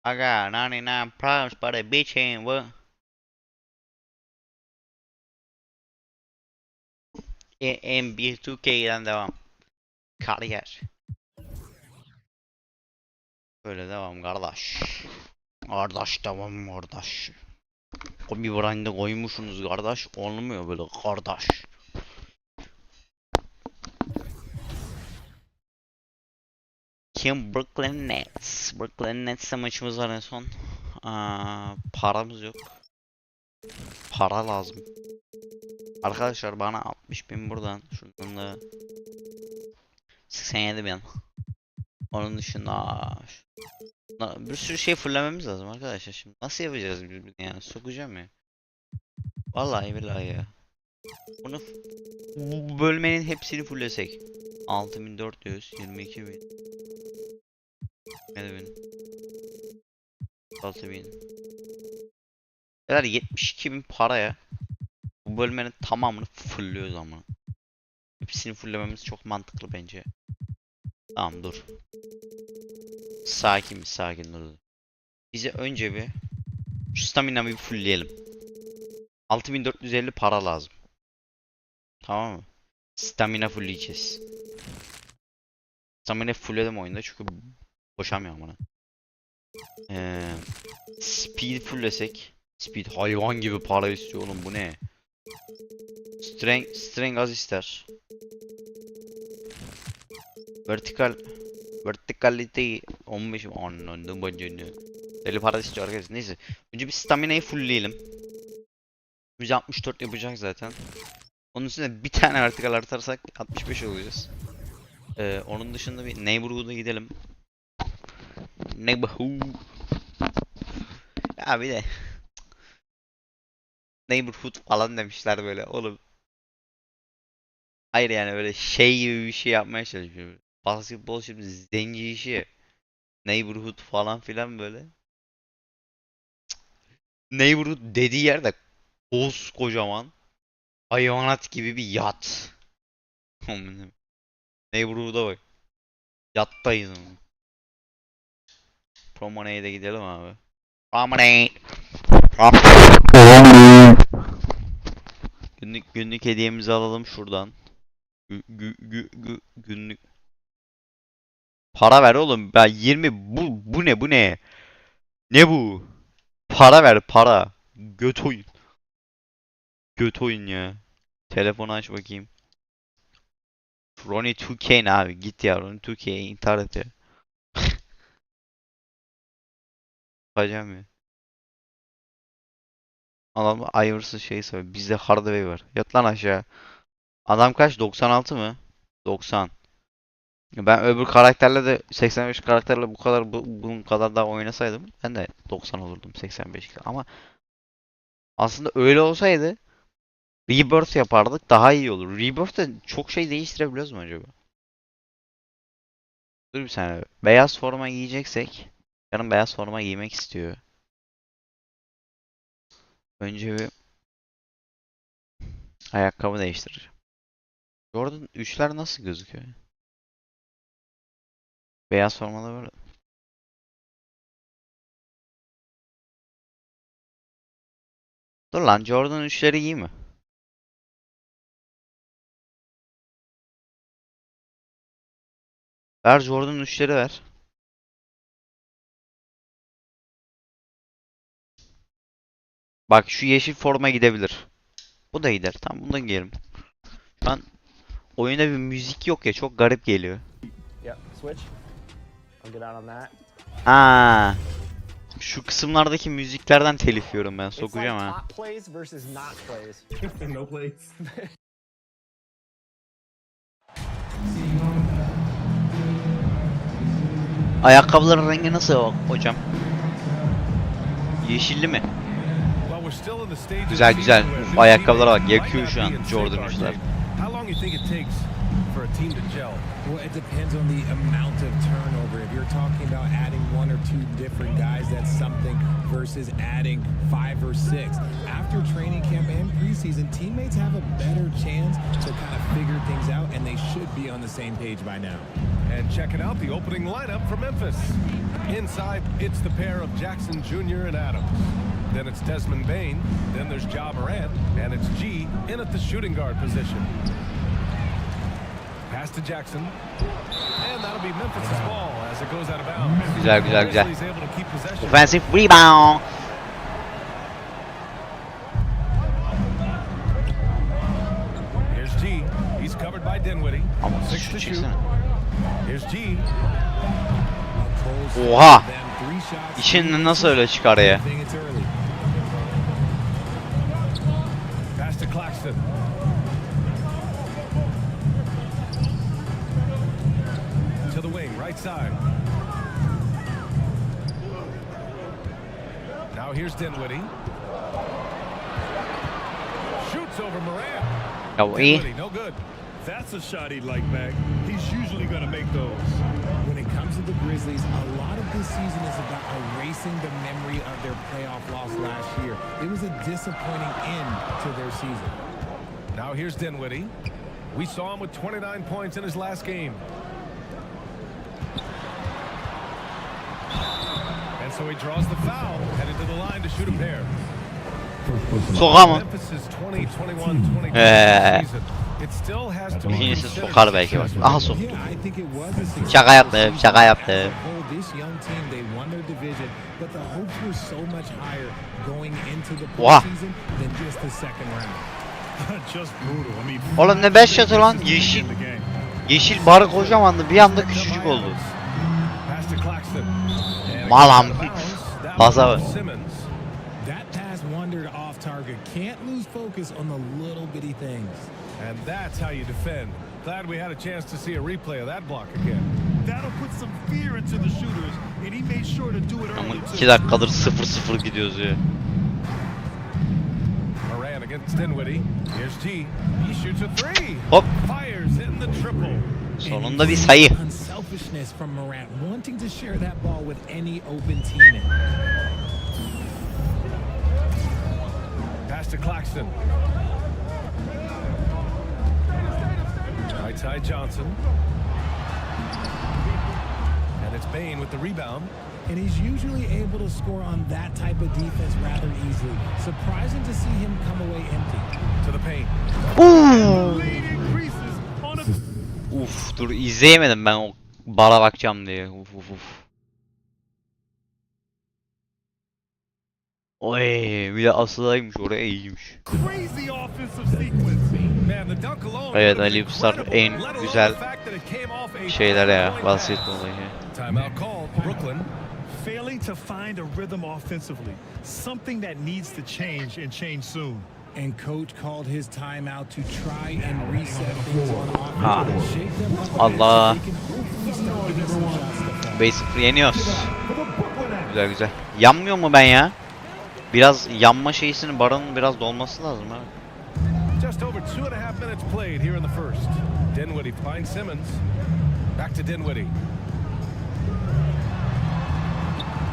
I got 99 problems but a bitch ain't what? NBA2K'den devam. Kariyer. Böyle devam kardeş. Kardeş devam kardeş. Bir branda koymuşsunuz kardeş. Olmuyor böyle kardeş. Kim Brooklyn Nets. Brooklyn Nets'e maçımız var en son. Paramız yok. Para lazım. Arkadaşlar bana 60.000 buradan. Şuradan da 87.000. Onun dışında bir sürü şey fırlamamız lazım arkadaşlar. Şimdi nasıl yapacağız biz bunu yani? Sokacağım ya. Vallahi billahi ya. Bunu bu bölmenin hepsini fullesek. 6400, 22.000, 27.000, 6.000. Kadar 72.000 paraya bu bölmenin tamamını fullüyoruz ama. Hepsini fullememiz çok mantıklı bence. Tamam dur. Sakin dur. Bize önce bir şu stamina'yı bir fullleyelim. 6450 para lazım. Tamam mı? Stamina fullleyeceğiz. Stamina fullledim oyunda çünkü boşamıyorum bunu. Speed fulllesek. Speed hayvan gibi para istiyor oğlum, bu ne? Strength az ister. Verticality 15 anladım bacını. Deli para istiyor arkadaşlar. Neyse. Önce bir stamina'yı fullleyelim. 164 yapacak zaten. Onun üstüne bir tane vertikal artarsak 65 olacağız. Onun dışında bir neighborhood'a gidelim. Neighborhood. Ya bir de neighborhood falan demişler böyle oğlum. Hayır yani böyle şey gibi bir şey yapmaya çalışıyor. Basketbol şimdi zenci işi. Neighborhood falan filan böyle. Neighborhood dediği yerde kocaman hayvanat gibi bir yat. Neighborhood'a bak. Yattayız ama. Promenade'e gidelim abi. Promenade. Günlük hediyemizi alalım şuradan. Günlük. Para ver oğlum. Ben 20 bu ne bu ne? Ne bu? Para ver para. Göt oyun. Göt oyun ya. Telefonu aç bakayım. Ronnie 2K ne abi? Git ya, Ronnie 2K'ye intihar et ya. Yapacağım ya. Adam Iverson şey söylüyor. Bizde Hardaway var. Yat lan aşağı. Adam kaç? 96 mı? 90. Ben öbür karakterle de 85 karakterle bu kadar bunun kadar daha oynasaydım ben de 90 olurdum, 85. Ama aslında öyle olsaydı Rebirth yapardık, daha iyi olur. Rebirth'te çok şey değiştirebiliyoruz mu acaba? Dur bir saniye. Beyaz forma giyeceksek, canım beyaz forma giymek istiyor. Önce bir ayakkabı değiştireceğim. Jordan 3'ler nasıl gözüküyor? Beyaz formada böyle. Dur lan, Jordan 3'leri iyi mi? Ver Jordan 3'leri ver. Bak şu yeşil forma gidebilir. Bu da gider. Tamam, bunu da giyelim. Şu an oyunda bir müzik yok ya, çok garip geliyor. Yep, switch. I'll get out on that. Ha, şu kısımlardaki müziklerden telif yiyorum ben, It's sokacağım like ha. hot plays versus not plays. No plates. Ayakkabıların rengi nasıl hocam? Yeşilli mi? Güzel güzel. Uf, ayakkabılara bak, yakıyor şu an Jordan 3'ler. you think it takes for a team to gel? Well, it depends on the amount of turnover. If you're talking about adding one or two different guys, that's something, versus adding 5 or 6. After training camp and preseason, teammates have a better chance to kind of figure things out, and they should be on the same page by now. And checking out the opening lineup for Memphis. Inside, it's the pair of Jackson Jr. and Adams. Then it's Desmond Bain. Then there's Ja Morant. And it's G in at the shooting guard position. Pass to Jackson. And that'll be Memphis' ball as it goes out of bounds. Güzel güzel güzel. Grizzlies able to keep possession. Offensive rebound. Here's G. He's covered by Dinwiddie. Ama 6 to şut shoot. çeksene. Here's G. Oha. İşin nasıl öyle çıkar ya? Pass to Claxton. To the wing, right side. Now here's Dinwiddie. Shoots over Morant. Ya bu iyi. Dinwiddie, no good. That's a shot he'd like back. He's usually going to make those. When it comes to the Grizzlies, a lot of this season is about erasing the memory of their playoff loss last year. It was a disappointing end to their season. Now here's Dinwiddie. We saw him with 29 points in his last game. And so he draws the foul, headed to the line to shoot a pair. Soka mı? Memphis' 2021-22 season. It still has to be İkincisi considered sokar belki bak. Aha success. soktu. Yeah, I think it was a success. Şaka yaptı, şaka yaptı. This young team, they won their division, but the hopes were so much higher going into the Oha. postseason than just the second round. Just brutal. I mean, Oğlum ne 5 şatı lan? Yeşil. Yeşil barı kocamandı. Bir anda küçücük oldu. Pass to Claxton. And Malam. out of bounds. That Pasa was bak. Simmons. That pass wandered off target. Can't lose focus on the little bitty things. And that's how you defend. Glad we had a chance to see a replay of that block again. that'll put some fear into the shooters, and he made sure to do it Ama early 2 too. dakikadır 0-0 gidiyoruz ya. Moran against Dinwiddie. Here's G. He shoots a 3. Hop. Fires in the triple. Sonunda bir sayı. Unselfishness from Morant, wanting to share that ball with any open teammate. Pass to Claxton. Right side Johnson. And it's Bain with the rebound. And he's usually able to score on that type of defense rather easily. Surprising to see him come away empty. To the paint. Lead increases on a Uf dur izleyemedim ben o bara bakacağım diye. Uf uf uf. Oy bir de asılaymış oraya iyiymiş. crazy offensive sequence. Man, the dunk alone. Evet Ali Ustar en güzel şeyler ya basketbol oyunu. Timeout called. Brooklyn. Failing to find a rhythm offensively, something that needs to change and change soon. And coach called his timeout to try and reset things on offense. Ha. Shake them up a bit Allah. so they can hopefully start to get some shots to fall. Basically yeniyoruz. Güzel güzel. Yanmıyor mu ben ya? Biraz yanma şeysinin baranın biraz dolması lazım ha. Just over 2.5 minutes played here in the first. Dinwiddie finds Simmons. Back to Dinwiddie.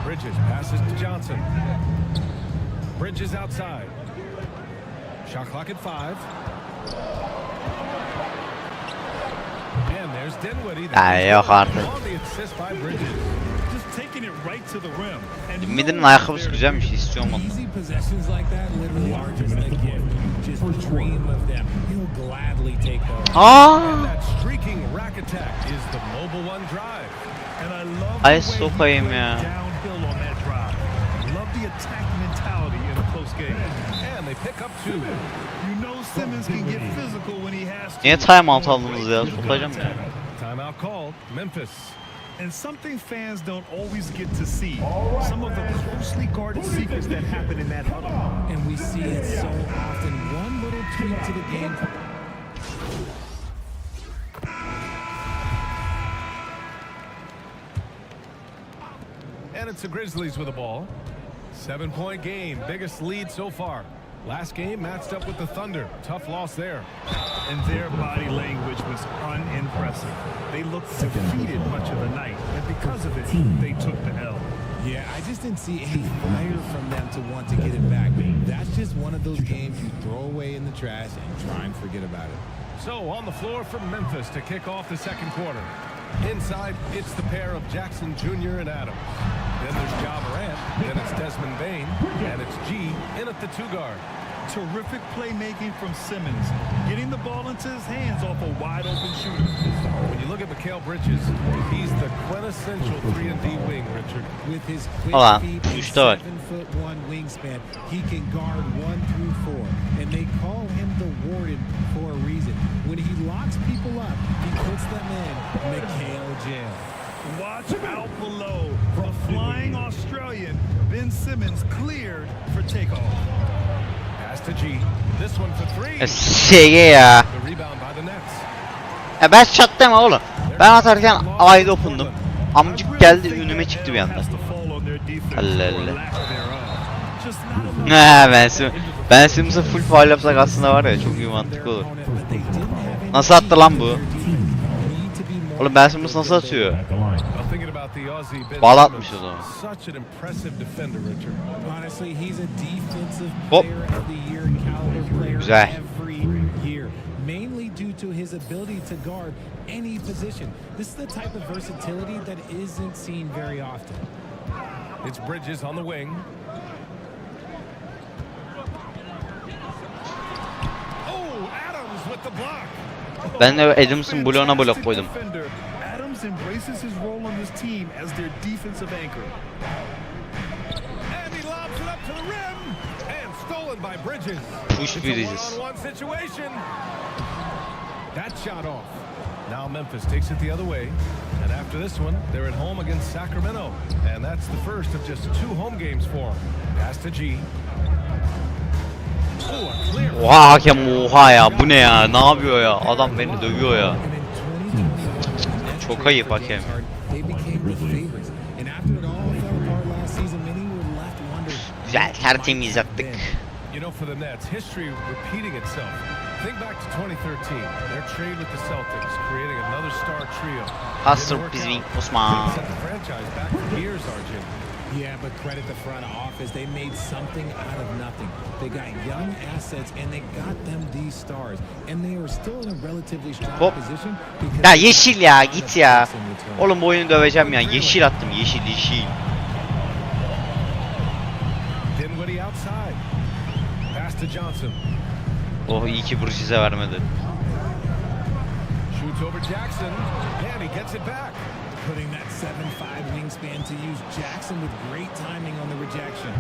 Bridges passes to Johnson. Bridges outside. Shot clock at 5. And there's Dinwiddie. Ya yok artık. On the assist by Bridges. Just taking it right to the rim. And Mid'in ayakkabısı güzelmiş, istiyorum onu. Easy possessions like that literally are just a gift. Just dream of them. He'll gladly take those. Aa! And that streaking rack attack is the mobile one drive. And I love Ay the way he sokayım played ya. downhill on that drive. Love the attack mentality in a close game. And they pick up 2. You know Simmons can get physical when he has to. Niye timeout aldınız ya? Sokacağım ya. Timeout called. Memphis. And something fans don't always get to see. Some of the closely guarded secrets that happen in that huddle. And we see it so often. One little tweak to the game. And it's the Grizzlies with the ball. 7-point game, biggest lead so far. Last game matched up with the Thunder. Tough loss there. And their body language was unimpressive. They looked defeated much of the night, and because of it, they took the L. Yeah, I just didn't see any fire from them to want to get it back. That's just one of those games you throw away in the trash and try and forget about it. So on the floor for Memphis to kick off the second quarter. Inside, it's the pair of Jackson Jr. and Adams. Then there's Ja Morant, then it's Desmond Bain, and it's G in at the 2 guard. Terrific playmaking from Simmons, getting the ball into his hands off a wide-open shooter. When you look at Mikal Bridges, he's the quintessential 3-and-D wing, Richard. With his quick Ulan, feet and üçte var. 7'1" wingspan, he can guard 1 through 4, and they call him the Warden for a reason. When he locks people up, he puts them in Mikal jail. Watch out below. The flying Australian, Ben Simmons, cleared for takeoff. Pass to G. This one for 3. SG ya. The rebound by the Nets. Ben shot deme oğlum. Ben atarken ayda dokundum. Amcık geldi önüme çıktı bir anda. Allah Allah. Ben Simmons'a full faul yapsak aslında var ya çok iyi mantıklı olur. Nasıl attı lan bu? Oğlum Ben Simmons nasıl atıyor? Bal atmış o zaman. Hop. Güzel. Mainly due to his ability to guard any position. This is the type of versatility that isn't seen very often. It's Bridges on the wing. Oh, Adams with the block. Ben de Adams'ın bloğuna blok koydum. Adams embraces his role on this team as their defensive anchor. And he lobs it up to the rim. And stolen by Bridges. Push Bridges. That shot off. Now Memphis takes it the other way. And after this one, they're at home against Sacramento. And that's the first of just 2 home games for them. Pass to G. Oha hakem oha ya bu ne ya ne yapıyor ya adam beni dövüyor ya. Çok ayıp hakem. Güzel tertemiz attık. You know, for the Nets, history repeating itself. Think back to 2013. Their trade with the Celtics, creating another star trio. Hastır bizim Osman. Set the franchise back for years, RJ. Yeah, but credit the front office. They made something out of nothing. They got young assets and they got them these stars. And they are still in a relatively strong position. Ya yeşil ya git ya. Oğlum bu oyunu döveceğim ya. Yeşil attım yeşil. Dinwiddie outside. Pass to Johnson. Oh iyi ki Bridges'e vermedi. Shoots over Jackson. And he gets it back. Putting that 7'5" wingspan to use Jackson with great timing on the rejection.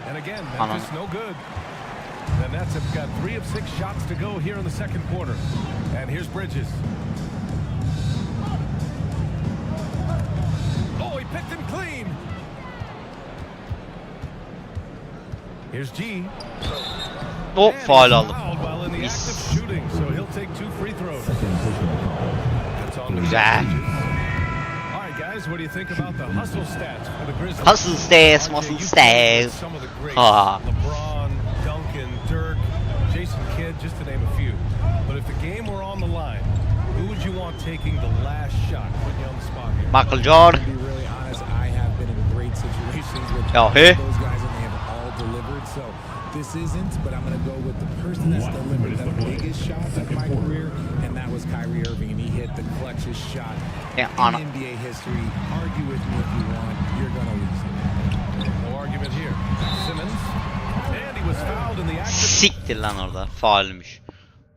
And again, Memphis no good. The Nets have got 3 of 6 shots to go here in the second quarter. And here's Bridges. Oh, he picked him clean. Here's G. Oh faul aldım. While in the act of shooting, so he'll take 2 free throws. That's on the Güzel. Guys, what do you think about the hustle stats for the Grizzlies? Hustle stats, muscle stats. Some of the greats, LeBron, Duncan, Dirk, Jason Kidd, just to name a few. But if the game were on the line, who would you want taking the last shot? Put you on the spot here. Michael Jordan. To be really honest, I have been in great situations with Yeah, those guys and they have all delivered. So this isn't, but I'm going to go with the person that's delivered the biggest shot of my career, and that was Kyrie Irving, and he hit the clutchest shot in NBA history. Argue with me if you want, you're going to lose it. No argument here. Simmons, and he was fouled in the act. Siktir lan orada. Faulmüş.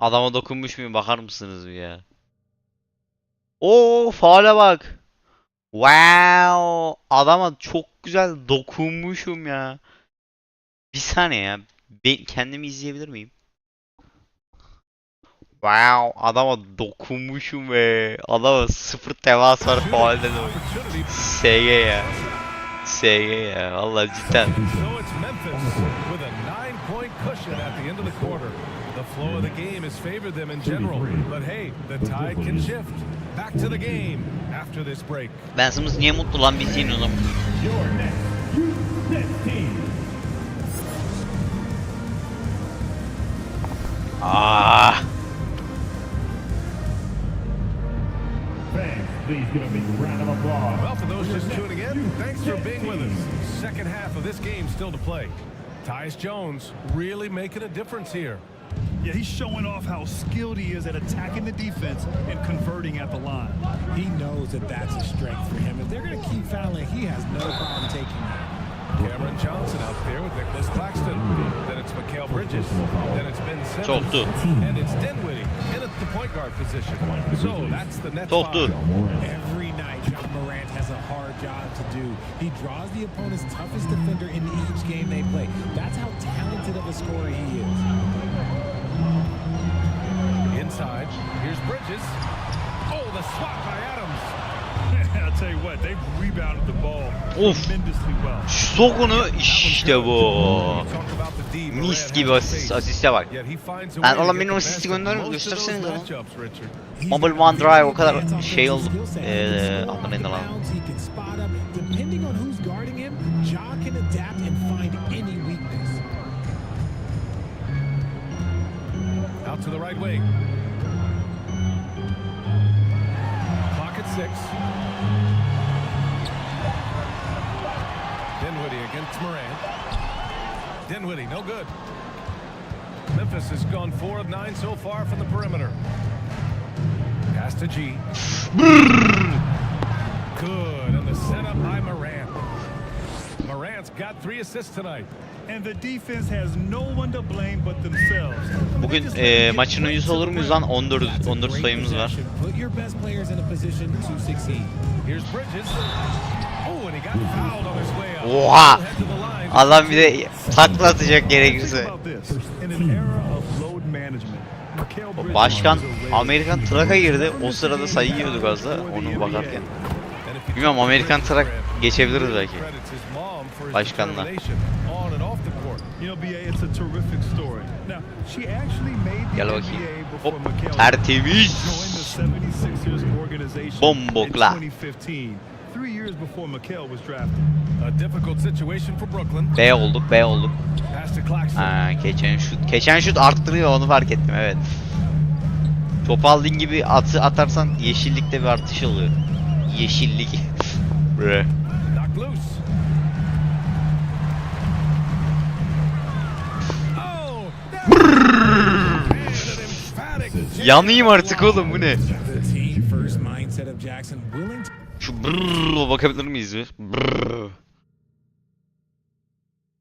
Adama dokunmuş muyum bakar mısınız bir ya? Oo faule bak. Wow. Adama çok güzel dokunmuşum ya. Bir saniye ya. Ben kendimi izleyebilir miyim? Wow. Adama dokunmuşum ve adama 0 temas var faulde de. SG ya. SG ya. Vallahi cidden. So it's Memphis with a 9-point cushion at the end of the quarter. The flow of the game has favored them in general, but hey, the tide can shift. Back to the game after this break. Ben Simmons niye mutlu lan biz yeniyordum. Ah. Fans, please give a big round of applause. Well, for those just tuning in, thanks for being with us. Second half of this game still to play. Tyus Jones really making a difference here. Yeah, he's showing off how skilled he is at attacking the defense and converting at the line. He knows that that's a strength for him. If they're going to keep fouling, he has no problem taking that. Cameron Johnson out there with Nicholas Claxton. Then it's Mikal Bridges. Then it's Ben Simmons. Soktu. And it's Dinwiddie in at the point guard position. So that's the net Soktu. Every night, John Morant has a hard job to do. He draws the opponent's toughest defender in each game they play. That's how talented of a scorer he is. Inside, here's Bridges. Oh, the swat by Adams. I'll tell you what, they've rebounded the ball Of. tremendously well. Sok onu, işte bu. Mis gibi asiste bak. Lan oğlum benim asisti gönderirim, göstersene lan. Mobile One Drive o kadar şey oldu. Adı neydi lan? Depending on who's guarding him, Ja can adapt and find any weakness. Out to the right wing. Clock at 6. Dinwiddie against Morant. Dinwiddie, no good. Memphis has gone 4 of 9 so far from the perimeter. Pass to G. Good, and the setup by Morant. Morant's got 3 assists tonight. And the defense has no one to blame but themselves. Bugün maçın oyuncusu olur muyuz lan? 14 sayımız var. Put your best players in a position to succeed. Here's Bridges. Oh, and he got fouled on his way up. Oha! Head to the line. Adam bir de takla atacak gerekirse. Think about this. In an era of load management, Mikal Bridges Başkan is a rated- Amerikan Truck'a girdi. O sırada sayıyorduk az da onu bakarken. Bilmiyorum, Amerikan Truck geçebiliriz belki. Başkanla. You know, BA, it's a terrific story. Now, she actually made the Gel NBA bakayım. before Hop, Mikal tertemiz. joined the 76ers organization Bombokla. in 2015, 3 years before Mikal was drafted. A difficult situation for Brooklyn. B olduk. Pass to Claxton. Ha, geçen şut arttırıyor, onu fark ettim, evet. Topaldin gibi atarsan yeşillikte bir artış oluyor. Yeşillik. Bre. Knocked loose. Oh, Yanayım artık oğlum, bu ne? The team first mindset of Jackson willing to Şu brrrr bakabilir miyiz bir? Brrrr.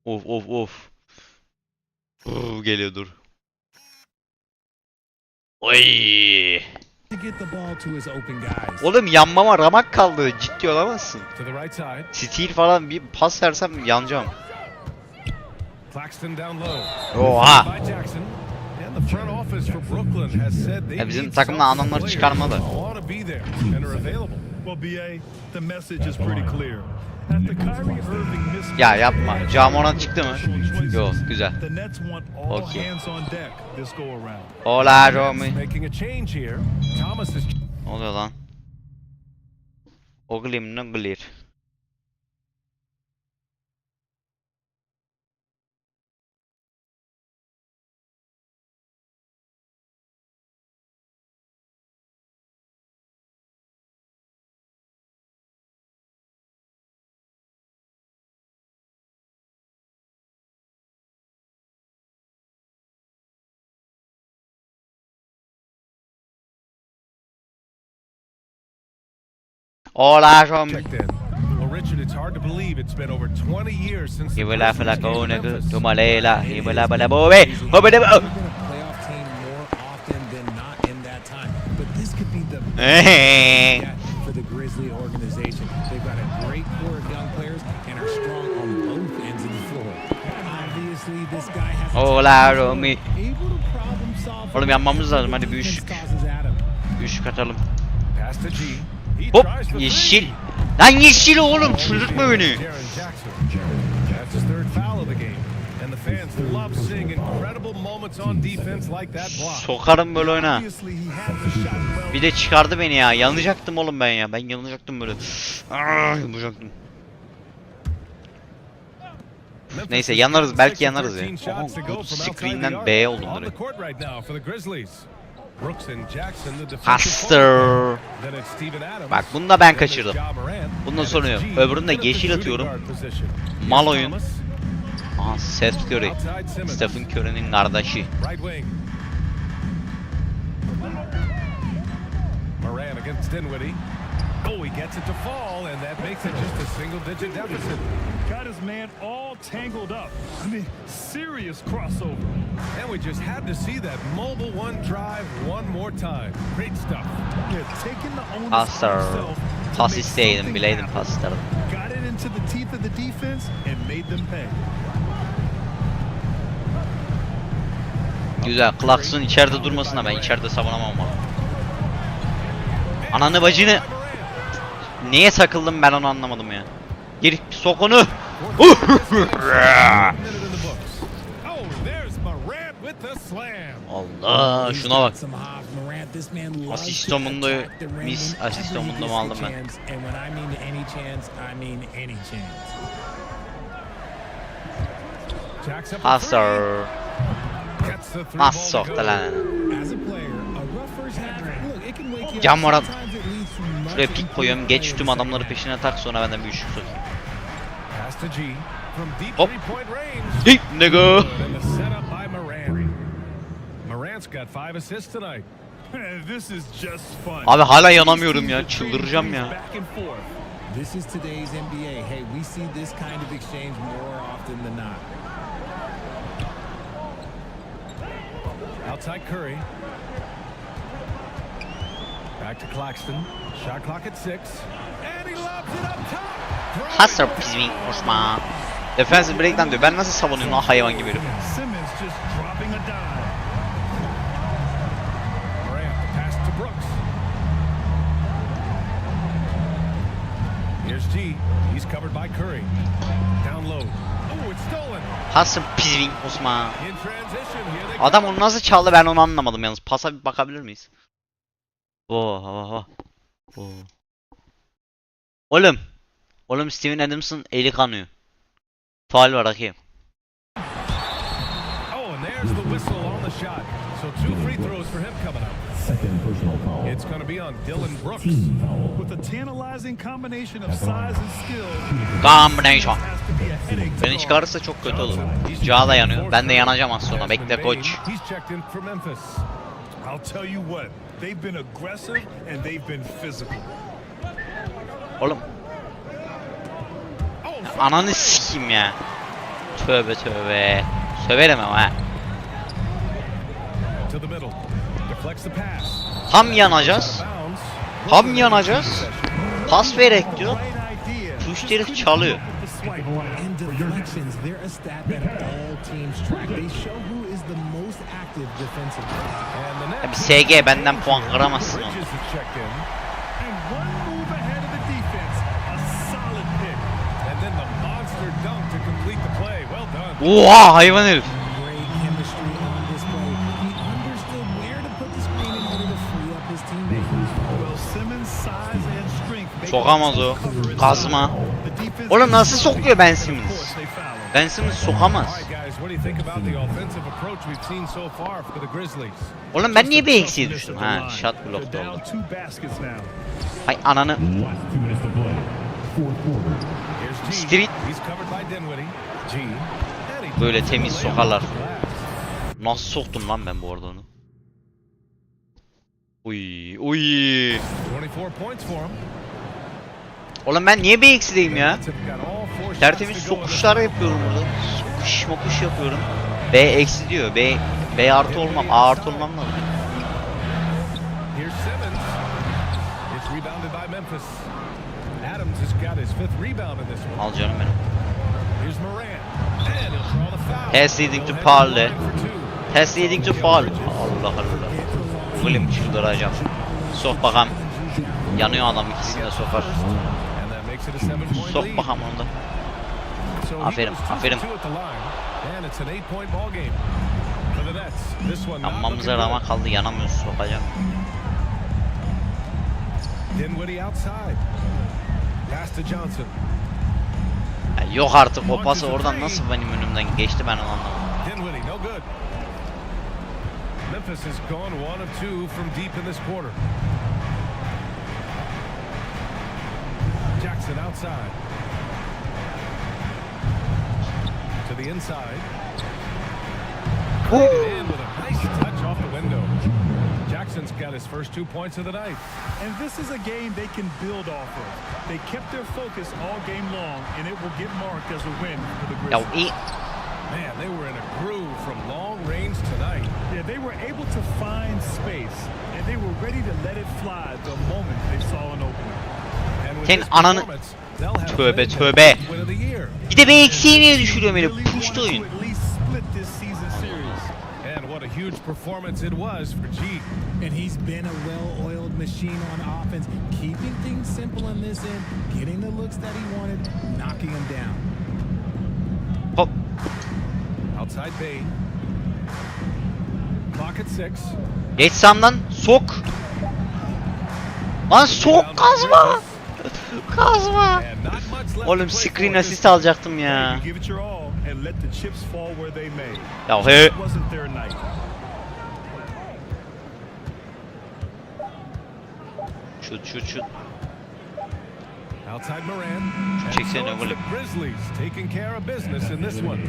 Of. Brrrr geliyor, dur. Oy. get the ball to his open guys. Oğlum yanmama ramak kaldı. Ciddi olamazsın. to the right side. Steal falan bir pas versem yanacağım. Claxton down low. Oha. By Jackson. And the front office for Brooklyn has said they Ya bizim need takımda some adamları players çıkarmalı. who want to be there and are available. Well, BA, the message is pretty clear. At the Kyrie Irving mismatch, Ya yapma. Camoran çıktı mı? Yok, güzel. the Nets want all Okay. hands on deck this go around. Hola Romy. Making a change here. Thomas is Ne oluyor lan? Oglim nuglir. Hola Romy. checked in. Well, Richard, it's hard to believe it's been over 20 years since the Ibala Grizzlies fala came to kone Memphis. tumalela. Ibala bala bobe. Bobe de. They've been a playoff team more often than not in that time. But this could be the for the Grizzly organization. They've got a great core of young players and are strong on both ends of the floor. Obviously, this guy has Hola Romy. able to problem solve. Oğlum yanmamız lazım, hadi bir Defense üçlük. causes Adam. Üçlük atalım. Pass to G. He Hop, tries for yeşil. three. Lan yeşil oğlum, çıldırtma beni. Jaren Jackson. That's his third foul of the game. And the fans love seeing incredible moments on defense like that block. Sokarım böyle oyna. Obviously, he had the shot well. Bir de çıkardı beni ya. Yanacaktım oğlum ben ya. Ben yanacaktım böyle. Yapacaktım. Neyse yanarız, belki yanarız ya. Aha, screen'den B'ye oldum direkt. Hastır. Bak bunu da ben kaçırdım. Bundan sonra yok. Öbüründe yeşil atıyorum. Mal oyun. Aha, Seth Curry. Stephen Curry'nin kardeşi. Moran against Dinwiddie. Oh, he gets it to fall, and that makes it just a single-digit deficit. Got his man all tangled up. I mean, serious crossover. And we just had to see that mobile one drive one more time. Great stuff. Yeah, taking the onus Pastor. on himself to Pas make isteydim, something bileydim happen. pas isterdim. Got it into the teeth of the defense and made them pay. Güzel. Clarkson içeride durmasına, ben içeride savunamam ama. Ananı bacını. Neye takıldım ben onu anlamadım ya. Gir sok onu. Oh, there's Morant with the slam. Allah şuna bak. Some hops, Morant. This man loves Asist to omunda, attack the rim mis whenever asist he omunda gets mı the aldım ben? chance. And when I mean any chance, I mean any chance. Jacks up a Hasar. three. Gets the three Nasıl ball to soktu go. lan? As a player, a rough first half, look, it can wake you up. Can Moran. Sometimes it leads to much Şuraya pik koyuyorum, geç tüm improvement adamları in the second peşine tak, sonra benden bir üçlük sokayım. Pass to G from deep Hop. three-point range. Hip nigga. And the setup by Morant. Morant's got 5 assists tonight. This is just fun. Abi hala yanamıyorum ya, çıldıracağım ya. Back and forth. This is today's NBA. Hey, we see this kind of exchange more often than not. Outside Curry. Back to Claxton. Shot clock at 6. And he lobs it up top. Hasar pizmin Osman. Defensive break'ten diyor. Ben nasıl savunuyorum lan hayvan gibi herif. Simmons just dropping a dime. Morant, the pass to Brooks. Here's G. He's covered by Curry. Down low. Oh, it's stolen. Hasar pizmin Osman. In transition here they Adam onu nasıl çaldı ben onu anlamadım yalnız. Pasa bir bakabilir miyiz? Oo. Oğlum. Oğlum Steven Adams'ın eli kanıyor. Faul var hakem. Oh, and there's the whistle on the shot. So 2 free throws for him coming up. Second personal foul. It's going to be on Dylan Brooks. Team foul. With a tantalizing combination of size and skill, Combination. has to be a headache to Beni guard. çıkarırsa çok kötü olur. Cağı da yanıyor. Ben de yanacağım az sonra. Bekle koç. He's checked in for Memphis. I'll tell you what, they've been aggressive and they've been physical. Oğlum. Ananı sikeyim ya. Tövbe tövbe. Söverim ama ha. To the middle. Deflects the pass. Tam yanacağız. Bounds. Tam yanacağız. Pas verek diyor. Right idea. Tuş herif çalıyor. The swipe. And deflections, they're a stat that all teams track. They show who is the most active defensively. And the Ya net. bir SG benden puan kıramazsın onu. Bridges is checked in. And one move ahead of the defense. A solid pick. And then the monster dunk to complete the play. Well done. Oha hayvan herif. Great chemistry on display. He understood where to put the screen in order to free up his teammates. Well, Simmons' size and strength make Sokamaz o. Kazma. Oğlum nasıl sokuyor Ben Simmons? Ben Simmons sokamaz. All right, guys, what do you think about the offensive approach we've seen so far for the Grizzlies? Oğlum ben niye bir eksiğe düştüm? Ha shot blocked oldu. Down 2 baskets now. Hay ananı. Last 2 minutes to play. Fourth quarter. Here's G. Street. He's covered by Dinwiddie. G. And he Böyle took temiz the layup sokarlar. off the glass. Nasıl soktum lan ben bu arada onu? Uy uy. 24 points for him. Oğlum ben niye bir eksideyim ya? Got all 4 shots Tertemiz to go in the sokuşlar yapıyorum burada. Sokuş mokuş yapıyorum. B eksi diyor. B artı olmam. A artı olmam lazım. Here's Simmons. It's rebounded by Memphis. Adams has got his 5th rebound in this one. Al canım benim. Here's Morant. And he'll draw the foul. Pass leading to He'll foul head de. line for 2. Pass leading to foul. Allah Allah. Film çıldıracağım. Sok bakalım. Yanıyor adam, ikisini de sokar. And that makes it a 7-point Sok lead. bakalım onu da. So he Aferin, goes 2 for aferin. 2 at the line. And it's an 8-point ball game. For the Nets. This one not Yanmamıza looking rağmen good. kaldı, yanamıyoruz, sokacağım. Dinwiddie outside. Pass to Johnson. Yok artık, o pası oradan nasıl benim önümden geçti ben onu anlamadım. Dinwiddie, no good. Memphis has gone 1 of 2 from deep in this quarter. Jackson outside. To the inside. Put it in with a nice touch off the window. Jackson's got his first 2 points of the night. And this is a game they can build off of. They kept their focus all game long, and it will get marked as a win for the Ya Grizzlies. iyi. Man, they were in a groove from long range tonight. Yeah, they were able to find space, and they were ready to let it fly the moment they saw an opening. And with Senin this ananı... performance, they'll have Tövbe claimed the tövbe. win of the year. Bir de bir eksiği niye düşürüyorum öyle? Really Puştu wanted oyun. to at least split this season series. And what a huge performance it was for G. And he's been a well-oiled machine on offense, keeping things simple on this end, getting the looks that he wanted, knocking them down. Hop. Outside Bane. Clock at 6. Geç Sam'dan sok. Lan sok, kazma. Kazma. And not much left Oğlum to play screen for. assist alacaktım ya. You give it your all and let the chips fall where they may. Ya he. It wasn't their night. Şut. Outside Moran. And Çeksene so it's oğlum. the Grizzlies taking care of business in this one.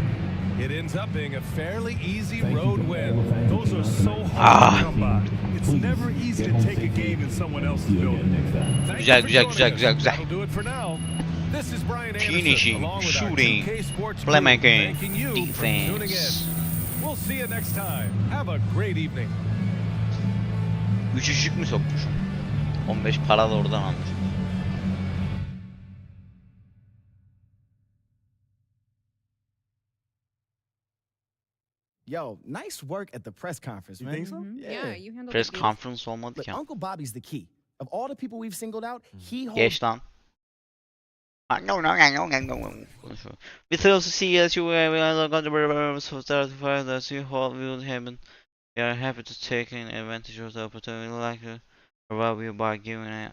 It ends up being a fairly easy road win. Those are so hard to come by. It's never easy to take a game in someone else's building. Thank Güzel, you for güzel, joining güzel, us. güzel, güzel. That'll do it for now. This is Brian Anderson, Finishing, along with our shooting, 2K Sports group, playmaking, thanking you for tuning in. defense. We'll see you next time. Have a great evening. 3 ışık mı sokmuşum? 15 para da oradan almış. Yo, nice work at the press conference, man. think so? Yeah, you handled Press it good. conference olmadı Look, ki. Uncle Bobby's the key. Of all the people we've singled out, he holds Geç lan. Konuşuyor. We thrill to see as you are going to 35 that you hold will happen. We are happy to take advantage of the opportunity like to provide you by giving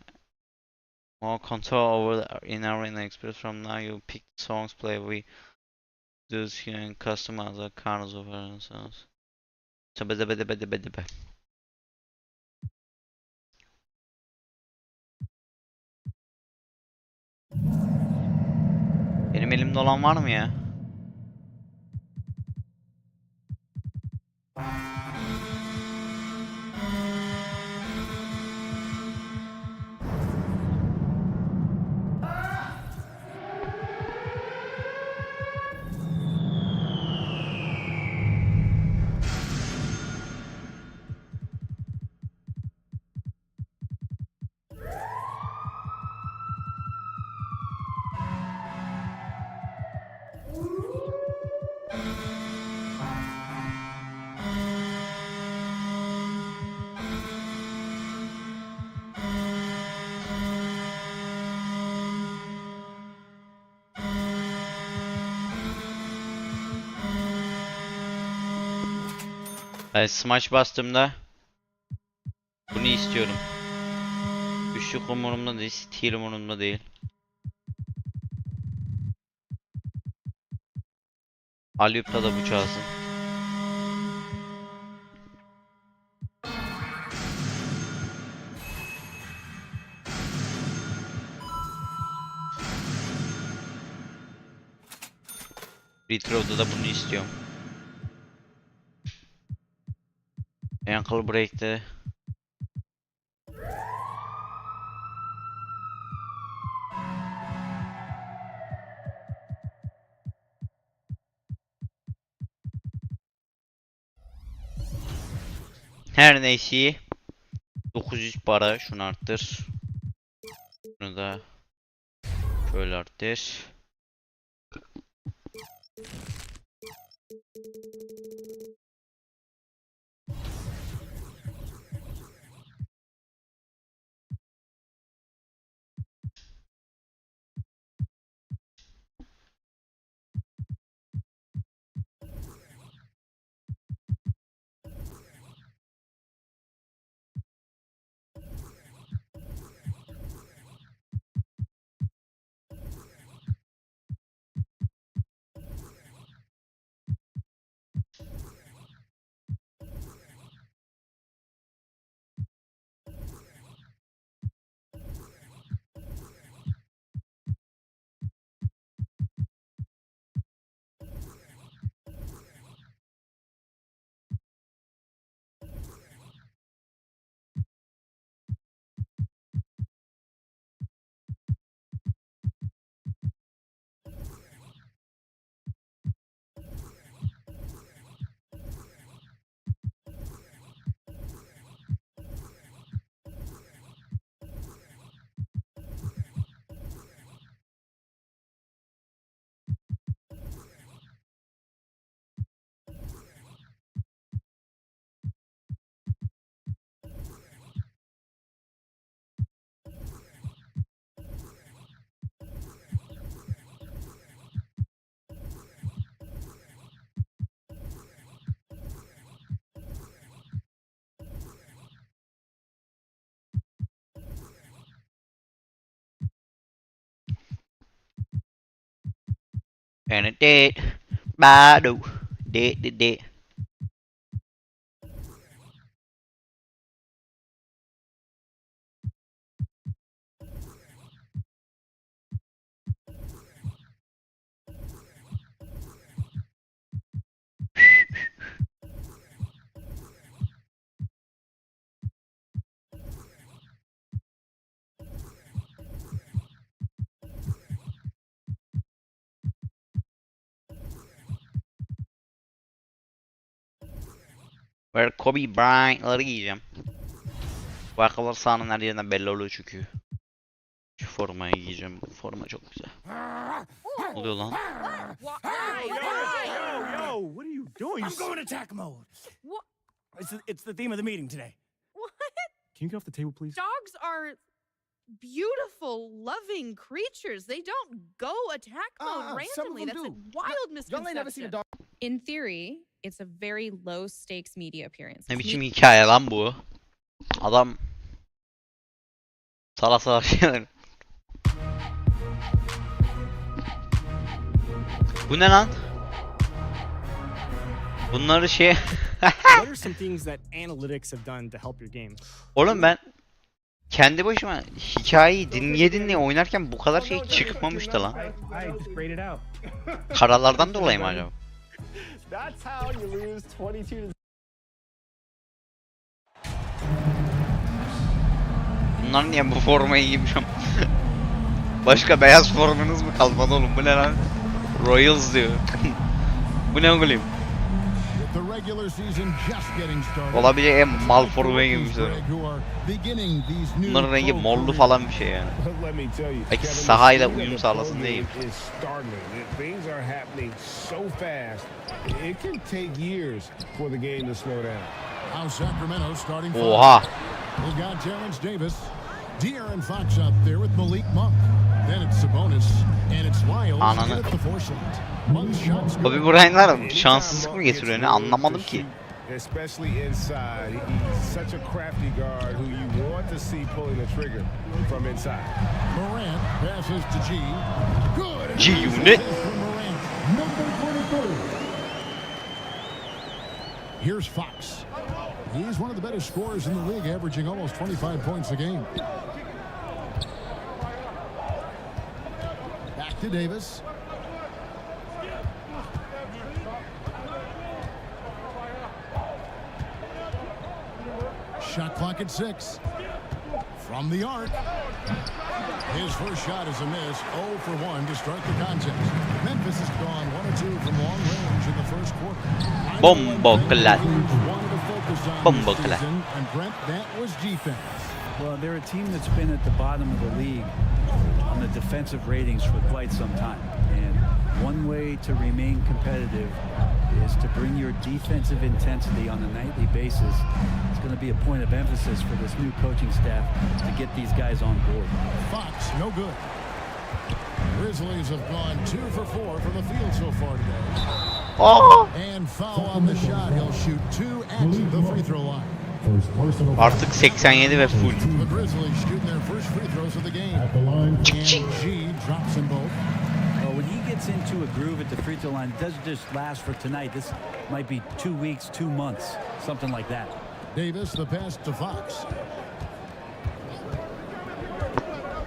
more control over in our experience. From now you pick the songs play we do here and customize the corners of ourselves. Be. Benim elimde olan var mı ya? Ben smash bastığımda bunu istiyorum. Üçlük umurumda değil, steal umurumda değil. Alüp'ta da bu çalsın. Retro'da da bunu istiyorum. Ankle break'te. Her neyse 900 para, şunu arttır. Şunu da şöyle arttır. And it did. Badu. Did. Böyle Kobe Bryant'ları giyeceğim. Bu ayakkabılar sahanın her yerinden belli oluyor çünkü. Şu formayı giyeceğim. Bu forma çok güzel. Ne oluyor lan? Yo, what are you doing? I'm going attack mode. What? It's the theme of the meeting today. What? Can you get off the table, please? Dogs are beautiful, loving creatures. They don't go attack mode some of randomly. them That's a do. wild Y'all ain't never seen a misconception. dog. In theory, it's a very low stakes media appearance. Ne biçim hikaye lan bu? Adam salak şeyler. Bu ne lan? Bunları şey... What are some things that analytics have done to help your game? Oğlum ben kendi başıma hikayeyi dinleye oynarken bu kadar şey çıkmamıştı lan. I just grayed it out. Karalardan dolayı mı acaba? That's how you lose 22 to Bunlar niye bu formayı giymişim? Başka beyaz formunuz mu kalmadı oğlum? Bu ne lan? Royals diyor. Bu ne oğlum? Olabilecek en mal formayı giymişler. Bunların rengi morlu falan bir şey yani. Let me tell you, Belki Kevin, sahayla the uyum sağlasın program diye. is startling. Things are happening so fast. It can take years for the game to slow down. Now Sacramento starting Oha. They've got Terrence Davis, De'Aaron Fox out there with Malik Monk. Then it's Sabonis and it's Lyles Ananı. at the foresight. Monk's shots good. Kobe Bryant'lar şanssızlık mı getiriyor ne anlamadım ki. Especially inside. He's such a crafty guard who you want to see pulling the trigger from inside. Morant passes to G. Good. G-Unit. From Morant. Number 23. Here's Fox. He's one of the better scorers in the league, averaging almost 25 points a game. Back to Davis. Shot clock at 6. From the arc. His first shot is a miss. 0 for 1 to start the contest. Memphis has gone 1 or 2 from long range in the first quarter. Bombo clad. Bombo clad. And Brent, that was defense. Well, they're a team that's been at the bottom of the league on the defensive ratings for quite some time. And one way to remain competitive is to bring your defensive intensity on a nightly basis. It's going to be a point of emphasis for this new coaching staff to get these guys on board. Fox, no good. Grizzlies have gone 2 for 4 from the field so far today. Oh! And foul on the shot. He'll shoot 2 at the free throw line. Artık 87 ve full. The Grizzlies shooting their first free throws of the game. And G drops them both. Well, when he gets into a groove at the free throw line, it doesn't just last for tonight. This might be 2 weeks, 2 months, something like that. Davis, the pass to Fox.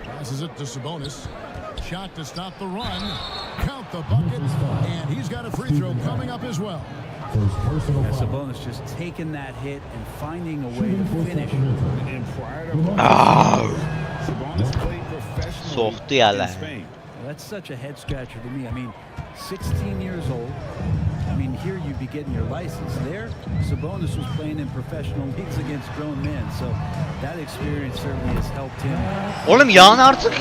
Passes it to Sabonis. Shot to stop the run. Count the bucket. And he's got a free throw coming up as well. Sabonis just taking that hit and finding a way to finish. And prior to Sabonis played professionally Soktu ya in lan. Spain. Well, that's such a head scratcher to me. I mean, 16 years old. I mean, here you'd be getting your license. There, Sabonis was playing in professional leagues against grown men. So that experience certainly has helped him. Oğlum yağın artık. And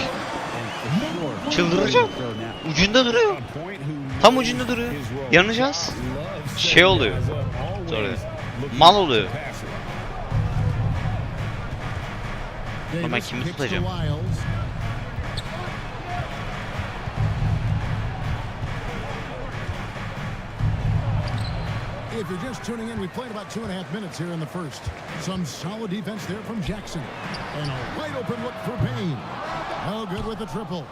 for sure, Çıldıracağım. Ucunda duruyor. Tam ucunda duruyor. Yanacağız. Şey oluyor. Sonra mal oluyor. Ama ben kimi tutacağım? If you're just tuning in, we played about 2.5 minutes here in the first. Some solid defense there from Jackson. And a wide open look for Payne. Oh, good with the triple.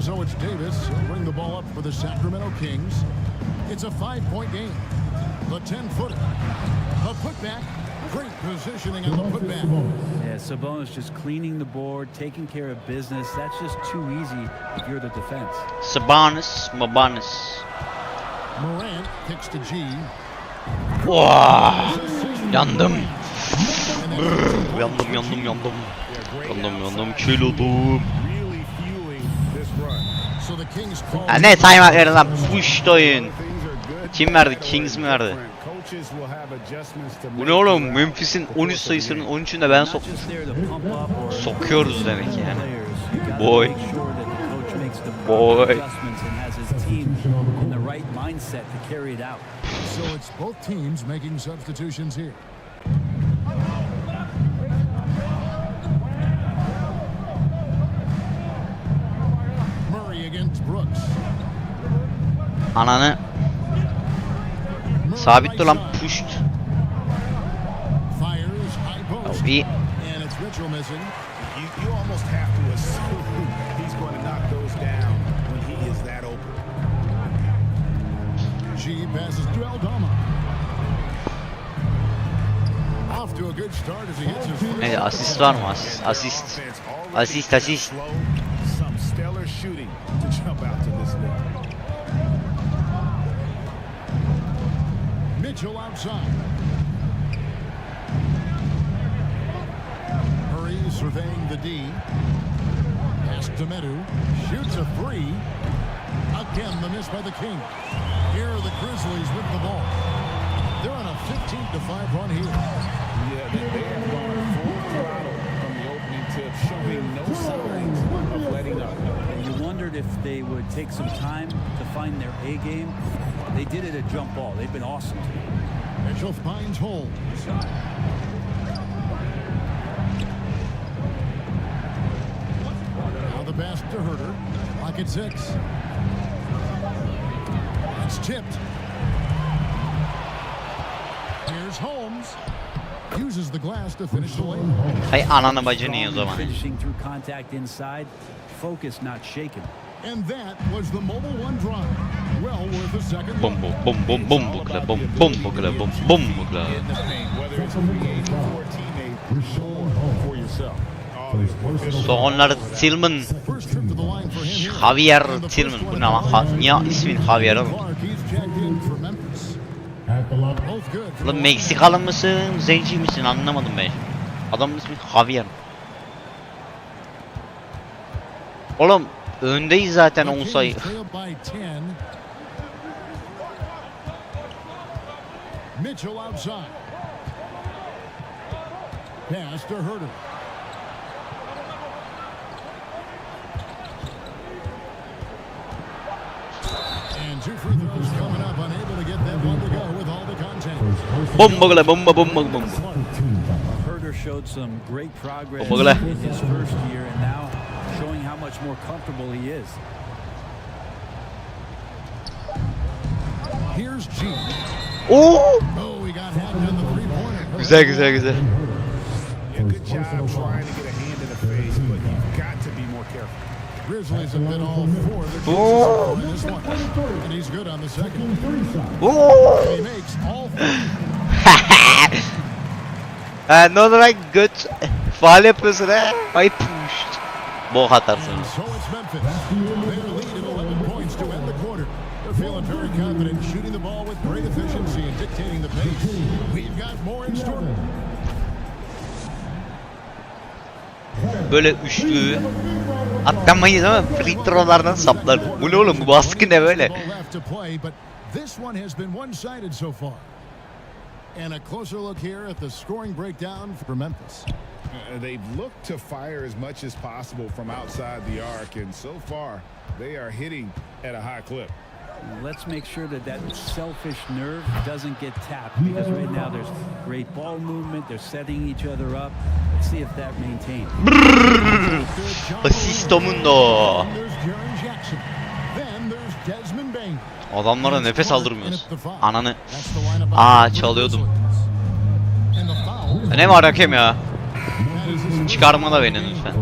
So it's Davis. He'll bring the ball up for the Sacramento Kings. It's a 5-point game. The 10-footer. A putback. Great positioning on the putback. Yeah, Sabonis just cleaning the board, taking care of business. That's just too easy if you're the defense. Sabonis, Mabonis. Morant kicks to G. Wow. Yandım. Yandım. Kül oldum. Ne timeout verin lan? Push oyun. Kim verdi? Kings mi verdi? Bu ne oğlum? Memphis'in 13 sayısının 13'ünde ben sokuyoruz demek yani. Boy. So it's both teams making substitutions here. Murray against Brooks. Ananı. Sabit dur lan, pushed. İyi. You almost have to assume he's going to knock those down when he is that open. G passes to Aldama. Off to a good start as he hits his first. Ne asist var mı? Asist. Some stellar shooting to jump out to this league. Mitchell outside. Murray surveying the D. Pass to Medu. Shoots a three. Again, the miss by the King. Here are the Grizzlies with the ball. They're on a 15-5 run here. Yeah, they have gone full throttle from the opening tip, showing no signs of letting up. And you wondered if they would take some time to find their A game. They did it at jump ball. They've been awesome. Mitchell finds holes. Now the pass to Herter. Lock at 6. It's tipped. Here's Holmes. Uses the glass to finish the lane. Hay ananı bacını o zaman. Finishing through contact inside. Focus not shaken. And that was the Mobile One drive. Well worth a second. Bum bukla. Sonra Tillman. Javier Tillman. Bu ne lan? Niye ismin Javier oğlum? Lan Meksikalı mısın? Zenci misin? Anlamadım ben. Adamın ismi Javier. Oğlum öndeyiz zaten 10 sayı. Mitchell outside. Pass to Herter. And two free throws coming up, unable to get that one to go with all the contact. Bomba. Herter showed some great progress Bomba. in his first year and now showing how much more comfortable he is. Here's G. Oo! Oh, he got hacked on the three-pointer. Güzel. Yeah, good job trying to get a hand in the face, but you've got to be more careful. Grizzlies have been all four. Oh. In this one. And he's good on the second. Oo! And he makes all four. Ne olarak göt faal yapıyorsun ha? Ay pushed. Bok atarsın. And so it's Memphis. Their lead at 11 points to end the quarter. They're feeling very confident, shooting the ball with great efficiency and dictating the pace. We've got more in store. Böyle üçlü atlamayız ama free throw'lardan saplar. Bu ne oğlum? Bu baskı ne böyle? This one has been one-sided so far. And a closer look here at the scoring breakdown for Memphis. They've looked to fire as much as possible from outside the arc, and so far they are hitting at a high clip. Let's make sure that selfish nerve doesn't get tapped, because right now there's great ball movement. They're setting each other up. Let's see if that maintains. Asisto mundo. Adamlara nefes aldırmıyoruz. Ananı. Aa çalıyordum. Ne var hakem ya? Çıkarma da beni lütfen.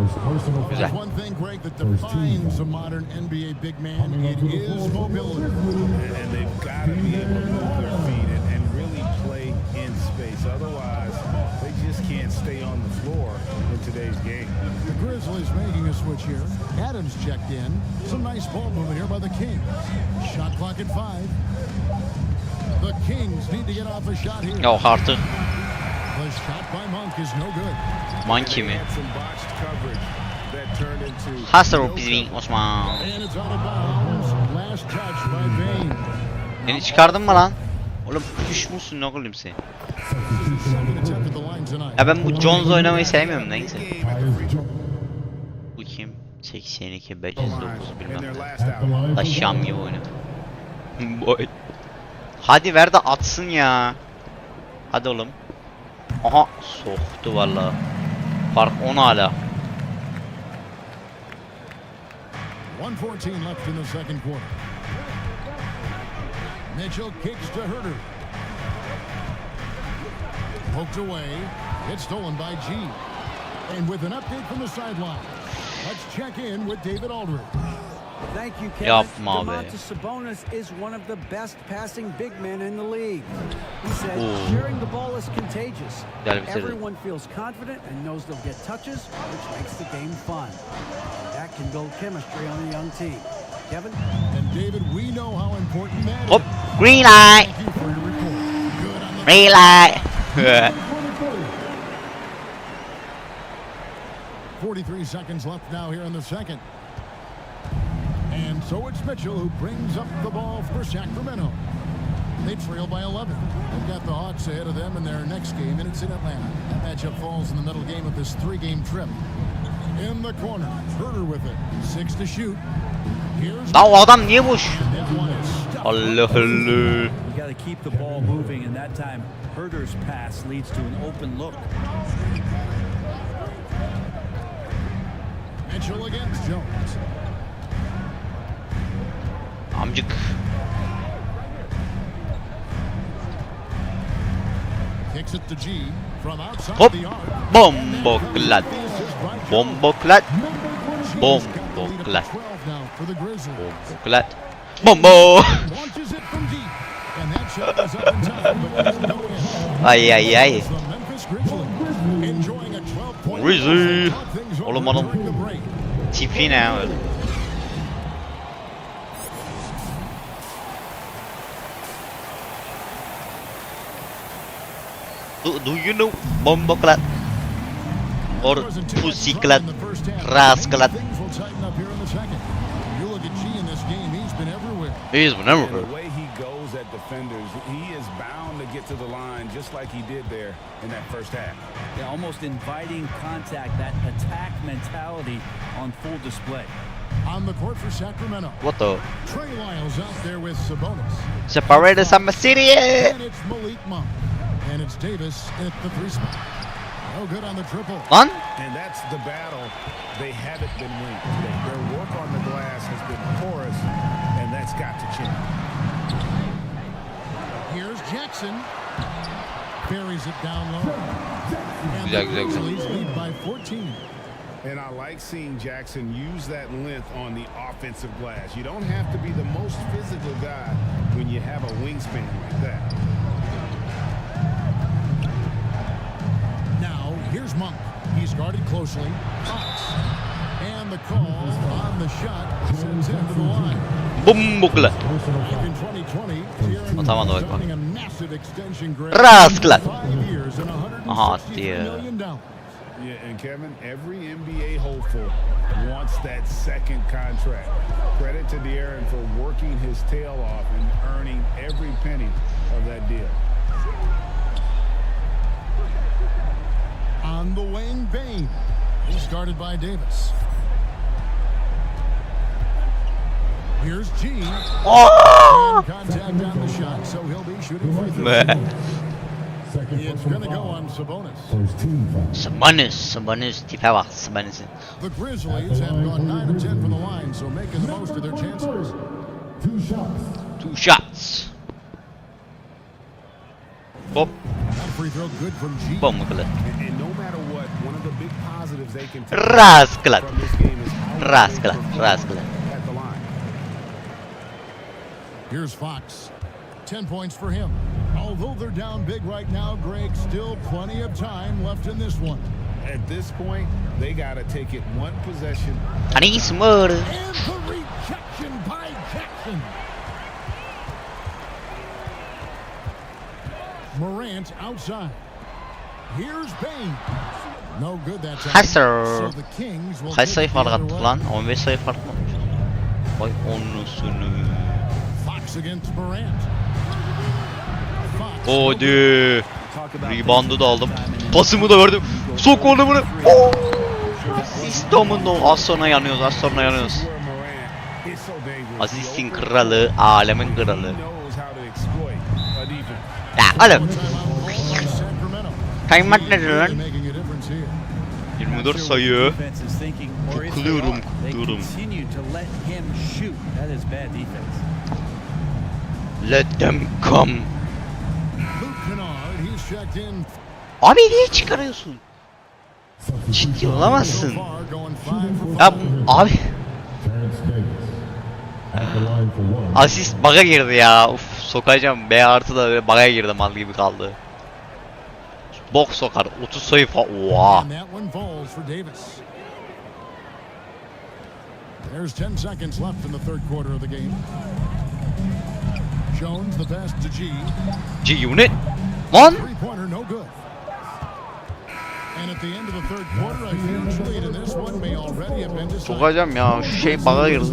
Güzel. One thing, Greg, that defines a modern NBA big man, it is mobility. And they've got to be able to move their feet and really play in space. Otherwise, they just can't stay on the floor in today's game. The Grizzlies making a switch here. Adams checked in. Some nice ball movement here by the Kings. Shot clock at 5. The Kings need to get off a shot here. Yok artık. The shot by Monk is no good. Monkey mi? Had some botched coverage that turned into Hasır o bizim Osman. And it's out of bounds. Last touch by Bane. Beni çıkardın mı lan? Oğlum kuş musun ne oğlum sen? Second attempt at the line tonight. Ya ben bu Jones oynamayı sevmiyorum neyse. Bu kim? 82 509 in their bilmem. last out. La Şam gibi oynuyor. Boy. Hadi ver de atsın ya. Hadi oğlum. Aha soktu valla. Fark 10 hala. 1:14 left in the second quarter. Mitchell kicks to Herter. Poked away. It's stolen by G. And with an update from the sideline, let's check in with David Aldridge. Thank you, Kevin. Yapma be. Domantas Sabonis is one of the best passing big men in the league. He said Ooh. sharing the ball is contagious. Güzel bitirdi. Everyone feels confident and knows they'll get touches, which makes the game fun. That can build chemistry on a young team. Kevin? And David, we know how important that Hop. is. Green light. Thank you for your report. Good on the Green light. 43 seconds left now here in the second. And so it's Mitchell who brings up the ball for Sacramento. They trail by 11. They've got the Hawks ahead of them in their next game, and it's in Atlanta. That matchup falls in the middle game of this 3-game trip. In the corner, Herter with it. 6 to shoot. Here's Lan o adam niye boş? that one is stuffed. Allah Allah. You got to keep the ball moving, and that time Herter's pass leads to an open look. Mitchell against Jones. Amcık. Kicks it to G from outside Hop. the arc. Bomboklat. Bomboklat. Bomboklat. 12 now for the Grizzlies. Bomboklat. Bombo. Launches it from deep. And that shot is up in time, but it's no in. Ay ay ay. The Memphis Grizzlies enjoying a 12-point Grizzly. Talk things over Oğlum adam during the break. tipi ne öyle? Do you know Bomboklat? Or Pussyclat? Rascalat? Things will tighten up here in the second. You look at G in this game, he's been everywhere. He's been And everywhere. the way he goes at defenders, he is bound to get to the line just like he did there in that first half. Yeah, almost inviting contact, that attack mentality on full display. On the court for Sacramento. What the? Trey Lyles out there with Sabonis. Separated some city. And it's Malik Monk. And it's Davis at the 3 spot. No good on the triple. Lan? And that's the battle they haven't been winning today. Their work on the glass has been porous, and that's got to change. Here's Jackson. Buries it down low. And Güzel, the güzel, güzel. Grizzlies lead by 14. And I like seeing Jackson use that length on the offensive glass. You don't have to be the most physical guy when you have a wingspan like that. Now, here's Monk. He's guarded closely. Fox. And the call on the shot sends him to the line. Bomboklat. Back in 2020, Jaren Atamadı bak bak. signing a massive extension grant. Rascalat. 5 years and Aha $163 diye. million. Yeah, and Kevin, every NBA hopeful wants that second contract. Credit to De'Aaron for working his tail off and earning every penny of that deal. On the wing, Bane. He's guarded by Davis. Here's G. Oh! And contact on the shot, so he'll be shooting free throw. It's going to go on Sabonis. Sabonis tipe bak Sabonis'in. The Grizzlies have gone 9 of 10 from the line, so making the most of their chances. 2 shots. 2 shots. Hop. That free throw good from G. Bomboklat. And no matter what, one of the big positives they can take Rastgele. from this game is how Rastgele. they perform Rastgele. at the line. Here's Fox. 10 points for him. Although they're down big right now, Greg, still plenty of time left in this one. At this point, they got to take it one possession. Hani smur. And the rejection by Jackson. Morant outside. Here's Bain. No good that time. Hasser. So the Kings will Kaç take sayı it fark the other attık way. lan? 15 sayı fark mı olmuş? Vay onusunu. Fox against Morant. Fox. Hadi. Rebound'u da aldım. Pasımı da verdim. Sok onu bunu. Asistom'un o. Az sonra yanıyoruz. Az sonra yanıyoruz. Where Morant is so dangerous. Asistin kralı. Alemin kralı. He knows how to exploit a defense. Ya oğlum. Sacramento. Kaymak nedir lan? Making a difference here. 24 sayı. Defense is thinking, or if they Kutluyorum, are, they kutluyorum. continue to let him shoot. That is bad defense. Let them come. Luke Kennard, he's checked in. Abi niye çıkarıyorsun? Ciddi olamazsın. So far, going 5 for 5. Ya abi Terrence Davis at the line for one. asist bug'a girdi ya. Uf sokacağım. B artı da böyle bug'a girdi mal gibi kaldı. Bok sokar. 30 sayı falan. Oha. And that one falls for Davis. There's 10 seconds left in the third quarter of the game. Jones, the pass to G. G-Unit. Lan. Three-pointer, no good. And at the end of the third quarter, a huge lead in this one may already have been decided. Sokacağım ya. Şu şey bug'a girdi.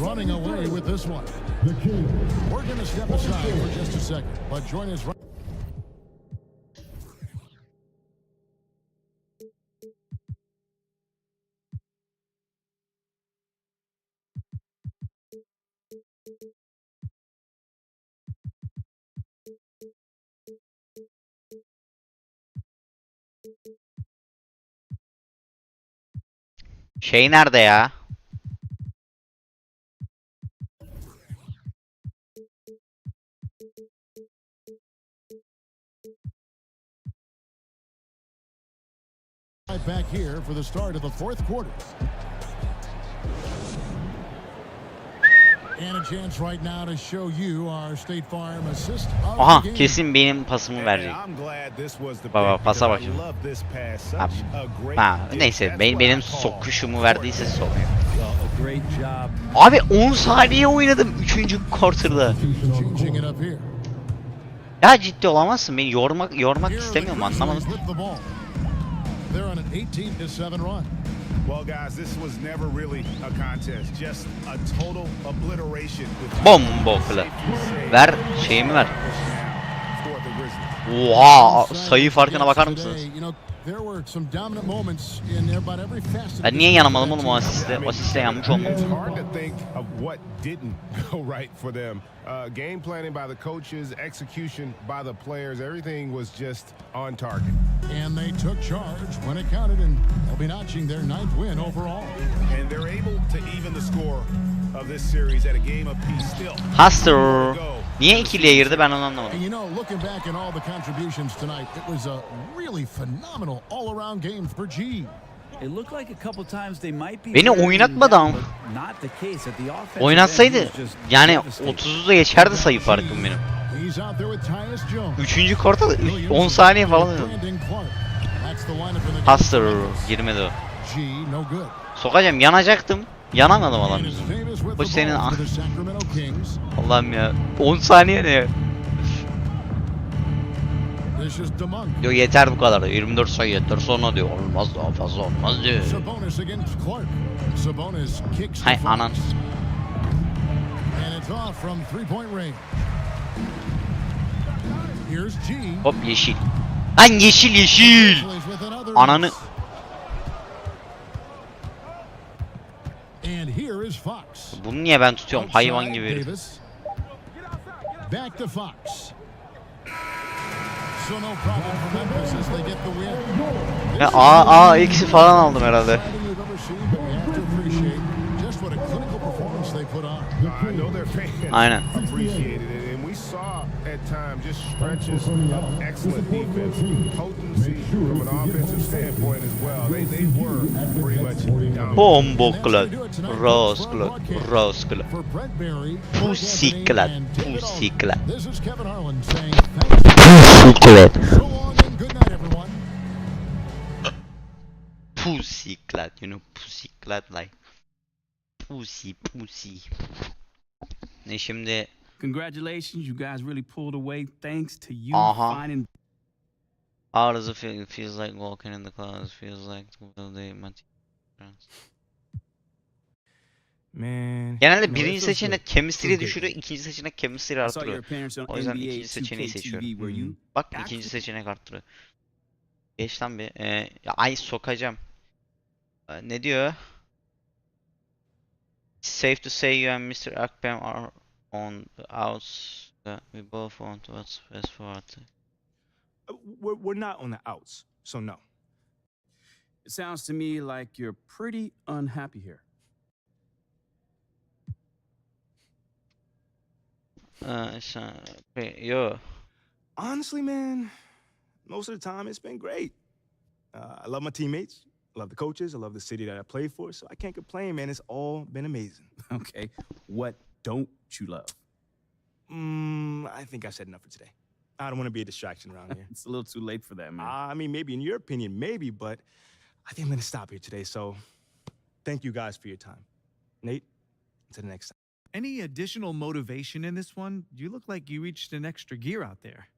Running away with this one. The King. We're going to step aside for just a second, but join us right. Şey nerede ya? Right back here for the start of the fourth quarter. And a chance right now to show you our State Farm assist of Aha the game. kesin benim pasımı And verecek. I'm glad this was the Baba, pick pasa because I bakayım. love this pass. Such Ha, a great ha, dish. neyse That's benim, what benim I call sokuşumu verdiyse sokuyor. Well, a great job. Abi 10 saniye oynadım 3. quarter'da. Changing it up here. Ya ciddi olamazsın beni yormak Here istemiyorum are the anlamadım. Grizzlies with the ball. They're on an 18-7 run. Well, guys, this was never really a contest. Just a total obliteration. Bombokla. Ver şeyimi ver. For the Grizzlies. Oha sayı farkına bakar mısınız? You know, there were some dominant moments in about every facet. Ben niye yanamadım oğlum o asiste? O asiste yanmış olmam. It's hard to think of what didn't go right for them. Game planning by the coaches, execution by the players, everything was just on target. And they took charge when it counted, and they'll be notching their 9th win overall. And they're able to even the score of this series at a game apiece still. Hastır. Niye ikiliye girdi ben onu anlamadım. And you know, looking back at all the contributions tonight, it was a really phenomenal all-around game for G. It looked like a couple times they might be Beni oynatmadı ama. not the case at the offensive Oynatsaydı end, he was just yani devastating. 30'u da geçerdi sayı farkım benim. He's out there with Tyus Jones. 3. quarter'da 10 saniye falan dedim. Brandon Clark. That's the lineup in the game. Hastır girmedi o. G, no good. Sokacağım yanacaktım. Yanamadım adam And is yüzünden. famous with Bu the senin ball for the Sacramento Kings. Allah'ım ya. 10 saniye ne ya? This is DeMont. Diyor yeter bu kadar. 24 sayı yeter sonra diyor. Olmaz daha fazla olmaz diyor. Sabonis against Clark. Sabonis kicks Hay the anan. Fox. And it's off from three-point range. Here's G. Hop yeşil. Lan yeşil yeşil. Plays with another Ananı. miss. And here is Fox. Bunu niye ben tutuyorum hayvan Outside, gibi herif. Davis. Back to Fox. So no problem for Memphis as they get the win. Ya A eksi falan aldım herhalde. You've ever seen, but we have to appreciate just what a clinical performance they put on. I know their fans Aynen. appreciated it, and we we saw at times just stretches of excellent defense, potency from an offensive standpoint as well. They were pretty much dominant. Bomboklat, Rosklat, Rosklat, Pussyclat, Pussyclat, This is Kevin Harlan saying thanks. So long and good night, everyone. Pussyclat, you know, Pussyclat like pussy. Ne şimdi? Congratulations, you guys really pulled away thanks to you finding. How does it feel? It feels like walking in the clouds. Feels like the materials. Man. Genelde birinci seçenek chemistry'ye düşürüyor, ikinci seçenek chemistry arttırıyor. O yüzden ikinci seçeneği seçiyorum. Bak ikinci seçenek arttırıyor. Geç lan bir. Ay sokacağım. Ne diyor? Safe to say you and Mr. Akpem are on the outs. We both want what's best for us. We're not on the outs, so no. It sounds to me like you're pretty unhappy here. Yo. Honestly, man, most of the time it's been great. I love my teammates. I love the coaches. I love the city that I play for. So I can't complain, man. It's all been amazing. Okay. What don't you love? I think I've said enough for today. I don't want to be a distraction around here. It's a little too late for that, man. I mean, maybe in your opinion, maybe, but I think I'm going to stop here today. So thank you guys for your time. Nate, until the next time. Any additional motivation in this one? You look like you reached an extra gear out there.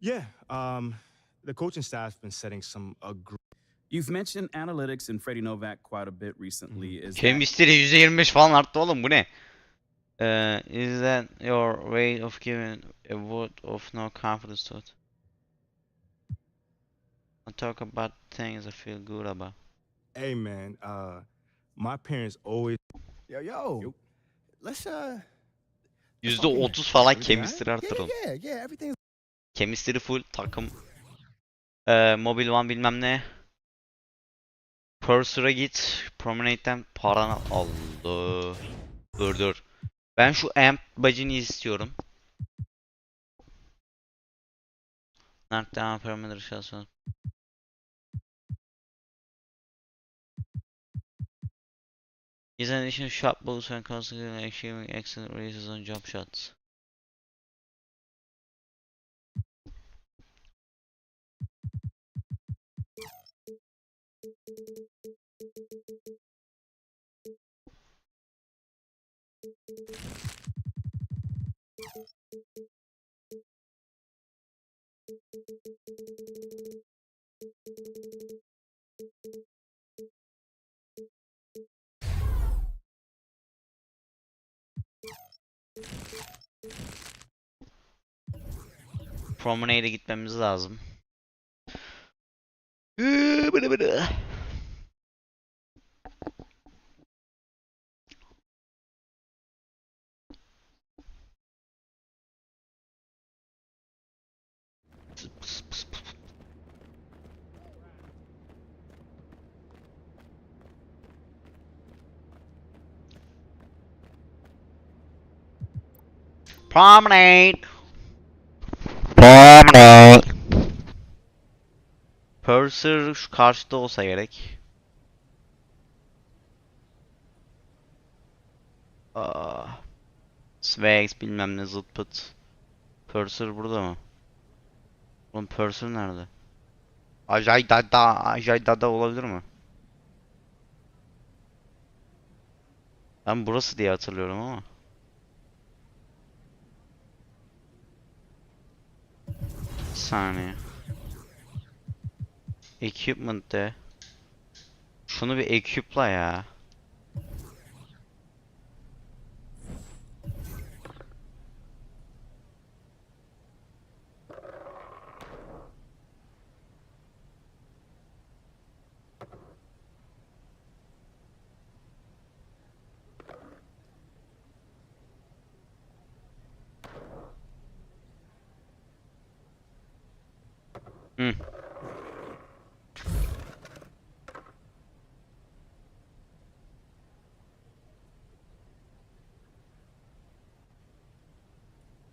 Yeah, the coaching staff's been setting some You've mentioned analytics and Freddie Novak quite a bit recently. Is Chemistry %25 falan arttı oğlum, bu ne? Is that your way of giving a vote of no confidence to it? I talk about things I feel good about. Hey man, my parents always yo. Let's %30 falan chemistry arttıralım. Yeah, everything's Chemistry full takım. Mobile One bilmem ne. Pursuer'a git. Promenade'den paranı aldı. Dur. Ben şu amp bacını istiyorum. Knockdown perimeter shots. Is an additional shot bonus when constantly achieving excellent raises on jump shots. Promenade'e gitmemiz lazım. Promenade. Purser şu karşıda olsa gerek. Swags bilmem ne zıt pıt. Purser burada mı? Oğlum Purser nerede? Ajay Dada olabilir mi? Ben burası diye hatırlıyorum ama. Bir saniye. Equipment de. Şunu bir equip'la ya.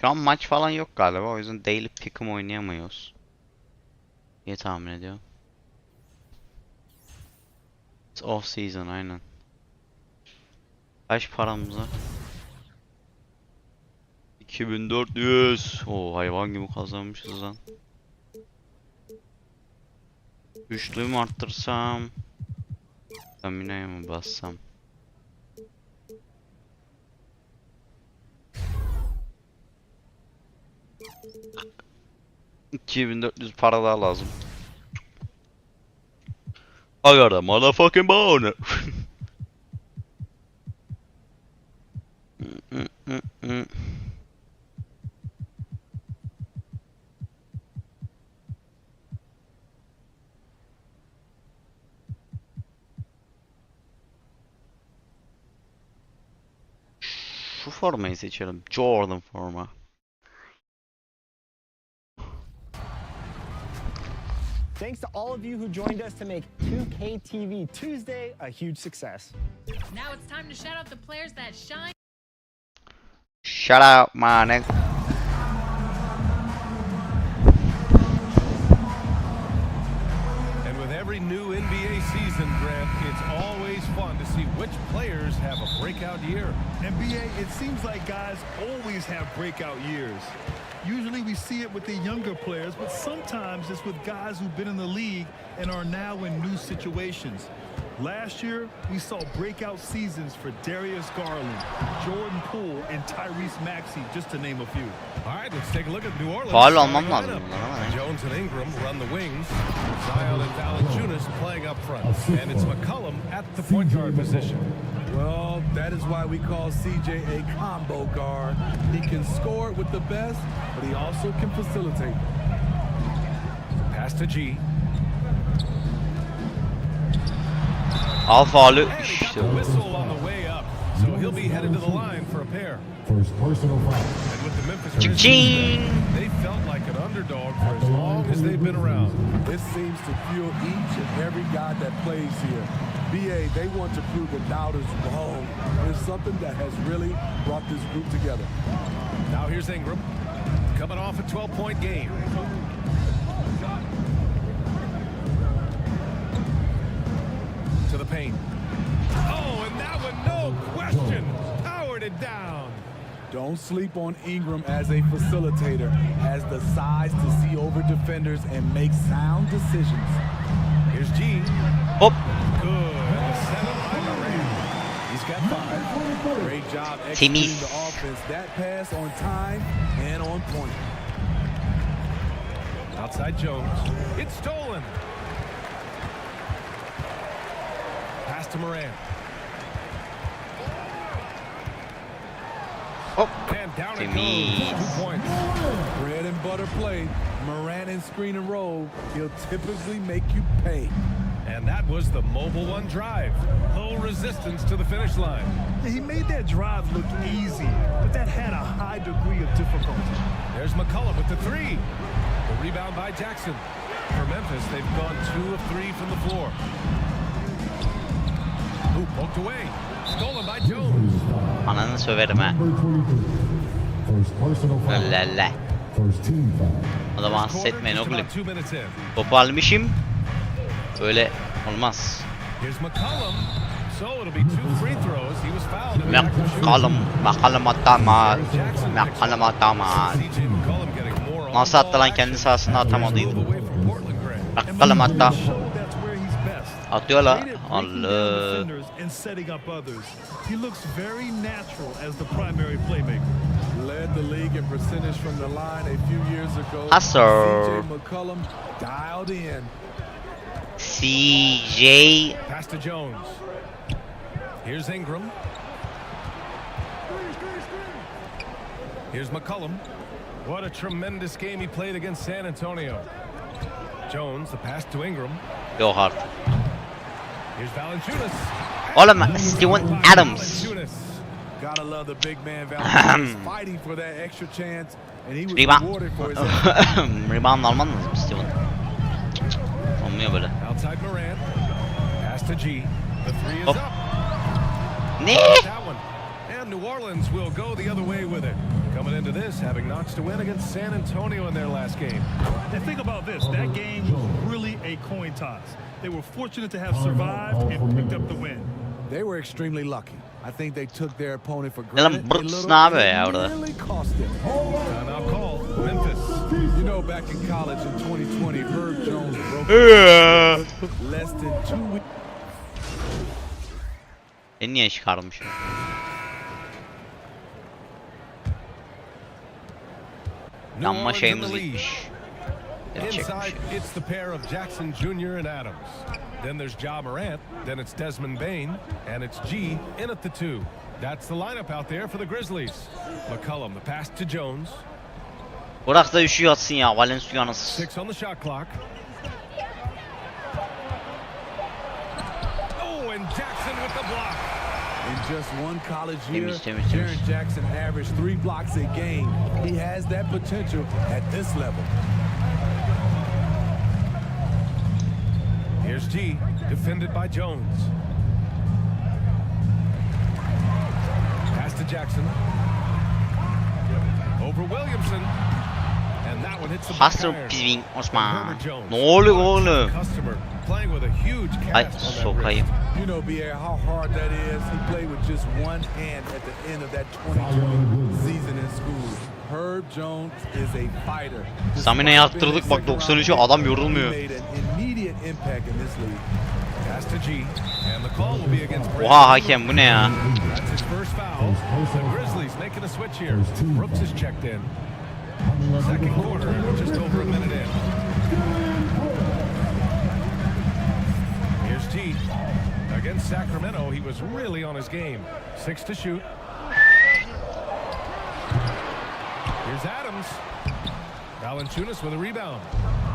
Şu an maç falan yok galiba, o yüzden daily pick'em oynayamıyoruz diye tahmin ediyorum. It's off season aynen. Kaç paramız var? 2400. Oo, hayvan gibi kazanmışız lan. Üçlüyü mü arttırsam? Stamina'ya mı bassam? $2400 para daha lazım. I got a motherfucking boner. Şu formayı seçelim. Jordan forma. Thanks to all of you who joined us to make 2K Tuesday a huge success. Now it's time to shout out the players that shine. Shout out my nigga. And with every new NBA season, Grant, it's always fun to see which players have a breakout year. NBA, it seems like guys always have breakout years. Usually we see it with the younger players, but sometimes it's with guys who've been in the league and are now in new situations. Last year, we saw breakout seasons for Darius Garland, Jordan Poole, and Tyrese Maxey, just to name a few. All right, let's take a look at New Orleans. Faul almam lazım. Jones and Ingram run the wings. Zion and Valanciunas playing up front. And it's McCollum at the point guard position. Well, that is why we call CJ a combo guard. He can score with the best, but he also can facilitate. Pass to G. Al faulü And he got işte. the whistle on the way up. So he'll be headed to the line for a pair. First personal foul. And with the Memphis Ching. Grizzlies, they felt like an underdog for as long as they've been around. This seems to fuel each and every guy that plays here. BA, they want to prove the doubters wrong. There's something that has really brought this group together. Now here's Ingram, coming off a 12-point game. To the paint. Oh, and that one, no question, powered it down. Don't sleep on Ingram as a facilitator. Has the size to see over defenders and make sound decisions. Here's G. Hop. Good. Set up by Durant. He's got 5. Great job executing the offense. That pass on time and on point. Outside Jones. It's stolen. Pass to Morant. Hop. And down it Temiz. goes. 2 points. Bread and butter play. Morant and screen and roll. He'll typically make you pay. And that was the mobile one drive. Low resistance to the finish line. He made that drive look easy, but that had a high degree of difficulty. There's McCollum with the 3. The rebound by Jackson. For Memphis, they've gone 2 of 3 from the floor. Ooh, poked away. Stolen by Jones. Ananı söverim ha. First personal foul. Lala. First team foul. Adamı hassetmeyin Just oğlum. about 2 minutes in. Topu almışım. Öyle olmaz. Here's McCollum. So it'll be 2 free throws. He was fouled. in the act of shooting. Bakalım atamaz. Bakalım atamaz. CJ McCollum getting more Nasıl on-ball attı lan, action. kendi sahasında atamadıydı. Move away from Portland, Grant. Bakalım hatta. Showed that's where he's best. Atıyor la. Great at breaking down Allah. defenders and setting up others. He looks very natural as the primary playmaker. Led the league in percentage from the line a few years ago. Hustle. CJ McCollum dialed in. CJ. Pass to Jones. Here's Ingram. Here's McCollum. What a tremendous game he played against San Antonio. Jones, the pass to Ingram. Yok artık. Here's Valanciunas. Oğlum Steven Adams. Valanciunas. Gotta love the big man Valanciunas fighting for that extra chance, and he was Rebound. rewarded for his effort. Rebound alman lazım Steven. Olmuyor böyle. Outside Morant. Pass to G. The 3 is Hop. up. Ne? That one. And New Orleans will go the other way with it. coming into this having notched a win against San Antonio in their last game. And think about this, that game was really a coin toss. They were fortunate to have survived and picked up the win. They were extremely lucky. I think they took their opponent for Lan granted a Brooks little, ne yapıyor ya and it orada? really cost them. Timeout call, Memphis. You know, back in college in 2020, Herb Jones broke less than 2 weeks. Niye çıkarmış? New Ama Orleans in şeyimiz the lead. gitmiş. Gerçekmiş. Inside, it's the pair of Jackson Jr. and Adams. Then there's Ja Morant. Then it's Desmond Bain. And it's G in at the 2. That's the lineup out there for the Grizzlies. McCollum, the pass to Jones. Bırak da üşüyor atsın ya Valenciunas. 6 on the shot clock. Oh, and Jackson with the block. In just one college year, Temiz. Jaren Jackson averaged 3 blocks a game. He has that potential at this level. Here's G, defended by Jones. Pass to Jackson. Over Williamson. And that one hits the back Hastır iron. piving Osman. Herbert Jones. Ne oluyor oğlum? Customer playing with a huge Ay cast on that sokayım. wrist. You know, Pierre, how hard that is. He played with just one hand at the end of that 2020 season in school. Herb Jones is a fighter. Stamina'yı arttırdık bak 93'e adam yorulmuyor. He made an immediate impact in this league. Pass to G. And the call will be against Brandon. Oha hakem bu ne ya? That's his first foul. The Grizzlies making a switch here. Brooks is checked in. Second quarter, and we're just over a minute in. Here's T. Against Sacramento, he was really on his game. 6 to shoot. Here's Adams. Valanciunas with a rebound.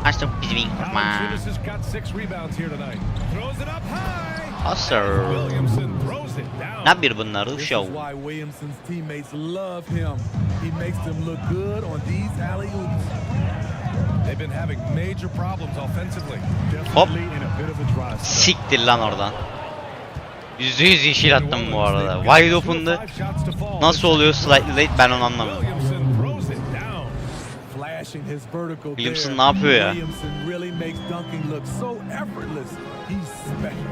Hastır piving Osman. Valanciunas has got 6 rebounds here tonight. Throws it up high. Hastır. Williamson throws it down. Ne bir bunlar This show. is why Williamson's teammates love him. He makes them look good on these alley-oops. They've been having major problems offensively. Hop. Definitely in a bit of a dry spell. Siktir lan oradan. %100 yeşil attım bu arada. Wide open'dı. Nasıl oluyor slightly late ben onu anlamadım. Williamson throws it down. Flashing his vertical Williamson there. ne yapıyor ya? Williamson really makes dunking look so effortless. He's special.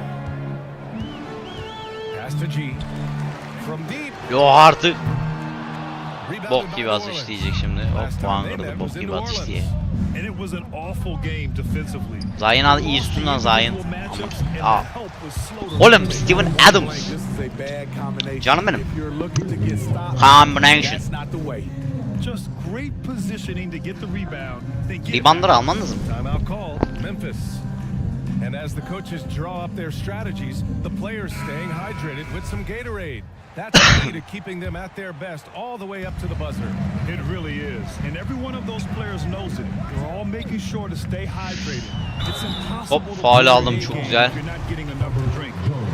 Pass to G. From deep. Yo artık. Rebounded Bok by gibi New asist Orleans. diyecek şimdi. Last Hop time puan they kırdı met bok was in gibi New asist diye. Orleans. And it was an awful game defensively. Zayn al iyi üstün lan Zayn. Matchups and the Aa. help was slow to Oğlum Steven Adams. This is a bad combination. Canım benim. If you're looking to get stopped, Combination. that's not the way. Just great positioning to get the rebound. Then get it Ribanları back. alman lazım. Timeout call, Memphis. And as the coaches draw up their strategies, the players staying hydrated with some Gatorade. That's key to keeping them at their best all the way up to the buzzer. It really is. And every one of those players knows it. They're all making sure to stay hydrated. It's impossible Hop, to faul play aldım, a çok game güzel. if you're not getting a number of drink.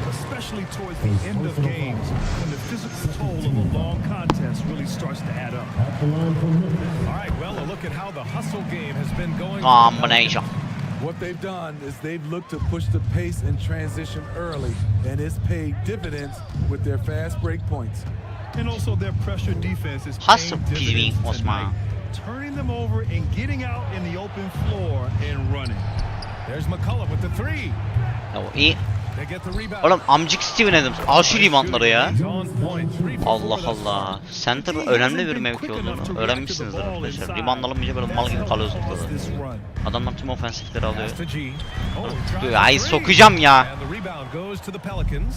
Especially towards the end of games when the physical toll of a long contest really starts to add up. All right, well, a look at how the hustle game has been going. Combination. What they've done is they've looked to push the pace and transition early, and it's paid dividends with their fast break points. And also their pressure defense is Hustle paying piving dividends Osman. tonight, turning them over and getting out in the open floor and running. There's McCullough with the 3. Ya o iyi. They get the rebound. Oğlum amcık Steven Adams. Al şu reboundları ya. He's on point. 3 for 4 Allah thus Allah. far. Center önemli bir mevki olduğunu öğrenmişsinizdir arkadaşlar. Rebound alamayınca böyle mal gibi kalıyoruz ortada. Adamlar tüm ofensifleri alıyor. Pass to G. Oh, Diyor, tries ay the three. sokacağım ya. And the rebound goes to the Pelicans.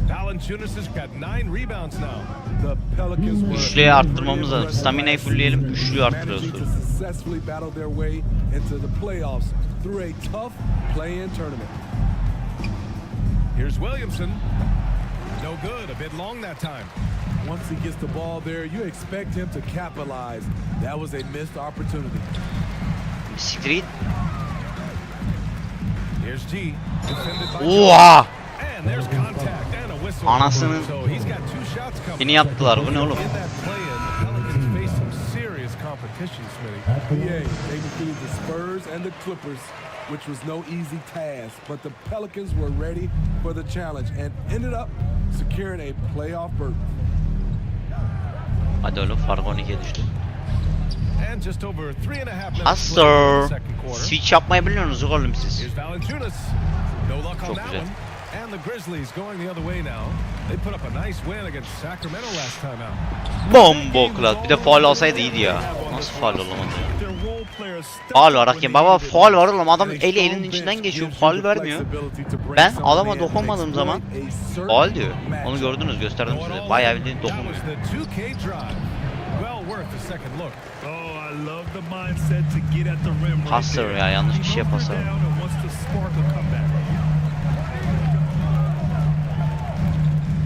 Valanciunas has got 9 rebounds now. The Pelicans were Üçlüye arttırmamız lazım. Stamina'yı fullleyelim. Üçlüyü arttırıyoruz. managing to successfully battle their way into the playoffs through a tough play-in tournament. Here's Williamson. No good. A bit long that time. Once he gets the ball there, you expect him to capitalize. That was a missed opportunity. Siktir git. Here's G. Defended by Oha! And there's contact and a whistle. Anasının So he's got 2 shots coming. yeni yaptılar. Bu ne oğlum? In that play-in, the Pelicans face some serious competition, Smitty. Yeah, they defeated the Spurs and the Clippers, which was no easy task, but the Pelicans were ready for the challenge and ended up securing a playoff berth. Hadi oğlum, fark 12'ye düştü. And just over 3.5 minutes played in the Hastır. second quarter. Switch yapmayı biliyorsunuz oğlum siz. Here's Valanciunas. No luck on Çok that güzel. one. And the Grizzlies going the other way now. They put up a nice win against Sacramento last time out. Bomboklat. Bir de faul alsaydı iyiydi ya. Nasıl faul olamadı? Faul var hakem. Baba faul var oğlum. Adam eli elinin içinden geçiyor. Faul vermiyor. Ben adama dokunmadığım zaman faul diyor. Onu gördünüz, gösterdim size. Bayağı bildiğin dokunmuyor. Passer ya, yanlış kişiye passer.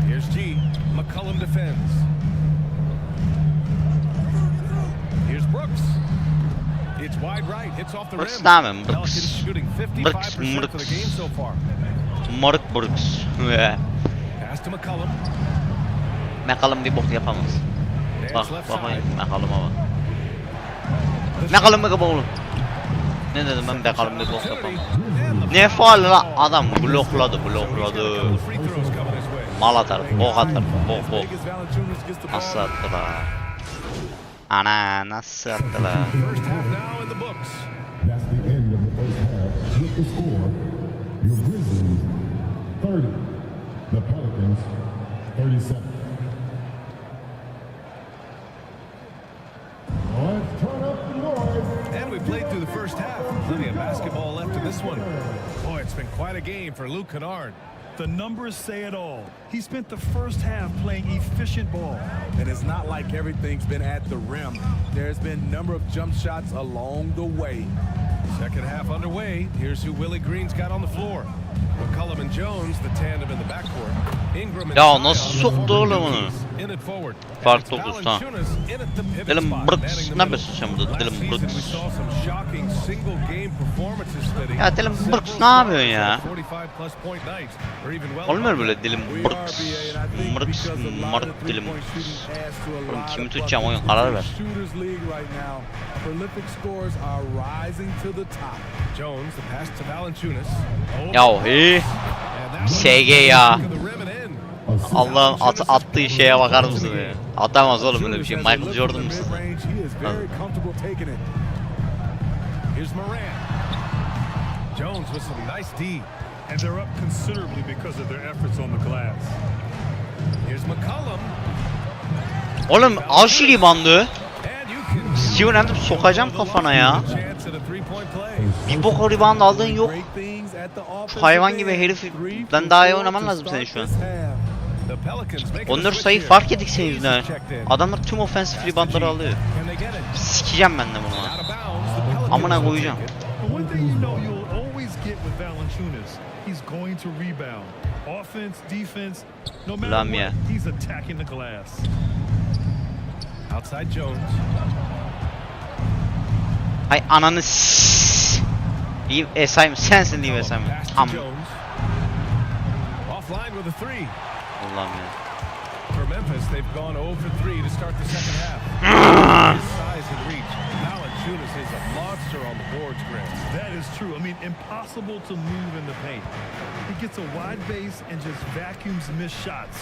Here's G. McCollum defends. Here's Brooks. It's wide right. Hits off the rim. Brooks ne yapayım? Pelicans Brooks. shooting 55% for the game so far. Brooks. Pass to McCollum. McCollum bir bok yapamaz. Bak bakayım McCollum'a bak. McCollum bak oğlum. Ne dedim ben, McCollum bir bok yapamaz. Ne faul la, adam blokladı. Mal atar, bok atar, bok. Nasıl attı la? Ana nasıl attı la? First half now in the books. That's the end of the first half. With the score, your Grizzlies 30, the Pelicans 37. Let's turn up the noise. And we played through the first half. Plenty of basketball left in this one. Boy, it's been quite a game for Luke Kennard. The numbers say it all. He spent the first half playing efficient ball. And it's not like everything's been at the rim. There's been a number of jump shots along the way. Second half underway. Here's who Willie Green's got on the floor. McCollum and Jones, the tandem in the backcourt. Ingram and Ya nasıl soktu oğlum onu? in it forward. Fark 9 tamam. Valanciunas in at the pivot Dylan spot, Brooks. manning the Ne middle. yapıyorsun sen burada? Dylan Last season we Brooks. saw some shocking single game performances fitting. Ya Dylan Brooks ne yapıyorsun ya? 45 plus point nights or even well Olmuyor above böyle that. Dylan We Brooks. are, BA, and I think Brooks, because a lot Mark of the Dylan. three-point shooting adds to a Oğlum lot kimi of tutacağım, oyun buckets. karar ver. Shooters league right now. Prolific scores are rising to the top. Jones, the pass to Valanciunas. Ya he. And that was SG ya. to the rim and in. Allah'ım attığı şeye bakar mısın ya? Atamaz oğlum öyle bir şey. Michael Jordan mısın? Mid-range, he is very comfortable taking it. Here's Moran. Jones with some nice D. And they're up considerably because of their efforts on the glass. Here's McCollum. Oğlum al şu ribandı. And you can Steven Adams sokacağım kafana ya. chance at a three-point play. Bir bok rebound aldığın yok. Great things at the offensive Hayvan gibi end. herifden daha iyi oynaman lazım senin şu an. The Pelicans making a 14 switch sayı here. fark yedik senin yüzünden. Hayes checked in. Adamlar tüm offensive reboundları alıyor. Can they get it? Sikeceğim ben de bunu. Out of bounds. The Pelicans Amına will koyacağım. take it. But one thing you know you'll always get with Valanciunas, he's going to rebound. Offense, defense, no matter Ulan what, ya. he's attacking the glass. Outside Jones. Hay ananı Leave Esayim sensin Leave Esayim. Pass to Tam. Jones. Offline with a three. Allah'ım ya. For Memphis, they've gone 0 for 3 to start the second half. His size and reach. Valanciunas is a monster on the boards, Grant. That is true. I mean, impossible to move in the paint. He gets a wide base and just vacuums missed shots.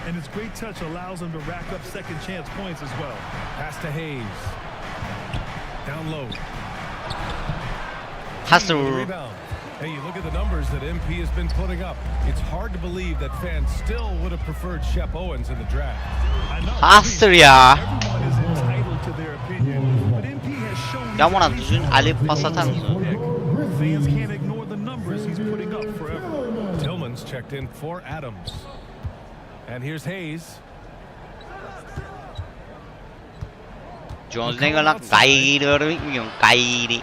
And his great touch allows him to rack up second chance points as well. Pass to Hayes. Down low. Hastır. Rebound. Hey, you look at the numbers that MP has been putting up. It's hard to believe that fans still would have preferred Shep Owens in the draft. I know. Hastır ya. Everyone is entitled to their opinion, but MP has shown Ya bana düzgün Ali pas atar mısın? fans can't ignore the numbers he's putting up forever. Tillman's checked in for Adams. And here's Hayes. Jones ne kadar lan? Gayri bilmiyorum. Gayri.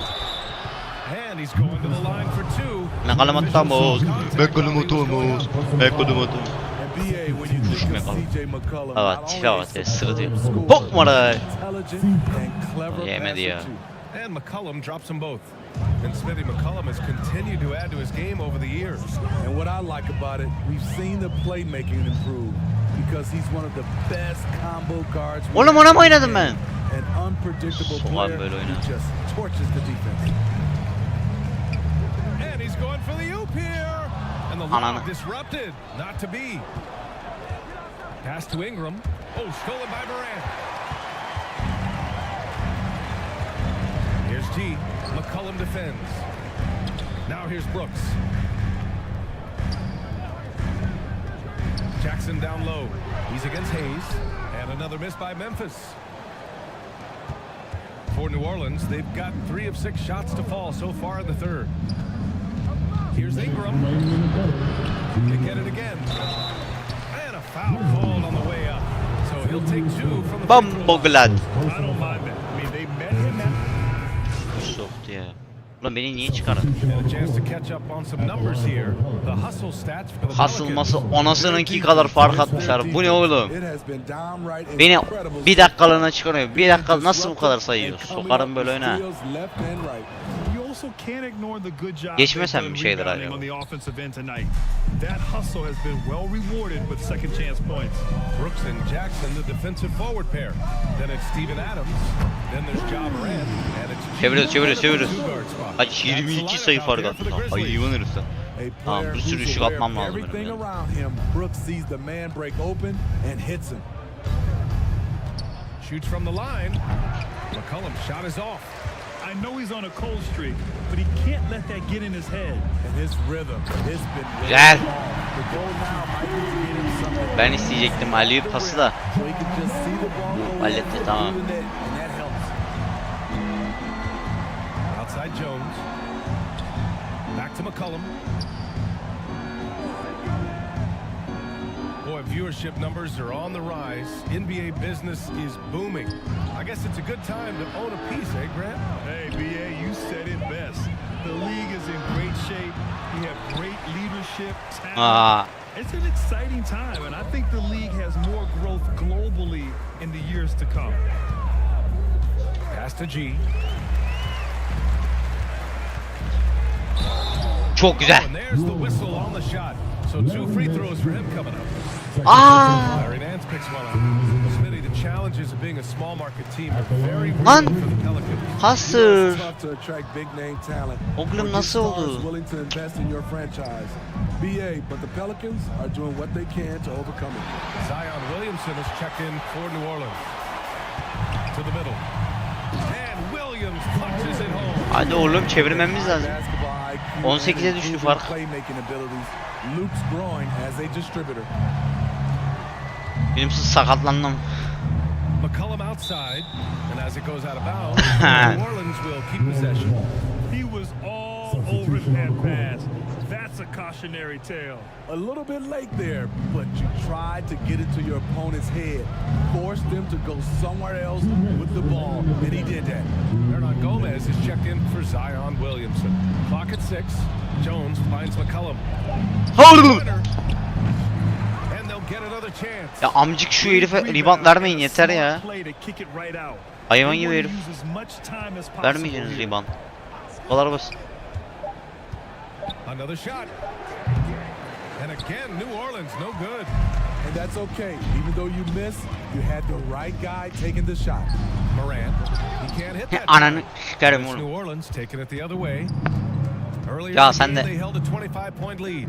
And he's going to the line for two. McCollum atamos. McCollum atamos. McCollum atamos. And BA, when you think of CJ McCollum, Evet, not tipe only bak is ya, he sırıtıyor. score, Bok mu da? intelligent and clever Yemedi ya. passer too. And McCollum drops them both. And Smitty McCollum has continued to add to his game over the years. And what I like about it, we've seen the playmaking improve because he's one of the best combo guards. we Oğlum have ona mı oynadım ben? An unpredictable Soğan player böyle oynar. who just torches the defense. And he's going for the oop here. And the Ananı. lob disrupted. Not to be. Pass to Ingram. Oh, stolen by Morant. G. McCollum defends. Now here's Brooks. Jackson down low. He's against Hayes. And another miss by Memphis. For New Orleans, they've got 3 of 6 shots to fall so far in the third. Here's Ingram. They get it again. And a foul called on the way up. So he'll take 2 from the Bamboglad. I don't mind that. I mean, they met him at Soktu ya. Ulan beni niye çıkarın? And a chance to catch up on some numbers here. The hustle stats for the Hasılması anasınınki kadar fark atmışlar. Bu ne oğlum? Beni bir dakikalığına çıkarıyor. Bir dakika nasıl bu kadar sayıyor? Sokarım böyle oyuna. You also can't ignore the good job Geçmesem they've bir done şeydir rebounding acaba. on the offensive end tonight. That hustle has been well rewarded with second chance points. Brooks and Jackson, the defensive forward pair. Then it's Steven Adams. Then there's Ja Morant. And it's Çeviriyoruz. two guard spot. Kaç 22 sayı fark attı. Hayvan herifler. Tamam bir sürü şut atmam lazım benim. Everything Yani. around him, Brooks sees the man break open and hits him. Shoots from the line. McCollum's shot is off. I know he's on a cold streak, but he can't let that get in his head. And his rhythm, it's been Güzel. the goal now might be to get him something. Ben isteyecektim Ali pası da. So he can just see the ball go Halletti tamam. through the net, and that helps. Outside Jones. Back to McCollum. Boy, viewership numbers are on the rise. NBA business is booming. I guess it's a good time to own a piece, eh, Grant? Hey, BA, you said it best. The league is in great shape. We have great leadership, talent. It's an exciting time, and I think the league has more growth globally in the years to come. Pass to G. Çok güzel. And there's the whistle on the shot. So 2 free throws for him coming up. Larry Nance picks one up. Smitty, the challenges of being a small market team are very real Lan. for the Pelicans. Hasır. It's tough to attract big name talent. Oğlum nasıl oldu? Willing to invest in your franchise. BA, but the Pelicans are doing what they can to overcome it. Zion Williamson is checked in for New Orleans. To the middle. And Williams punches it home. Hadi oğlum çevirmemiz lazım. 18'e düştü fark. Playmaking abilities. Luke's growing as a distributor. Benimsiz sakatlandım. McCollum outside, and as it goes out of bounds, New Orleans will keep possession. He was all over that pass. That's a cautionary tale. A little bit late there, but you tried to get it to your opponent's head. Forced them to go somewhere else with the ball, and he did that. Hernan Gomez is checked in for Zion Williamson. Clock at 6. Jones finds McCollum. And they'll get another chance. Ya amcık şu herife rebound vermeyin yeter ya. Hayvan gibi herif. Vermeyeceksiniz rebound. Bu kadar basit. Another shot. And again, New Orleans, no good. And that's okay. Even though you miss, you had the right guy taking the shot. Morant, he can't hit that. Ananı sikerim It's New oğlum. Orleans taking it the other way. Earlier Ya in the sen game, de. they held a 25-point lead.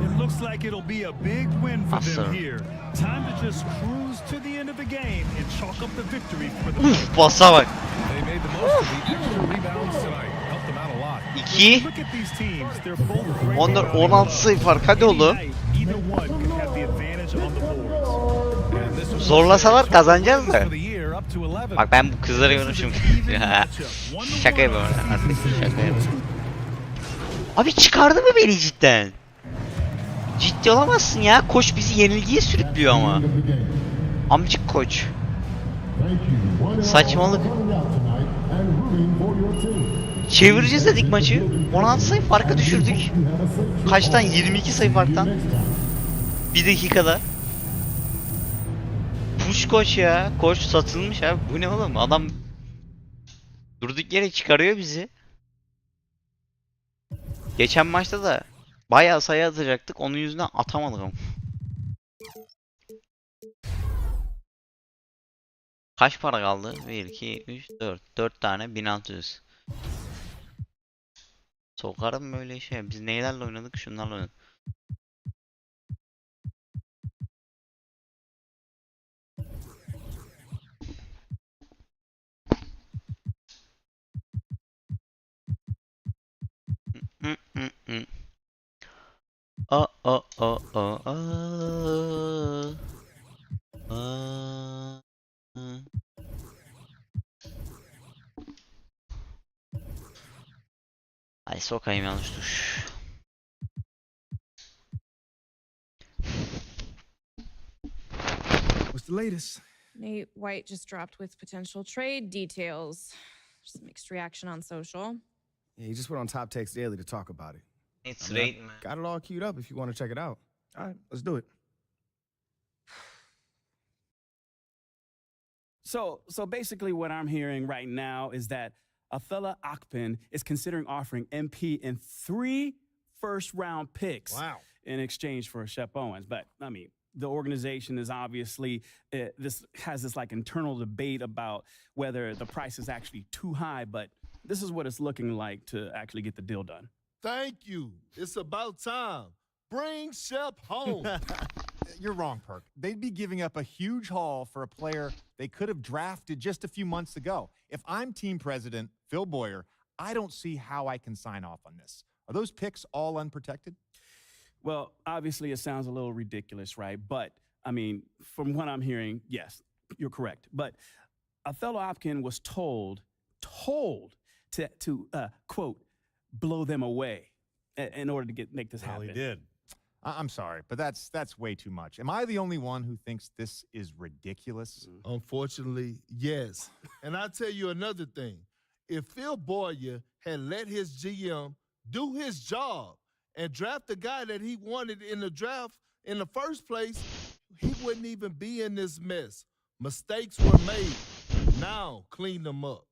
It looks like it'll be a big win for them Aslanım. here. Time to just cruise to the end of the game and chalk up the victory for the Uf basa bak. They made the most of the extra rebounds tonight. Helped them out a lot. 2. Look at these teams. They're both great. Onlar 16 sayı fark hadi oğlum. Either one can have the advantage on the boards. And this was Zorlasalar kazanacağız da. for the year up to 11. Bak ben bu kızları görmüşüm. Şaka yapıyorum artık. Şaka yapıyorum. Abi çıkardı mı beni cidden? Ciddi olamazsın ya. Koç bizi yenilgiye sürüklüyor ama. Amcık koç. Saçmalık. Çevireceğiz dedik maçı. 16 sayı farkı düşürdük. Kaçtan? 22 sayı farktan. Bir dakikada. Push koç ya. Koç satılmış abi. Bu ne oğlum? Adam durduk yere çıkarıyor bizi. Geçen maçta da bayağı sayı atacaktık. Onun yüzünden atamadık ama. Kaç para kaldı? 1, 2, 3, 4. 4 tane 1600. Sokarım böyle şey. Biz neylerle oynadık? Şunlarla oynadık. Aa, aa, aa, aa, aa. Ay sokayım yanlış tuş. What's the latest? Nate White just dropped with potential trade details. There's mixed reaction on social. Yeah, he just went on Top Takes Daily to talk about it. It's I mean, late, man. got it all queued up if you want to check it out. All right, let's do it. So basically what I'm hearing right now is that Atella Akpin is considering offering MP in 3 first-round picks in exchange for Shep Owens. But, I mean, the organization is obviously, this like internal debate about whether the price is actually too high, but this is what it's looking like to actually get the deal done. Thank you. It's about time. Bring Shep home. You're wrong, Perk. They'd be giving up a huge haul for a player they could have drafted just a few months ago. If I'm team president, Phil Boyer, I don't see how I can sign off on this. Are those picks all unprotected? Well, obviously it sounds a little ridiculous, right? But, I mean, from what I'm hearing, yes, you're correct. But Othello Opkin was told to quote, blow them away in order to make this happen. He did. I'm sorry, but that's way too much. Am I the only one who thinks this is ridiculous? Unfortunately, yes. And I'll tell you another thing. If Phil Boyer had let his GM do his job and draft the guy that he wanted in the draft in the first place, he wouldn't even be in this mess. Mistakes were made. Now, clean them up.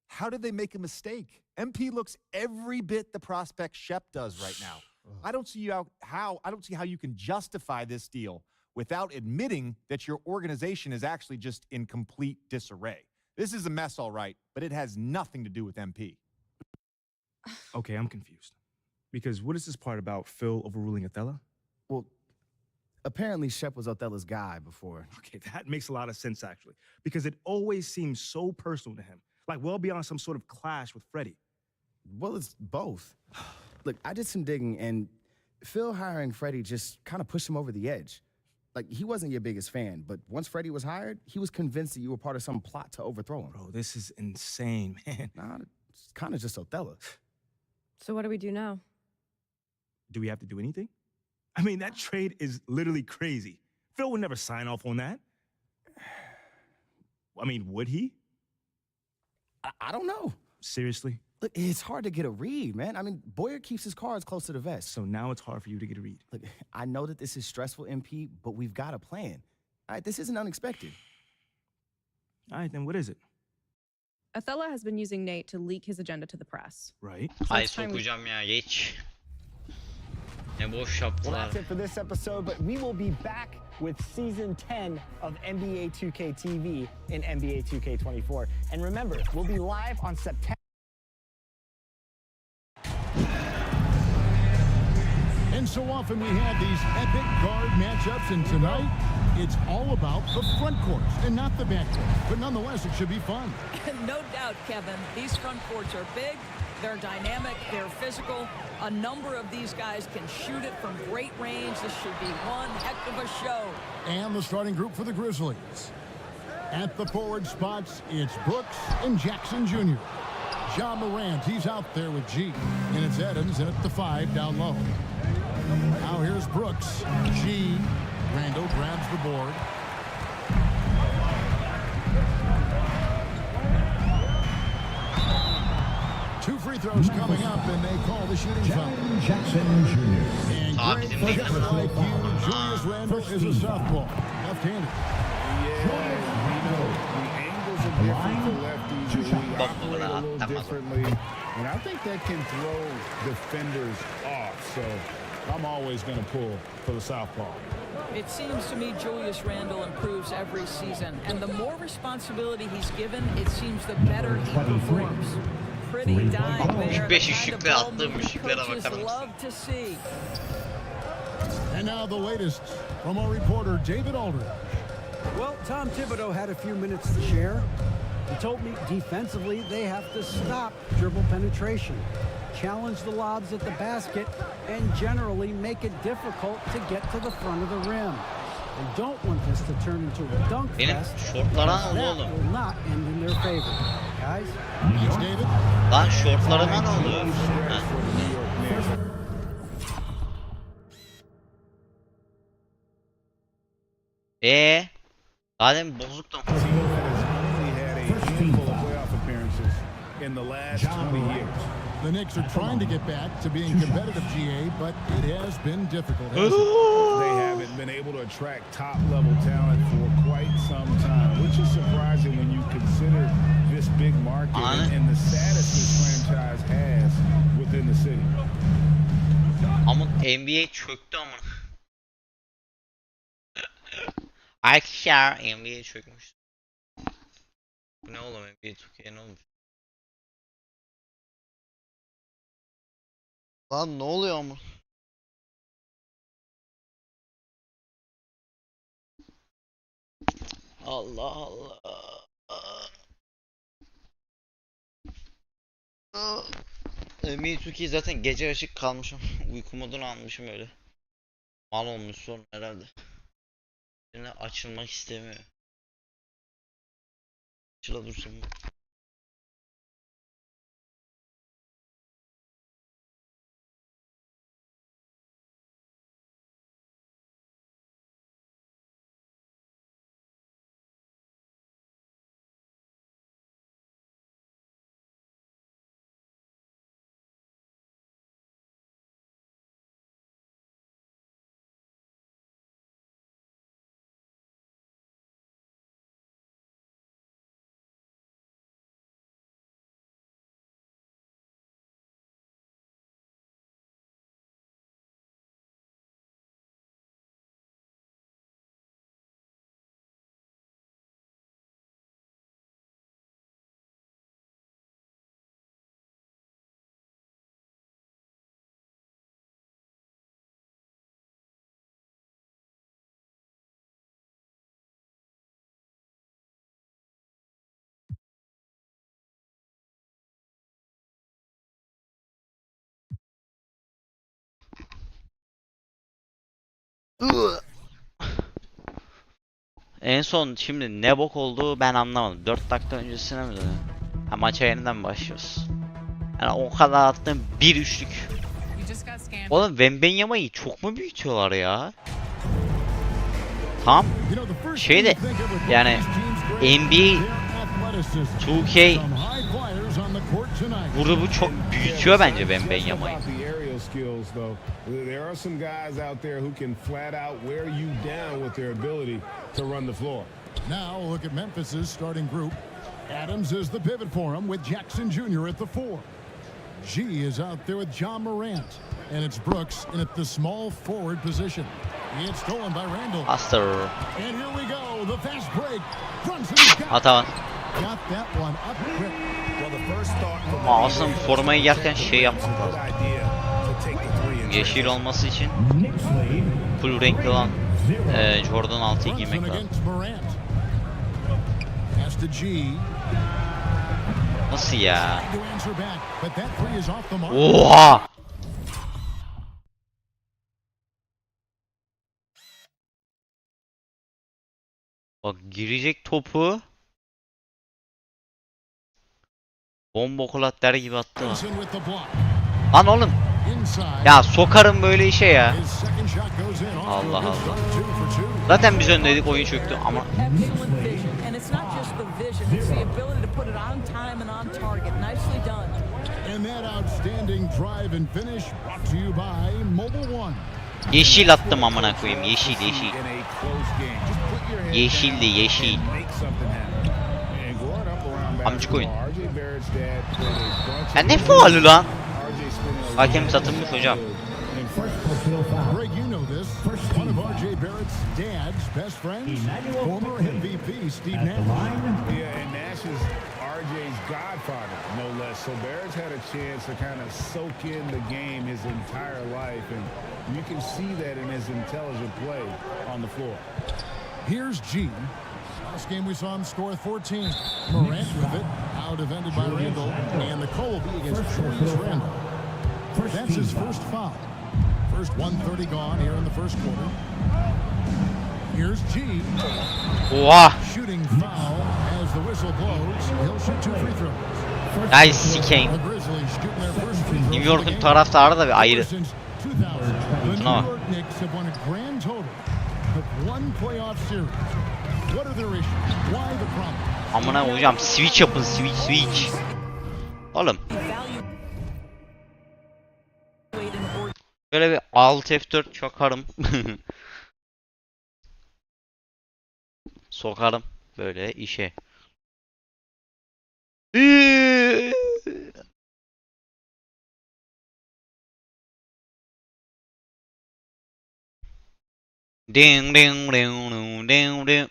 How did they make a mistake? MP looks every bit the prospect Shep does right now. I don't see how you can justify this deal without admitting that your organization is actually just in complete disarray. This is a mess, all right, but it has nothing to do with MP. Okay, I'm confused. Because what is this part about Phil overruling Othello? Well, apparently Shep was Othello's guy before. Okay, that makes a lot of sense, actually. Because it always seems so personal to him. Like well beyond some sort of clash with Freddie. Well, it's both. Look, I did some digging, and Phil hiring Freddie just kind of pushed him over the edge. Like, he wasn't your biggest fan, but once Freddie was hired, he was convinced that you were part of some plot to overthrow him. Bro, this is insane, man. Nah, it's kind of just Othello. So what do we do now? Do we have to do anything? I mean, that trade is literally crazy. Phil would never sign off on that. I mean, would he? I don't know. Seriously? Look, it's hard to get a read, man. I mean, Boyer keeps his cards close to the vest. So now it's hard for you to get a read. Look, I know that this is stressful, MP, but we've got a plan. All right, this isn't unexpected. All right, then what is it? Othello has been using Nate to leak his agenda to the press. Right. Ay sokacağım ya geç. Ne boş Well, yaptılar. that's it for this episode, but we will be back with Season 10 of NBA 2K TV in NBA 2K23. And remember, we'll be live on September. And so often we have these epic guard matchups, and tonight it's all about the front court and not the back court. But nonetheless, it should be fun. No doubt, Kevin. These front courts are big, they're dynamic, they're physical. A number of these guys can shoot it from great range. This should be one heck of a show. And the starting group for the Grizzlies. At the forward spots, it's Brooks and Jackson Jr. Ja Morant, he's out there with G. And it's Adams in at the 5 down low. Now here's Brooks. G. Randall grabs the board. Two free throws coming up, and they call the shooting foul. Jackson Jr. And great for like you, Julius Randle is a southpaw, left-handed. The angles are different for lefties. We operate a little differently, and I think that can throw defenders off. So I'm always going to pull for the southpaw. It seems to me Julius Randle improves every season, and the more responsibility he's given, it seems the better he performs. Pretty dime there. The kind of ball movement coaches love to see. And now the latest from our reporter, David Aldridge. Well, Tom Thibodeau had a few minutes to share. He told me defensively they have to stop dribble penetration, challenge the lobs at the basket, and generally make it difficult to get to the front of the rim. They don't want this to turn into a dunk fest. Şortlara ne That oldu? will not end in their favor. Guys? Lan şortlarıma ne oldu? Zaten bozuktum. In the last 20 years. The Knicks are trying to get back to being competitive, GA, but it has been difficult. They haven't been able to attract top-level talent for quite some time, which is surprising when you consider this big market and the status this franchise has within the city. Ama NBA çöktü ama. Arkadaşlar NBA çökmüş. Bu ne oğlum, NBA2K ne olmuş? Lan ne oluyor ama? Allah Allah. NBA2K zaten gece açık kalmışım. Uyku modunu almışım öyle. Mal olmuş sonra herhalde. Yine açılmak istemiyor. Açıla dursun. En son şimdi ne bok olduğu ben anlamadım. 4 dakika öncesine mi dönüyor? Ha, maça yeniden mi başlıyoruz? Yani o kadar attığım bir üçlük. Oğlum Wembanyama'yı çok mu büyütüyorlar ya? Tam şeyde yani NBA 2K grubu çok büyütüyor bence Wembanyama'yı. There are some guys out there who can flat out wear you down with their ability to run the floor. Now look at Memphis's starting group. Adams is the pivot for him with Jackson Jr. at the 4. G is out there with John Morant. And it's Brooks in at the small forward position. It's stolen by Randall. Aster. And here we go. The fast break. Hata. Got that one up quick. Well, the first thought Ama aslında formayı giyerken şey yapmak lazım. Yeşil olması için full renkli olan Jordan 6'yı giymek lazım. Nasıl ya? Oha! Bak girecek topu bomba kulatlar gibi attı. Lan oğlum. Ya sokarım böyle işe ya. Allah Allah. Zaten biz öndeydik, oyun çöktü ama. Yeşil attım amına koyayım. Yeşil yeşil. Yeşildi yeşil. Amcık oyun. Ya ne faulü lan? Hakem satılmış hocam. Greg, you know this. One of R.J. Barrett's dad's best friends, former MVP Steve Nash. Yeah, and Nash is R.J.'s godfather, no less. So Barrett's had a chance to kind of soak in the game his entire life, and you can see that in his intelligent play on the floor. Here's G. Last game we saw him score 14. Morant with it, out defended by Randall, and the call will be against Julius Randall. That's his first foul. First 1:30 gone here in the first quarter. Here's G. Oha. Shooting foul as the whistle blows. He'll shoot 2 free throws. Ay sikeyim. The Grizzlies shooting their first free throw New of the York'un game. taraftarı da bir ayrı. Since 2000, the New Şuna bak. York Knicks have won a grand total of 1 playoff series. What are their issues? Why the problem? Amına hocam switch yapın, switch. Oğlum. Böyle bir alt F4 çakarım. Sokarım böyle işe. Ding ding ding ding ding ding.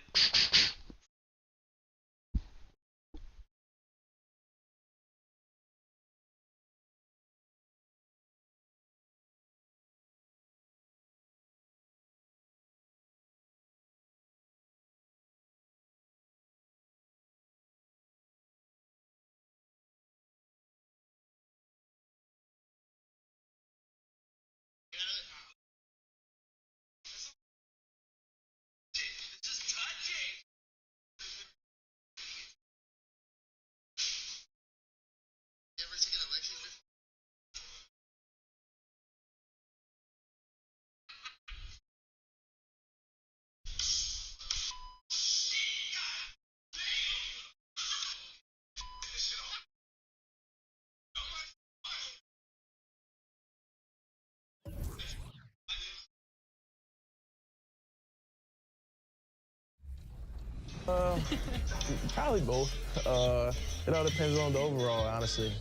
Probably both. It all depends on the overall, honestly.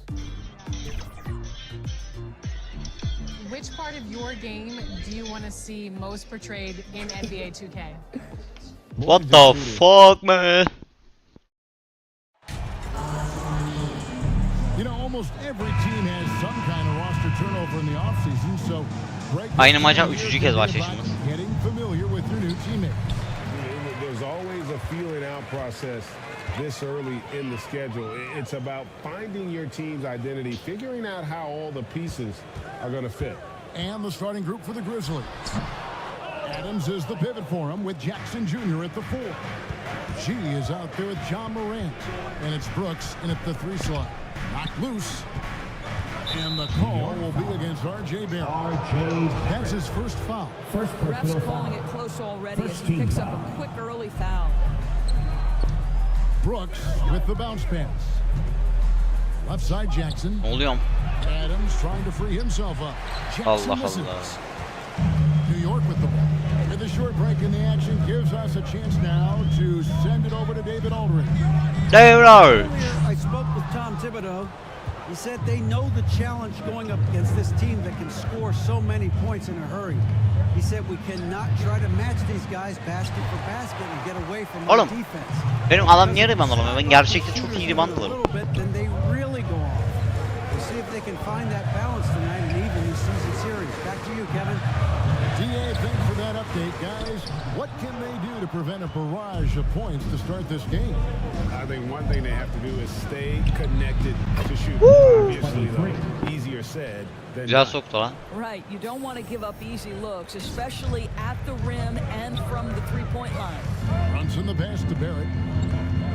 Which part of your game do you want to see most portrayed in NBA 2K? What the fuck, man? You know, almost every team has some kind of roster turnover in the offseason, so Aynı maça 3. kez başlayışımız. getting familiar with your new teammates. There's always a feeling out process this early in the schedule. It's about finding your team's identity, figuring out how all the pieces are going to fit. And the starting group for the Grizzlies. Adams is the pivot for him with Jackson Jr. at the 4. G is out there with John Morant. And it's Brooks in at the 3 slot. Knocked loose. And the call will be against R.J. Barrett. That's his first foul. Refs calling it close already as he picks up a quick early foul. Brooks with the bounce pass. Left side Jackson. Oluyorum. Adams trying to free himself up. Jackson Allah misses. Allah. New York with the ball. With a short break in the action gives us a chance now to send it over to David Aldridge. David Aldridge. Earlier, I spoke with Tom Thibodeau. He said they know the challenge going up against this team that can score so many points in a hurry. He said we cannot try to match these guys basket for basket and get away from our Oğlum, defense. benim adam niye rebound alamıyor? Ben gerçekte çok iyi rebound A alırım. little bit, then they really go off. We'll see if they can find that balance tonight and even this season series. Back to you, Kevin. DA, thanks for that update, guys. What can they do to prevent a barrage of points to start this game? I think one thing they have to do is stay connected to shoot. Obviously, though, easier said than Güzel done. soktu lan. Right, you don't want to give up easy looks, especially at the rim and from the three-point line. Brunson the pass to Barrett.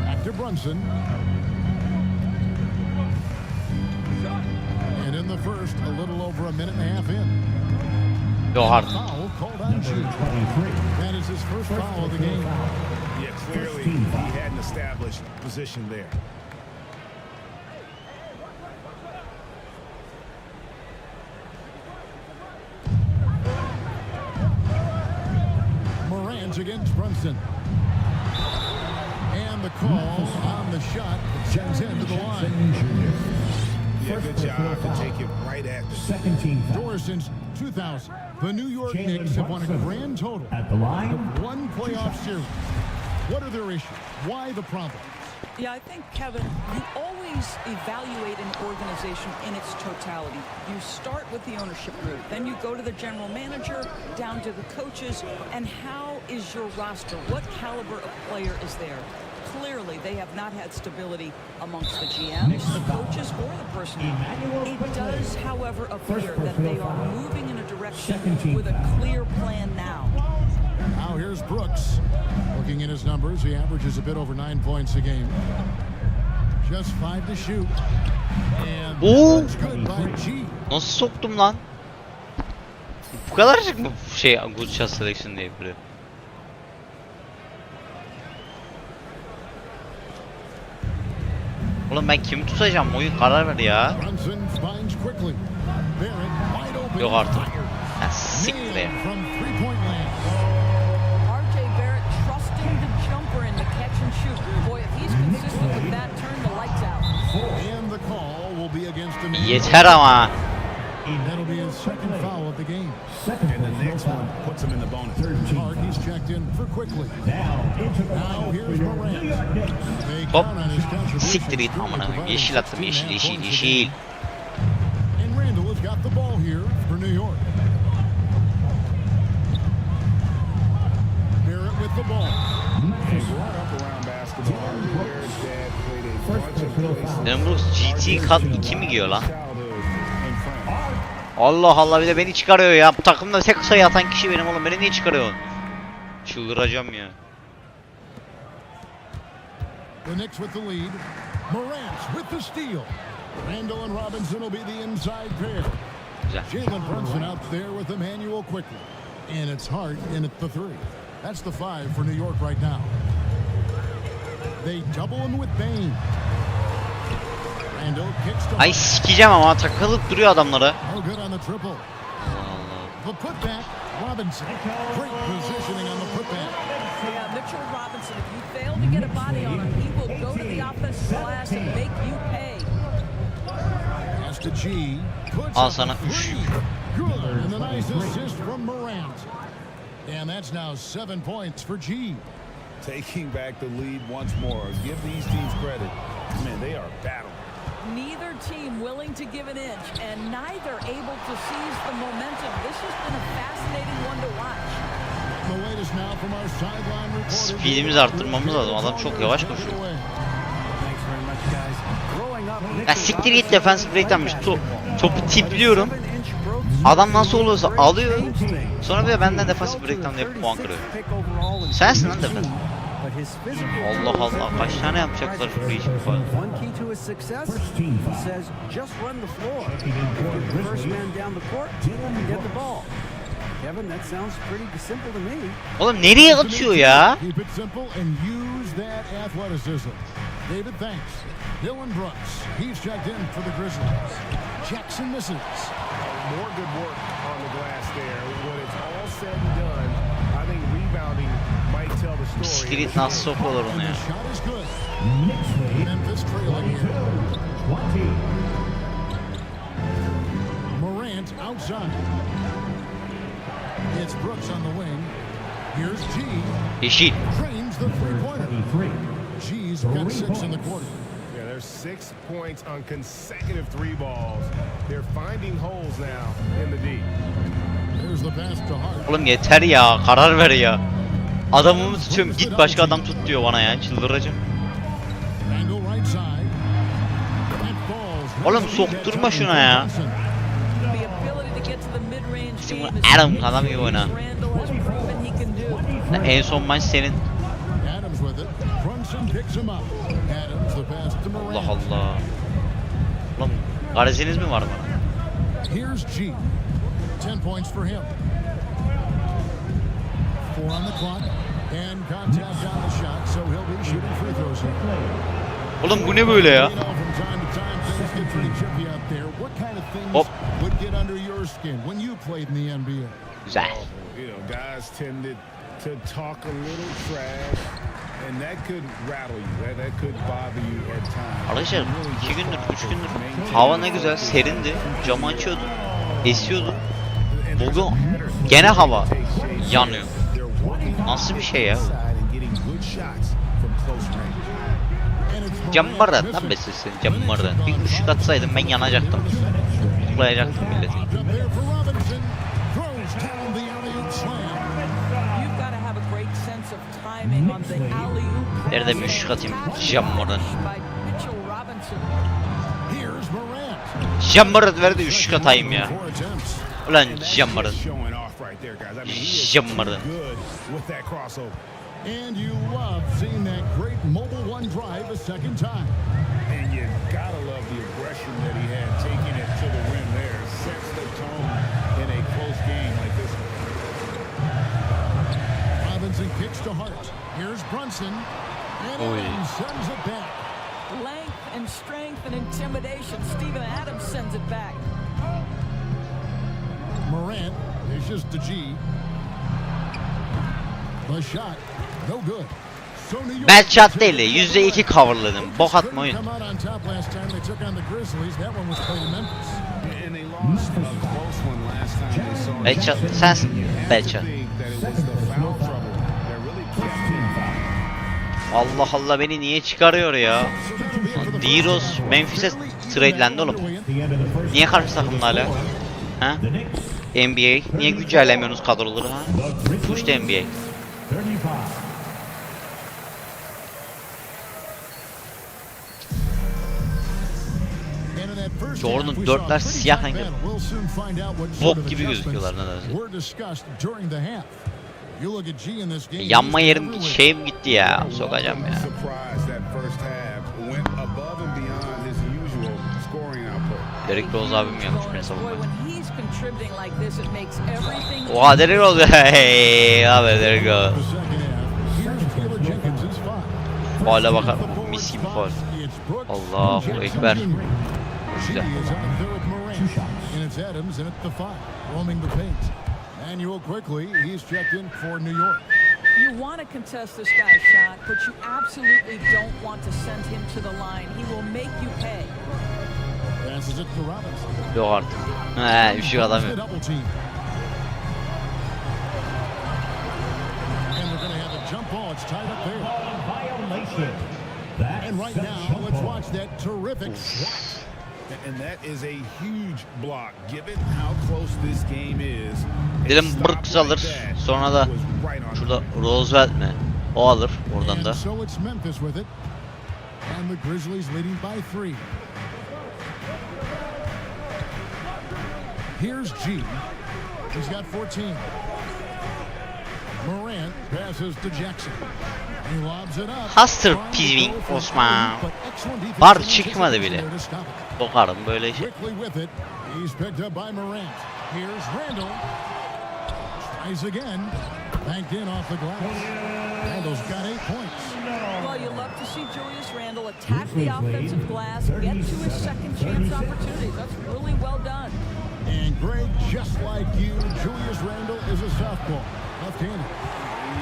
Back to Brunson. And in the first, a little over a minute and a half in. Yok artık. Foul called on G. That is his first foul of the game. Yeah, clearly he hadn't established position there. Morant against Brunson. And the call on the shot sends him to the line. Yeah, good job to take it right at the Second team foul. Doors since 2000. The New York Knicks have won a grand total At the line, of 1 playoff series. What are their issues? Why the problem? Yeah, I think, Kevin, you always evaluate an organization in its totality. You start with the ownership group, then you go to the general manager, down to the coaches, and how is your roster? What caliber of player is there? Clearly, they have not had stability amongst the GMs, the coaches, or the personnel. It does, however, appear that they are moving in a direction with a clear plan now. Now here's Brooks. Looking at his numbers, he averages a bit over 9 points a game. Just 5 to shoot. And that's good by G. Nasıl soktum lan? Bu kadarcık mı good shot selection diye biri? Oğlum ben kimi tutacağım? Oyun karar ver ya. Yok artık. Ha, siktir ya. Yeter ama. That'll be his second foul of the game. And the next one puts him in the bonus. Hard, he's checked in for quickly. Now here's Morant. They Hop. count on his contribution. Siktir git amına. Yeşil attım, yeşil, yeşil, yeşil. And Randall has got the ball here for New York. Barrett with the ball. They brought up around basketball. Barrett's dad played a bunch of places. Benim bu GT kat 2 mi giyiyor lan? Allah Allah, bir de beni çıkarıyor ya. Bu takımda tek sayı atan kişi benim oğlum. Beni niye çıkarıyorsun? Çıldıracağım ya. The Knicks with the lead. Morant with the steal. Randall and Robinson will be the inside pair. Güzel. Jalen Brunson out there with Emmanuel quickly. And it's Hart in at the 3. That's the 5 for New York right now. They double him with Bain. Ay sikeceğim ama takılıp duruyor adamlara. The putback, Robinson. Great positioning on the putback. Yeah, Mitchell Robinson, if you fail to get a body on him, he will go to the offensive glass and make you pay. Pass to G. Al sana 3. Good. And the nice assist from Morant. And that's now 7 points for G. Taking back the lead once more. Give these teams credit. Man, they are battling. Neither team willing to give an inch, and neither able to seize the momentum. This has been a fascinating one to watch. The latest now from our sideline reporter. Speedimizi arttırmamız lazım. Adam çok yavaş koşuyor. Ya siktir git, defensive break'tenmiş. Topu tipliyorum. Adam nasıl olursa alıyor. Sonra bir de benden defensive break'ten de puan kırıyor. Sensin lan defensive. Allah Allah, kaç tane yapacaklar şu için falan. One key to his success, he says, just run the floor. Get the first man down the court, get the ball. Kevin, that sounds pretty simple to me. Oğlum nereye atıyor ya? Keep it simple and use that athleticism. David thanks. Dylan Brooks, he's checked in for the Grizzlies. Jackson misses. More good work on the glass there. When it's all said and done, I think rebounding might tell the story. Bisiklet nasıl sokuyorlar onu ya? Shot is good. Memphis trailing here. Morant outside. It's Brooks on the wing. Here's G. Yeşil. Drains the three-pointer. G's got 6 in the quarter. Yeah, there's 6 points on consecutive 3 balls. They're finding holes now in the D. There's the pass to Hart. Oğlum yeter ya, karar ver ya. Adamımı tutuyorum, git başka adam tut diyor bana ya, çıldıracağım. Oğlum sokturma şuna ya. Şimdi Adam adam gibi oyna. En son maç senin. Allah Allah. Oğlum gareziniz mi var bana? Here's G. 10 points for him. 4 on the clock and contact on the shot, so he'll be shooting free throws here. Oğlum bu ne böyle ya? Hop. Would get under your skin when you played in the NBA. Güzel. You know, guys tended to talk a little trash, and that could rattle you. That could bother you at times. Arkadaşlar 2 gündür, 3 gündür hava ne güzel, serindi. Camı açıyordum, esiyordu. Bugün gene hava yanıyor. Nasıl bir şey ya? Cambardan lan besilsin, cambardan. Bir ışık atsaydım ben yanacaktım. Tutuklayacaktım milleti. You've got to have a great timing on the alley-oop Nerede müşrik atayım? Jammer'ın. by Mitchell Robinson. Here's Morant. Jammer'ın ver de üçlük atayım ya. Ulan Jammer'ın. Showing off right there, guys. I mean, he is Jammer'ın. good with that crossover. And you love seeing that great mobile one drive a second time. And you gotta love the aggression that he had, taking it to the rim there. Sets the tone in a close game like this one. Robinson kicks to Hart. Here's Brunson. And Adams sends it back. Length and strength and intimidation. Steven Adams sends it back. Morant dishes to G. The shot, no good. So New York Bad shot değil de %2 coverladım. Bok atma oyun. come out on top last time they took on the Grizzlies. That one was played in Memphis. And they lost a close one last time they saw Bad shot sensin. Bad shot. that it was the foul trouble that really kept him. Allah Allah beni niye çıkarıyor ya? D-Rose Memphis'e trade'lendi oğlum. Niye karşı takımda hala? Ha? NBA. Niye güncellemiyorsunuz kadroları ha? Push the NBA. Jordan 4'ler siyah rengi. Bok gibi gözüküyorlar nedense. Yanma yerim şeyim gitti ya. Sokacağım ya. Derrick Rose abim yanmış beni savunmaya. Oha Derrick Rose. Hey haber Derrick Rose. Faul'a bakar. Mis gibi faul. Allahu Ekber. Güzel. And it's Adams in at the 5, roaming the paint. Manuel quickly, he's checked in for New York. You want to contest this guy's shot, but you absolutely don't want to send him to the line. He will make you pay. Passes it to Robinson. Yok artık. He, bir şey adam yok. Double team. And they're going to have a jump ball. It's tied up there. And right now, let's watch that terrific swat. And that is a huge block, given how close this game is. Dedim Brooks alır. Sonra da şurada Roosevelt mi? O alır oradan da. And so it's Memphis with it. And the Grizzlies leading by 3. Here's G. He's got 14. Morant passes to Jackson. He lobs it up. Hastır Pizvin Osman. Bar çıkmadı bile. Sokarım böyle şey. Quickly with it. He's picked up by Morant. Here's Randall. Tries again. Banked in off the glass. Randall's got 8 points. Well, you love to see Julius Randle attack the offensive glass, get to his second chance opportunities. That's really well done. And Greg, just like you, Julius Randle is a southpaw, left-handed.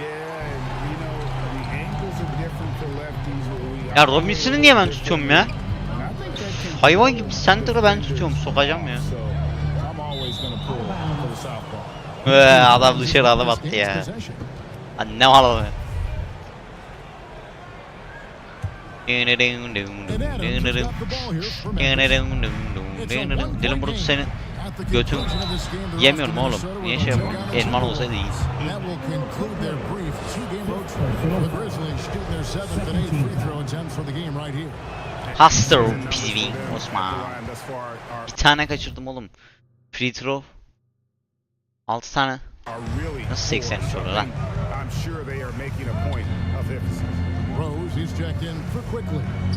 Yeah, and you know, the angles are different for lefties. Ya Robinson'u niye ben tutuyorum ya? Hayvan gibi center'ı ben tutuyorum. Sokacağım ya. Adam dışarı adım attı ya. Ne var lan? Dilim Brooks senin götün yemiyorum oğlum. Niye şey yapıyorum? Elman olsaydı iyi. Hastır Pizvin Osman. Bir tane kaçırdım oğlum. Free throw. 6 tane. Nasıl 80 olur lan?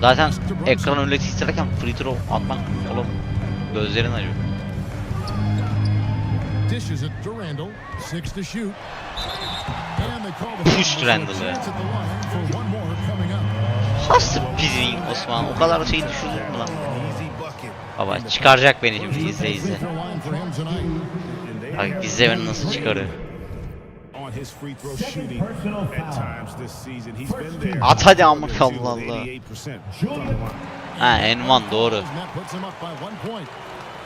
Zaten ekran önüne titrerken free throw atmak oğlum gözlerin acıyor. Push Randall ya. Hastır Pizvin Osman. O kadar şey düşündün mü lan? Baba çıkaracak beni şimdi izle izle. Bak izle beni nasıl çıkarıyor. At hadi amk Allah Allah. Ha N1 doğru.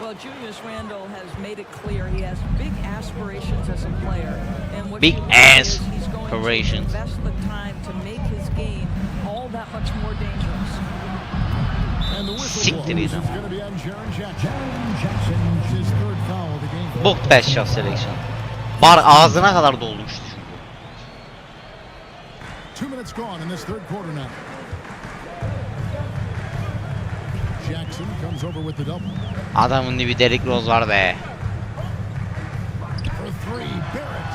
Well, Julius Randle has made it clear he has big aspirations as a player, and what big you he's going aspirations. to invest the time to make his game all that much more dangerous. Siktir git ama. Book pass shot selection. Bar ağzına kadar dolmuştu çünkü. 2 minutes gone in this third quarter now. Jackson comes over with the double. Adamın bir Derrick Rose var be. For three, Barrett.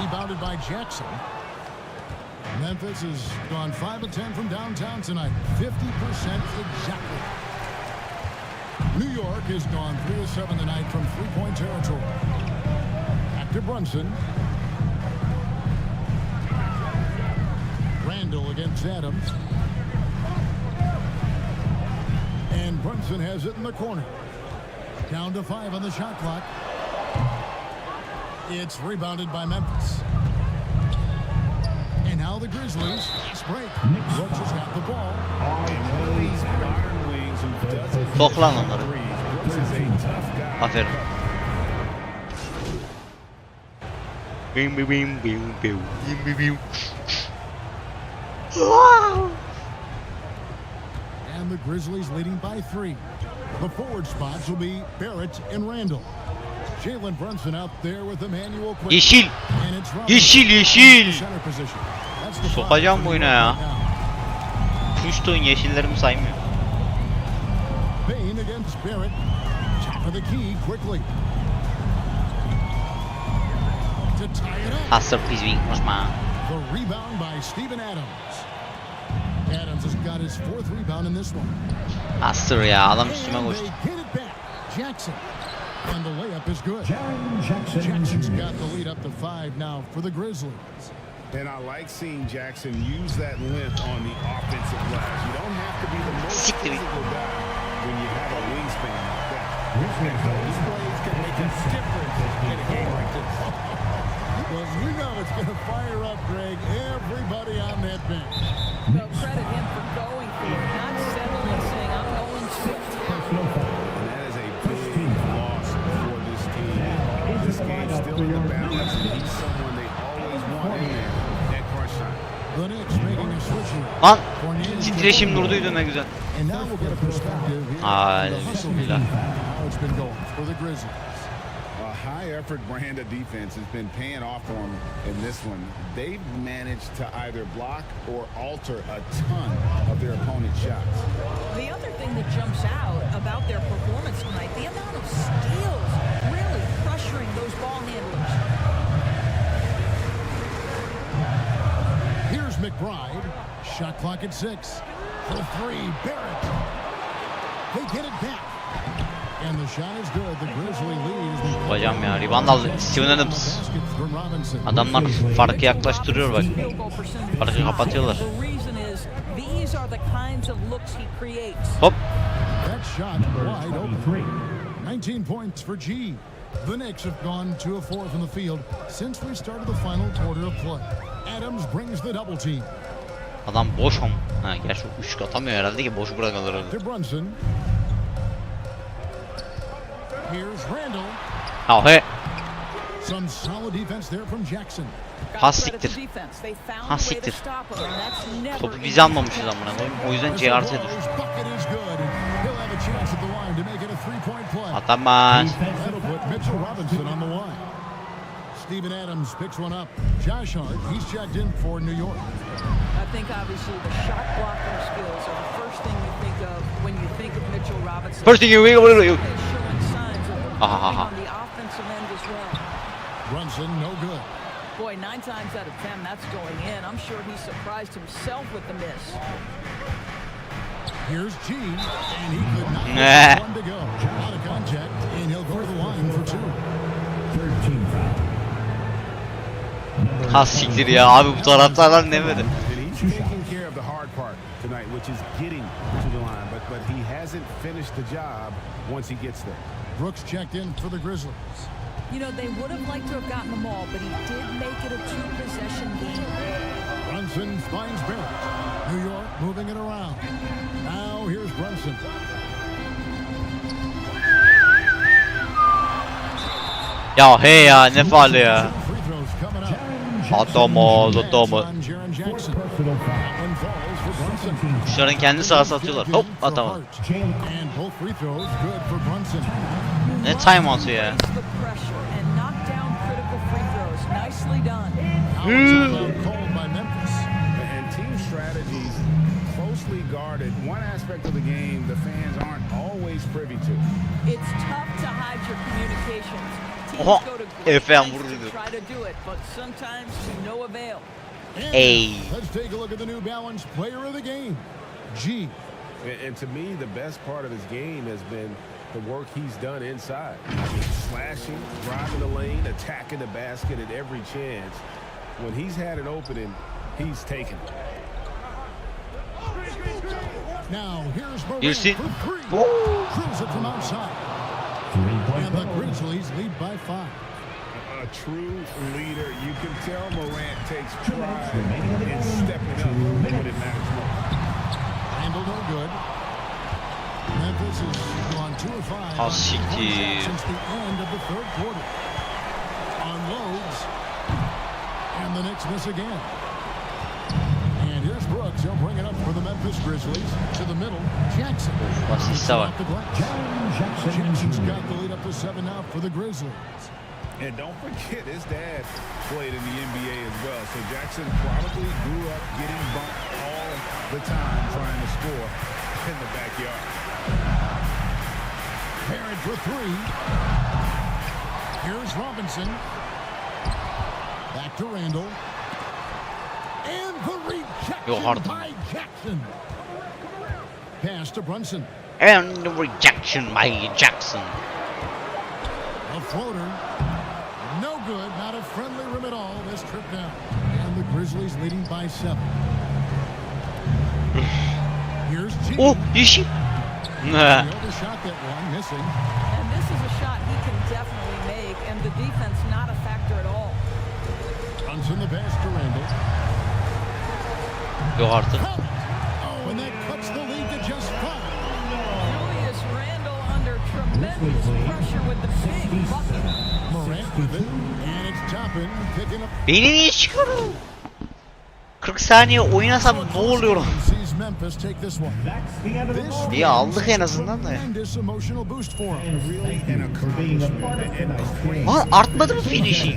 Rebounded by Jackson. Memphis has gone 5 of 10 from downtown tonight. 50% exactly. New York has gone 3 of 7 tonight from three-point territory. Back to Brunson. Randall against Adams. And Brunson has it in the corner. Down to 5 on the shot clock. It's rebounded by Memphis. And now the Grizzlies break. Brooks has got the ball. And one of these modern wings who doesn't Toplan onları. Brooks is a tough guy. Aferin. Bim bim bim bim bim bim bim. And the Grizzlies leading by 3. The forward spots will be Barrett and Randall. Jalen Brunson out there with Emmanuel Quick. Yeşil. And it's Robinson Yeşil in yeşil. center position. That's the Sokacağım bu oyuna ya. foul now. Puştun yeşillerimi saymıyor. Bain against Barrett. Top of the key quickly. To tie it up. Hasta pizving konuşma. The rebound by Steven Adams. Adams has got his 4th rebound in this one. Astır ya adam üstüme And koştu. they get it back. Jackson. And the layup is good. Jackson's got the lead up to 5 now for the Grizzlies. And I like seeing Jackson use that length on the offensive glass. You don't have to be the most physical guy when you have a wingspan like that. These plays can make a difference in a game like this. Well, you know it's going to fire up, Greg, everybody on that bench. No, credit him for going for it, not settling and saying, I'm going to. And that is a big loss for this team. This game's still in the balance, and he's someone they always want in there at crunch time. The Knicks making a switch here. Lan titreşim durduydu ne güzel. And now we'll get a perspective here Ay, on the hustle bismillah. game, how it's been going for the Grizzlies. A high-effort brand of defense has been paying off for them in this one. They've managed to either block or alter a ton of their opponent's shots. The other thing that jumps out about their performance tonight, the amount of steals, really pressuring those ball handlers. Here's McBride. Shot clock at 6. For 3, Barrett. They get it back. And the shot is good. The Grizzly lead as we Hocam ya rebound aldı. Steven Adams. Adamlar farkı yaklaştırıyor bak. Farkı kapatıyorlar. The reason is these are the kinds of looks he creates. Hop. That shot wide open. 19 points for G. The Knicks have gone 2 of 4 from the field since we started the final quarter of play. Adams brings the double team. Adam boş mu? Ha gerçi üçlük atamıyor herhalde ki boş bırakılır öyle. To Brunson. Here's Randall. Ha he. Some solid defense there from Jackson. Ha siktir. Ha siktir. Topu biz almamışız amına koyayım. O yüzden CRT dur. Bucket is good. He'll have a chance at the line to make it a 3-point play. Atamaz. That'll put Mitchell Robinson on the line. Steven Adams picks one up. Josh Hart, he's checked in for New York. I think obviously the shot blocking skills are the first thing you think of when you think of Mitchell Robinson. First thing you think of Showing signs of improving on the offensive end as well. Brunson, no good. Boy, 9 times out of 10, that's going in. I'm sure he surprised himself with the miss. Here's G, and he could not get one to go. Out of contact, and he'll go to the line for 2. 13 foul. Ha siktir ya abi bu taraftarlar ne böyle? He's taking care of the hard part tonight, which is getting to the line, but he hasn't finished the job once he gets there. Brooks checked in for the Grizzlies. You know, they would have liked to have gotten them all, but he did make it a 2-possession game. Brunson finds Barrett. New York moving it around. Now here's Brunson. Ya hey ya ne faali ya. Atamaz atamaz. Kuşların kendi sahası atıyorlar. Hop atamaz. Ne timeout'u ya. started, one aspect of the game the fans aren't always privy to. It's tough to hide your communications. Teams Oha, go to great Efem lengths vurdu. to try to do it, but sometimes to no avail. And Hey. let's take a look at the New Balance player of the game, G. And to me, the best part of his game has been the work he's done inside. I mean, slashing, driving the lane, attacking the basket at every chance. When he's had an opening, he's taken it. Now here's You see? Morant for three. Woo. Drills it from outside. And the Grizzlies lead by 5. A true leader. You can tell Morant takes pride in stepping up when it matters most. Handle no good. Memphis has gone 2 of 5 Oh, on shit. contact since the end of the third quarter. Unloads. And the Knicks miss again. And here's Brooks. He'll bring it up for the Memphis Grizzlies. To the middle. Jackson. Asiste var. Off the glass. Jackson's got the lead up to 7 now for the Grizzlies. And don't forget, his dad played in the NBA as well. So Jackson probably grew up getting bumped all the time trying to score in the backyard. Parent for 3. Here's Robinson. Back to Randall. And the rejection by Jackson. Pass to Brunson. And the rejection by Jackson. A floater. No good. Not a friendly rim at all. This trip down. And the Grizzlies leading by 7. Here's G. Oh, you see? He overshot that one, missing. And this is a shot he can definitely make, and the defense not a factor at all. Brunson the pass to Randall. Yok artık. Oh, and that cuts the lead to just 5. Julius Randle under tremendous pressure with the big bucket. Morant with it. And it's Toppin picking up. Beni niye çıkarıyor? 40 saniye oynasam ne oluyor? Sees Memphis take this one. This İyi aldık en azından da. tremendous emotional boost for him. Aa, artmadı mı finish'i?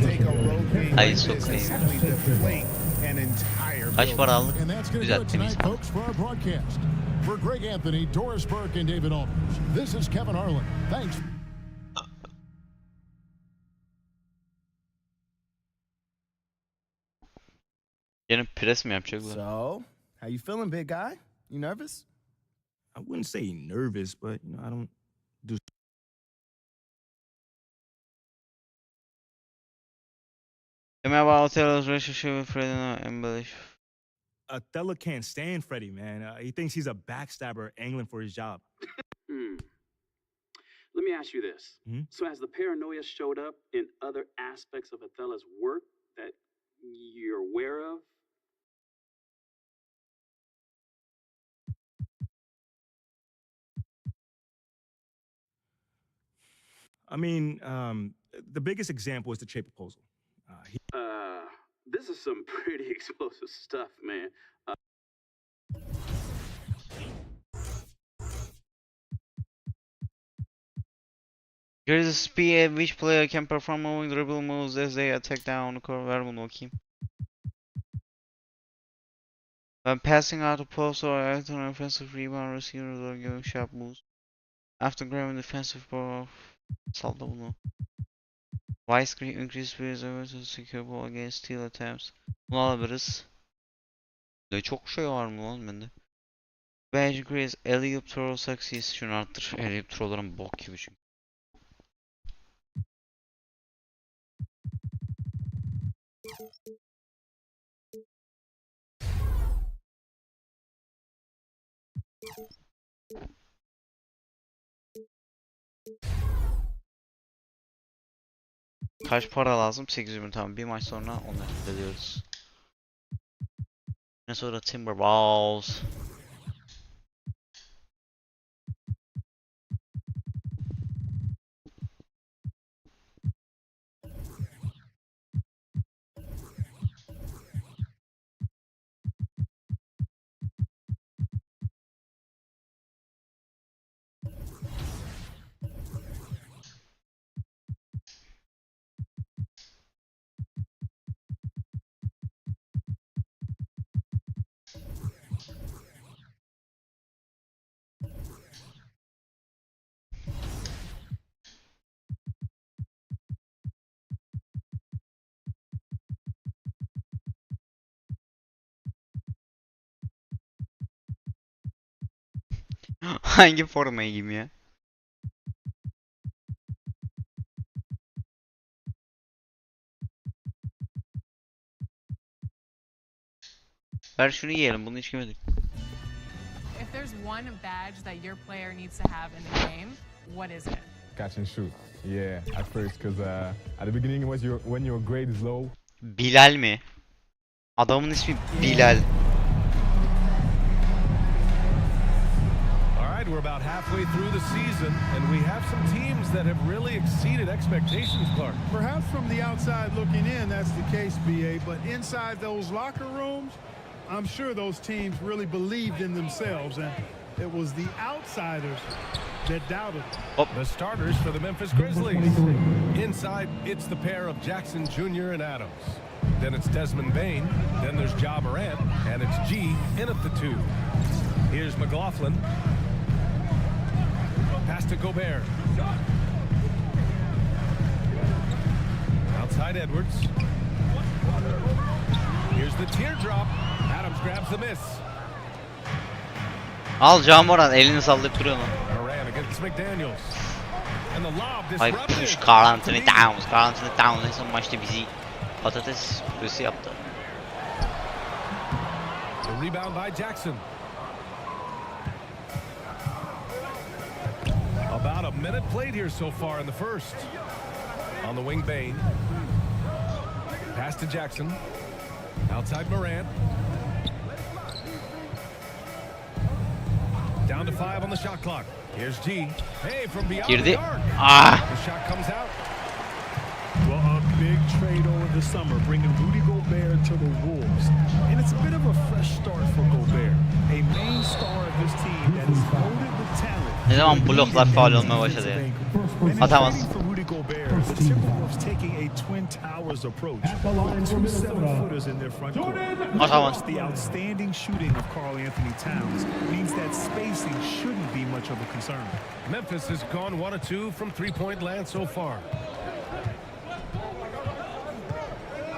Ay sokayım. Kaç para aldık? And that's going to do Güzel, it temiz. tonight, folks, for our broadcast. For Greg Anthony, Doris Burke, and David Aldridge, this is Kevin Harlan. Thanks. Yine pres mi yapacaklar? So, how you feeling, big guy? You nervous? I wouldn't say nervous, but I don't do. Merhaba, Otelo's relationship with Fred and embellish. Othello can't stand Freddie, man. He thinks he's a backstabber angling for his job. Let me ask you this. Hmm? So has the paranoia showed up in other aspects of Othello's work that you're aware of? I mean, the biggest example is the trade proposal. This is some pretty explosive stuff, man. Here is a speed which player can perform moving dribble moves as they attack down the court. Ver bunu bakayım. When passing out a post or acting on offensive rebound, receivers or giving sharp moves. After grabbing defensive ball, salda bunu. Vice increase speed to secure ball against steal attempts. Bunu alabiliriz. Ne çok şey var mı lan bende? Badge increase alley-oop throw success. Şunu arttır. Alley-oop throw'ların bok gibi çünkü. Kaç para lazım? 800.000, tamam. Bir maç sonra onu hallediyoruz. Minnesota Timberwolves. Hangi formayı giyeyim ya? Ver şunu yiyelim. Bunu hiç yemedik. If there's one badge that your player needs to have in the game, what is it? Catch and shoot. Yeah, at first, because at the beginning, when your grade is low. Bilal mi? Adamın ismi Bilal. All right, we're about halfway through the season, and we have some teams that have really exceeded expectations, Clark. Perhaps from the outside looking in, that's the case, BA. But inside those locker rooms, I'm sure those teams really believed in themselves, and it was the outsiders that doubted. The starters for the Memphis Grizzlies. Inside, it's the pair of Jackson Jr. and Adams. Then it's Desmond Bain. Then there's Ja Morant, and it's G in at the 2. Here's McLaughlin. Pass to Gobert. Outside Edwards. Here's the teardrop. Adams grabs the miss. Al Camoran elini sallayıp duruyor lan. Morant against McDaniels. And the lob Ay disrupted. kuş Karl Anthony Towns. Karl Anthony Towns en son maçta bizi patates püresi yaptı. The rebound by Jackson. About a minute played here so far in the first. On the wing, Bain. Pass to Jackson. Outside Morant. Down to 5 on the shot clock. Here's G. Hey, from beyond the Girdi. arc. Ah. The shot comes out. Well, a big trade over the summer, bringing Rudy Gobert to the Wolves. And it's a bit of a fresh start for Gobert, a main star of this team that is loaded with talent. Ne zaman bloklar faul olmaya başladı ya. Atamaz. For Rudy Gobert, the Timberwolves taking a Twin Towers approach. With 2 7-footers in their front court. Atamaz. The outstanding shooting of Karl Anthony Towns means that spacing shouldn't be much of a concern. Memphis has gone 1 of 2 from three-point land so far.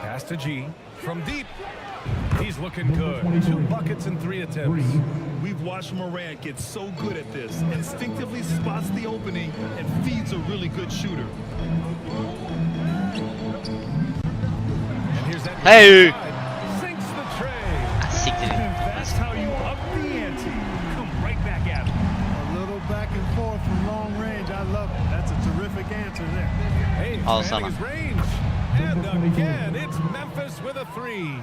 Pass to G. From deep. He's looking good. 2 buckets in 3 attempts. We've watched Morant get so good at this. Instinctively spots the opening and feeds a really good shooter. And here's that. Hey! Sinks the tray. Siktir. That's how you up the ante. Come right back at him. A little back and forth from long range. I love it. That's a terrific answer there. Hey, Al expanding sana. his range. And again, it's Memphis with a 3.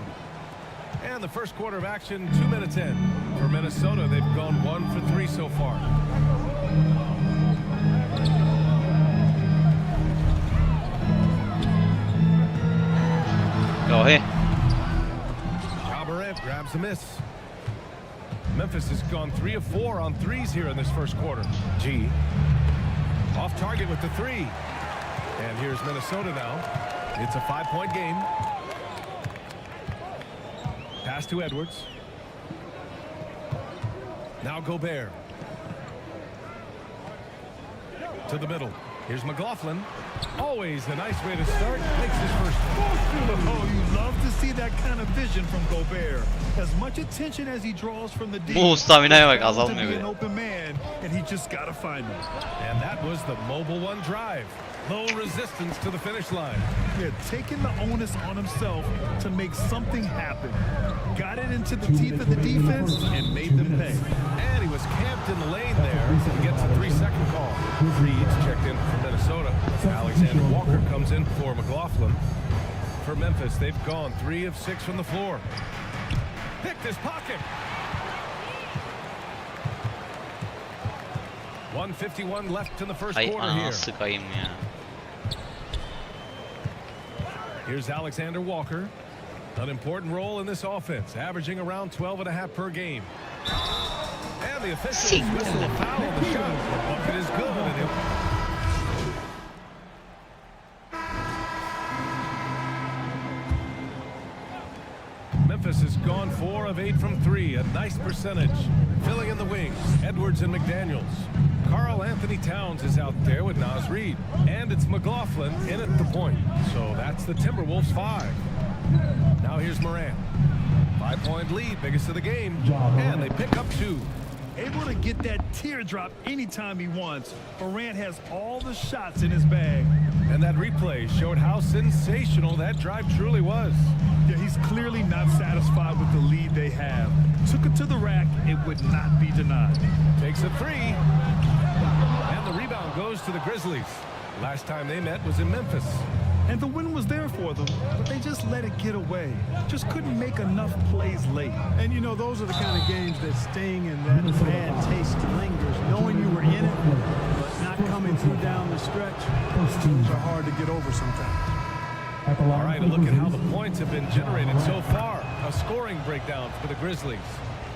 And the first quarter of action, 2 minutes in. For Minnesota, they've gone 1 for 3 so far. Go ahead. Ja Morant grabs a miss. Memphis has gone 3 of 4 on threes here in this first quarter. G. Off target with the 3. And here's Minnesota now. It's a 5-point game. Pass to Edwards. Now Gobert. To the middle. Here's McLaughlin. Always a nice way to start. Makes his first. Oh, you love to see that kind of vision from Gobert. As much attention as he draws from the deep. Bu staminaya bak, Found to azalmıyor be bile. an open man, and he just got to find him. And that was the mobile 1 drive. Low resistance to the finish line. Yeah, taking the onus on himself to make something happen. Got it into the teeth of the defense and made them pay. And he was camped in the lane there. He gets a 3-second call. Reed's checked in for Minnesota. Alexander Walker comes in for McLaughlin. For Memphis, they've gone 3 of 6 from the floor. Picked his pocket. 1:51 left in the first Ay quarter here. ananı sıkayım ya. Here's Alexander Walker. An important role in this offense, averaging around 12.5 per game. And the officials whistle a foul on the shot. The bucket is good. And Memphis has gone 4 of 8 from 3, a nice percentage. Filling in the wings, Edwards and McDaniels. Karl Anthony Towns is out there with Naz Reid. And it's McLaughlin in at the point. So that's the Timberwolves 5. Now here's Morant. 5-point lead, biggest of the game. And they pick up 2. able to get that teardrop anytime he wants. Morant has all the shots in his bag. And that replay showed how sensational that drive truly was. Yeah, he's clearly not satisfied with the lead they have. Took it to the rack, it would not be denied. Takes a three. And the rebound goes to the Grizzlies. Last time they met was in Memphis. And the win was there for them, but they just let it get away. Just couldn't make enough plays late. And you know, those are the kind of games that sting and that bad taste lingers. Knowing you were in it, but not coming through down the stretch, those are hard to get over sometimes. All right, a look at how the points have been generated so far. A scoring breakdown for the Grizzlies.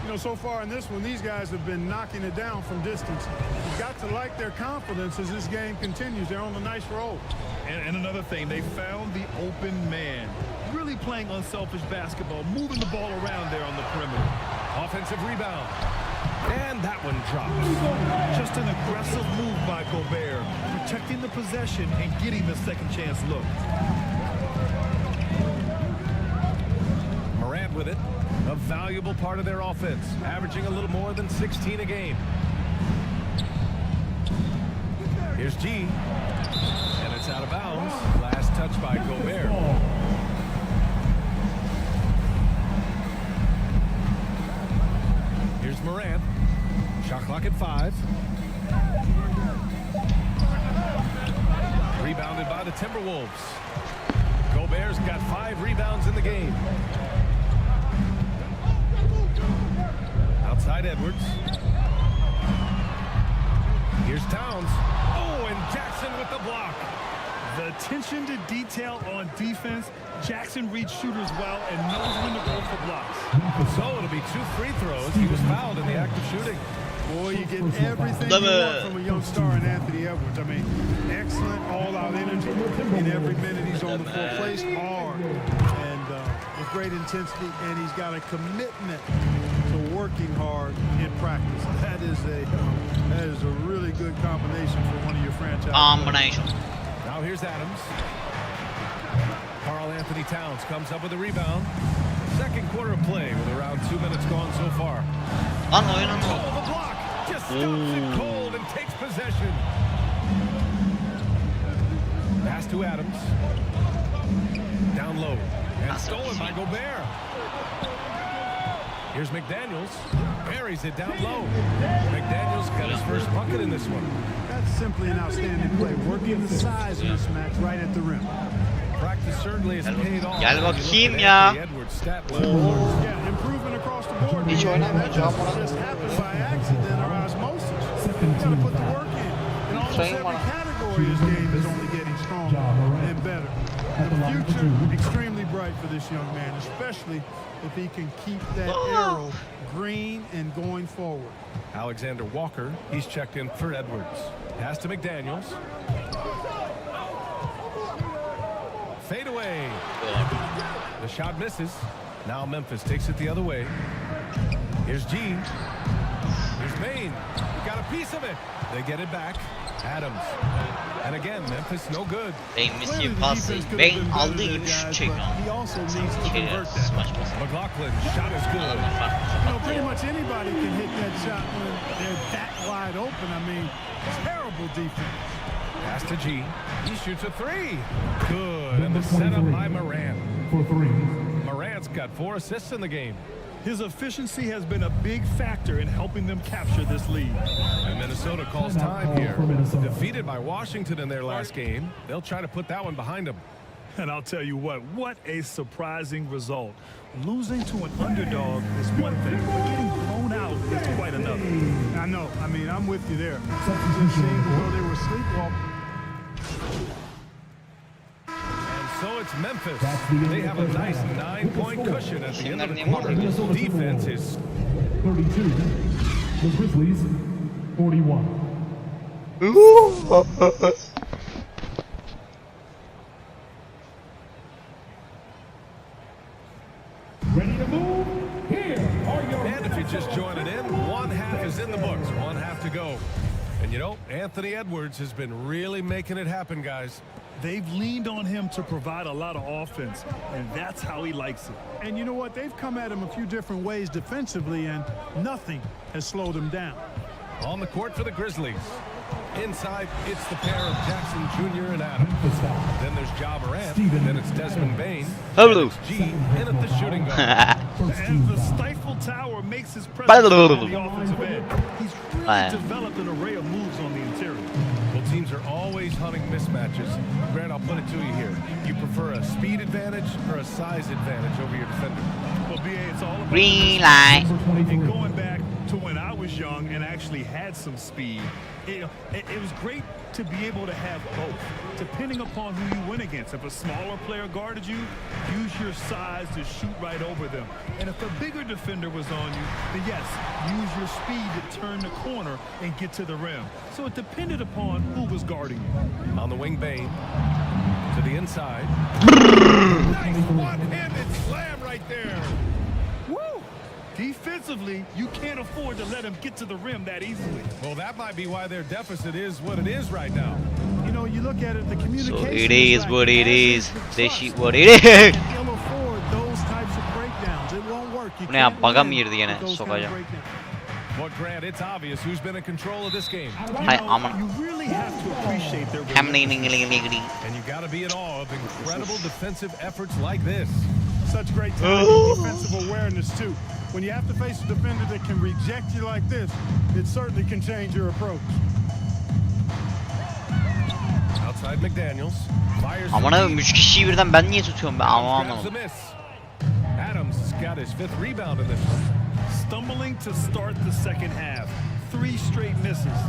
You know, so far in this one, these guys have been knocking it down from distance. You've got to like their confidence as this game continues. They're on a nice roll. And another thing, they found the open man. Really playing unselfish basketball, moving the ball around there on the perimeter. Offensive rebound. And that one drops. Just an aggressive move by Gobert, protecting the possession and getting the second chance look. Morant with it. A valuable part of their offense, averaging a little more than 16 a game. Here's G. And it's out of bounds. Last touch by Gobert. Here's Morant. Shot clock at 5. Rebounded by the Timberwolves. Gobert's got 5 rebounds in the game. Outside Edwards. Here's Towns. Oh, and Jackson with the block. The attention to detail on defense. Jackson reads shooters well and knows when to go for blocks. So it'll be 2 free throws. He was fouled in the act of shooting. Boy, you get everything you want from a young star in Anthony Edwards. I mean, excellent all-out energy in every minute he's on the floor. Plays hard and with great intensity, and he's got a commitment to working hard in practice. That is a really good combination for one of your franchise players. Now here's Adams. Karl Anthony Towns comes up with a rebound. Second quarter of play with around 2 minutes gone so far. Lan oyunun Oh, the block just stops it cold and takes possession. Pass to Adams. Down low. And stolen by Gobert. Here's McDaniels. Buries it down low. McDaniels got his first bucket in this one. That's simply an outstanding play. Working the size mismatch right at the rim. Practice certainly has paid off. Gel bakayım ya. Yeah, improvement across the board. Hiç oynamayınca That just happened by accident or osmosis. You got to put the work in. In almost every category, his game is only getting stronger and better. The future extremely bright for this young man, especially if he can keep that arrow green and going forward. Alexander Walker, he's checked in for Edwards. Pass to McDaniels. Fade away. The shot misses. Now Memphis takes it the other way. Here's G. Here's Bain. He got a piece of it. They get it back. Adams. And again, Memphis no good. Değmesi pası. Bain aldığı gibi şut çekiyor. He also needs to convert that. McLaughlin, shot is good. You know, pretty much anybody can hit that shot when they're that wide open. I mean, terrible defense. Pass to G. He shoots a 3. Good. And the setup by Morant. Morant's got 4 assists in the game. His efficiency has been a big factor in helping them capture this lead. And Minnesota calls time here. Defeated by Washington in their last game. They'll try to put that one behind them. And I'll tell you what a surprising result. Losing to an underdog is one thing, but getting blown out is quite another. I know. I mean, I'm with you there. Just seemed as though they were sleepwalking. So it's Memphis. They have a nice 9-point cushion at the end of the quarter. Defense is 32. The Grizzlies 41. Ready to move? Here are your And if you're just joining in, one half is in the books, one half to go. And you know, Anthony Edwards has been really making it happen, guys. They've leaned on him to provide a lot of offense, and that's how he likes it. And you know what? They've come at him a few different ways defensively, and nothing has slowed him down. On the court for the Grizzlies. Inside, it's the pair of Jackson Jr. and Adams. Then there's Ja Morant. Then it's Desmond Bain. Hello. And it's G in at the shooting guard. And the stifle tower makes his presence on the offensive end. He's really developed an array of moves on the interior. Well, teams are always hunting mismatches. Grant, I'll put it to you here. You prefer a speed advantage or a size advantage over your defender? Well, BA, it's all about Green light. and going back to when I was young and actually had some speed. It was great to be able to have both, depending upon who you went against. If a smaller player guarded you, use your size to shoot right over them. And if a bigger defender was on you, then yes, use your speed to turn the corner and get to the rim. So it depended upon who was guarding you. On the wing, Bain. To the inside. Nice one-handed slam right there. Woo! Defensively, you can't afford to let him get to the rim that easily. Well, that might be why their deficit is what it is right now. You know, you look at it, the communication. So it is what it is. This shit what it is. He'll afford those types of breakdowns. It won't work. Bu ne ya? Baga mı girdi gene? Sokacağım. Well, Grant, it's obvious who's been in control of this game. Hay aman. You really have to appreciate their Hem And you got to be in awe of incredible defensive efforts like this. Such great talent, defensive awareness, too. When you have to face a defender that can reject you like this, it certainly can change your approach. Outside McDaniels. Fires. Aman abi 3 kişiyi birden ben niye tutuyorum? Ben Grabs the anlamadım. miss. Adams has got his 5th rebound in this one. Stumbling to start the second half. 3 straight misses.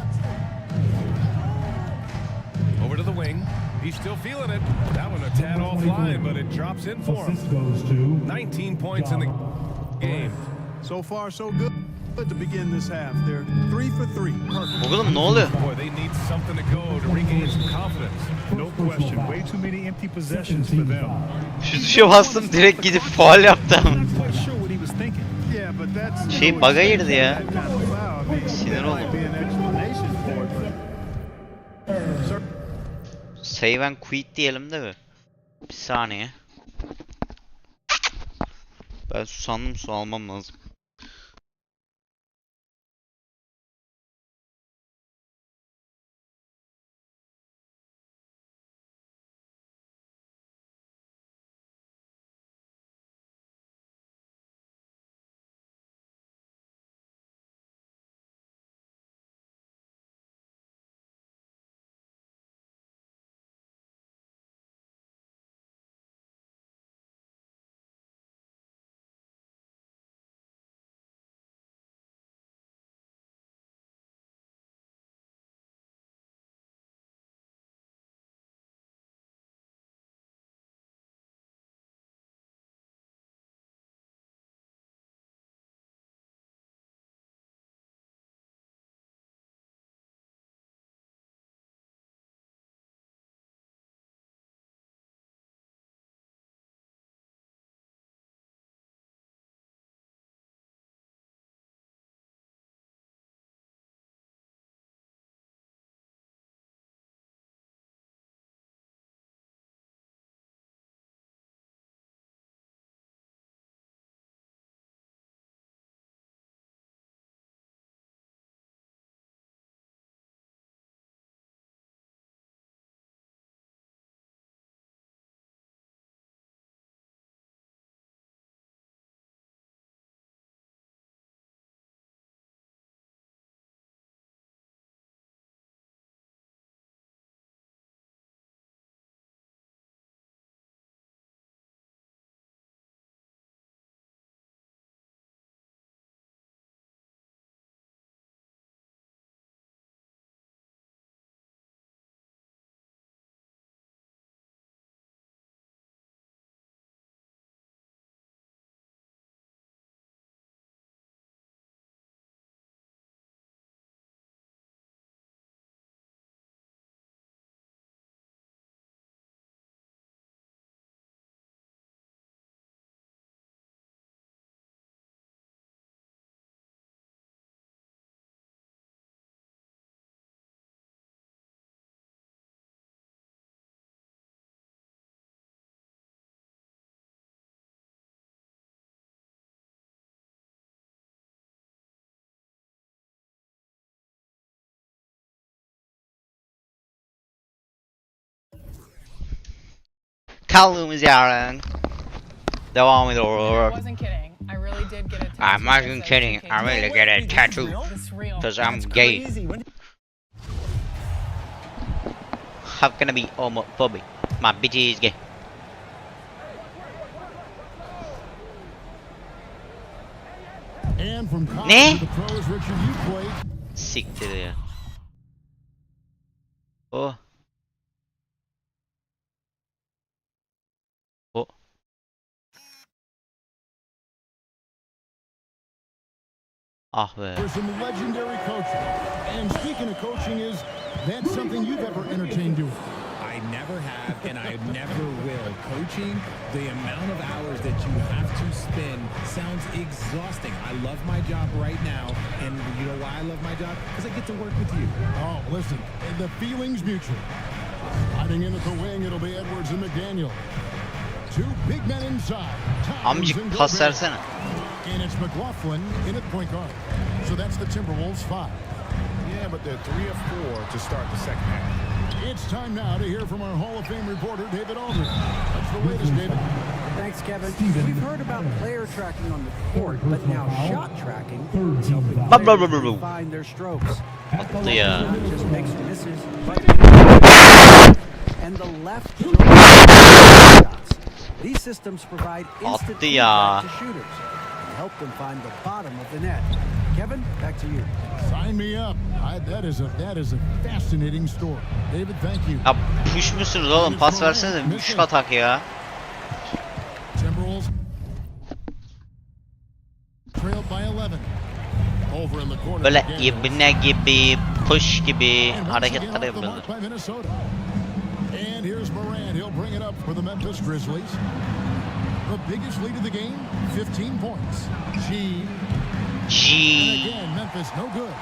Over to the wing. He's still feeling it. That one a tad offline, but it drops in for him. 19 points in the game. So far, so good to begin this half. They're 3 for 3. Perfect. Oğlum ne oluyor? Boy, they need something to go to regain some confidence. No question. Way too many empty possessions for them. Şu tuşa bastım direkt gidip faul yaptım. Not quite sure what he was thinking. Yeah, but that's Şey bug'a girdi ya. that kind of foul. I mean, Sinir there might oldum. be an explanation for it, but Save and quit diyelim de bir saniye. Ben susandım, su almam lazım. Kaldığımız yerden devam I ediyor. wasn't kidding. I really did get a tattoo. I'm not even kidding. I really get a tattoo because I'm gay. How can I be homophobic? My bitch is gay. And from college Ne? to the pros, Richard, you played. Siktir ya. Oh. Oh. Ah be. For some legendary coaching. And speaking of coaching, is that something you've ever entertained doing? I never have, and I never will. Coaching, the amount of hours that you have to spend sounds exhausting. I love my job right now, and you know why I love my job? Because I get to work with you. Oh, listen, the feeling's mutual. Hiding in at the wing, it'll be Edwards and McDaniel. Two big men inside. Amcık pas versene. And it's McLaughlin in at point guard. So that's the Timberwolves 5. Yeah, but they're 3 of 4 to start the second half. It's time now to hear from our Hall of Fame reporter, David Aldridge. That's the latest, David. Thanks, Kevin. We've heard about player tracking on the court, but now shot tracking is helping players find their strokes. Attı ya. Not just makes misses, but and the left shots. These systems provide instant Attı ya. feedback to shooters and help them find the bottom of the net. Kevin, back to you. Sign me up. That is a fascinating story. David, thank you. Ya push musunuz oğlum? Pas versenize. Üçlük atak ya. Timberwolves trailed by 11. Over in the corner. Böyle ibne gibi, push gibi hareketler yapıyorlar. By Minnesota. And here's Morant. He'll bring it up for the Memphis Grizzlies. The biggest lead of the game, 15 points. And again, Memphis no good.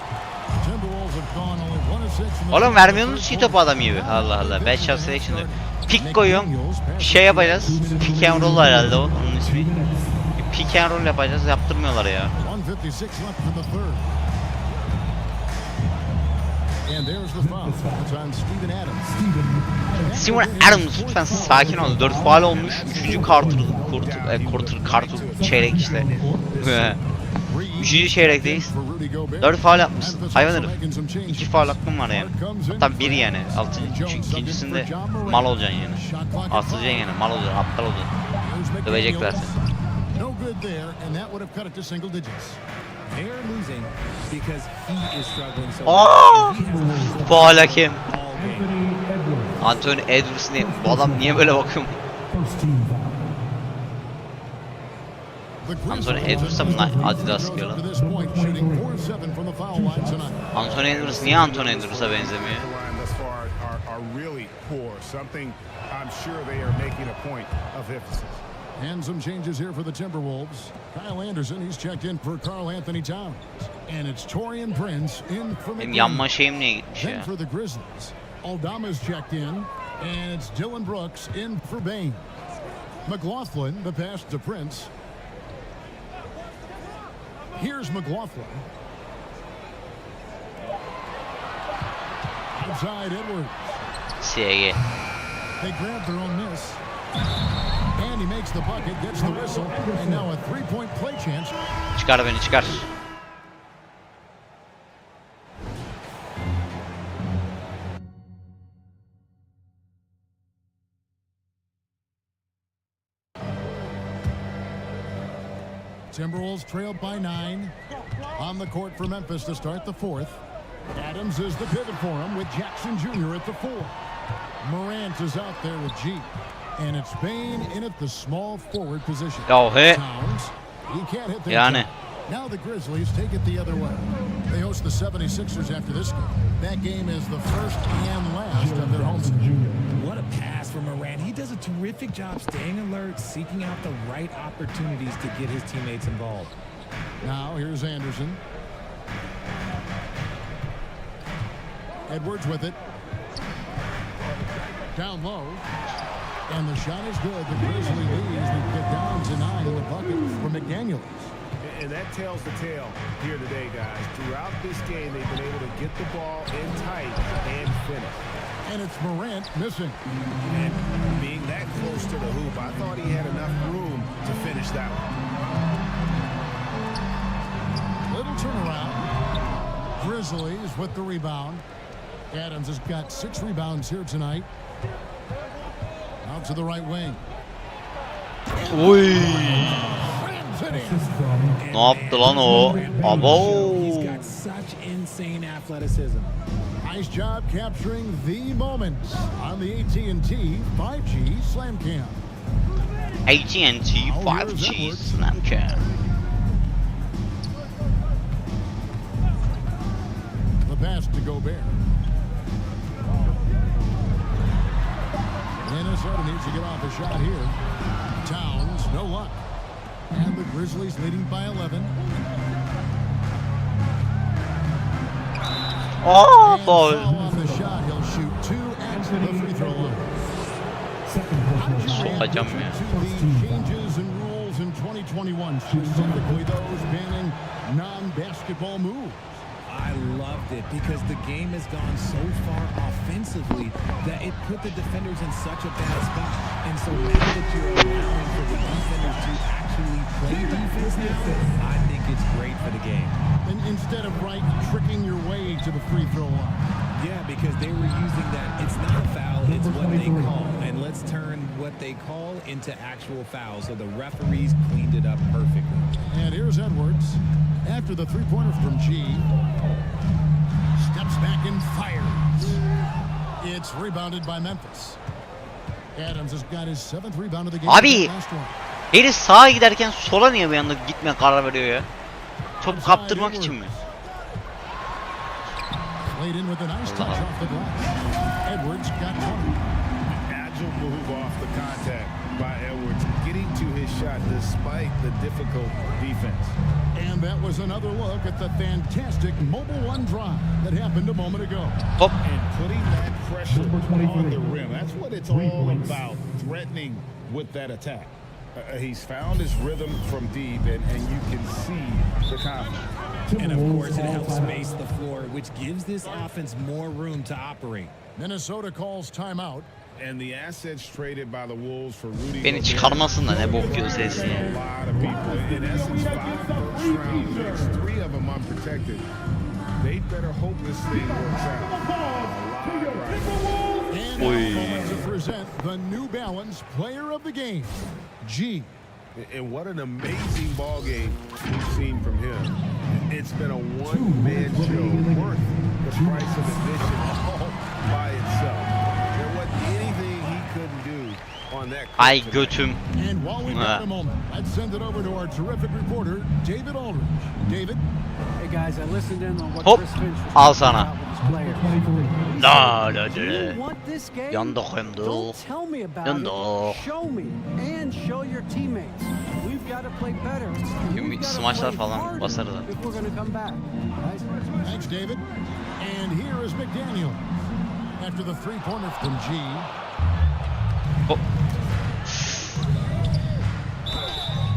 Timberwolves have gone only 1 of 6. Oğlum vermiyorsunuz ki topu adam gibi. Allah Allah. Bad shot selection diyor. Pick koyuyorum. Şey yapacağız. Pick and roll herhalde o. Onun ismi. Pick and roll yapacağız. Yaptırmıyorlar ya. 156 left in the third. And there's the foul. It's on Steven Adams. Steven Adams lütfen sakin ol. 4 faul olmuş. 3. quarter çeyrek işte. 3. çeyrekteyiz. 4 faul yapmışsın. Hayvan herif. 2 faul hakkım var yani. Hatta 1 yani. İkincisinde mal olacaksın yani. Asılacaksın yani. Mal olacaksın. Aptal olacaksın. Dövecekler seni. No good there, and that would have cut it to single digits. They are losing because he is struggling so much. Faul hakem. Anthony Edwards ne? Bu adam niye böyle bakıyor? Anthony Edwards da bunlar Adidas giyiyor lan. Anthony Edwards niye Anthony Edwards'a benzemiyor? And some changes here for the Timberwolves. Kyle Anderson, he's checked in for Karl Anthony Towns. And it's Torian Prince in for Benim yanma şeyim niye gitmiş ya? Then for the Grizzlies, Aldama's checked in, and it's Dylan Brooks in for Bain. McLaughlin, the pass to Prince. Here's McLaughlin. Outside Edwards. CG. They grab their own miss. And he makes the bucket, gets the whistle, and now a three-point play chance. Çıkar beni, çıkar. Timberwolves trailed by 9. On the court for Memphis to start the fourth. Adams is the pivot for him with Jackson Jr. at the 4. Morant is out there with G. And it's Bain in at the small forward position. Oh, hey. Towns, he can't hit that Yani. time. Now the Grizzlies take it the other way. They host the 76ers after this game. That game is the first and last of their home season. What a pass from Morant. He does a terrific job staying alert, seeking out the right opportunities to get his teammates involved. Now here's Anderson. Edwards with it. Down low. And the shot is good. The Grizzly leads. They get down to 9 in the bucket for McDaniels. And that tells the tale here today, guys. Throughout this game, they've been able to get the ball in tight and finish. And it's Morant missing. And being that close to the hoop. I thought he had enough room to finish that one. Little turnaround. Grizzlies with the rebound. Adams has got 6 rebounds here tonight. Out to the right wing. Uy. Ne yaptı lan o? Abo. He's got such insane athleticism. Nice job capturing the moment on the AT&T 5G Slam Cam. AT&T 5G Slam Cam. The pass to Gobert. Minnesota needs to get off a shot here. Towns, no luck. And the Grizzlies leading by 11. Oh, foul on the shot. He'll shoot 2 at the free throw line. Sokacağım ya. The changes and rules in 2021, specifically those banning non-basketball moves. I loved it because the game has gone so far offensively that it put the defenders in such a bad spot. And so now that you're allowing for the defenders to actually play defense now, I think it's great for the game. And instead of tricking your way to the free throw line. Yeah, because they were using that. It's not a foul, it's what they call. And let's turn what they call into actual fouls. So the referees cleaned it up perfectly. And here's Edwards. After the three-pointer from G. Steps back and fires. It's rebounded by Memphis. Adams has got his 7th rebound of the game. Abi, herif sağa giderken sola niye bir anda gitmeye karar veriyor ya? Top kaptırmak için mi? Played in with a nice touch off the glass. Edwards got 20. Agile move off the contact by Edwards, getting to his shot despite the difficult defense. And that was another look at the fantastic mobile one drive that happened a moment ago. Hop. And putting that pressure on the rim. That's what it's all about, threatening with that attack. He's found his rhythm from deep, and you can see the confidence. And of course, it helps space the floor, which gives this offense more room to operate. Minnesota calls timeout. And the assets traded by the Wolves for Rudy. Beni çıkarmasın da ne bokuyor ses ya. A lot of people. In essence, 5 first-round picks, 3 of them unprotected. They better hope this thing works out. And to present the New Balance Player of the Game, G. And what an amazing ball game we've seen from him. It's been a one-man show worth the price of admission all by itself. There wasn't anything he couldn't do on that. Ay götüm. And while we've got a moment, let's send it over to our terrific reporter, David Aldridge. David? Hey guys, I listened in on what Hop. Chris Finch was Al talking sana. about with his players. Do you want this game? Yandık Don't tell me about Yandık. it. Show me and show your teammates. We've got to play better. Bugün bir smaçlar falan basarız artık. If we're going to come back. Right? Thanks, David. And here is McDaniel. After the three-pointer from G. Hop.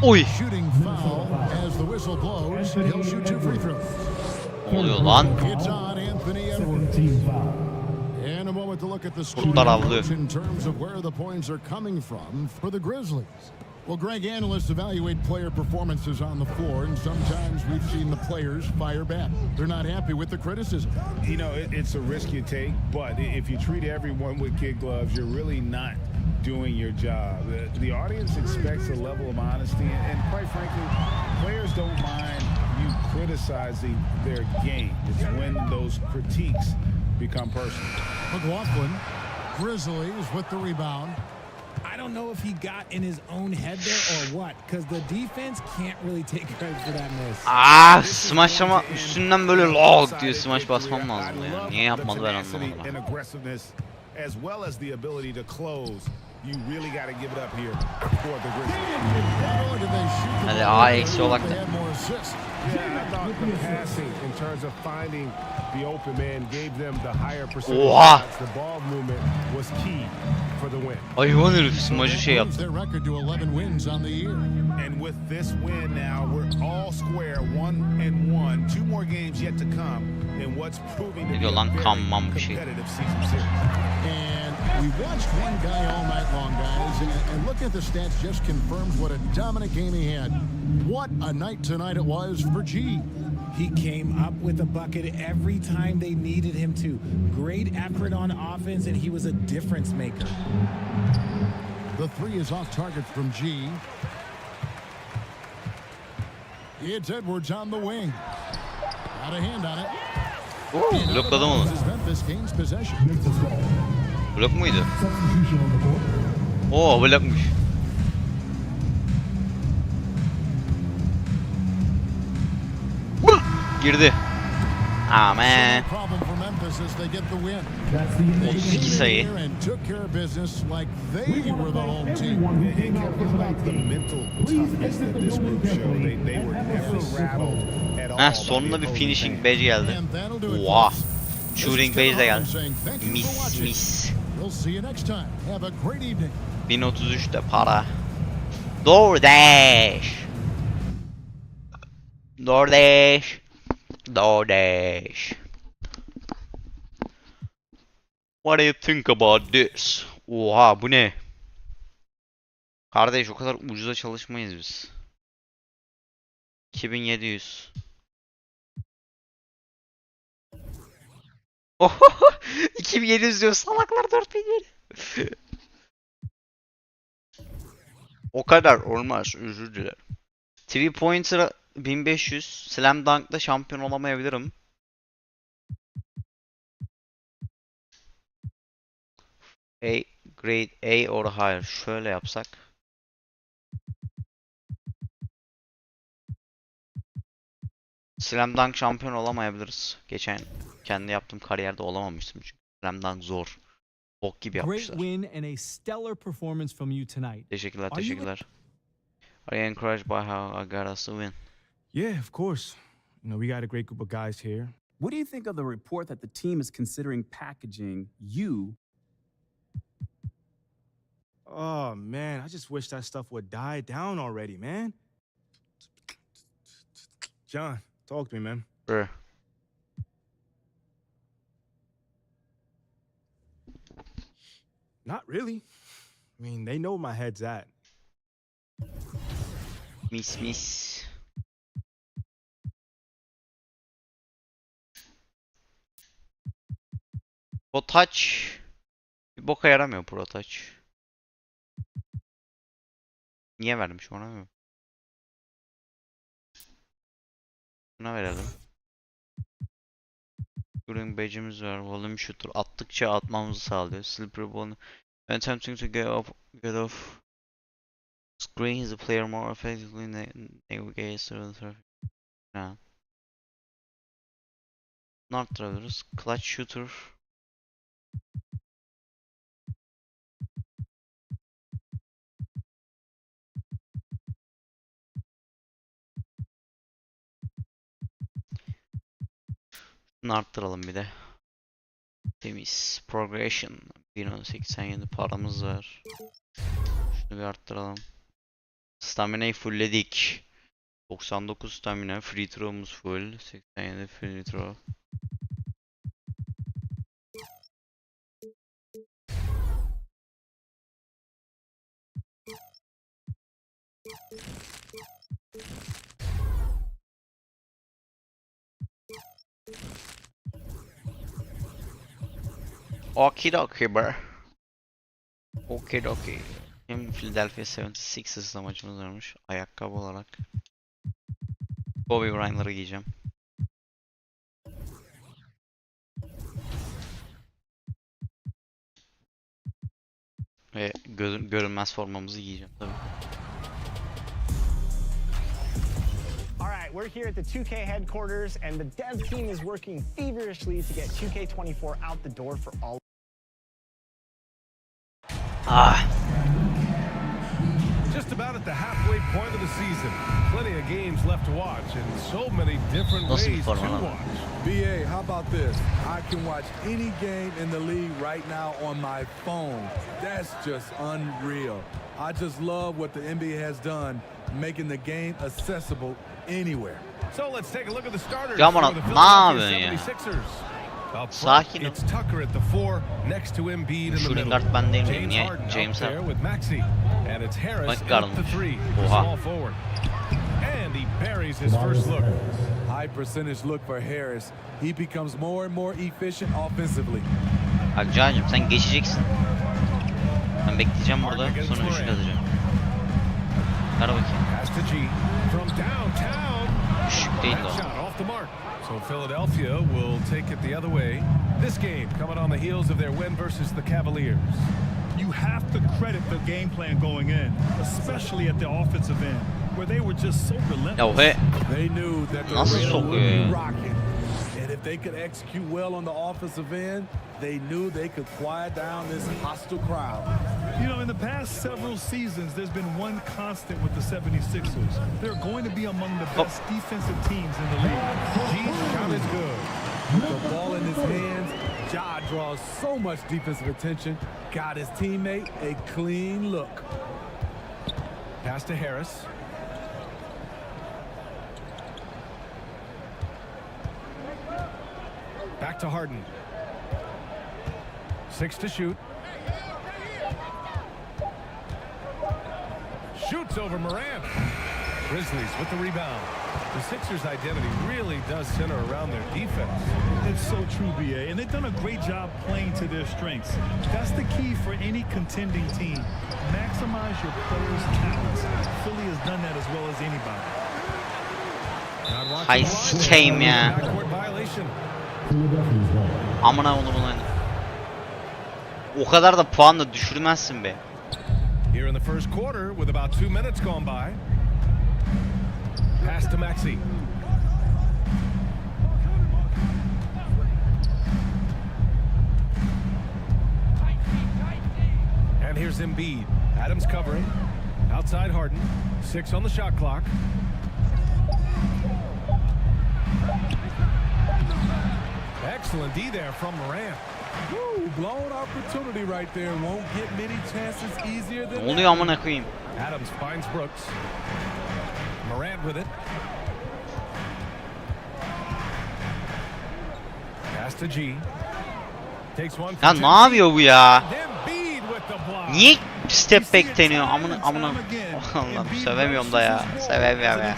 Oy. Shooting foul as the whistle blows. He'll shoot 2 free throws. Ne oluyor lan? It's on Anthony Edwards. And a moment to look at the scoring Kurtlar avlıyor. approach in terms of where the points are coming from for the Grizzlies. Well, Greg, analysts evaluate player performances on the floor, and sometimes we've seen the players fire back. They're not happy with the criticism. You know, it's a risk you take, but if you treat everyone with kid gloves, you're really not doing your job. The audience expects a level of honesty, and quite frankly, players don't mind you criticizing their game. It's when those critiques become personal. McLaughlin, Grizzlies with the rebound. I don't know if he got in his own head there or what, because the defense can't really take credit for that miss. Smaçlama üstünden böyle log diye smaç basmam lazım ya. Niye yapmadı ben anlamadım. As well as the ability to close, you really got to give it up here for the Grizzlies. Hadi A eksi olak da. Yeah, I thought the passing in terms of finding the open man gave them the higher percentage Oha. shots. The ball movement was key for the win. Hayvan herif smacı şey yaptı. Their record to 11 wins on the year. And with this win now, we're all square, 1-1. 2 more games yet to come in what's proving to be a very competitive season series. And We watched one guy all night long, guys, and looking at the stats just confirms what a dominant game he had. What a night tonight it was for G. He came up with a bucket every time they needed him to. Great effort on offense, and he was a difference maker. The three is off target from G. It's Edwards on the wing. Got a hand on it. Blokladım onu. Memphis gains possession. Blok muydu? Oo, blokmuş. Girdi. Aman. 32 sayı. Heh, sonunda bir finishing badge geldi. Oha. Shooting badge de geldi. Mis. 1033 de para. DoorDash. What do you think about this? Oha, bu ne? Kardeş, o kadar ucuza çalışmayız biz. 2700. Oho, 2700 diyor salaklar, 4000 diyor. O kadar olmaz, özür dilerim. 3 pointer 1500. Slam Dunk'da şampiyon olamayabilirim. Grade A or higher. Şöyle yapsak. Slam Dunk şampiyon olamayabiliriz. Geçen kendi yaptığım kariyerde olamamıştım çünkü. Slam Dunk zor. Bok gibi yapmışlar. Teşekkürler. Are you encouraged by how I got us to win? Yeah, of course. You know, we got a great group of guys here. What do you think of the report that the team is considering packaging you? Oh, man, I just wish that stuff would die down already, man. John, talk to me, man. Sure. Not really. I mean, they know where my head's at. Mis. Pro Touch bir boka yaramıyor, Pro Touch. Niye vermiş ona mı? Buna verelim. Shooting badge'imiz var. Volume shooter. Attıkça atmamızı sağlıyor. Slippery ball. Attempting to get off screen is the player more effectively navigates through the traffic. Ha. Ne arttırabiliriz? Clutch shooter. Bunu arttıralım bir de. Temiz. Progression. 1.87 paramız var. Şunu bir arttıralım. Stamina'yı fullledik. 99 stamina. Free throw'umuz full. 87 free throw. Okidoki bro. Okidoki. Hem Philadelphia 76ers'la maçımız varmış. Ayakkabı olarak. Kobe Bryant'ları giyeceğim. Ve görünmez formamızı giyeceğim tabii. We're here at the 2K headquarters, and the dev team is working feverishly to get 2K24 out the door for all. Just about at the halfway point of the season. Plenty of games left to watch, and so many different ways to watch. BA, how about this? I can watch any game in the league right now on my phone. That's just unreal. I just love what the NBA has done, making the game accessible anywhere. So let's take a look at the starters Ya for bana the ne yapıyorsun Philadelphia ya? 76ers. Up front, Sakin ol. it's Tucker at the 4, next to Embiid in the Shooting middle. guard ben değil miyim? James Niye? Harden James out there with Maxey. And it's Harris Point at guard'mış. the 3, the Oha. small forward. And he buries his first look. High percentage look for Harris. He becomes more and more efficient offensively. Akcancığım sen geçeceksin. Ben bekleyeceğim burada. Sonra üçlük atacağım. Ver bakayım. Pass to G from downtown. Düşük değil That o. shot off the mark. So Philadelphia will take it the other way. This game coming on the heels of their win versus the Cavaliers. You have to credit the game plan going in, especially at the offensive end, where they were just so relentless. Ya he. They knew that the Nasıl arena would sokuyor be ya? rocking. And if they could execute well on the offensive end, they knew they could quiet down this hostile crowd. You know, in the past several seasons, there's been one constant with the 76ers. They're going to be among the best defensive teams in the league. G's shot is good. With the ball in his hands, Ja draws so much defensive attention. Got his teammate a clean look. Pass to Harris. Back to Harden. 6 to shoot. Shoots over Morant. Grizzlies with the rebound. The Sixers' identity really does center around their defense. It's so true, BA, and they've done a great job playing to their strengths. That's the key for any contending team. Maximize your players' talents. Philly has done that as well as anybody. Hay sikeyim ya. Amına onu bunu. O kadar da puan da düşürmezsin be. Here in the first quarter with about 2 minutes gone by. Pass to Maxey. And here's Embiid. Adams covering. Outside Harden. 6 on the shot clock. Excellent D there from Morant. Woo, blown opportunity right there. Won't get many chances easier than Ne oluyor amına koyayım? Adams finds Brooks. Morant with it. Pass to G. Takes one Ya from ne yapıyor bu ya? Embiid with the block. Niye step back deniyor? Amına Allah'ım sevemiyorum da ya. Sevemiyorum ya.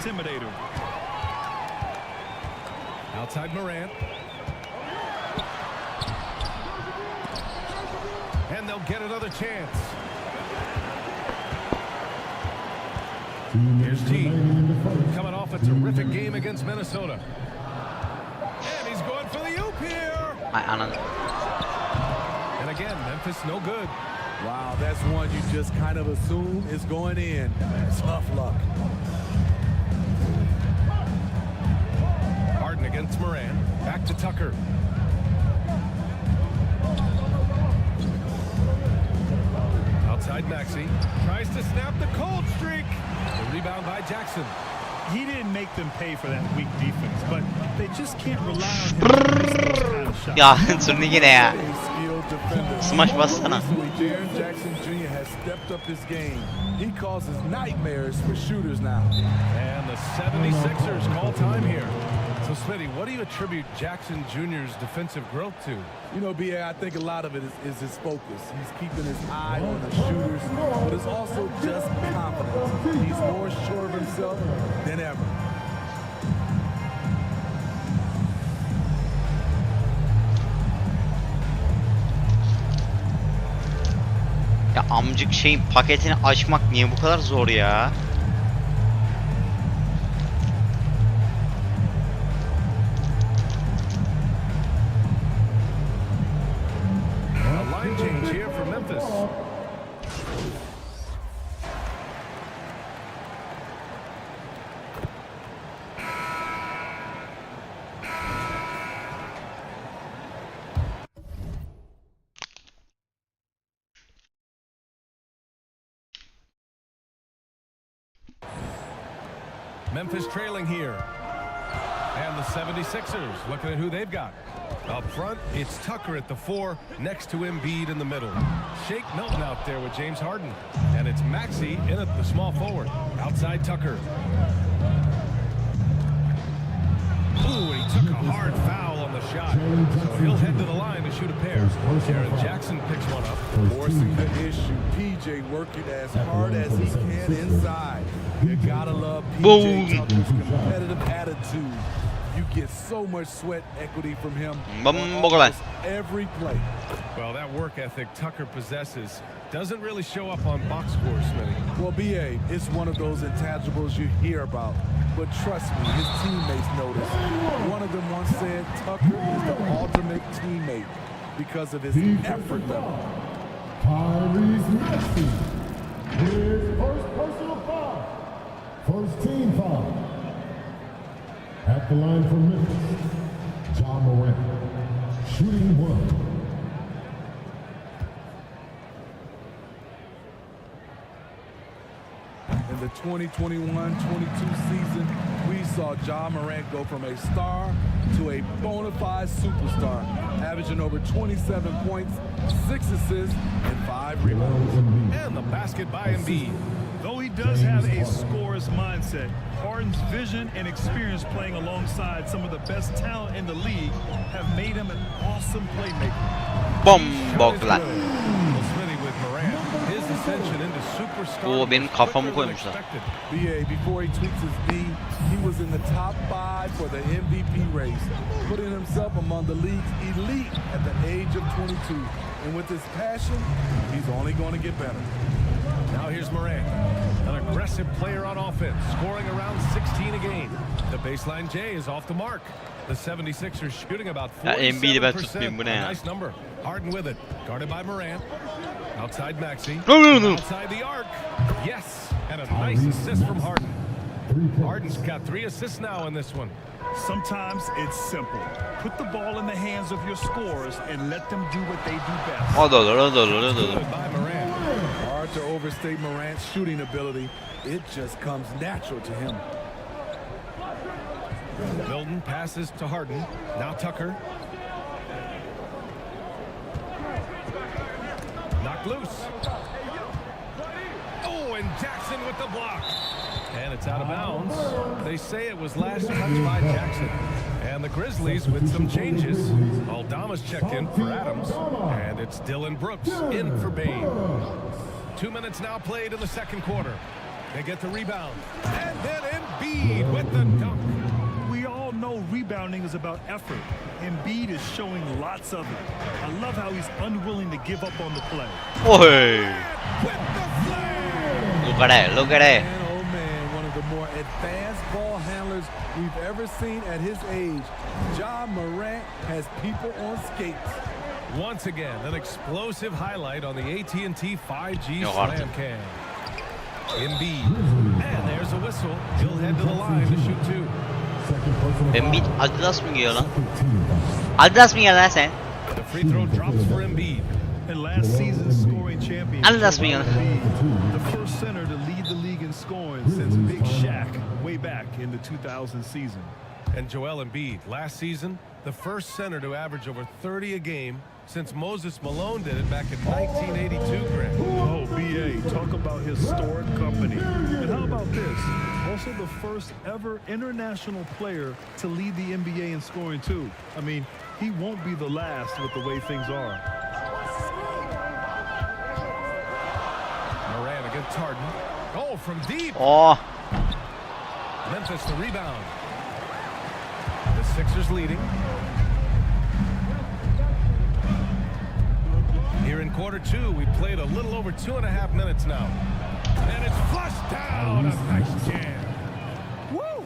Outside Morant. And they'll get another chance. Here's G. Coming off a terrific game against Minnesota. And he's going for the oop here. Ay ananı. And again, Memphis no good. Wow, that's one you just kind of assume is going in. Tough luck. Harden against Morant. Back to Tucker. Outside Maxey. Tries to snap the cold streak. The rebound by Jackson. He didn't make them pay for that weak defense, but they just can't rely on him to miss those kind of shots. Ya turnike ne ya? Smash bassana. Jaren Jackson Jr. has stepped up his game. He causes nightmares for shooters now. And the 76ers call time here. So, Smitty, what do you attribute Jackson Jr.'s defensive growth to? You know, B.A., I think a lot of it is his focus. He's keeping his eye on the shooters, but it's also just confidence. He's more sure of himself than ever. Ya amcık şeyin paketini açmak niye bu kadar zor ya? A line change here for Memphis. Memphis trailing here. And the 76ers looking at who they've got. Up front, it's Tucker at the 4, next to Embiid in the middle. Shake Milton out there with James Harden. And it's Maxey in at the small forward. Outside Tucker. Ooh, and he took a hard foul on the shot. So he'll head to the line to shoot a pair. Jaren Jackson picks one up. Forcing the issue. PJ working as hard as he can inside. You gotta love PJ Tucker's competitive attitude. You get so much sweat equity from him on almost every play. Well, that work ethic Tucker possesses doesn't really show up on box scores, Smitty. Well, BA, it's one of those intangibles you hear about. But trust me, his teammates notice. One of them once said Tucker is the ultimate teammate because of his effort level. Tyrese Maxey. His first personal foul. First team foul. At the line for Memphis, Ja Morant. Shooting one. In the 2021-22 season, we saw Ja Morant go from a star to a bona fide superstar, averaging over 27 points, 6 assists, and 5 rebounds. And the basket by Embiid. Though he does have a scorer's mindset, Harden's vision and experience playing alongside some of the best talent in the league have made him an awesome playmaker. Bomboklar. His ascension into superstar. Oo, benim kafamı koymuşlar. BA, before he tweaks his knee, he was in the top 5 for the MVP race, putting himself among the league's elite at the age of 22. And with his passion, he's only going to get better. Now here's Morant, an aggressive player on offense, scoring around 16 a game. The baseline J is off the mark. The 76ers shooting about 47%. A nice number. Harden with it, guarded by Morant. Outside Maxey. Outside the arc. Yes, and a nice assist from Harden. Harden's got 3 assists now in this one. Sometimes it's simple. Put the ball in the hands of your scorers and let them do what they do best. By Morant. Hard to overstate Morant's shooting ability. It just comes natural to him. Milton passes to Harden. Now Tucker. Knocked loose. Oh, and Jackson with the block. And it's out of bounds. They say it was last touched by Jackson. And the Grizzlies with some changes. Aldama's checked in for Adams. And it's Dylan Brooks in for Bane. 2 minutes now played in the second quarter. They get the rebound. And then Embiid with the dunk. We all know rebounding is about effort. Embiid is showing lots of it. I love how he's unwilling to give up on the play. Oy. Look at that, look at that. Oh man, one of the more advanced ball handlers we've ever seen at his age. Ja Morant has people on skates. Once again, an explosive highlight on the AT&T 5G Slam Cam. Embiid. And there's a whistle. He'll head to the line to shoot 2. Embiid Adidas mı giyiyor lan? Adidas mı giyiyor lan sen? The free throw drops for Embiid. And last season's scoring champion. Adidas mı giyiyor? The first center to lead the league in scoring since Big Shaq way back in the 2000 season. And Joel Embiid, last season, the first center to average over 30 a game since Moses Malone did it back in 1982, Grant. Oh, BA, talk about historic company. And how about this? Also the first ever international player to lead the NBA in scoring, too. I mean, he won't be the last with the way things are. Morant against Harden. Oh, from deep. Oh. Memphis the rebound. The Sixers leading. Here in quarter 2, we played a little over 2.5 minutes now. And it's flushed down. A nice jam. Woo!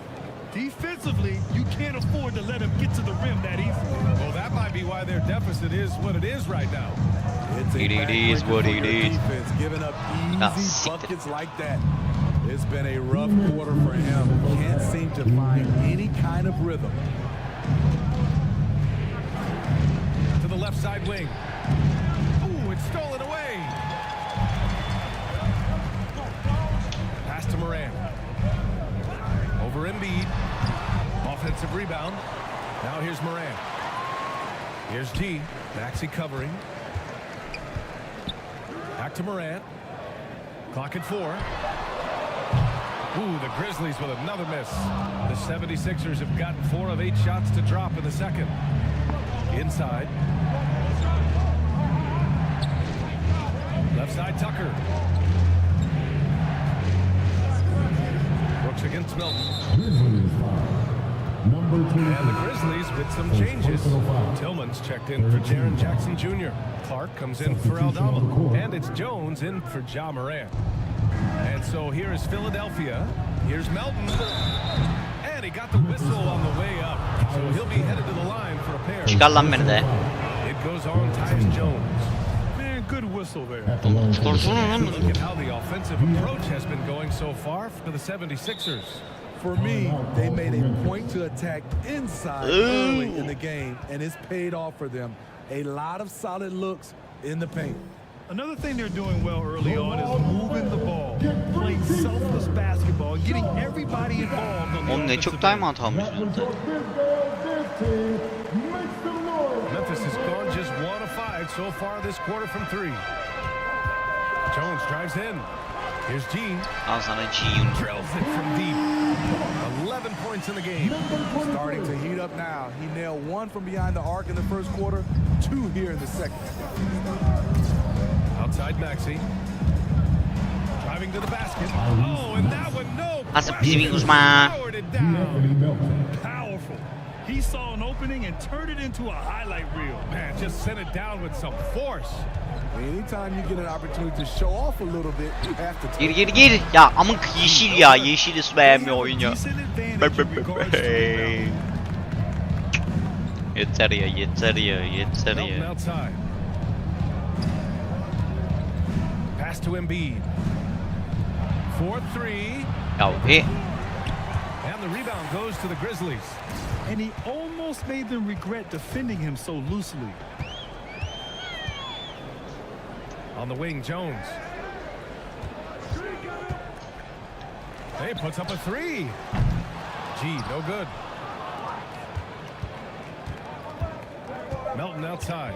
Defensively, you can't afford to let him get to the rim that easily. Well, that might be why their deficit is what it is right now. It is what it is. Defense, giving up easy buckets like that. It's been a rough quarter for him. Can't seem to find any kind of rhythm. To the left side wing. Ooh, it's stolen away. Pass to Morant. Over Embiid. Offensive rebound. Now here's Morant. Here's G. Maxey covering. Back to Morant. Clock at 4. Ooh, the Grizzlies with another miss. The 76ers have gotten 4 of 8 shots to drop in the second. Inside. Left side, Tucker. Brooks against Milton. And the Grizzlies with some changes. Tillman's checked in for Jaren Jackson Jr. Clark comes in for Aldama. And it's Jones in for Ja Morant. And so here is Philadelphia. Here's Melton. And he got the whistle on the way up. So he'll be headed to the line for a pair. Çıkar lan beni de. It goes on Tyus Jones. Man, good whistle there. Look at how the offensive approach has been going so far for the 76ers. For me, they made a point to attack inside early in the game, and it's paid off for them. A lot of solid looks in the paint. Another thing they're doing well early on is moving the ball, playing selfless basketball, getting everybody involved on the Oğlum ne çok timeout almış burada. Memphis has gone just 1 of 5 so far this quarter from 3. Jones drives in. Here's G. Al sana G. Drills it from deep. 11 points in the game. Starting to heat up now. He nailed 1 from behind the arc in the first quarter, 2 here in the second. Outside Maxey. Driving to the basket. Oh, and that one, no. Nasıl bizim Uzman? Powered it down. Powerful. He saw an opening and turned it into a highlight reel. Man, just sent it down with some force. Anytime you get an opportunity to show off a little bit, you have to. Gir. Ya amık yeşil ya. Yeşili beğenmiyor oyun ya. Yeter ya. Melton outside. Pass to Embiid. 4-3. Ya And the rebound goes to the Grizzlies. And he almost made them regret defending him so loosely. On the wing, Jones. Hey, puts up a 3. G, no good. Melton outside.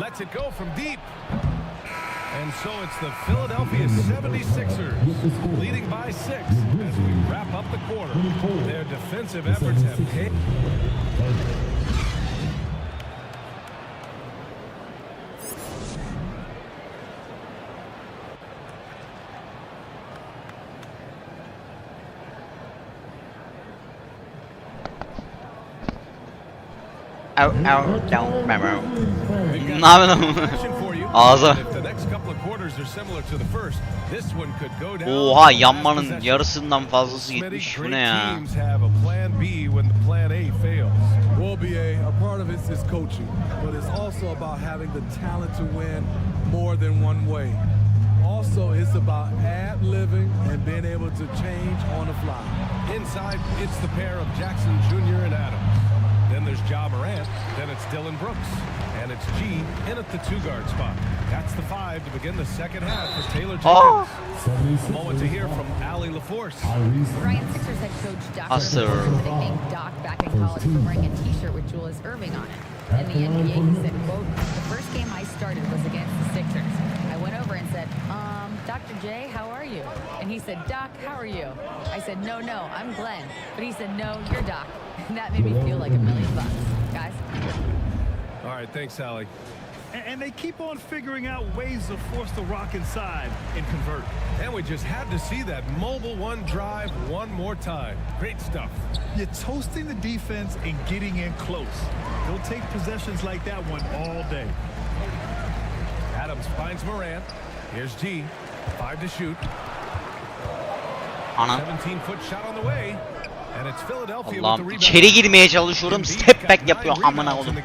Lets it go from deep. And so it's the Philadelphia 76ers leading by 6 as we wrap up the quarter. Their defensive efforts have paid. Ne yapıyorsun? Ağza. Oha yanmanın yarısından fazlası gitmiş. Bu ne ya? Well, BA, a part of it is coaching, but it's also about having the talent to win more than one way. Also, it's about ad-libbing and being able to change on the fly. Inside, it's the pair of Jackson Jr. and Adams. Then there's Ja Morant. Then it's Dylan Brooks. And it's G in at the 2-guard spot. That's the 5 to begin the second half for Taylor Jenkins. A moment to hear from Allie LaForce. Ryan Sixers head coach Dr. nicknamed Doc back in college for wearing a t-shirt with Julius Erving on it. In the NBA, he said, quote, "The first game I started was against the Sixers. I went over and said, Dr. J, how are you?" And he said, "Doc, how are you?" I said, no, I'm Glenn." But he said, "No, you're Doc." And that made me feel like $1 million, guys. All right, thanks, Allie. And they keep on figuring out ways to force the rock inside and convert. And we just had to see that mobile 1 drive one more time. Great stuff. You're toasting the defense and getting in close. They'll take possessions like that one all day. Adams finds Morant. Here's G. 5 to shoot. 17-foot shot on the way. And it's Philadelphia with the Allah'ım rebound. içeri girmeye çalışıyorum. Step back yapıyor amına koyayım.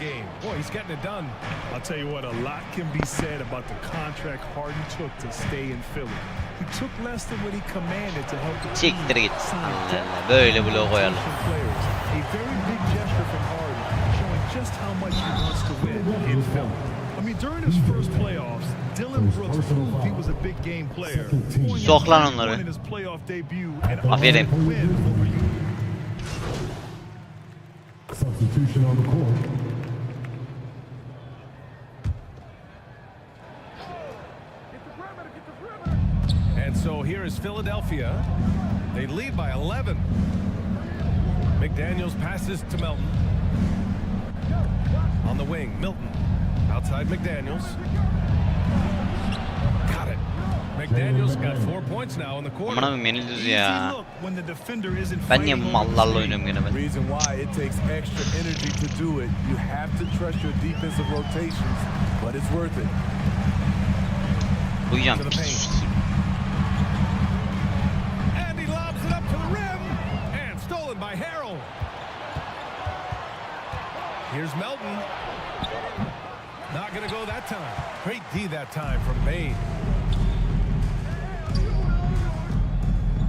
Boy, he's getting it done. I'll tell you what, a lot can be said about the contract Harden took to stay in Philly. He took less than what he commanded to help the team. Siktir git. Allah Allah. Böyle bloğu koyalım. A very big gesture from Harden, showing just how much he wants to win in Philly. I mean, during his first playoffs, Dylan Brooks proved he was a big game player. Sok lan onları. In his playoff debut and Aferin. win over you. Substitution on the court. And so here is Philadelphia. They lead by 11. McDaniels passes to Melton. On the wing, Milton. Outside McDaniels. Got it. McDaniels got 4 points now in the quarter. Aman yeniliyoruz ya. Ben niye bu mallarla oynuyorum gene ben? Reason why it takes extra energy to do it. You have to trust your defensive rotations, but it's worth it. Uyuyacağım. And he lobs it up to the rim and stolen by Harrell. Here's Melton. Not going to go that time. Great D that time from Bain.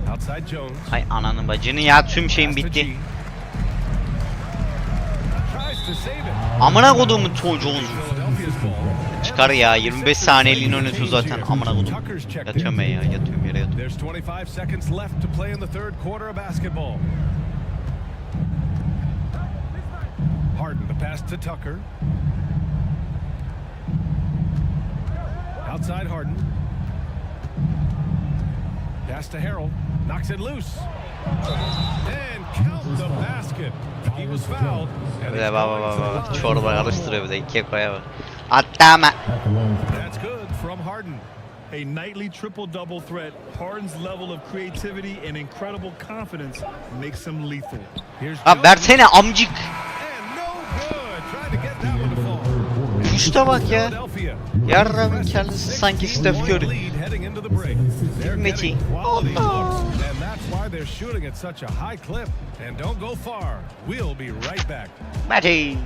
Outside Jones. Hay ananın bacını ya, tüm şeyim bitti. Amına koduğumun çocuğun. Çıkar ya, 25 saniyeliğini oynatıyor zaten. Amına kodum. Yatıyorum ben ya, yatıyorum yere yatıyorum. There's 25 seconds left to play in the third quarter of basketball. Harden, the pass to Tucker. Outside Harden. Pass to Harrell. Knocks it loose. And count the basket. He was fouled. Bir de baba çorba karıştırıyor, bir de ikiye koyuyor. Atama. That's good from Harden. A nightly triple-double threat, Harden's level of creativity and incredible confidence makes him lethal. Ha versene amcık. Usta bak ya. Yarrağın kendisi sanki Steph Curry. Meti. Allah. They're shooting at such a high clip, and don't go far. We'll be right back. Meti.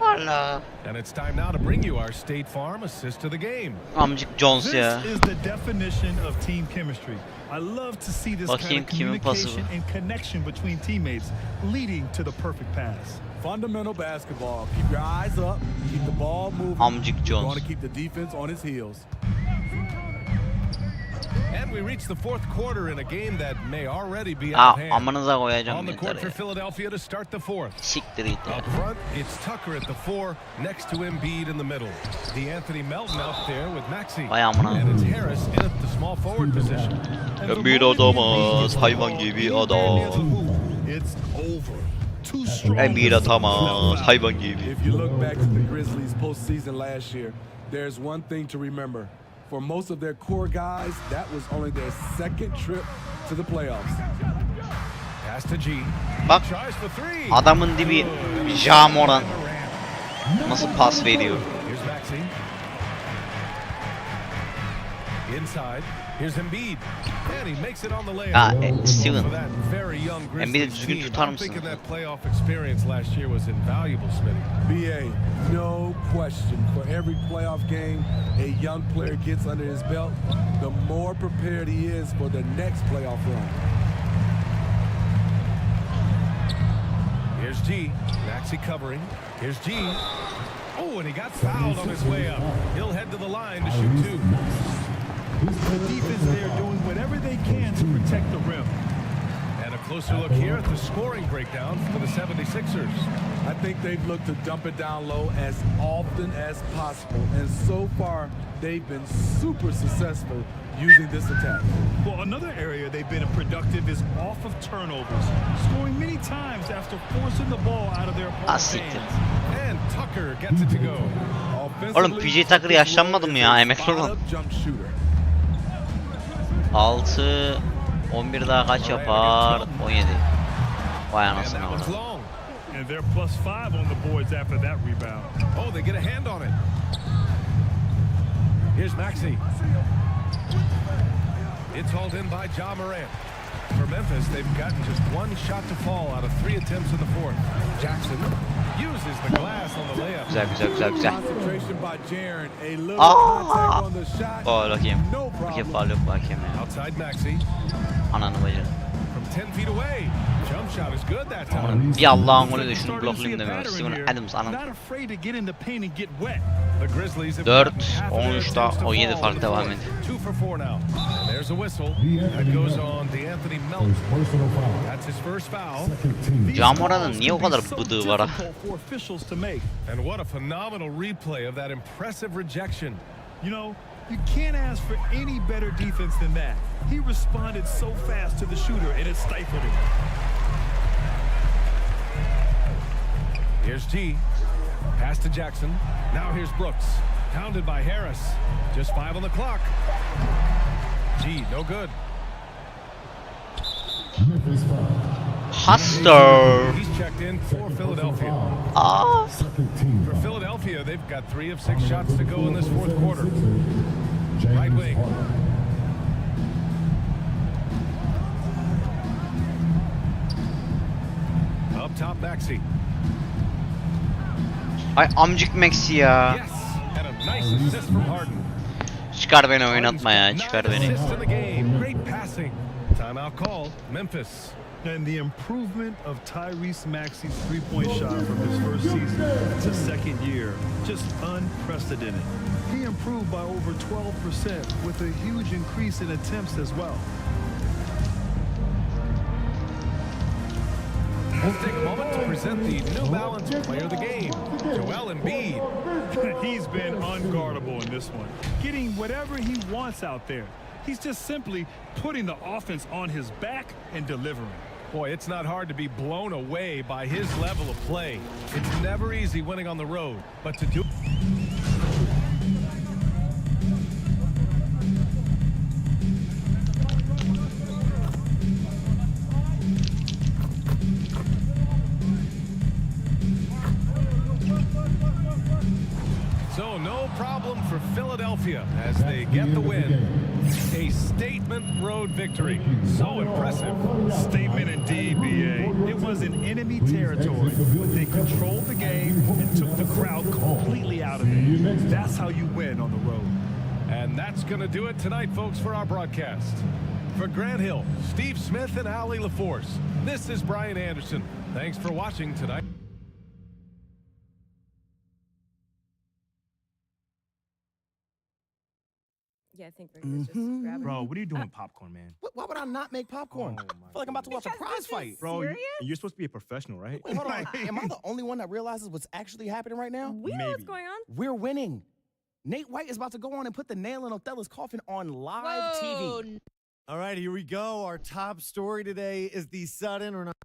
Allah. And it's time now to bring you our State Farm assist to the game. Amcık Jones ya. This is the definition of team chemistry. I love to see this kind of communication and connection between teammates, leading to the perfect pass. Fundamental basketball. Keep your eyes up. Keep the ball moving. Amcık Jones. You want to keep the defense on its heels. And we reach the fourth quarter in a game that may already be out of hand. Amanıza koyacağım On the court for ya. Philadelphia to start the fourth. Siktir it ya. Up front, it's Tucker at the 4, next to Embiid in the middle. DeAnthony Melton out there with Maxey. Vay amına. And it's Harris in at the small forward position. Bir atamaz, hayvan gibi adam. It's over. Too strong. Bir atamaz, hayvan gibi. If you look back at the Grizzlies postseason last year, there's one thing to remember. For most of their core guys, that was only their second trip to the playoffs. Pass to G. Bak, adamın dibi Ja Morant. Nasıl pas veriyor? Here's Maxey. Inside. Here's Embiid. And he makes it on the layup. Steven. For that very young Embiid'i Grizzlies düzgün team, tutar I'm mısın? thinking that playoff experience last year was invaluable, Smitty. BA, no question. For every playoff game a young player gets under his belt, the more prepared he is for the next playoff run. Here's G. Maxey covering. Here's G. Oh, and he got fouled on his way up. He'll head to the line to shoot 2. The defense there doing whatever they can to protect the rim. And a closer look here at the scoring breakdown for the 76ers. I think they've looked to dump it down low as often as possible. And so far, they've been super successful using this attack. Well, another area they've been productive is off of turnovers, scoring many times after forcing the ball out of their opponent's hands. And Tucker gets it to go. Oğlum PJ Tucker yaşlanmadı mı ya? Emekli olan. 6 11 daha kaç yapar? 17. Vay anasını avradım. And they're +5 on the boards after that rebound. Oh, they get a hand on it. Here's Maxey. It's hauled in by Ja Morant. For Memphis, they've gotten just one shot to fall out of 3 attempts in the fourth. Jackson uses the glass on the layup. Güzel. Concentration by Jaren. A little contact on the shot. Faul hakem. Hakem faul yok bu hakem ya. Outside Maxey. Ananı bacını. From 10 feet away. Jump shot is good that time. Bir Allah'ın golü de şunu bloklayayım demiyor. Steven Adams anam. 4 13'ta 17 fark devam ediyor. 2 for 4 now. And there's a whistle. That goes on DeAnthony Melton. That's his first foul. Ja Morant'ın niye o kadar bıdığı var ha? And what a phenomenal replay of that impressive rejection. You know, You can't ask for any better defense than that. He responded so fast to the shooter, and it stifled him. Here's G. Pass to Jackson. Now here's Brooks. Pounded by Harris. Just 5 on the clock. G, no good. Hustler. He's checked in for Philadelphia. Ah. For Philadelphia, they've got 3 of 6 shots to go in this fourth quarter. Right wing. Up top, Maxey. Ay amcık Maxi ya. Yes, and a nice assist from Harden. Çıkar beni oynatma ya, çıkar beni. Assist in the game. Great passing. Timeout call. Memphis. And the improvement of Tyrese Maxey's three-point shot from his first season to second year, just unprecedented. He improved by over 12% with a huge increase in attempts as well. Let's take a moment to present the New Balance Player of the Game, Joel Embiid. He's been unguardable in this one, getting whatever he wants out there. He's just simply putting the offense on his back and delivering. Boy, it's not hard to be blown away by his level of play. It's never easy winning on the road, but to do... So no problem for Philadelphia as they get the win. A statement road victory. So impressive. Statement indeed, BA. It was in enemy territory, but they controlled the game and took the crowd completely out of it. That's how you win on the road. And that's going to do it tonight, folks, for our broadcast. For Grant Hill, Steve Smith, and Ali LaForce, this is Brian Anderson. Thanks for watching tonight. Yeah, I think we're gonna just grab it. Bro, what are you doing with popcorn, man? Why would I not make popcorn? I feel like I'm about to watch a prize fight. Bro, you're supposed to be a professional, right? Wait, hold on. Am I the only one that realizes what's actually happening right now? We know what's going on. We're winning. Nate White is about to go on and put the nail in Othello's coffin on live TV. All right, here we go. Our top story today is the sudden or not.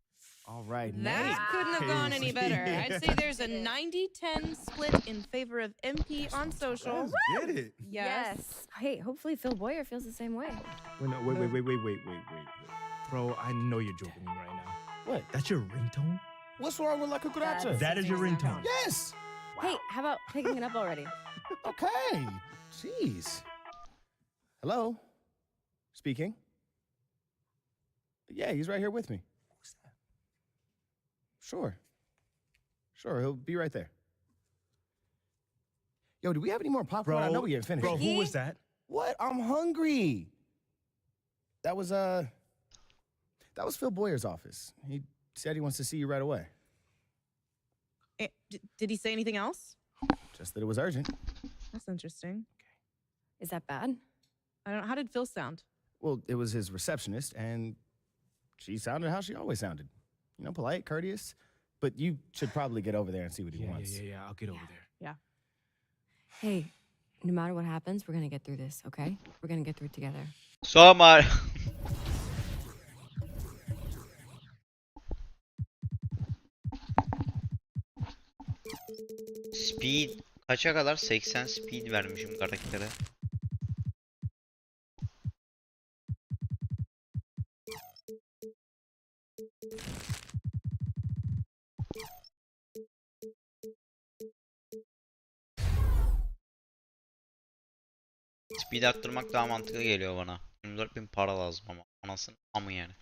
All right, That couldn't have gone any better. I'd say there's a 90-10 split in favor of MP on social. Get it. Yes. Hey, hopefully Phil Boyer feels the same way. Wait. Bro, I know you're joking me right now. What? That's your ringtone? What's wrong with La Cucaracha? That is your ringtone? Yes. Hey, how about picking it up already? Okay. Jeez. Hello? Speaking. Yeah, he's right here with me. Sure, he'll be right there. Yo, do we have any more popcorn? Bro, I know we haven't finished. Bro, who was that? What? I'm hungry. That was Phil Boyer's office. He said he wants to see you right away. Did he say anything else? Just that it was urgent. That's interesting. Is that bad? I don't know. How did Phil sound? Well, it was his receptionist, and she sounded how she always sounded. You know, polite, courteous. But you should probably get over there and see what he wants. Yeah, I'll get over there. Yeah. Hey, no matter what happens, we're gonna get through this, okay? We're gonna get through it together. So much. Speed kaça kadar? 80 speed vermişim karaktere. Speed arttırmak daha mantıklı geliyor bana. 24.000 para lazım ama. Anasını amı yani.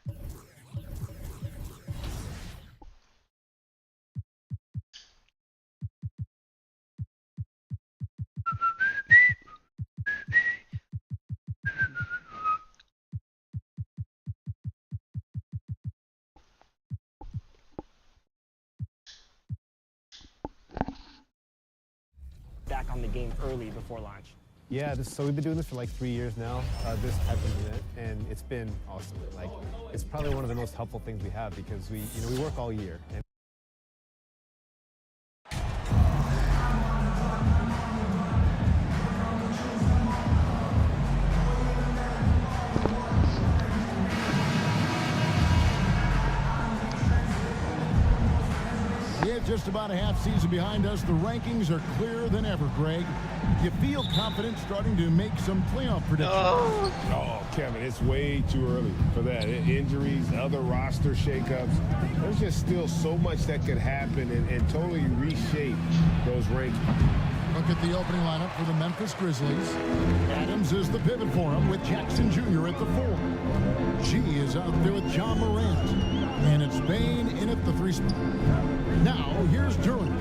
Back on the game early before launch. Yeah, so we've been doing this for like 3 years now, this type of event, and it's been awesome. Like, it's probably one of the most helpful things we have because we work all year. And just about a half season behind us, the rankings are clearer than ever, Greg. You feel confident starting to make some playoff predictions. Oh, Kevin, it's way too early for that. Injuries, other roster shakeups. There's just still so much that could happen and totally reshape those rankings. Look at the opening lineup for the Memphis Grizzlies. Adams is the pivot for him with Jackson Jr. at the 4. G is out there with John Morant. And it's Bane in at the 3 spot. Now, here's Durant.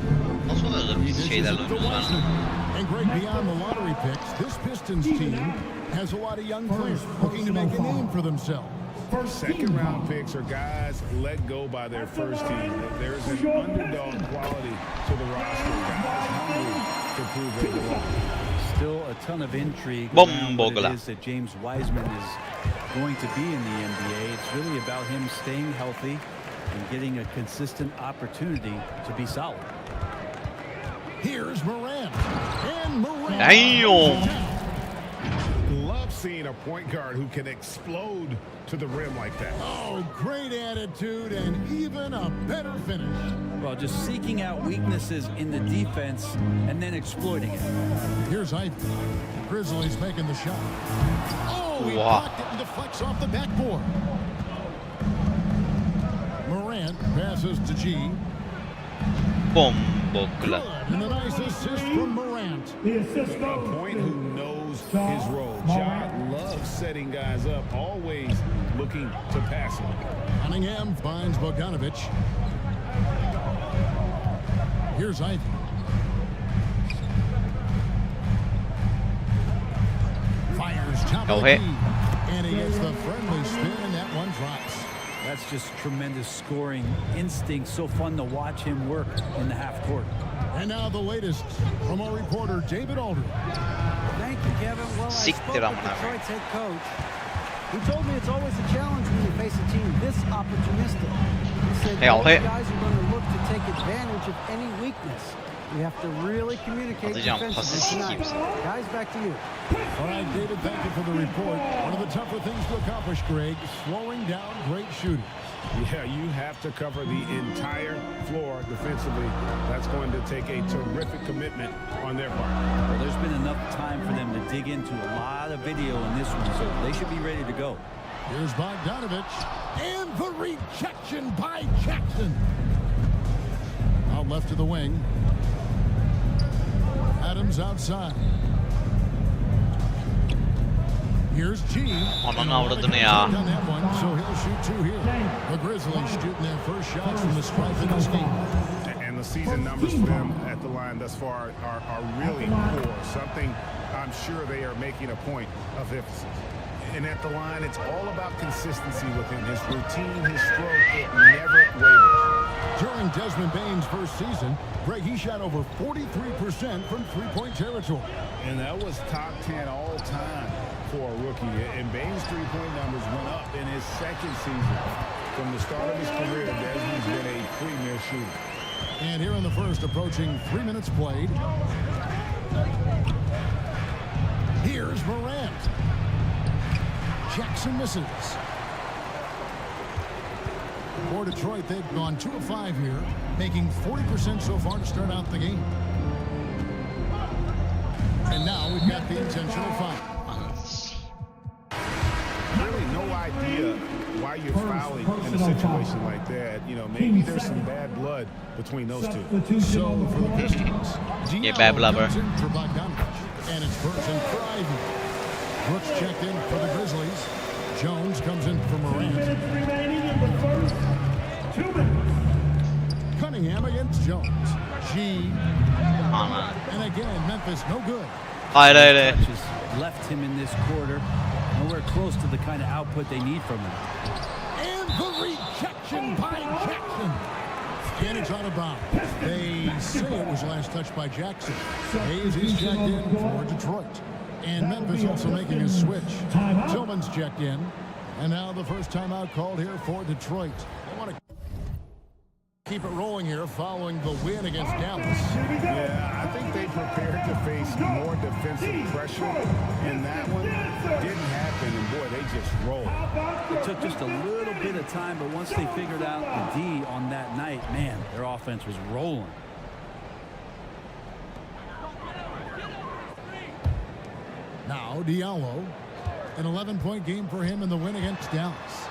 Nasıl olur biz şeylerle oynuyoruz lan? And Greg, beyond the lottery picks, this Pistons team has a lot of young players looking to make a name for themselves. Second round picks are guys let go by their first team. There's an underdog quality to the roster. Guys hungry to prove they belong. Still a ton of intrigue around what it is that James Wiseman is going to be in the NBA. It's really about him staying healthy and getting a consistent opportunity to be solid. Here's Morant. And Morant. Damn. Love seeing a point guard who can explode to the rim like that. Oh, great attitude and even a better finish. Well, just seeking out weaknesses in the defense and then exploiting it. Here's Ivy. Grizzlies making the shot. Oh, he blocked it and deflects off the backboard. Morant passes to G. Bombokla. And a nice assist from Morant. A point who knows his role. Ja loves setting guys up, always looking to pass him. Cunningham finds Bogdanovic. Here's Ivy. Fires top of the key. And he gets the friendly spin, and that one drops. That's just tremendous scoring instinct. So fun to watch him work in the half court. And now the latest from our reporter, David Aldridge. Thank you, Kevin. Well, I spoke with Detroit's head coach. He told me it's always a challenge when you face a team this opportunistic. He said those guys are going to look to take advantage of any weakness. We have to really communicate defensively tonight. Guys, back to you. All right, David, thank you for the report. One of the tougher things to accomplish, Greg, slowing down great shooting. Yeah, you have to cover the entire floor defensively. That's going to take a terrific commitment on their part. Well, there's been enough time for them to dig into a lot of video in this one, so they should be ready to go. Here's Bogdanovic. And the rejection by Jackson. Out left to the wing. Adams outside. Here's G. Ananı avradını ya. So he'll shoot 2 here. The Grizzlies shooting their first shots from the stripe in this game. And the season numbers for them at the line thus far are really poor. Something I'm sure they are making a point of emphasis. And at the line, it's all about consistency with him. His routine, his stroke, it never wavers. During Desmond Bane's first season, Greg, he shot over 43% from three-point territory. And that was top 10 all time for a rookie. And Bane's three-point numbers went up in his second season. From the start of his career, Desmond's been a premier shooter. And here in the first, approaching 3 minutes played. Here's Morant. Jackson misses. For Detroit, they've gone 2 of 5 here, making 40% so far to start out the game. And now we've got the intentional foul. Really no idea why you're fouling in a situation like that. You know, maybe there's some bad blood between those two. So for the Pistons, Yeah, bad blood, bro. for Bogdanovic, and it's Burton for Ivy. Brooks checked in for the Grizzlies. Jones comes in for Morant. Remaining in the first 2 minutes. Cunningham against Jones. G. Aman. And again, Memphis no good. Hayır hayır. Touches left him in this quarter. Nowhere close to the kind of output they need from him. And the rejection by Jackson. And it's out of bounds. They say it was last touched by Jackson. Hayes is checked in for Detroit. And Memphis also making a switch. Tillman's checked in. And now the first timeout called here for Detroit. They want to keep it rolling here following the win against Dallas. Yeah, I think they prepared to face more defensive pressure, and that one didn't happen. open, and boy, they just roll. It took just a little bit of time, but once they figured out the D on that night, man, their offense was rolling. Now Diallo, an 11-point game for him in the win against Dallas.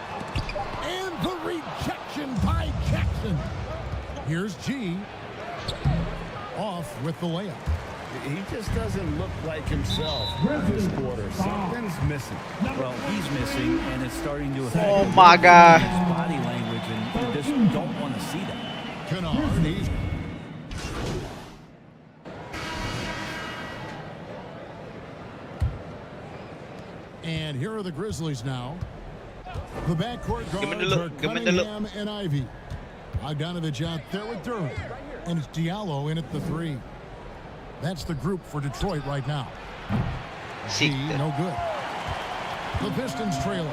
And the rejection by Jackson. Here's G. Off with the layup. He just doesn't look like himself this quarter. Something's missing. Well, he's missing, and it's starting to affect Oh my God. his body language, and you just don't want to see that. Kennard, he's and here are the Grizzlies now. The backcourt guards are Cunningham and Ivy. Bogdanovich out there with Durham. And it's Diallo in at the 3. That's the group for Detroit right now. G, no good. The Pistons trailing.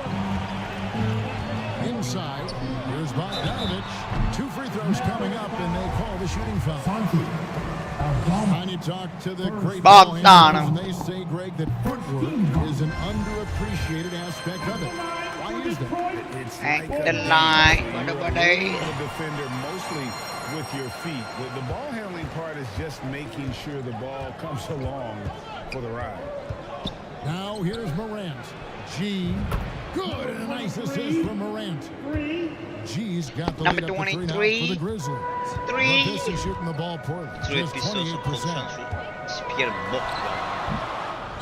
Inside, here's Bogdanovich. 2 free throws coming up, and they call the shooting foul. When you talk to the great ball handlers, and they say, Greg, that footwork is an underappreciated aspect of it. Why is that? It's Ain't like the line, a defender mostly with your feet. The ball handling part is just making sure the ball comes along for the ride. Now here's Morant. G. Good, and a nice assist from Morant. G's got the lead up to 3 now for the Grizzlies. The Pistons shooting the ball poorly. Just 28%.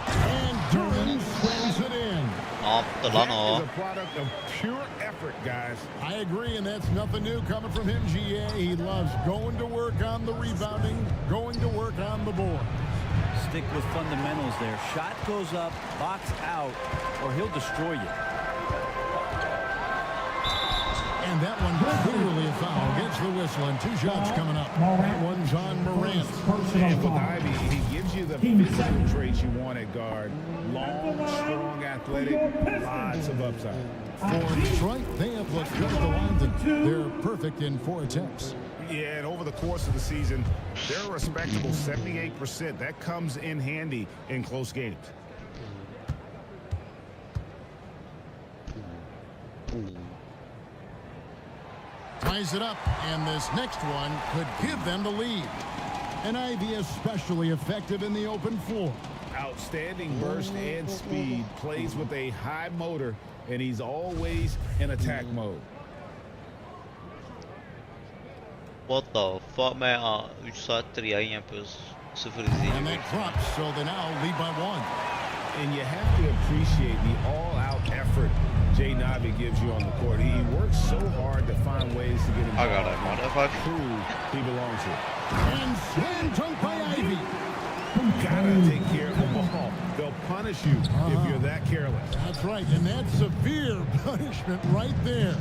And Durham slams it in. That is a product of pure effort, guys. I agree, and that's nothing new coming from him, GA. He loves going to work on the rebounding, going to work on the board. Stick with fundamentals there. Shot goes up, box out, or he'll destroy you. And that one clearly a foul. Gets the whistle, and 2 shots coming up. That one's on Morant. And with Ivy, he gives you the physical traits you want at guard. Long, strong, athletic, lots of upside. For Detroit, they have looked good at the line. They're perfect in 4 attempts. Yeah, and over the course of the season, they're a respectable 78%. That comes in handy in close games. Ties it up, and this next one could give them the lead. And Ivy especially effective in the open floor. Outstanding burst and speed, plays with a high motor, and he's always in attack mode. What the fuck man? 3 saattir yayın yapıyoruz. 0 izleyici. And that drops, so they now lead by 1. And you have to appreciate the all-out effort Jay Navi gives you on the court. He works so hard to find ways to get him to prove he belongs here. And slam dunk by Ivy. Gotta take care of the ball. They'll punish you if you're that careless. That's right, and that's severe punishment right there.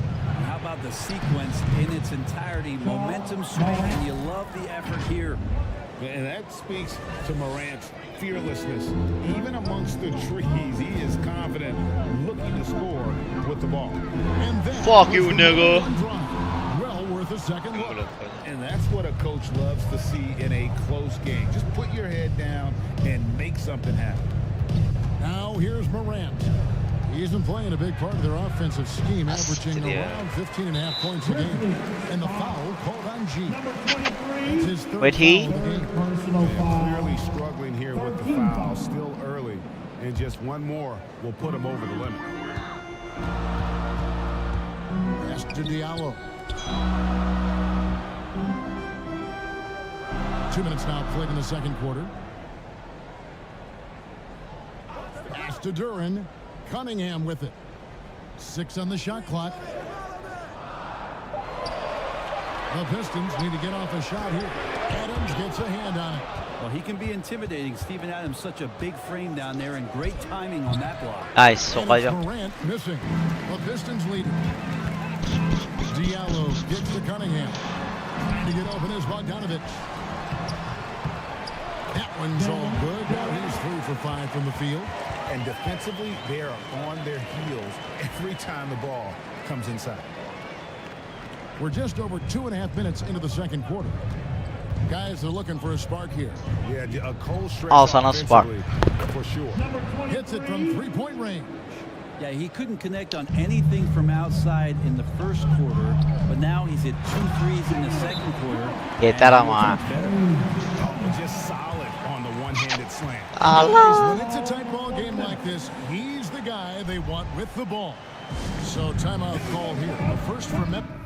How about the sequence in its entirety? Momentum swing, and you love the effort here. And that speaks to Morant's fearlessness. Even amongst the trees, he is confident, looking to score with the ball. And fuck you, nigga. Well worth a second look. And that's what a coach loves to see in a close game. Just put your head down and make something happen. Now here's Morant. He's been playing a big part of their offensive scheme, averaging around 15.5 points a game. And the foul called on G. That's his third foul of the game. Clearly struggling here with the foul, still early. And just one more will put him over the limit. Pass to Diallo. 2 minutes now played in the second quarter. Pass to Duran. Cunningham with it. 6 on the shot clock. The Pistons need to get off a shot here. Adams gets a hand on it. Well, he can be intimidating. Steven Adams, such a big frame down there, and great timing on that block. Nice. Morant missing. The Pistons lead. Diallo gets to Cunningham. Trying to get open is Bogdanovich. That one's all good. Now he's 3 for 5 from the field. And defensively, they are on their heels every time the ball comes inside. We're just over 2.5 minutes into the second quarter. Guys are looking for a spark here. Yeah, a cold stretch Al sana spark. for sure. Hits it from 3-point range. Yeah, he couldn't connect on anything from outside in the first quarter, but now he's hit 2 threes in the second quarter. Yeter ama ha. Oh, just solid on the one-handed slam. Guys, when it's a tight ball game like this, he's the guy they want with the ball. So timeout call here. The first for Memphis.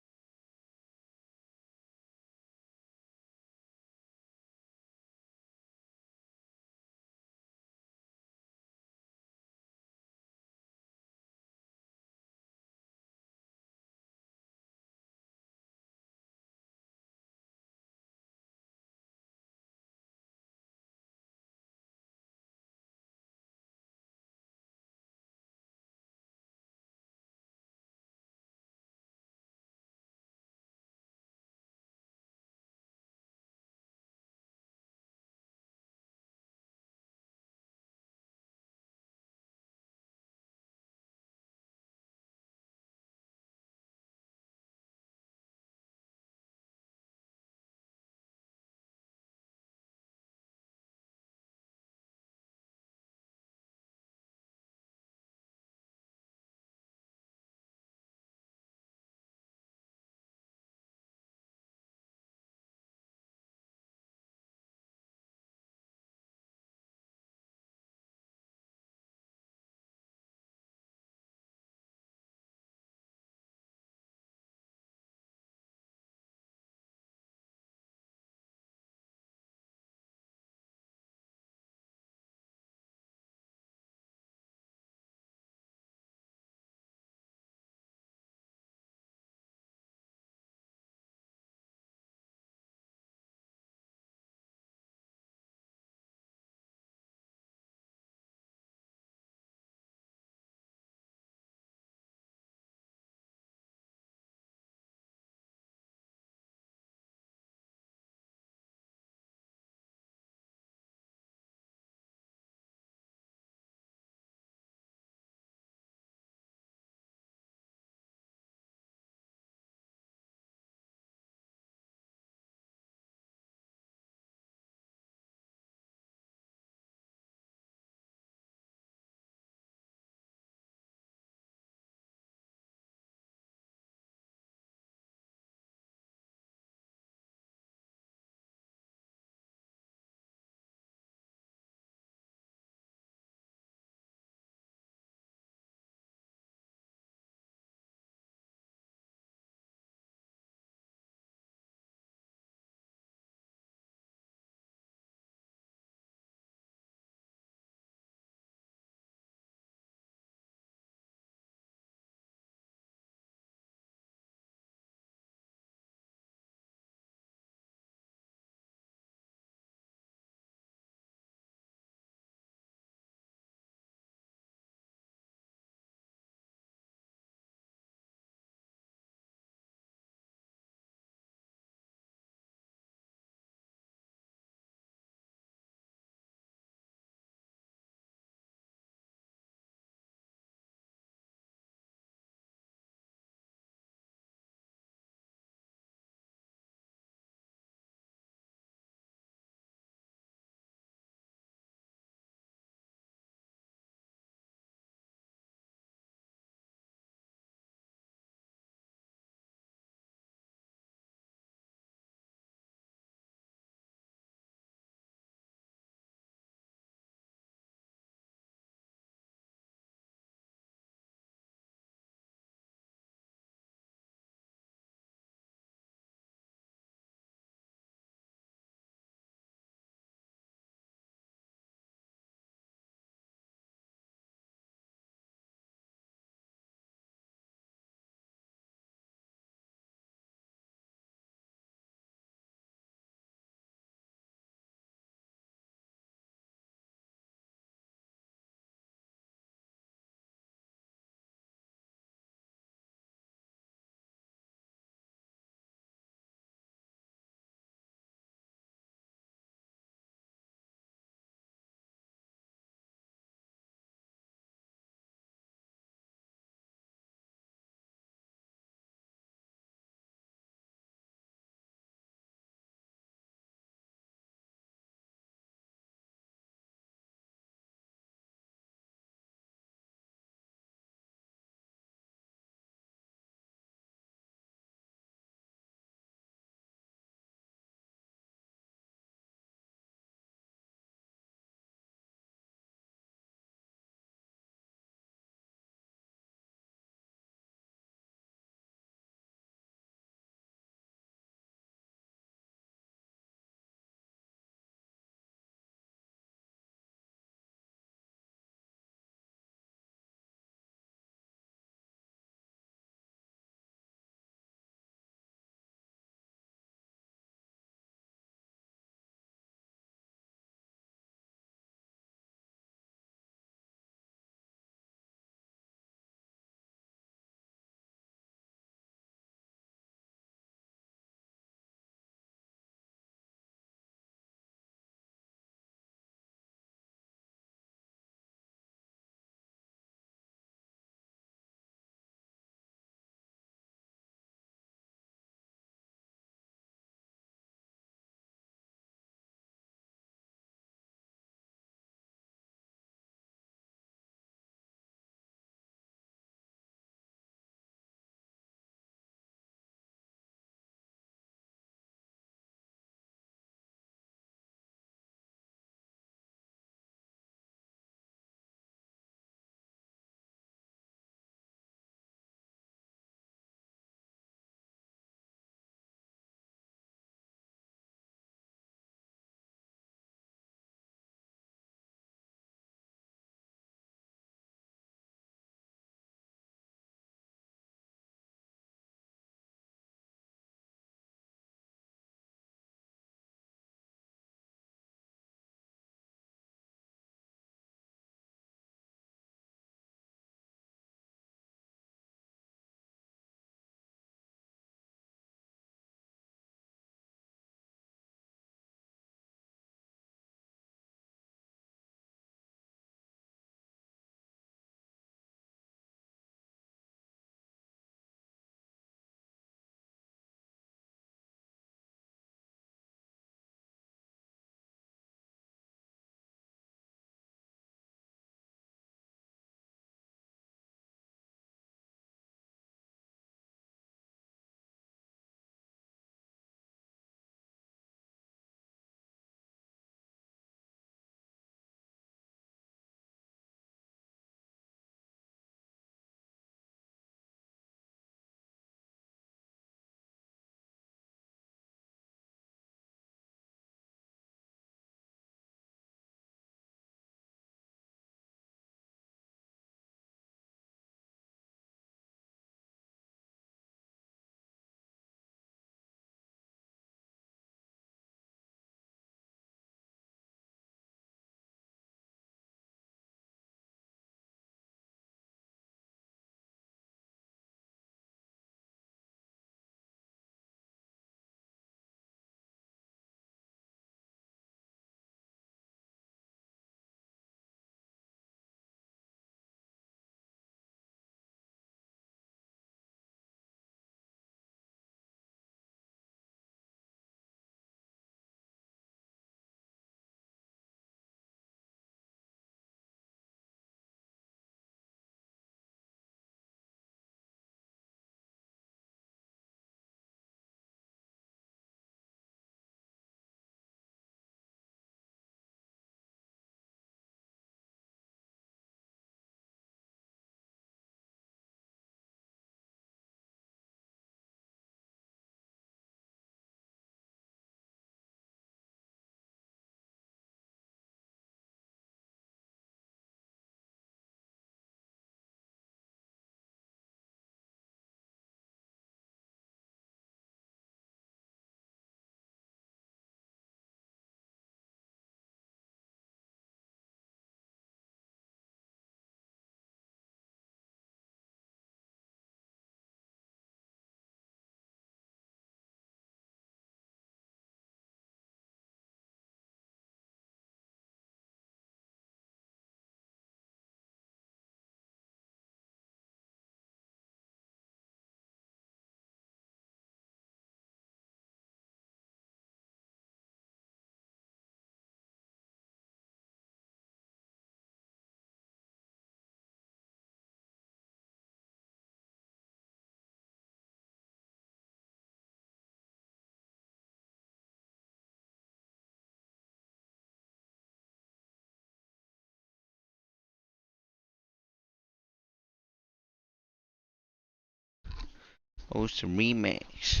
Awesome remix.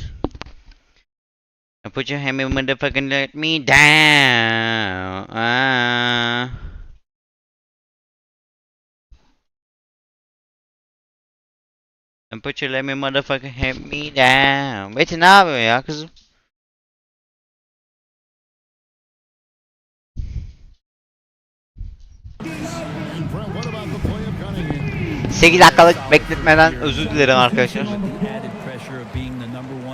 Now put your hand in motherfucking let me down. And put your let me motherfucking hand me down. Betty ne yapıyor ya kızım? And Brent, what about the play of Cunningham? 8 dakikalık bekletmeden özür dilerim arkadaşlar.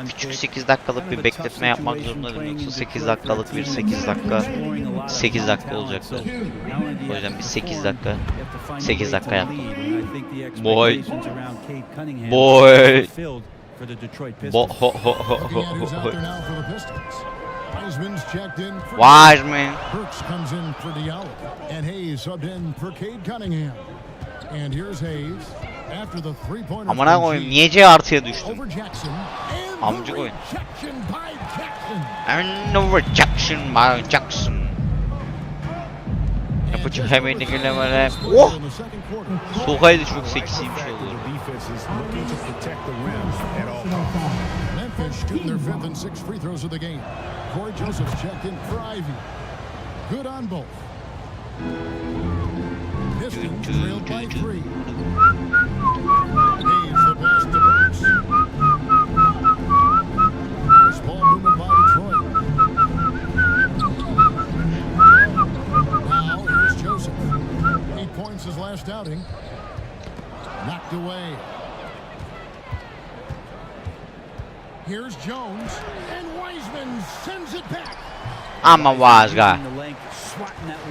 Küçük 8 dakikalık bir bekletme yapmak zorundaydım, yoksa 8 dakikalık bir 8 dakika olacaktı. O yüzden bir 8 dakika yaptım. Boy. Wiseman's checked in for Wiseman. Burks comes in for Diallo. And Hayes subbed in for Cade Cunningham. And here's Hayes after the three-pointer. Amına koyayım, niye C artıya düştüm? Over Jackson. Amcık oyun. Rejection by Jackson. And no rejection by Jackson. Put your hand in the game. Oh! Sokaydı çok seksi bir şey olur. Memphis shooting their fifth and sixth free throws of the game. Corey Joseph's checked in for Ivy. Good on both. Pistons trailed by 3. Hayes the pass to Burks. Nice ball movement by Detroit. Now here's Joseph. 8 points his last outing. Knocked away. Here's Jones, and Wiseman sends it back. I'm a wise guy.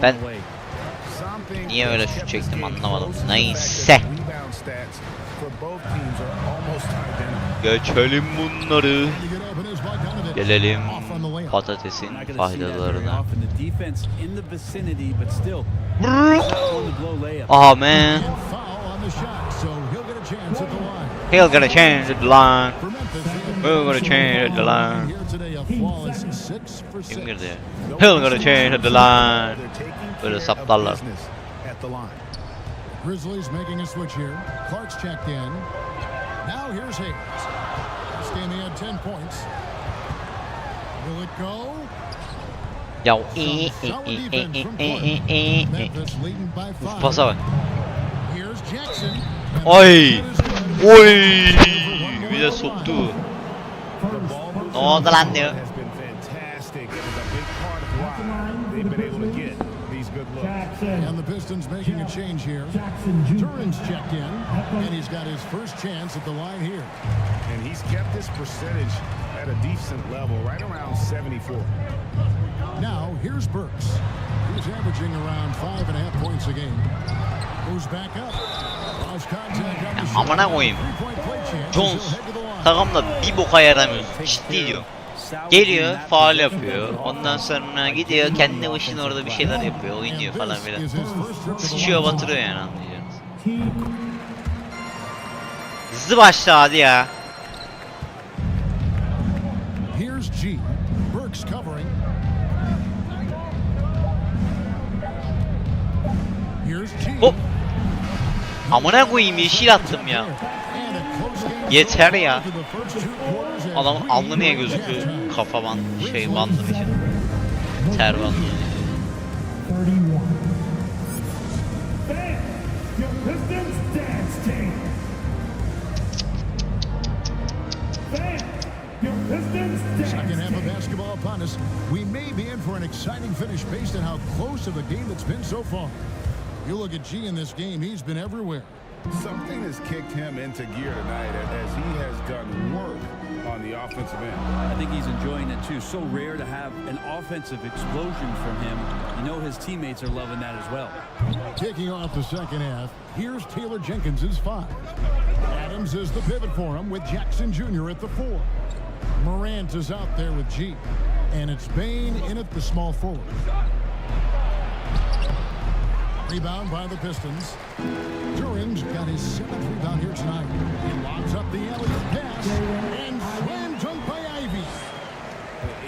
Ben niye öyle şut çektim anlamadım. Neyse. Geçelim bunları. Gelelim patatesin faydalarına. Oh man. He'll get a chance at the line. He'll get a chance at the line. Kim girdi ya? He'll get a chance at the line. Böyle saplarlar. Grizzlies making a switch here. Clark's checked in. Now here's Hayes. This game he had 10 points. Will it go? Ya Pasa bak. Here's Jackson. Oy! Oy! Bir de soktu. Ne oldu lan diyor. And the Pistons making a change here. Turin's checked in, and he's got his first chance at the line here. And he's kept his percentage at a decent level, right around 74. Now, here's Burks. He's averaging around 5.5 points a game. Goes back up. Lost contact on the shot. Amına koyayım. Jones takımda bir boka yaramıyor. Ciddi diyor. Geliyor, faul yapıyor. Ondan sonra gidiyor, kendi başına orada bir şeyler yapıyor, oynuyor falan filan. Sıçıyor, batırıyor yani, anlayacağınız. Hızlı başla hadi ya. Here's G. Burks covering. Here's G. Hop. Amına koyayım, yeşil attım ya. Yeter ya. Adamın alnı niye gözüküyor? Kafa bandı, şey bandım için. Ter bandı. Second half of basketball upon us. We may be in for an exciting finish based on how close of a game it's been so far. You look at G in this game, he's been everywhere. Something has kicked him into gear tonight as he has done work on the offensive end. I think he's enjoying it too. So rare to have an offensive explosion from him. You know his teammates are loving that as well. Kicking off the second half, here's Taylor Jenkins's 5. Adams is the pivot for him with Jackson Jr. at the 4. Morant is out there with G. And it's Bain in at the small forward. Rebound by the Pistons. Duran's got his 7th rebound here tonight. He lobs up the alley pass and slam dunk by Ivy.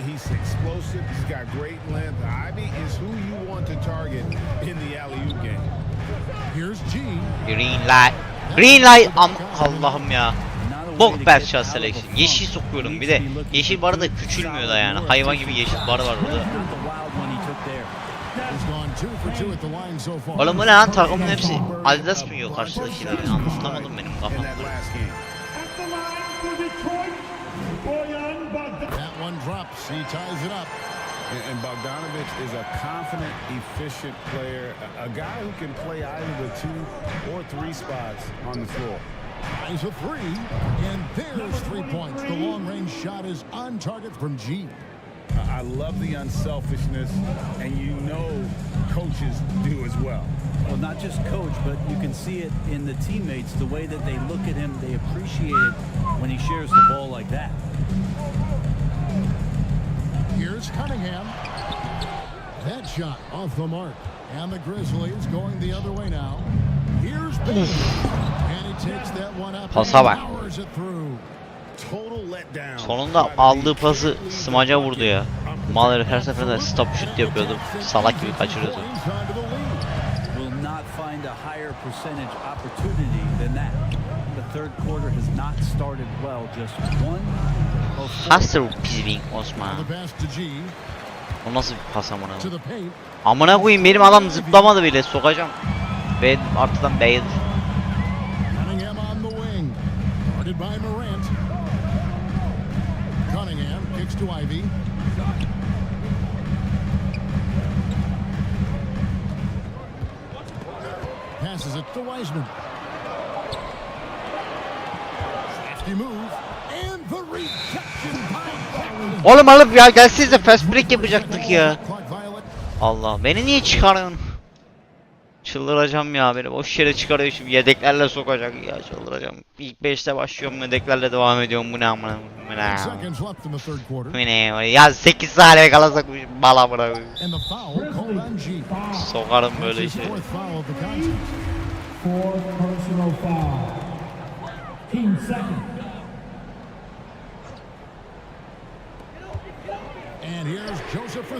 He's explosive. He's got great length. Ivy is who you want to target in the alley-oop game. Here's G. Green light. Green light. Allah'ım ya. Bok bad shot selection. Yeşil sokuyorum bir de. Yeşil barı da küçülmüyor da yani. Hayvan gibi yeşil barı var burada. Oğlum bu ne lan, takımın hepsi Adidas mı yiyor karşıdakileri? Anlamadım benim kafamda. That one drops. He ties it up. And Bogdanovich is a confident, efficient player, a guy who can play either the 2 or 3 spots on the floor. Eyes a three, and there's 3 points. The long-range shot is on target from G. I love the unselfishness, and you know coaches do as well. Well, not just coach, but you can see it in the teammates, the way that they look at him, they appreciate it when he shares the ball like that. Here's Cunningham. That shot off the mark. And the Grizzlies going the other way now. Here's Bain. And he takes that one up and powers it through. Total letdown. Sonunda aldığı pası smaca vurdu ya. Mal herif her seferinde stop shoot yapıyordu. Salak gibi kaçırıyordu. Will not find a higher percentage opportunity than that. The third quarter has not started well. Just one of four. Hastır pizving Osman. O nasıl bir pas amına? Amına koyayım, benim adam zıplamadı bile, sokacağım. Ve artıdan Bale. Cunningham on the wing. Guarded by Morant. Cunningham kicks to Ivy. Passes it to Wiseman. Safety move. And the rejection by Oğlum alıp ya, gelsenize fast break yapacaktık ya. Allah, beni niye çıkarıyorsun? Çıldıracağım ya, beni boş yere çıkarıyor şimdi, yedeklerle sokacak ya, çıldıracağım. İlk 5'te başlıyorum, yedeklerle devam ediyorum, bu ne amına? Bu ne? Ya 8 saniye kalasak bala bırak. Sokarım böyle şey.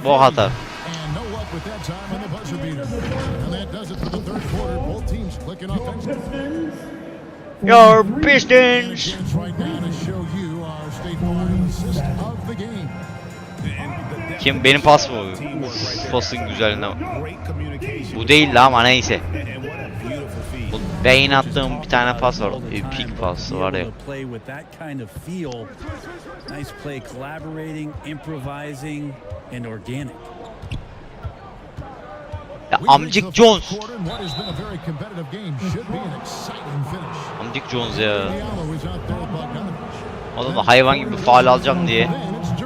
Bu hata. And no luck with that time on the buzzer beater. And that does it for the third quarter. Both teams clicking offensively. Your Pistons. Right now to show you our State Farm assist of the game. Kim, benim pas mı? Pasın güzelliğine bak. Bu değil la ama neyse. Bu beyin attığım bir tane pas var. Epik pası var ya. Nice play, collaborating, improvising, and organic. Ya Amcık Jones. Amcık Jones ya. O da hayvan gibi faul alacağım diye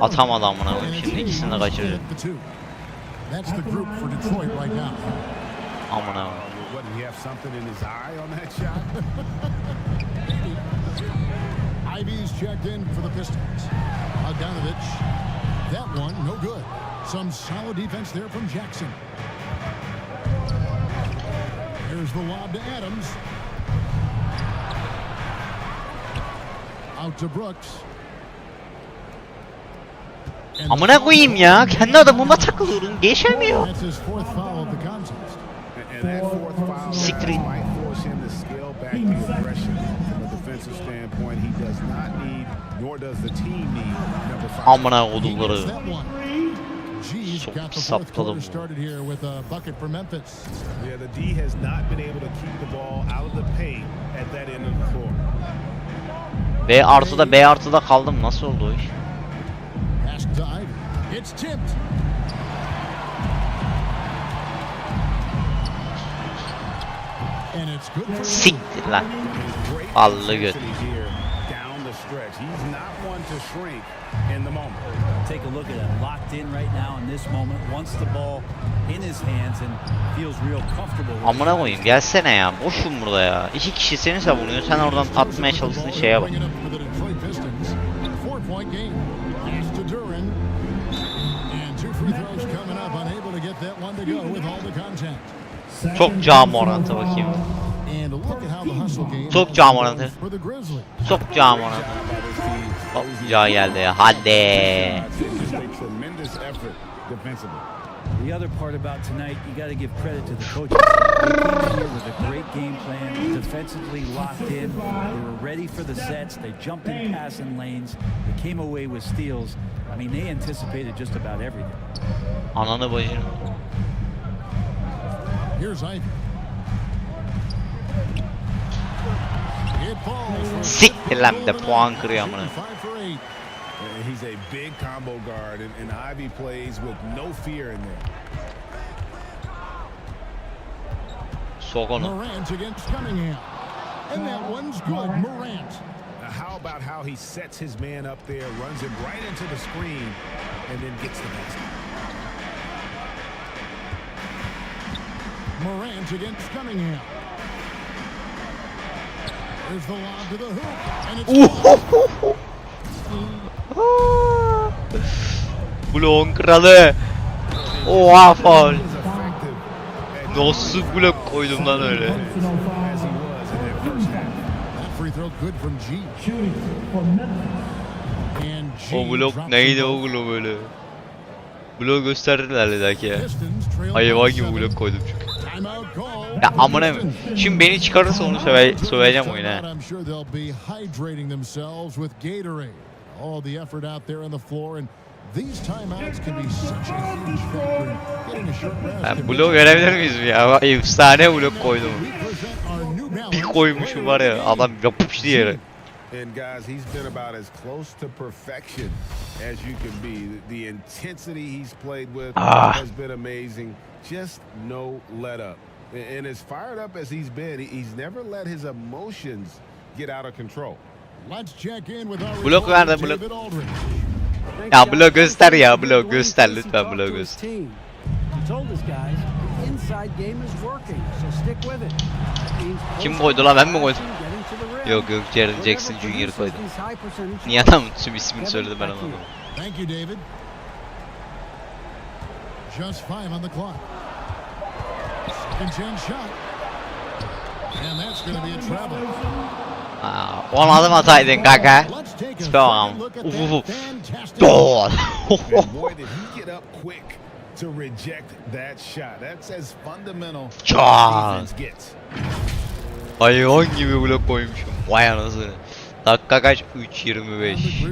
atamadı amına koyayım, şimdi ikisini de kaçıracak. Amına koyayım. Ivy's checked in for the Pistons. Bogdanovich, that one no good. Some solid defense there from Jackson. Here's the lob to Adams. Out to Brooks. Amına koyayım ya, kendi adamıma takılıyorum, geçemiyor. That's his fourth foul of the contest. And that fourth foul might force him to scale back the aggression from a defensive standpoint. He does not need, nor does the team need number 5. Amına kodukları. G's got the fourth quarter started here with a bucket for Memphis. Yeah, the D has not been able to keep the ball out of the paint at that end of the floor. B artıda kaldım, nasıl oldu o iş? Pass to Ivy. It's tipped. And it's good for Siktir lan. Allı göt. Down the stretch. He's not one to shrink in the moment. Take a look at him, locked in right now in this moment. Wants the ball in his hands and feels real comfortable. Amına koyayım, gelsene ya. Boşum burada ya. İki kişi seni savunuyor. Sen oradan atmaya çalıştığın şeye bak. Çok cam orantı bakayım. Çok cam orantı. Çok cam orantı. Hop, ca geldi ya. Hadi. The other part about tonight, you got to give credit to the coaches. They came in here with a great game plan, defensively locked in. They were ready for the sets. They jumped in passing lanes. They came away with steals. I mean, they anticipated just about everything. Ananı bacını. Here's Ivy. Siktir lan bir de puan kırıyor amına. He's a big combo guard, and Ivy plays with no fear in there. Sok onu. Morant against Cunningham. And that one's good. Morant. Now how about how he sets his man up there, runs him right into the screen, and then gets the basket. Morant against Cunningham. There's the lob to the hoop, and it's Bloğun kralı. Oha faul. Nasıl blok koydum lan öyle? O blok neydi oğlum öyle? Blok gösterdiler belki ya. Hayvan gibi blok koydum çünkü. Ya amına mı? Şimdi beni çıkarırsa onu söyleyeceğim oyuna. All the effort out there on the floor, and these timeouts can be such a huge factor in getting a short rest. Blok görebilir miyiz ya? Efsane blok koydum. Bir koymuşum var ya, adam yapıştı yere. And guys, he's been about as close to perfection as you can be. The intensity he's played with has been amazing. Just no let up. And as fired up as he's been, he's never let his emotions get out of control. Let's check in with our Blok nerede blok? Ya blok göster ya, blok göster lütfen, blok göster. Kim koydu lan, ben mi koydum? Yok yok, Jaren Jackson Jr. koydu. Niye adam tüm ismini söyledi, ben anlamadım. Thank you, David. Just 5 on the clock. Second chance shot. And that's going to be a travel. On adım ataydın kanka. Tipe bakalım. Gol. To reject that shot. That's as fundamental as defense hayvan gibi blok koymuşum. Vay anasını. Dakika kaç? 3:25.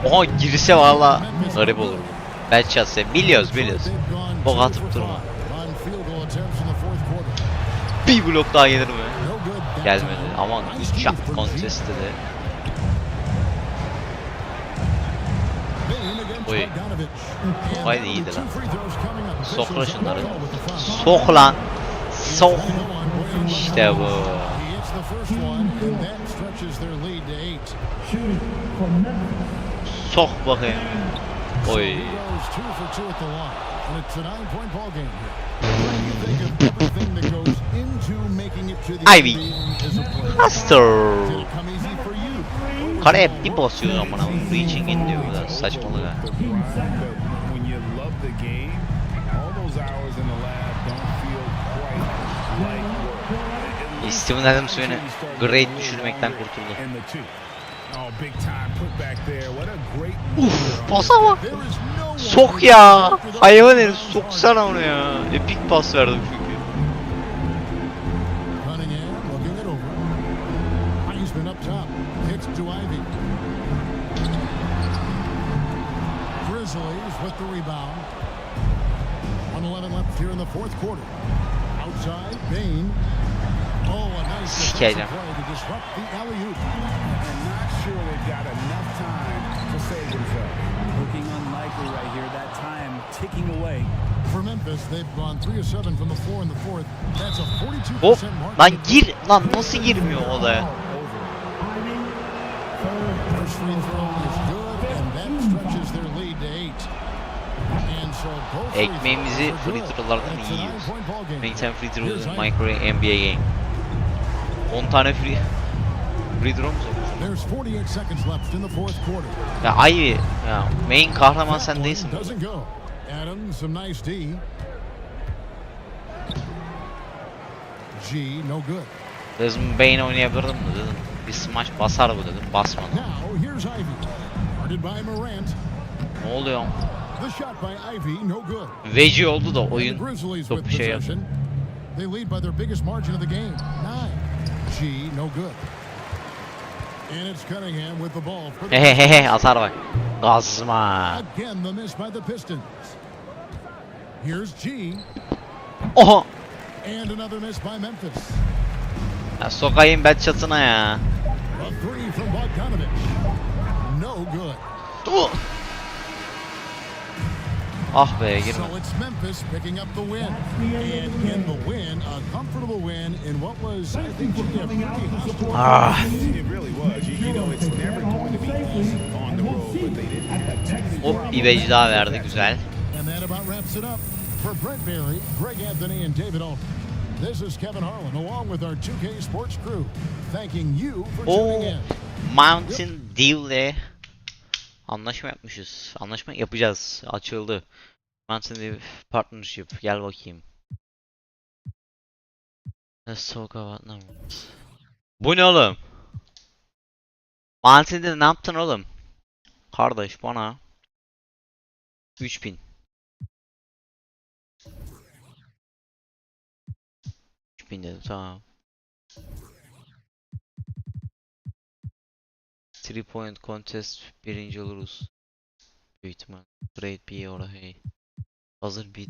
Oha girse valla garip olur. Ben çatsa biliyoruz. Bok atıp durma. Bir blok daha gelir mi? Gelmedi. Aman shot contest dedi. Oy. Haydi iyiydi lan. Sok lan şunları. Sok lan. Sok. İşte bu. Sok bakayım. Oy. Ivy. Master. Kareye bir basıyor amına. Reaching in diyor da saçmalık ha. Steven Adams beni great düşürmekten kurtuldu. Pasa bak. Sok ya. Hayvan herif, soksana onu ya. Epic pas verdim çünkü. Grizzlies with the rebound. 1:11 left here in the fourth quarter. Outside, Bain. Oh, a nice play to disrupt the alley-oop. And not sure they've got enough time to save themselves. Looking unlikely right here. That time ticking away. For Memphis, they've gone 3 of 7 from the floor in the fourth. That's a 42% mark. Lan gir, lan nasıl girmiyor o da ya? First free throw is good, and that stretches their lead to 8. And so both Ekmeğimizi free throw'lardan yiyoruz. Make 10 free throws in micro NBA game. 10 tane free throw mu sokuyorsun? There's 48 seconds left in the fourth quarter. Ya Ivy, ya main kahraman sen değilsin. Doesn't go. Adams, some nice D. G, no good. Desmond Bain oynayabilirdim de dedim. Bir smaç basar bu dedim. Basmadı. Now here's Ivy. Guarded by Morant. Ne oluyor? The shot by Ivy, no good. Veci oldu da And the oyun Grizzlies çok with şey yaptı. possession. They lead by their biggest margin of the game, 9. G, no good. And it's Cunningham with the ball for the Hehehe atar bak. Gazma. Again, the miss by the Pistons. Here's G. Oha. And another miss by Memphis. Ya sokayım bet çatına ya. A three from Bogdanovic. No good. Ah be girme. So it's Memphis picking up the win. And in the win, a comfortable win in what was, I think, a pretty hostile. Ah. It really was. You know, it's never going to be easy on the road, but they didn't have Hop bir veci daha verdi güzel. And that about wraps it up. For Brent Barry, Greg Anthony, and David Alton, this is Kevin Harlan along with our 2K Sports crew, thanking you for tuning in. Mountain Dew'le anlaşma yapmışız. Anlaşma yapacağız. Açıldı. Mountain Dew Partnership. Gel bakayım. Let's talk about numbers. Bu ne oğlum? Mountain Dew ne yaptın oğlum? Kardeş bana 3000. 3000 dedim tamam. 3 point contest birinci oluruz. Büyük ihtimal. Trade bir oraya. Hazır bir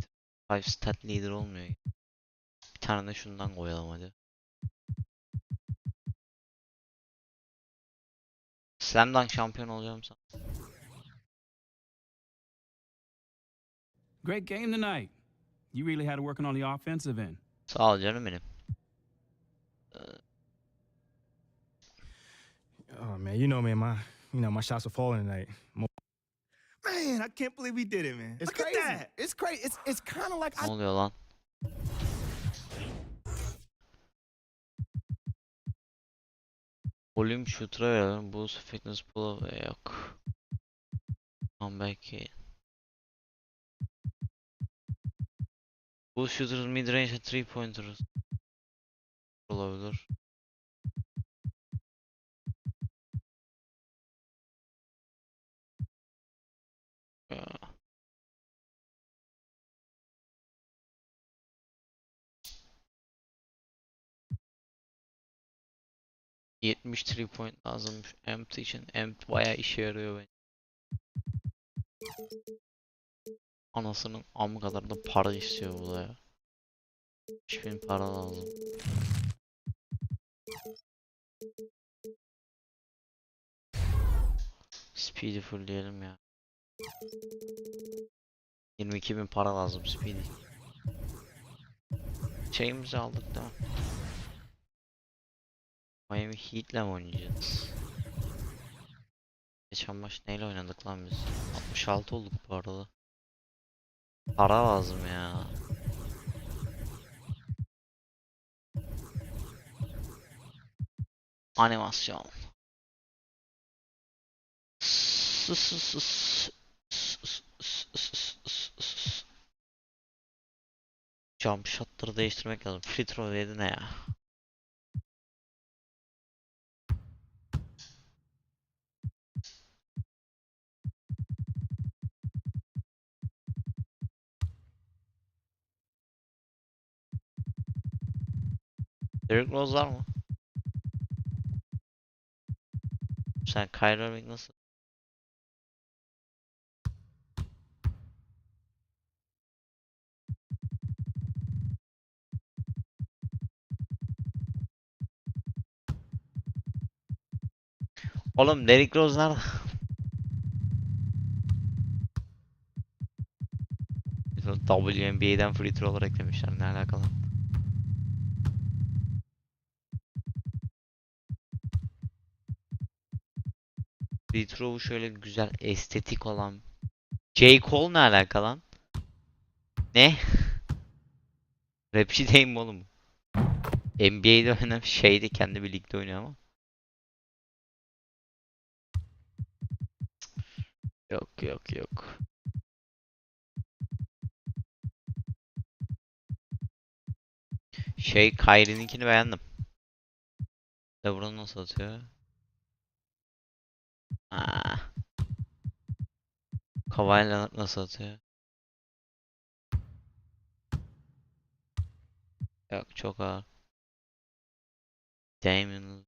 5 stat leader olmuyor. Bir tane de şundan koyalım hadi. Slam Dunk şampiyon olacağım sana. Great game tonight. You really had to working on the offensive end. Sağ ol canım benim. Oh man, you know, man, my shots are falling tonight. Man, I can't believe we did it, man. It's Look crazy. at that. It's crazy. It's kind of like Ne oluyor lan? Volüm shooter'a verelim. Boost fitness pull'a yok. Comeback. Boost shooter mid range 3 pointer olabilir. Ya. ...73 point lazımmış Empt için. Empt bayağı işe yarıyor bence. Anasının amı kadar da para istiyor bu da ya. 3000 para lazım. Speed'i full diyelim ya. 22.000 para lazım Speed'i. Şeyimizi aldık da. Miami Heat'le mi oynayacağız? Geçen maç neyle oynadık lan biz? 66 olduk bu arada. Para lazım ya. Animasyon. Jump shot'ları değiştirmek lazım. Free throw dedi ne ya? Derrick Rose var mı? Sen Kyrie Irving nasıl? Oğlum Derrick Rose nerede? WNBA'den free throw olarak eklemişler. Ne alakalı? Free throw'u şöyle güzel estetik olan. J. Cole ne alaka lan? Ne? Rapçi değil mi oğlum? NBA'de oynayan şeyde kendi bir ligde oynuyor ama. Yok yok yok. Kyrie'ninkini beğendim. LeBron nasıl atıyor? Aa. Kawhi Leonard nasıl atıyor? Yok, çok ağır. Damian.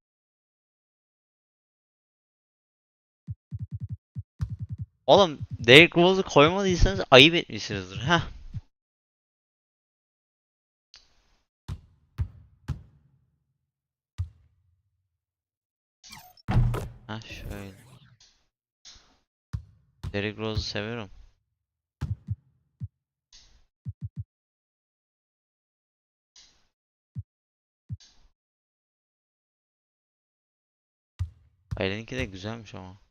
Oğlum Derrick Rose'u koymadıysanız ayıp etmişsinizdir. Heh. Ha şöyle. Derrick Rose'u seviyorum. Aylinki de güzelmiş ama.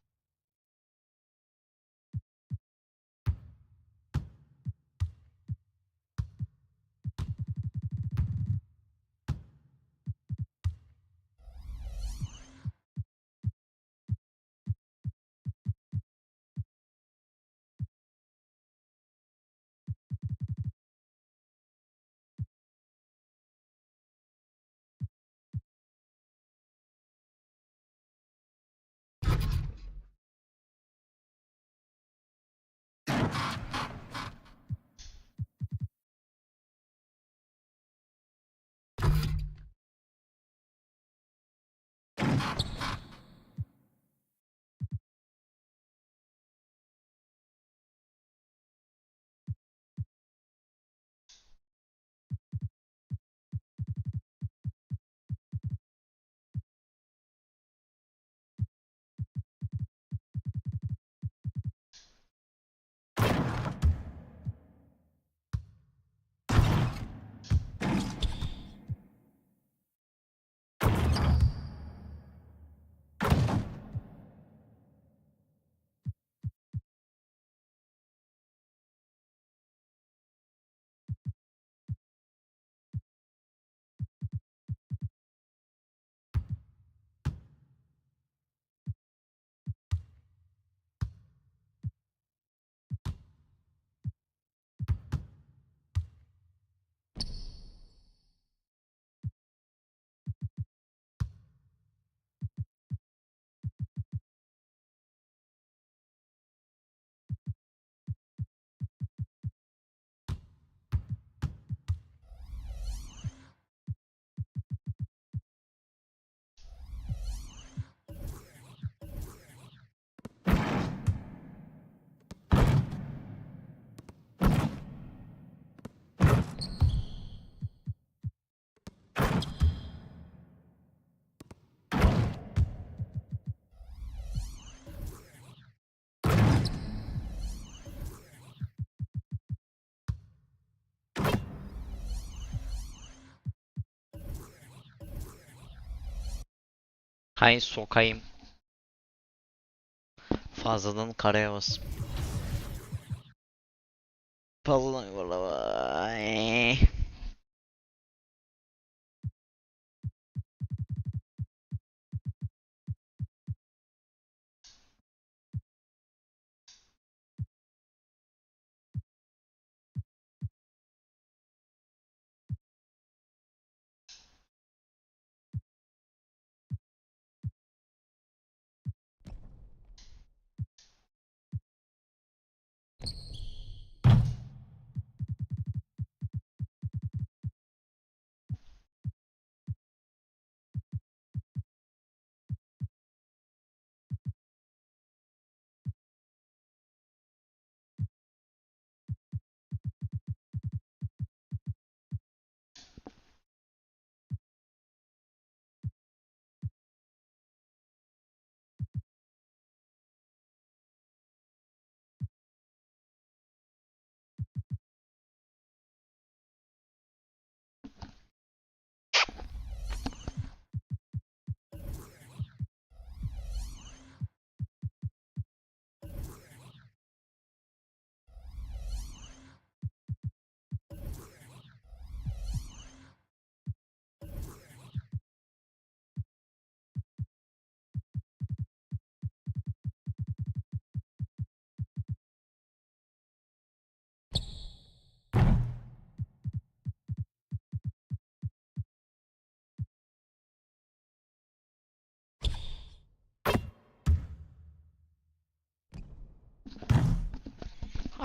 Hay sokayım. Fazladan karaya bas. Fazladan yuvarlama.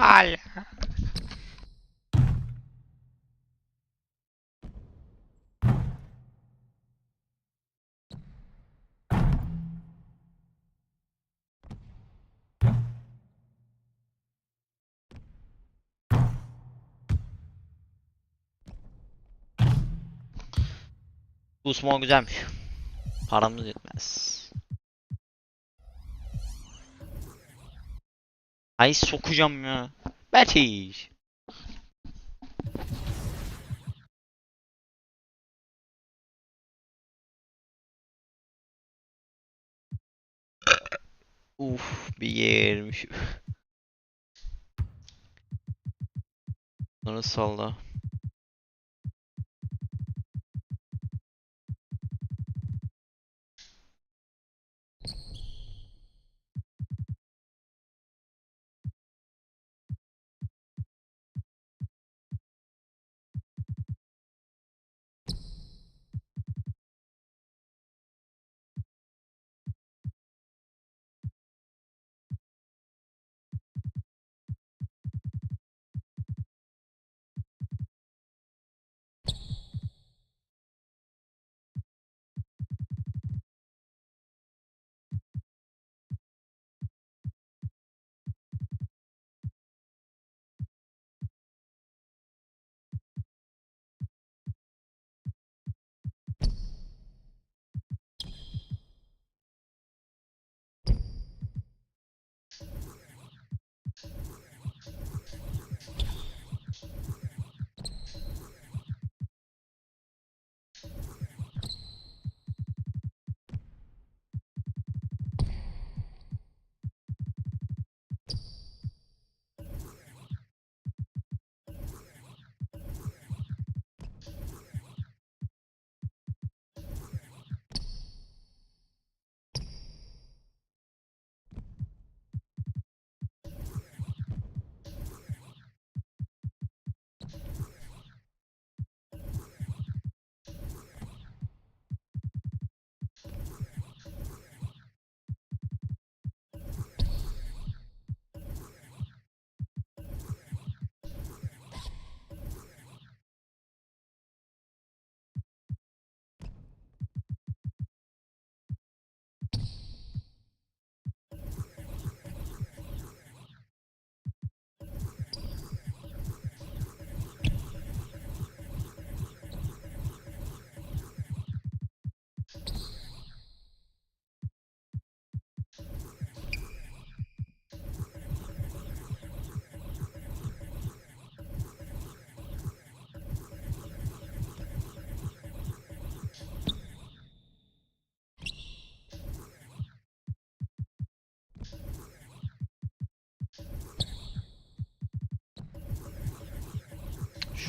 Hala. Bu small güzelmiş. Paramız yetmez. Ay sokacağım ya. Betiş. Uf bir yermiş. Sonra salla.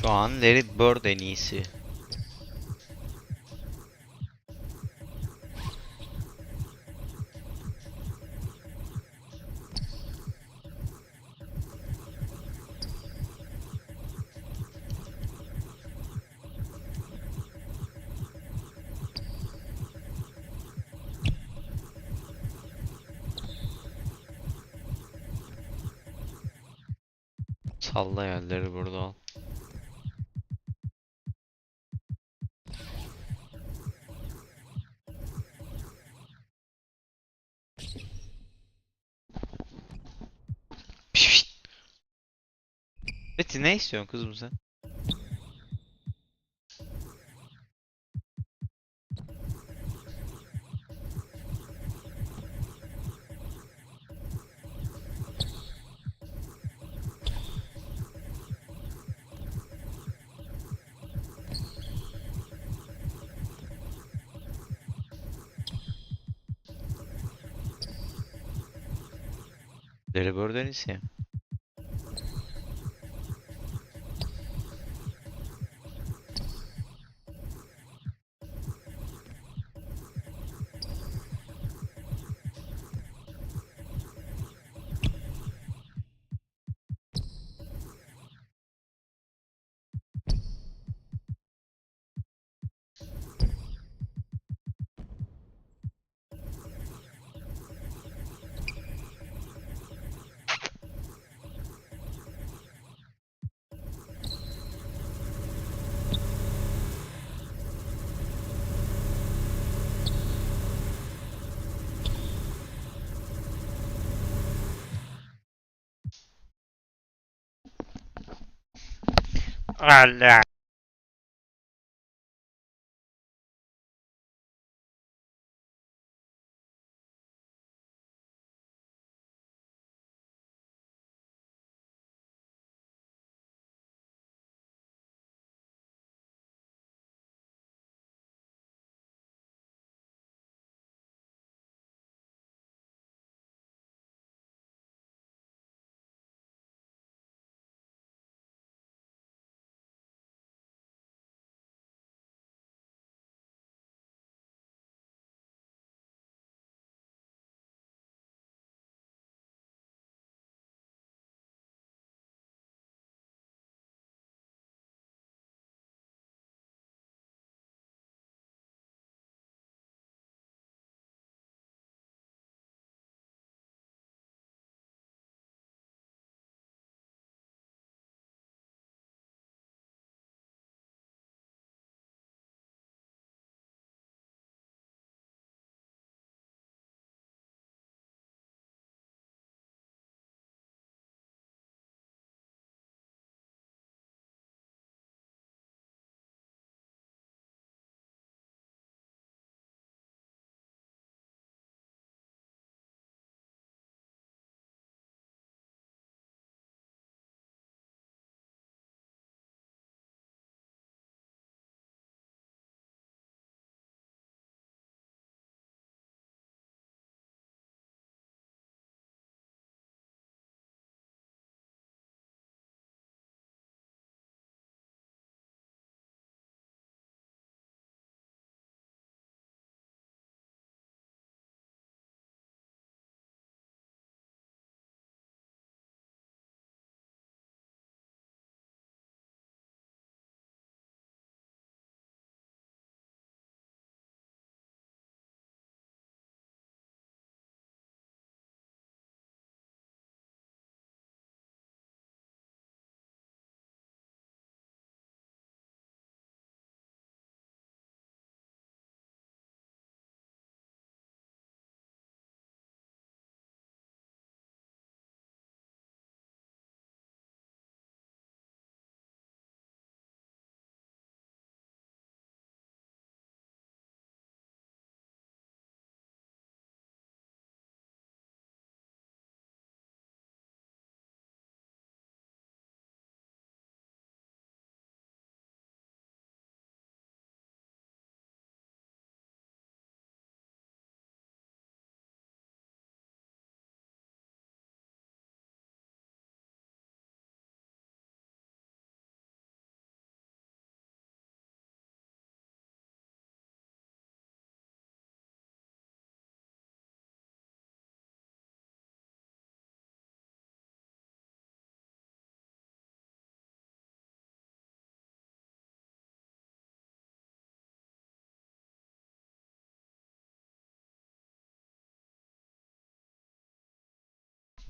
Şu an Let It Bird en iyisi. Salla yerleri burada al. Pişt. Betty ne istiyorsun kızım sen? Let It Bird en iyisi. Allah.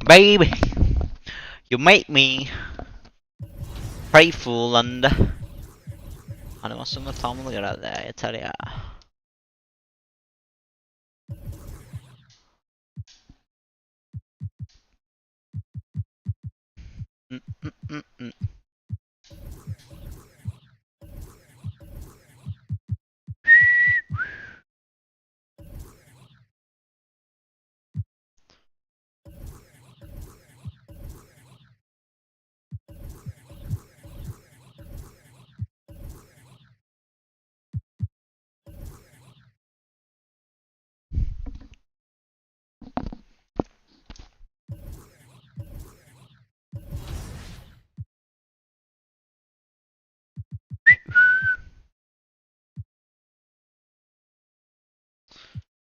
Baby, you make me playful and animasyonda tamamladık herhalde ya. Yeter ya.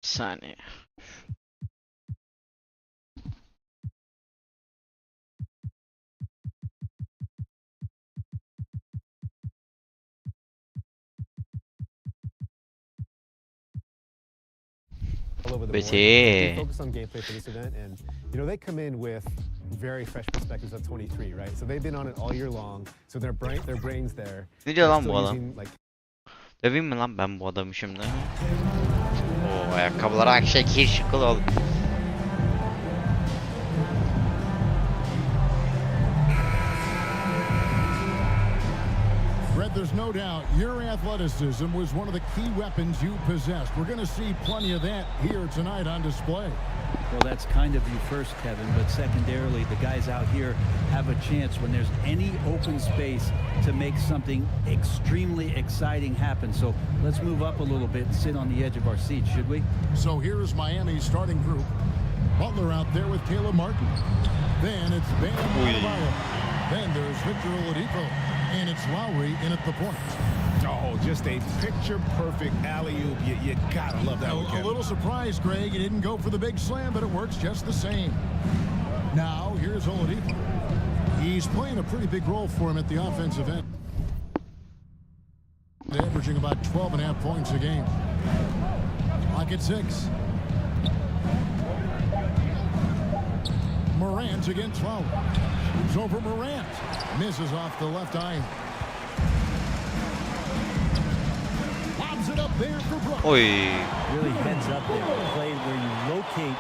Bir saniye. all over the board. Bitti. We focus on gameplay for this event, and you know they come in with very fresh perspectives of 23, right? So they've been on it all year long, so their brains there. Ne diyor lan bu Still adam? using, like, Döveyim mi lan ben bu adamı şimdi? Oo, ayakkabılara şekil şıkıl oldu. there's no doubt your athleticism was one of the key weapons you possessed. We're going to see plenty of that here tonight on display. Well, that's kind of you first, Kevin, but secondarily, the guys out here have a chance when there's any open space to make something extremely exciting happen. So let's move up a little bit and sit on the edge of our seats, should we? So here's Miami's starting group. Butler out there with Caleb Martin. Then it's Bam Adebayo. Then there's Victor Oladipo. And it's Lowry in at the point. Oh, just a picture-perfect alley-oop. You gotta love that one, Kevin. A little surprise, Greg. He didn't go for the big slam, but it works just the same. Now, here's Oladipo. He's playing a pretty big role for him at the offensive end. Averaging about 12.5 points a game. Clock at 6. Morant against Lowry. It's over Morant. Misses off the left eye. Lobs it up there for Brooks. Really heads up there. A play where you locate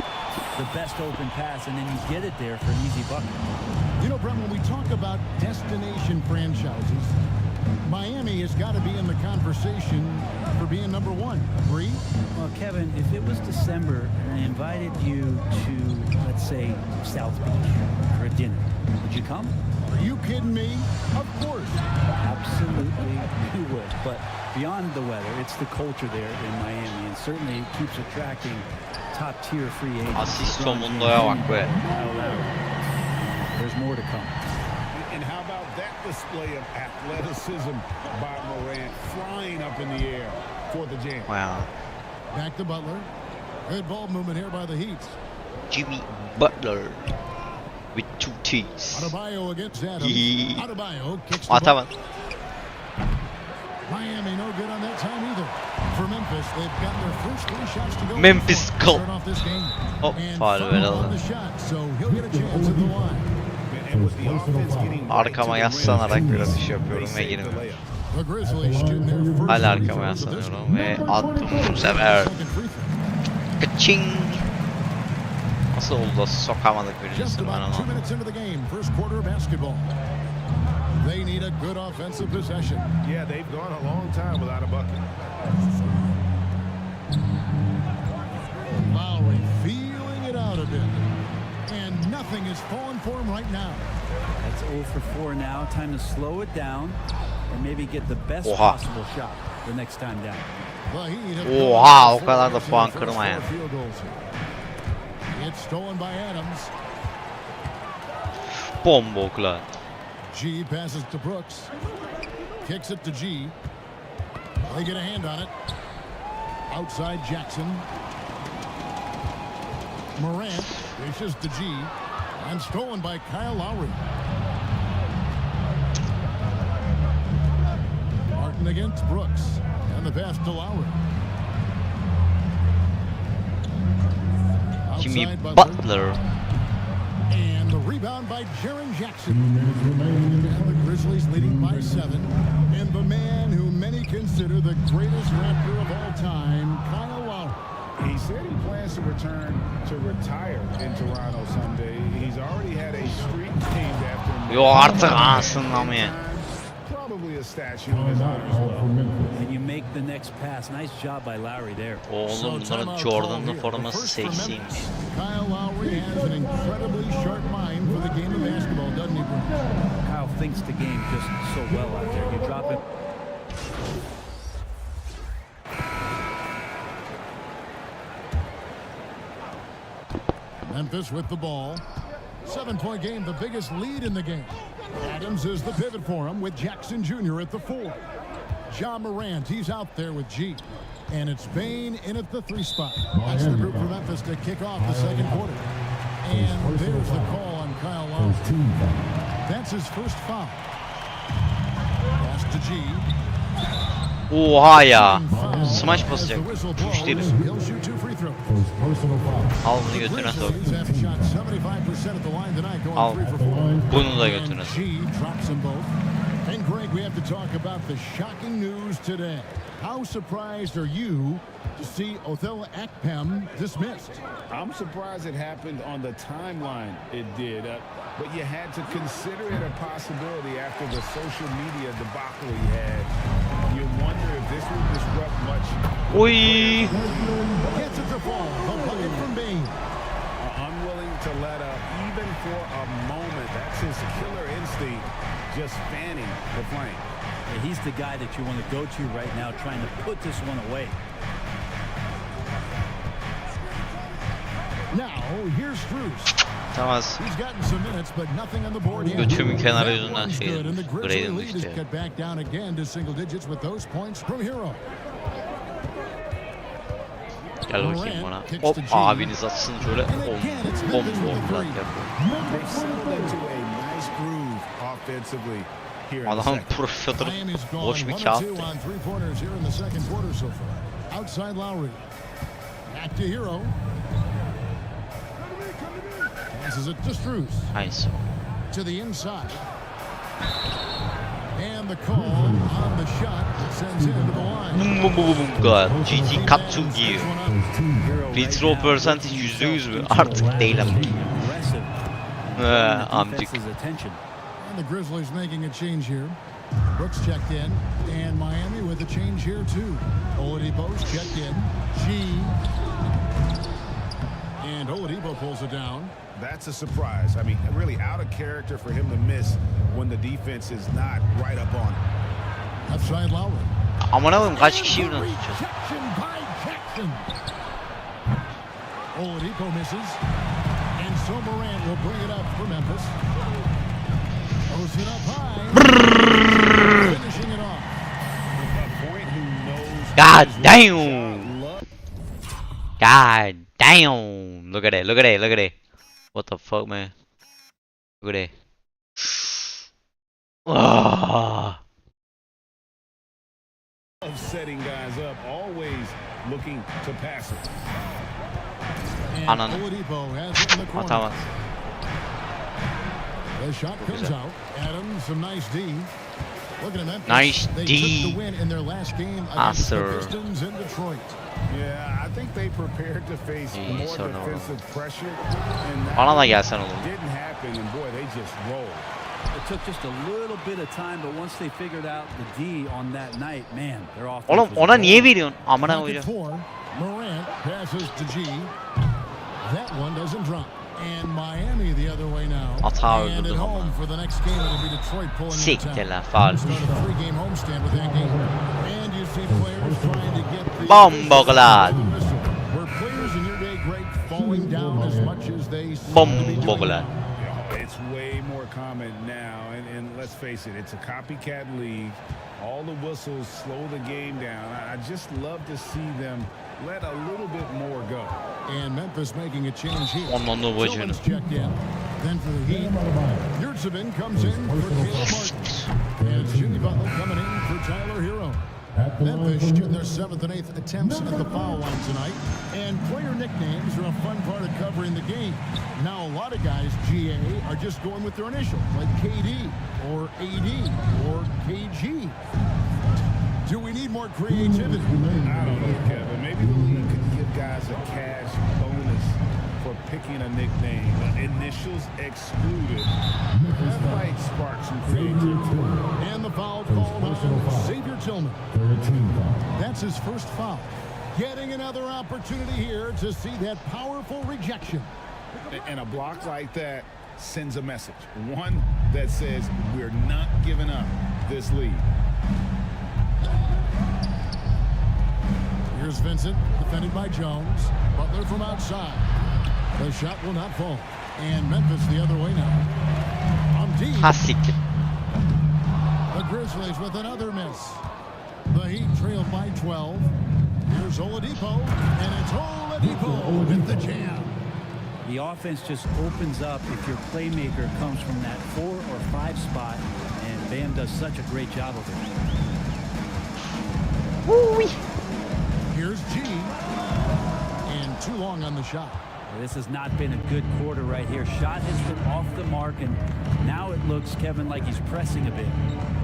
the best open pass and then you get it there for an easy bucket. You know, Brent, when we talk about destination franchises, Miami has got to be in the conversation for being number one. Agree? Well, Kevin, if it was December and I invited you to, let's say, South Beach for a dinner, would you come? Are you kidding me? Of course. Absolutely, you would. But beyond the weather, it's the culture there in Miami, and certainly it keeps attracting top-tier free agents. Asist sonundoya bak be. There's more to come. And how about that display of athleticism by Morant, flying up in the air for the jam. Wow. Back to Butler. Good ball movement here by the Heat. Jimmy Butler with 2 T's. Adebayo against Adams. Adebayo kicks the Atamadı. ball. Miami no good on that time either. For Memphis, they've got their first 3 shots to go. Memphis kıl. Start off this game. Hop, And faul foul verildi. on the shot, so he'll get a chance at the line. Arkama yaslanarak biraz iş yapıyorum ve girmiyor. The Grizzlies shooting their first Hala free arkama throws of this yaslanıyorum ve game. attım bu sefer. Second free throw. Kaçing. Nasıl oldu da sokamadık Just birincisini ben about 2 anlamadım. minutes into the game, first quarter basketball. They need a good offensive possession. Yeah, they've gone a long time without a bucket. Lowry feeling it out a bit. And nothing is falling for him right now. That's 0 for 4 now. Time to slow it down and maybe get the best Oha. possible shot the next time down. The Heat have Oha, o gone kadar da for puan the kırma first yani. 4 field goals here. It's stolen by Adams. Bomboklar. G passes to Brooks. Kicks it to G. They get a hand on it. Outside Jackson. Morant dishes to G. And stolen by Kyle Lowry. Martin against Brooks. And the pass to Lowry. Jimmy Outside Butler. And the rebound by Jaren Jackson. And the Grizzlies leading by 7. And the man who many consider the greatest Raptor of all time, Kyle Lowry. He said he plans to return to retire in Toronto someday. He's already had a streak named after him. Yo artık anasını mı ya? Probably a statue in his honor as well. And you make the next pass. Nice job by Lowry there. Oğlum bunların Jordan'lı forması seksiymiş. Kyle Lowry has an incredibly sharp mind for the game of basketball, doesn't he, Bruce? Kyle thinks the game just so well out there. You drop it. Memphis with the ball. 7-point game, the biggest lead in the game. Adams is the pivot for him with Jackson Jr. at the 4. John Morant, he's out there with G. And it's Bane in at the 3 spot. That's the group for Memphis to kick off the second quarter. And there's the call on Kyle Lowry. That's his first foul. Pass to G. Oha ya. Smaç basacak. Tuş değil. He'll shoot 2 free throws. Al bunu götüne sok. Grizzlies have shot 75% at the line tonight, going Al 3 for 4. bunu da götüne sok. G drops them both. And Greg, we have to talk about the shocking news today. How surprised are you to see yeeeaaahhh dismissed. I'm surprised it happened on the timeline it did, but you had to consider it a possibility after the social media debacle he had. You wonder if this would disrupt much. Oi! Gets it to fall. The bucket from Bain. Unwilling to let up even for a moment. That's his killer instinct, just fanning the flame. Yeah, he's the guy that you want to go to right now, trying to put this one away. Now here's Strus. Tamaz. He's gotten some minutes, but nothing on the board yet. Götümün kenarı yüzünden That one's şey good, and the Grizzly Graydon lead is düştü. cut back down again to single digits with those points from Hero. Gel bakayım bana. Hop abiniz atsın şöyle. Bom bom Adamın profesörü boş bir kağıt. Outside Lowry. Back to Hero. Passes it to Strus. Nice. To the inside. And the call on the shot that sends him to the line. Bum bum bum god. GG Katsugi. Free throw percentage %100 mü? Artık değil ama. Amcık. And the Grizzlies making a change here. Brooks checked in, and Miami with a change here too. Oladipo's checked in. And Oladipo pulls it down. That's a surprise. I mean, really out of character for him to miss when the defense is not right up on him. Outside Lowry. Aman Allah'ım kaç kişi buradan Rejection by Jackson. Oladipo misses. And so Morant will bring it up for Memphis. Throws it up high. Finishing it off. A point who knows. God damn. God damn. Look at it. Look at it. Look at it. What the fuck, man? Look at it. Of setting guys up, always looking to pass it. And Oladipo has it in the corner. Atamaz. The shot comes out. Adams, some nice D. Looking at Memphis. Nice they D. took the win in their last game against the Pistons in Detroit. Yeah, I think they prepared to face more defensive pressure, and Bana da that gelsen oğlum. didn't happen. And boy, they just rolled. It took just a little bit of time, but once they figured out the D on that night, man, they're off. Oğlum ona niye veriyorsun? Amına koyacağım. Morant passes to G. That one doesn't drop. And Miami the other way now. Hata And at öldürdüm home ama. for the next game it'll be Detroit pulling in Siktir town. lan faul. Start a 3-game homestand with that game. And you see players trying to get the Bomboglar. were players in your day great falling down as much as they seem to be Bomboglar. doing. It's way more common now, and let's face it, it's a copycat league. All the whistles slow the game down. I just love to see them let a little bit more go. And Memphis making a change here. Ondan da bacını. Tillman's checked in. Then for the Heat, Yurtsevin comes in for Caleb Martin. And Jimmy Butler coming in for Tyler Hero. Memphis shooting their 7th and 8th attempts at the foul line tonight. And player nicknames are a fun part of covering the game. Now a lot of guys, GA, are just going with their initials, like KD or AD or KG. Do we need more creativity? I don't know, Kevin. Maybe the league could give guys a cash bonus for picking a nickname. Initials excluded. That might spark some creativity. And the foul called on Xavier Tillman. That's his first foul. Getting another opportunity here to see that powerful rejection. And a block like that sends a message. One that says we're not giving up this lead. Here's Vincent, defended by Jones. Butler from outside. The shot will not fall. And Memphis the other way now. On D. The Grizzlies with another miss. The Heat trailed by 12. Here's Oladipo. And it's Oladipo with the jam. The offense just opens up if your playmaker comes from that 4 or 5 spot, and Bam does such a great job of it. Woo-wee. Here's G. And too long on the shot. This has not been a good quarter right here. Shot has been off the mark, and now it looks, Kevin, like he's pressing a bit.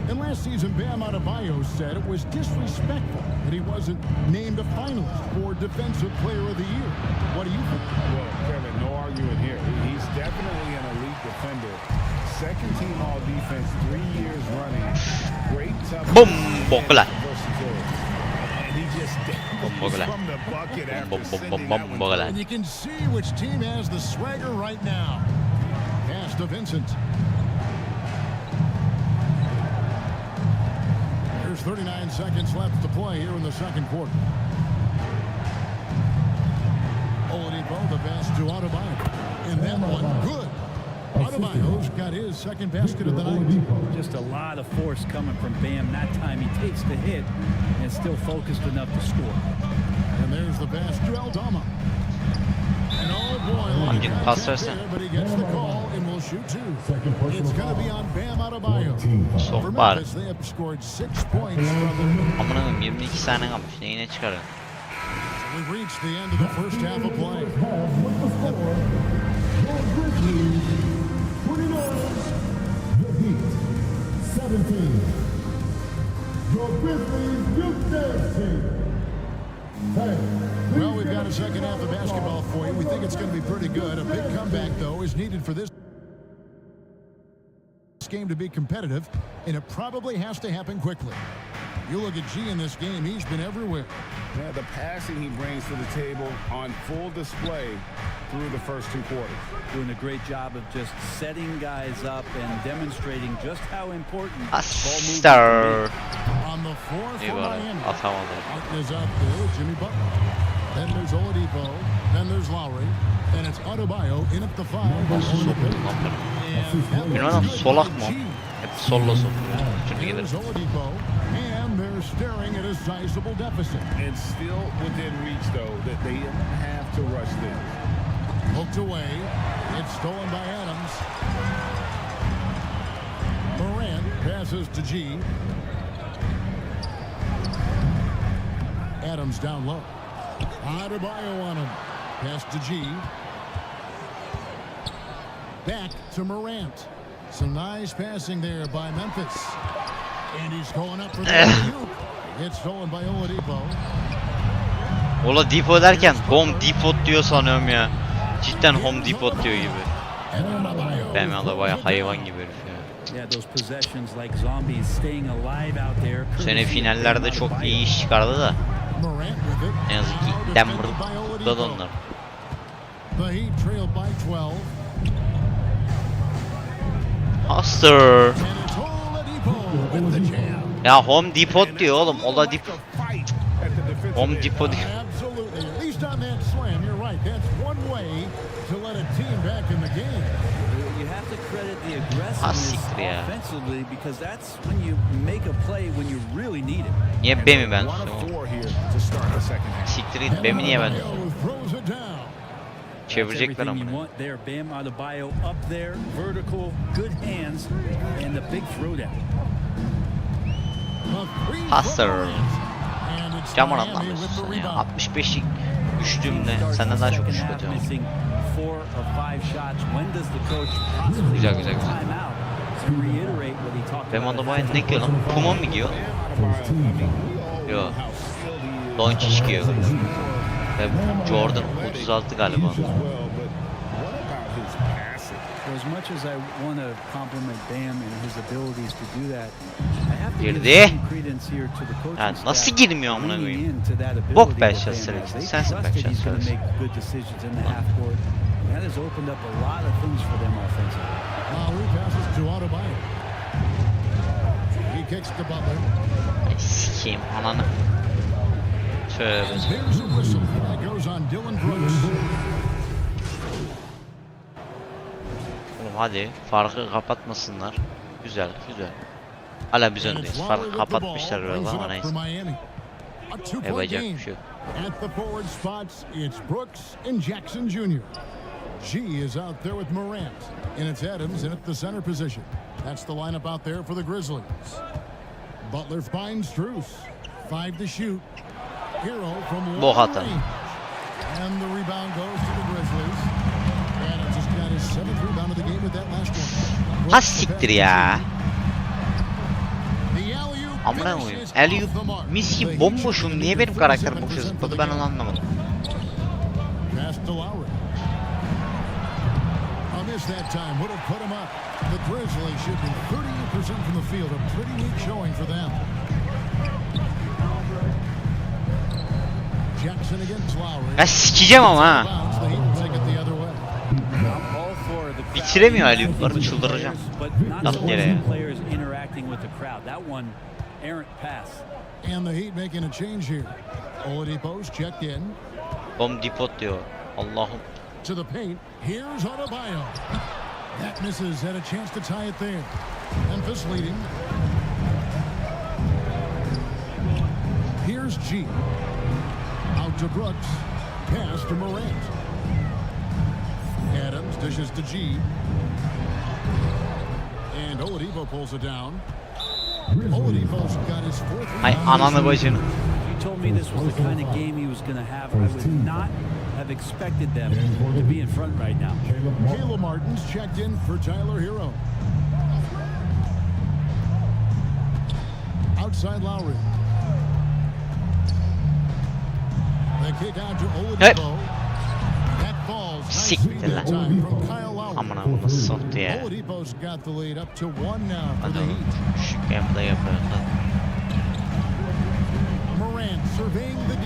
And last season, Bam Adebayo said it was disrespectful that he wasn't named a finalist for Defensive Player of the Year. What do you think? Well, Kevin, no arguing here. He's definitely an elite defender. Second team all defense 3 years running. Great toughness. Boom, bokla. And he just from the bucket after sending that one. And you can see which team has the swagger right now. Pass to Vincent. There's 39 seconds left to play here in the second quarter. Oladipo, the pass to Adebayo. And that one good. Adebayo's got his second basket of the night. Just a lot of force coming from Bam. That time he takes the hit and still focused enough to score. And there's the pass to Aldama. And oh boy, but he gets the call and will shoot two. It's going to be on Bam Adebayo. For Memphis, they have scored 6 points. Amına koyayım 22 saniye kalmış. Neyine çıkarın? We've reached the end of the first half of play. The Heat, 17. Your Grizzlies, you dancing. Well, we've got a second half of basketball for you. We think it's going to be pretty good. A big comeback, though, is needed for this game to be competitive, and it probably has to happen quickly. You look at G in this game, he's been everywhere. Yeah, the passing he brings to the table on full display through the first 2 quarters. Doing a great job of just setting guys up and demonstrating just how important ball movement can be. On the floor for Miami. Martin is out there, Jimmy Butler. Then there's Oladipo. Then there's Lowry. And it's Adebayo in at the 5. Benim adam solak mı? Hep solla sokuyor. Şimdi gelir. And they're staring at a sizable deficit. And still within reach, though, that they don't have to rush this. Hooked away. It's stolen by Adams. Morant passes to G. Adams down low. Adebayo on him. Pass to G. Back to Morant. Some nice passing there by Memphis. And he's going up for the alley-oop. It's stolen by Oladipo. Oladipo derken Home Depot diyor sanıyorum ya. Cidden Home Depot diyor gibi. Bam Adebayo hayvan gibi herif ya. Bu sene finallerde çok iyi iş çıkardı da. Ne yazık ki Denver'da da onlar. Huster. Ya Home Depot diyor oğlum. Oladipo. Home Depot diyor. You have to credit the aggressiveness offensively because that's when you make a play when you really need it. Niye Bam'i ben siktir git Bam'i niye ben çevirecekler ama. There, Bam Adebayo up there, vertical, good hands, and the big throwdown. Huster. Camon anlamıyorsun ya. 65'lik düştüğümde senden daha çok düşük atıyor. Güzel güzel güzel. Bam Adebayo ne giyiyor lan? Puma mı giyiyor? Yok. Doncic giyiyor. Jordan 36 galiba. As much as I want to compliment Bam and his abilities to do that, I have to give Girdi. some credence here to the coaching Yani staff. nasıl girmiyor amına koyayım? leaning into that ability Bok that 5 Bam şans has. They sensin 5 trusted şans he's going to sensin. make good decisions in the half court. That has opened up a lot of things for them offensively. Lowry passes to Adebayo. He kicks to Butler. Ay sikeyim ananı. Tövbe. There's a whistle. That goes on Dylan Brooks. Oğlum hadi farkı kapatmasınlar. Güzel güzel. Hala biz öndeyiz. Farkı kapatmışlar böyle ama neyse. Yapacak bir şey yok. At the forward spots, it's Brooks and Jackson Jr. G is out there with Morant, and it's Adams in at the center position. That's the lineup out there for the Grizzlies. Butler finds Strus. 5 to shoot. Hero from Bok atan. And the rebound goes to the Grizzlies. Adams just got his 7th rebound of the game with that last one. Ha siktir ya. Amına koyayım. Eliup mis gibi bomboşum. Niye benim karakterim boşa zıpladı ben onu anlamadım. Pass to Lowry. A miss that time would have put him up. The Grizzlies shooting 38% from the field. A pretty weak showing for them. Jackson against Lowry. Ya sikeceğim ama ha. Bitiremiyor Eliup'ları, çıldıracağım. Yat yere ya. And the Heat making a change here. Oladipo's checked in. Home Depot diyor. Allah'ım. To the paint. Here's Adebayo. That misses. Had a chance to tie it there. Memphis leading. Here's G. Out to Brooks. Pass to Morant. Adams dishes to G. And Oladipo pulls it down. Oladipo's got his 4th. Ay ananı bacını. You told me this was the kind of game he was going to have. I would not have expected them to be in front right now. Caleb Martin's checked in for Tyler Hero. Outside Lowry. The kick out to Oladipo. That falls Siktir lan. Amına koyayım nasıl soktu ya. Oladipo's got the lead up to 1 now for Hadi the oğlum. Heat. Şu gameplay yapıyor. Morant surveying the D.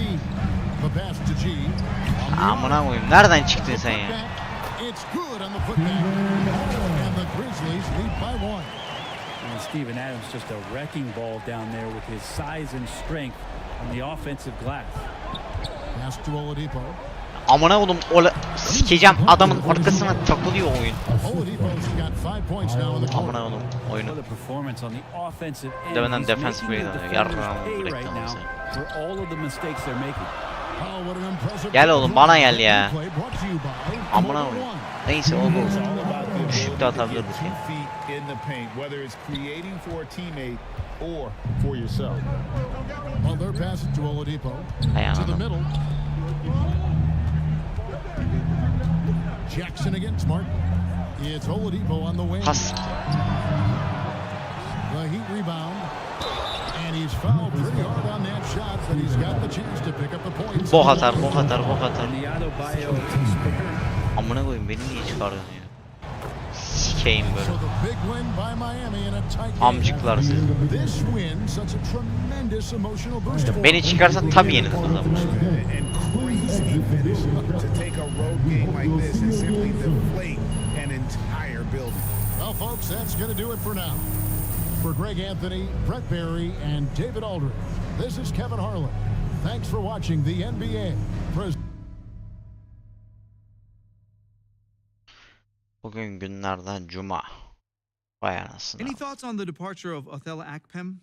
The pass to G. Amına koyayım. Nereden çıktın sen ya? It's good on the putback. And the Grizzlies lead by 1. And Steven Adams just a wrecking ball down there with his size and strength on the offensive glass. Pass to Oladipo. Amına koydum. Sikeceğim adamın arkasına takılıyor oyun. Oladipo's got 5 points now in the Amına quarter. koydum oyunu. What a performance on the offensive end. Demeden He's defensive making the rating defenders yarrağımı pay bıraktım right now mesela. for all of the mistakes they're making. Oh, what an impressive Gel oğlum bana gel ya. play brought to you by Amına Motor koyayım. One. Neyse o gol. It's all about the Düşük de ability to atabilirdik get 2 ya. feet in the paint, whether it's creating for a teammate or for yourself. Well, their pass it to Oladipo. Hay To the anam. middle. Jackson against Martin. It's Oladipo on the wing. Pas. The Heat rebound. And he's fouled pretty hard on that shot, but he's got the chance to pick up the points. Bok atar, bok atar, bok atar. And the Adebayo Amına koyayım beni niye çıkarıyorsun ya? Sikeyim So böyle. the big win by Miami in a tight game. Amcıklar siz. This win sets a tremendous emotional boost for Beni çıkarsa tabii yeniriz o zaman. And crazy finish to take a road game like this and simply deflate an entire building. Well, folks, that's going to do it for now. For Greg Anthony, Brett Barry, and David Aldridge, this is Kevin Harlan. Thanks for watching the NBA. Bugün günlerden cuma. Vay anasını. Any thoughts on the departure of Othello Akpem?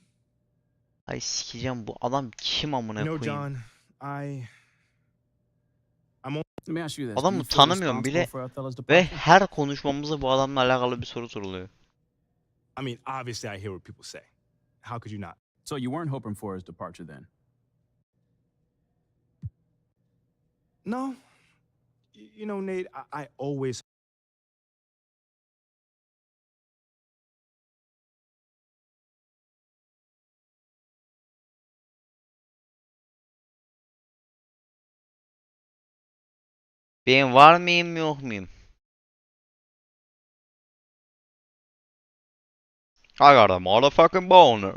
Ay sikeceğim bu adam kim amına You know, koyayım. John, Let me ask you this. Do Adamı you feel tanımıyorum bile responsible for Othello's ve departure? her konuşmamızda bu adamla alakalı bir soru soruluyor. I mean, obviously, I hear what people say. How could you not? So you weren't hoping for his departure then? No. You know, Nate, I always Ben var mıyım yok muyum? I got a motherfucking boner.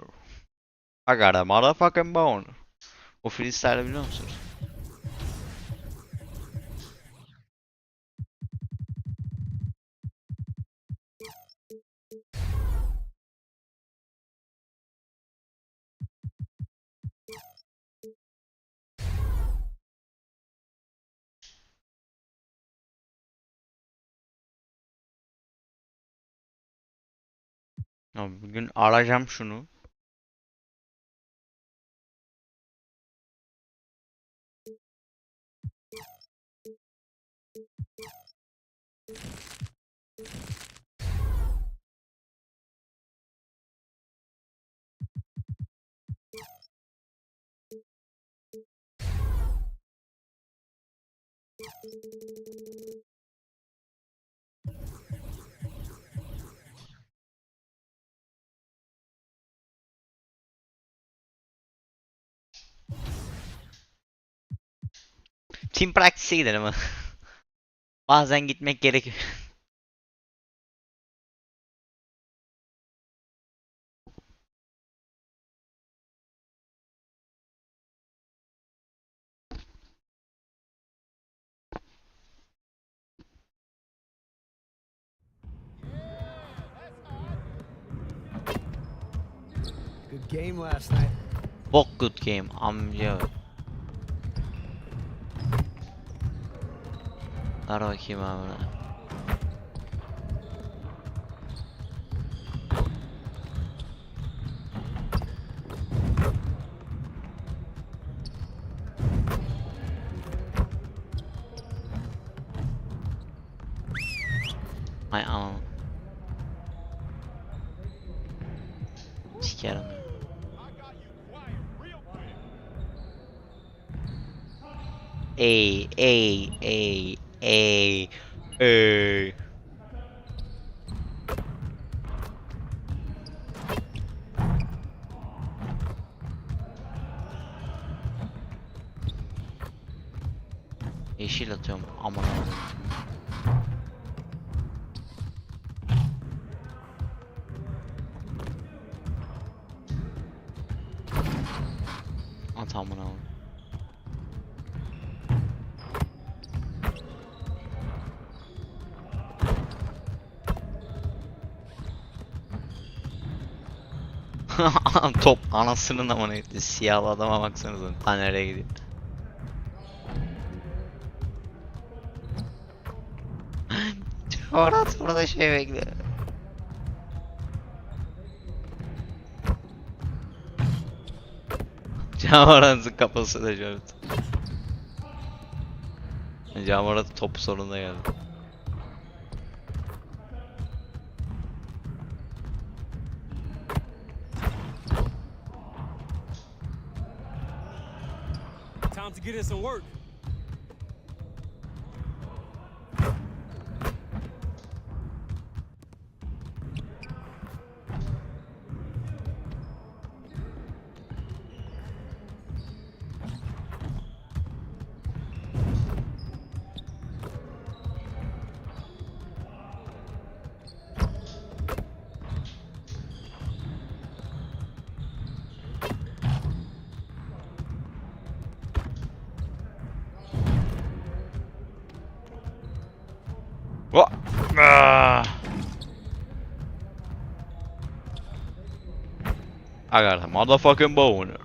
I got a motherfucking boner. O freestyle biliyor musunuz? Ya bugün arayacağım şunu. Team practice'e gidelim mi? Bazen gitmek gerekiyor. Good game last night. Bok good game amca. Ver bakayım abi. Ay anam. Sikerim. Ey ey ey ey ey. Yeşil atıyorum aman Allah'ım. At aman Allah'ım. Top anasının amına gitti. Siyahlı adama baksanıza. Ha nereye gidiyor? Çorat burada şey bekliyor. Camaran'ın kafası da Çorat. Camaran topu sonunda geldi. Time to get in some work. What? I got a motherfucking boner.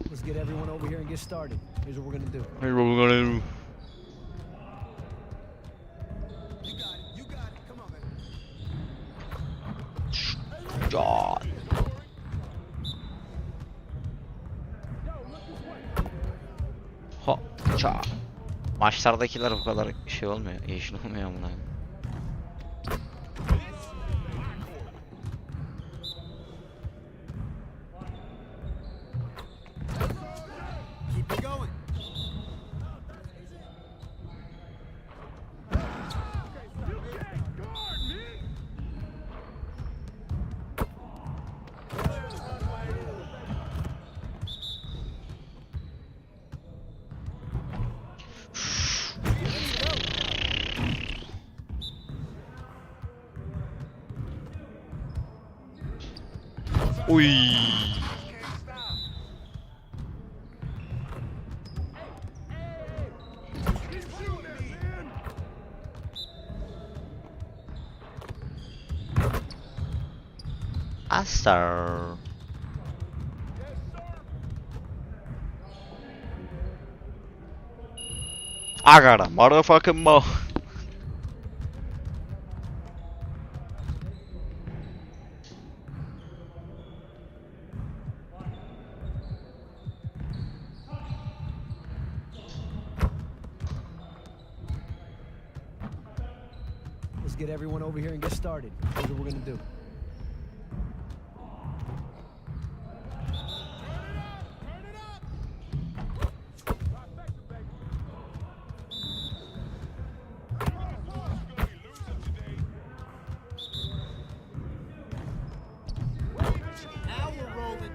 Let's get everyone over here and get started. Here's what we're gonna do. Here's what we're gonna do. God. Ça. Maçlardakiler bu kadar şey olmuyor, yeşil olmuyor bunlar. Keep it going. Uy. Aster. I got a motherfucking mo. Let's get everyone over here and get started. Here's what we're gonna do. Now we're rolling.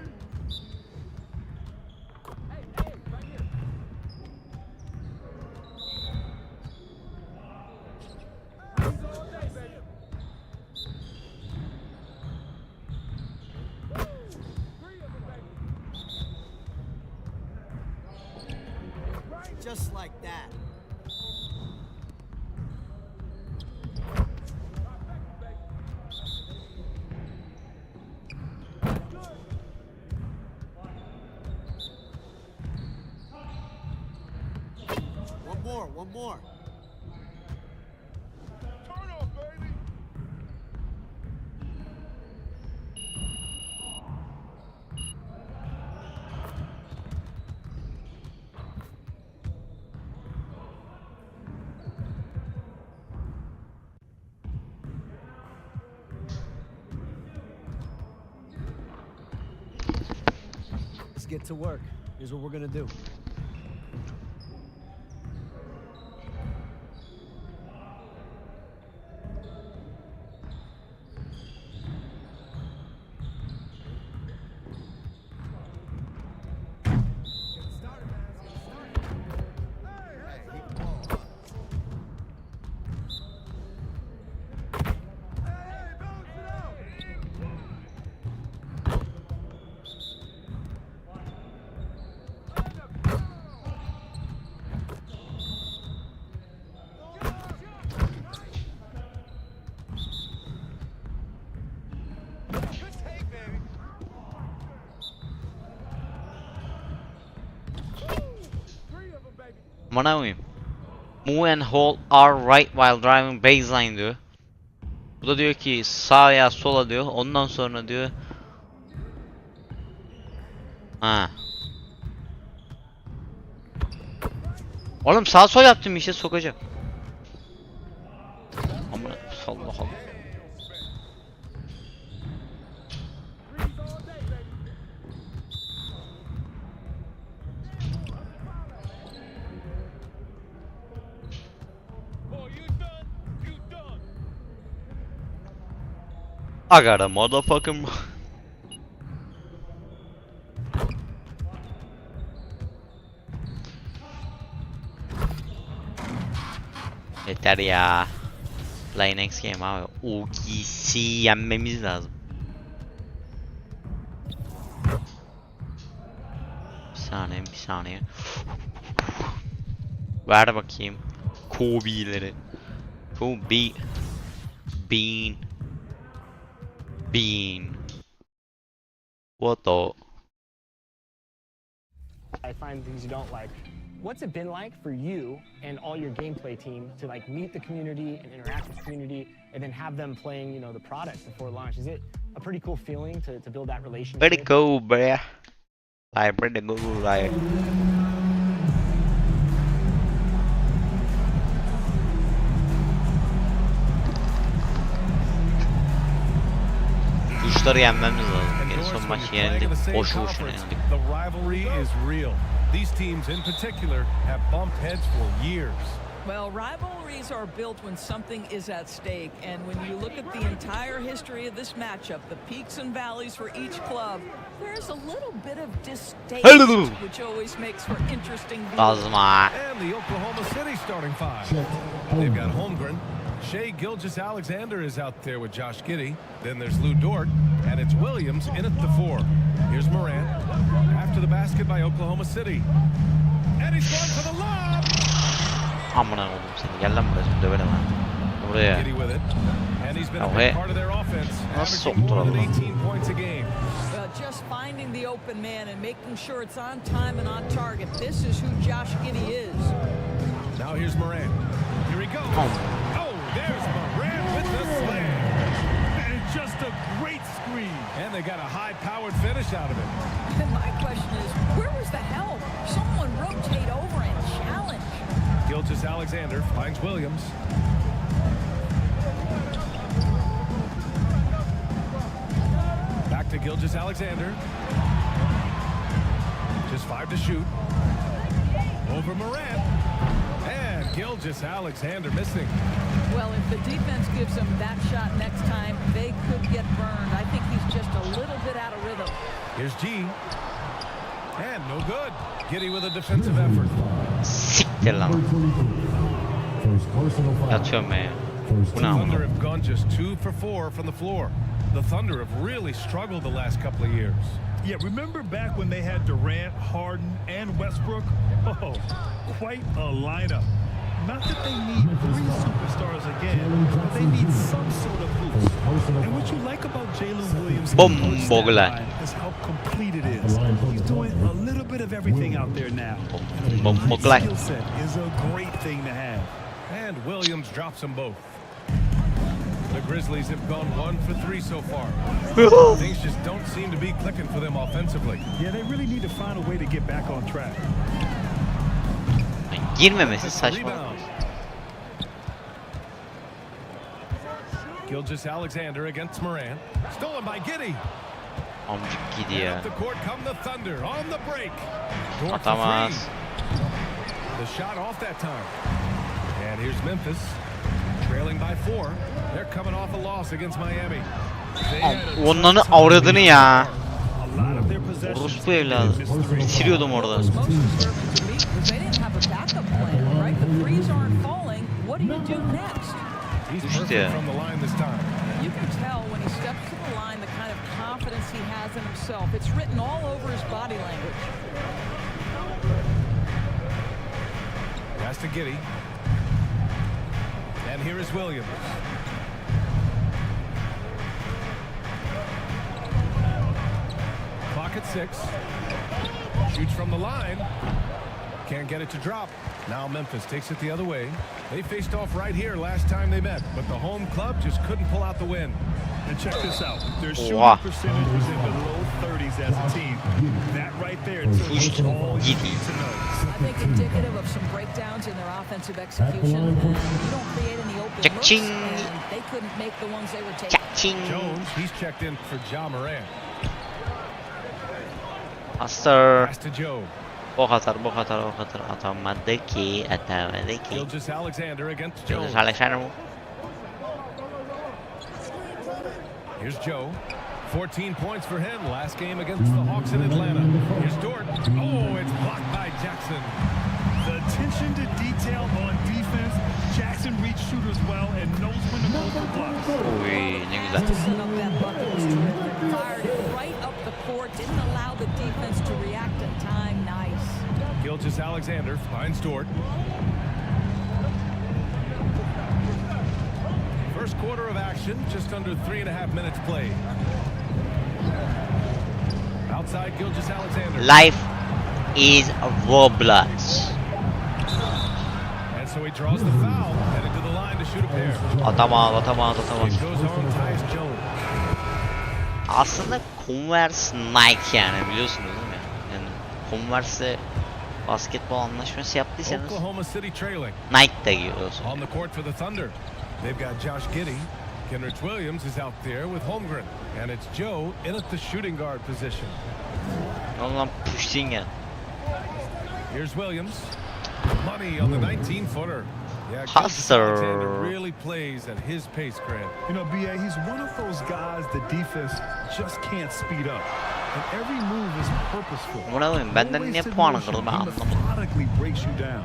Just like that. One more. Turn off, baby. Let's get to work. Here's what we're gonna do. Bana koyayım. Move and hold R right while driving baseline diyor. Bu da diyor ki sağa ya sola diyor. Ondan sonra diyor. Ha. Oğlum sağ sol yaptım işte sokacağım. Amına Allah Allah. I got a motherfucking. Yeter ya. Play next game abi. OGC yenmemiz lazım. Bir saniye. Ver bakayım. Kobe'leri. Kobe. Bean. What the? I find things you don't like. What's it been like for you and all your gameplay team to like meet the community and interact with the community and then have them playing, you know, the product before launch? Is it a pretty cool feeling to build that relationship? Pretty cool, bruh. Like pretty cool, like. Kuşları yenmemiz lazım. En son maç yenildik. Boşu boşuna yenildik. The rivalry is real. These teams in particular have bumped heads for years. Well, rivalries are built when something is at stake, and when you look at the entire history of this matchup, the peaks and valleys for each club, there's a little bit of distaste, which always makes for interesting viewing. And the Oklahoma City starting five. They've got Holmgren. Shea Gilgeous-Alexander is out there with Josh Giddey. Then there's Lou Dort, and it's Williams in at the four. Here's Morant. After the basket by Oklahoma City. And he's going for the lob! Amına oğlum seni. Gel lan buraya. Seni döverim ha. Buraya. Giddey with it. And he's been a Oh, big hey. part of their offense, Nasıl averaging soktu more than lan? 18 points a game. Well, just finding the open man and making sure it's on time and on target. This is who Josh Giddey is. Now here's Morant. Here he goes. Oh, there's Morant with the slam. And just a great screen. And they got a high-powered finish out of it. And my question is, where was the help? Someone rotate over and challenge. Gilgeous-Alexander finds Williams. Back to Gilgeous-Alexander. Just 5 to shoot. Over Morant. And Gilgeous-Alexander missing. Well, if the defense gives him that shot next time, they could get burned. I think he's just a little bit out of rhythm. Here's G. And no good. Giddy with a defensive effort. Siktir lan. Yatıyorum ben ya. Bu ne Thunder amına? have gone just 2 for 4 from the floor. The Thunder have really struggled the last couple of years. Yeah, remember back when they had Durant, Harden, and Westbrook? Oh, quite a lineup. Not that they need 3 superstars again, but they need some sort of boost. And what you like about Jalen Williams is how complete it is. He's doing a little bit of everything out there now. His skill set is a great thing to have. And Williams drops them both. The Grizzlies have gone 1 for 3 so far. Things just don't seem to be clicking for them offensively. Yeah, they really need to find a way to get back on track. Girmemesi saçma. Gilgeous-Alexander against Morant. Stolen by Giddy. Amcık Giddy ya. Up the court come the Thunder on the break. Dort for Atamaz. 3. The shot off that time. And here's Memphis. Trailing by 4. They're coming off a loss against Miami. Onların avradını ya. Orospu evladı. Bitiriyordum orada. They didn't have a backup plan, right? The threes aren't falling. What do you do next? He's perfect from the line this time. You can tell when he steps to the line the kind of confidence he has in himself. It's written all over his body language. Pass to Giddy. And here is Williams. Clock at 6. Shoots from the line. Can't get it to drop. Now Memphis takes it the other way. They faced off right here last time they met, but the home club just couldn't pull out the win. And check this out. Their shooting percentage was in the low 30s as a team. That right there tells you all you need to know. I think indicative of some breakdowns in their offensive execution. You don't create any open looks, and they couldn't make the ones they were taking. Jones, he's checked in for Ja Morant. Asır. Pass to Joe. Bok atar. Atamadı ki. Gilgeous-Alexander against Jones. Gilgeous-Alexander bu. Here's Joe. 14 points for him last game against the Hawks in Atlanta. Here's Dort. Oh, it's blocked by Jackson. The attention to detail on defense. Jackson reads shooters well and knows when to move the blocks. Uy, ne güzel. To set up that bucket was terrific. Fired it right up the court. Didn't allow the defense to react in time. Nice. Gilgeous-Alexander finds Dort. First quarter of action, just under 3.5 minutes played. Outside Gilgeous-Alexander. Life is Roblox. And so he draws the foul, headed to the line to shoot a pair. Atamaz. It goes on Tyus Jones. Aslında Converse Nike yani biliyorsunuz değil mi? Yani Converse basketbol anlaşması yaptıysanız Oklahoma City trailing. Nike de giyiyorsun. On the court for the Thunder. They've got Josh Giddey. Kenrich Williams is out there with Holmgren. And it's Joe in at the shooting guard position. Ondan pushing ya. Here's Williams. Money on the 19-footer. Yeah, Hustler. Alexander really plays at his pace, Grant. You know, B.A., he's one of those guys the defense just can't speed up. And every move is purposeful. Benden niye puan kırdı ben anlamadım. Methodically breaks you down.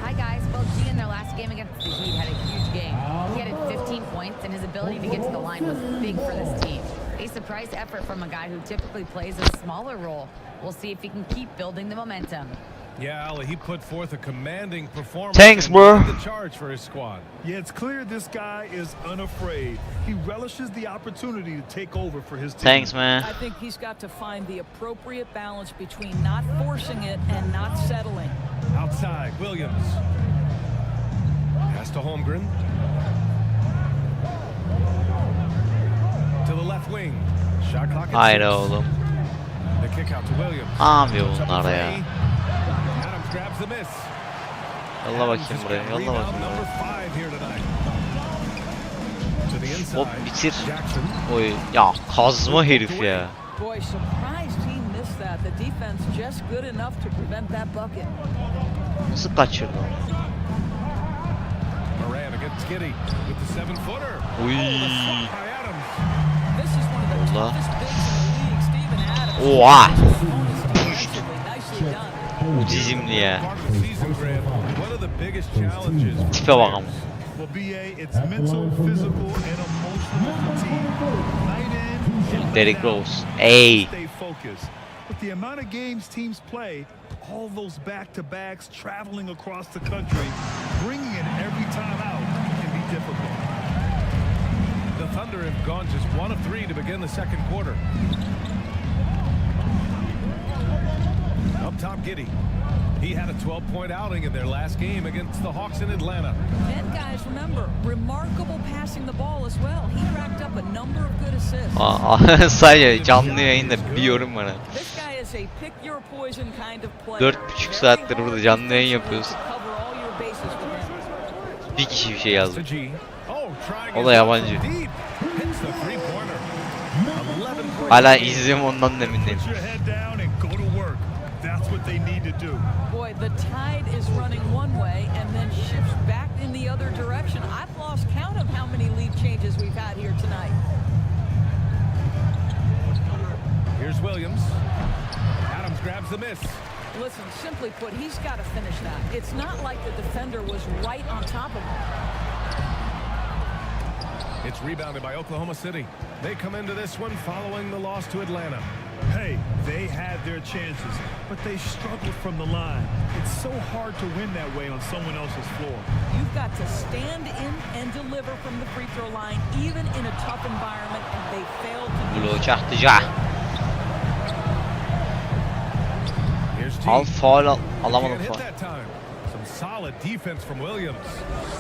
Hi guys, Well, G in their last game against the Heat had a huge game. He had 15 points, and his ability to get to the line was big for this team. A surprise effort from a guy who typically plays a smaller role. We'll see if he can keep building the momentum. Yeah, Ali, he put forth a commanding performance. Thanks, bro. The charge for his squad. Yeah, it's clear this guy is unafraid. He relishes the opportunity to take over for his team. Thanks, man. I think he's got to find the appropriate balance between not forcing it and not settling. Outside, Williams. Pass to Holmgren. To the left wing. Shot clock at Haydi 6. oğlum. The kick out to Williams. Ne yapıyor bunlar ya? Adams grabs the miss. Yolla bakayım buraya. Yolla bakayım buraya. Number 5 here tonight. To the inside. Hop bitir. Oy ya kazma herif ya. Boy, surprised he missed that. The defense just good enough to prevent that bucket. Nasıl kaçırdı? Moran against Giddy with the 7-footer. Uy. This is one of the Yolla. toughest bigs in the league, Steven Adams. Oha. Nicely done. Otizmli ya. Part of the season, Grant. One of the biggest challenges. Tipe bak ama. Well, BA, it's mental, physical, and emotional fatigue. Night in, and Derrick night out. Rose. Ey. Stay focused. With the amount of games teams play, all those back-to-backs traveling across the country, bringing it every time out can be difficult. The Thunder have gone just 1 of 3 to begin the second quarter. Up top, Giddy. He had a 12-point outing in their last game against the Hawks in Atlanta. And guys, remember, remarkable passing the ball as well. He racked up a number of good assists. Sadece canlı yayında bir yorum var. This guy is a pick your poison kind of player. 4,5 saattir burada canlı yayın yapıyoruz. Cover all your bases with him. Bir kişi bir şey yazdı. To G. Oh, trying O his da yabancı. deep. Hits the three-pointer. 11 points. Hala izliyorum ondan da emin değilim. Put your head down and go to work. That's what they need to do. Boy, the tide is running one way and then shifts back in the other direction. I've lost count of how many lead changes we've had here tonight. Here's Williams. Adams grabs the miss. Listen, simply put, he's got to finish that. It's not like the defender was right on top of him. It's rebounded by Oklahoma City. They come into this one following the loss to Atlanta. Hey, they had their chances, but they struggled from the line. It's so hard to win that way on someone else's floor. You've got to stand in and deliver from the free throw line, even in a tough environment, and they failed to do Bloğu so. çaktıca. Al faul alamadım Can't hit faul. that time. Some solid defense from Williams.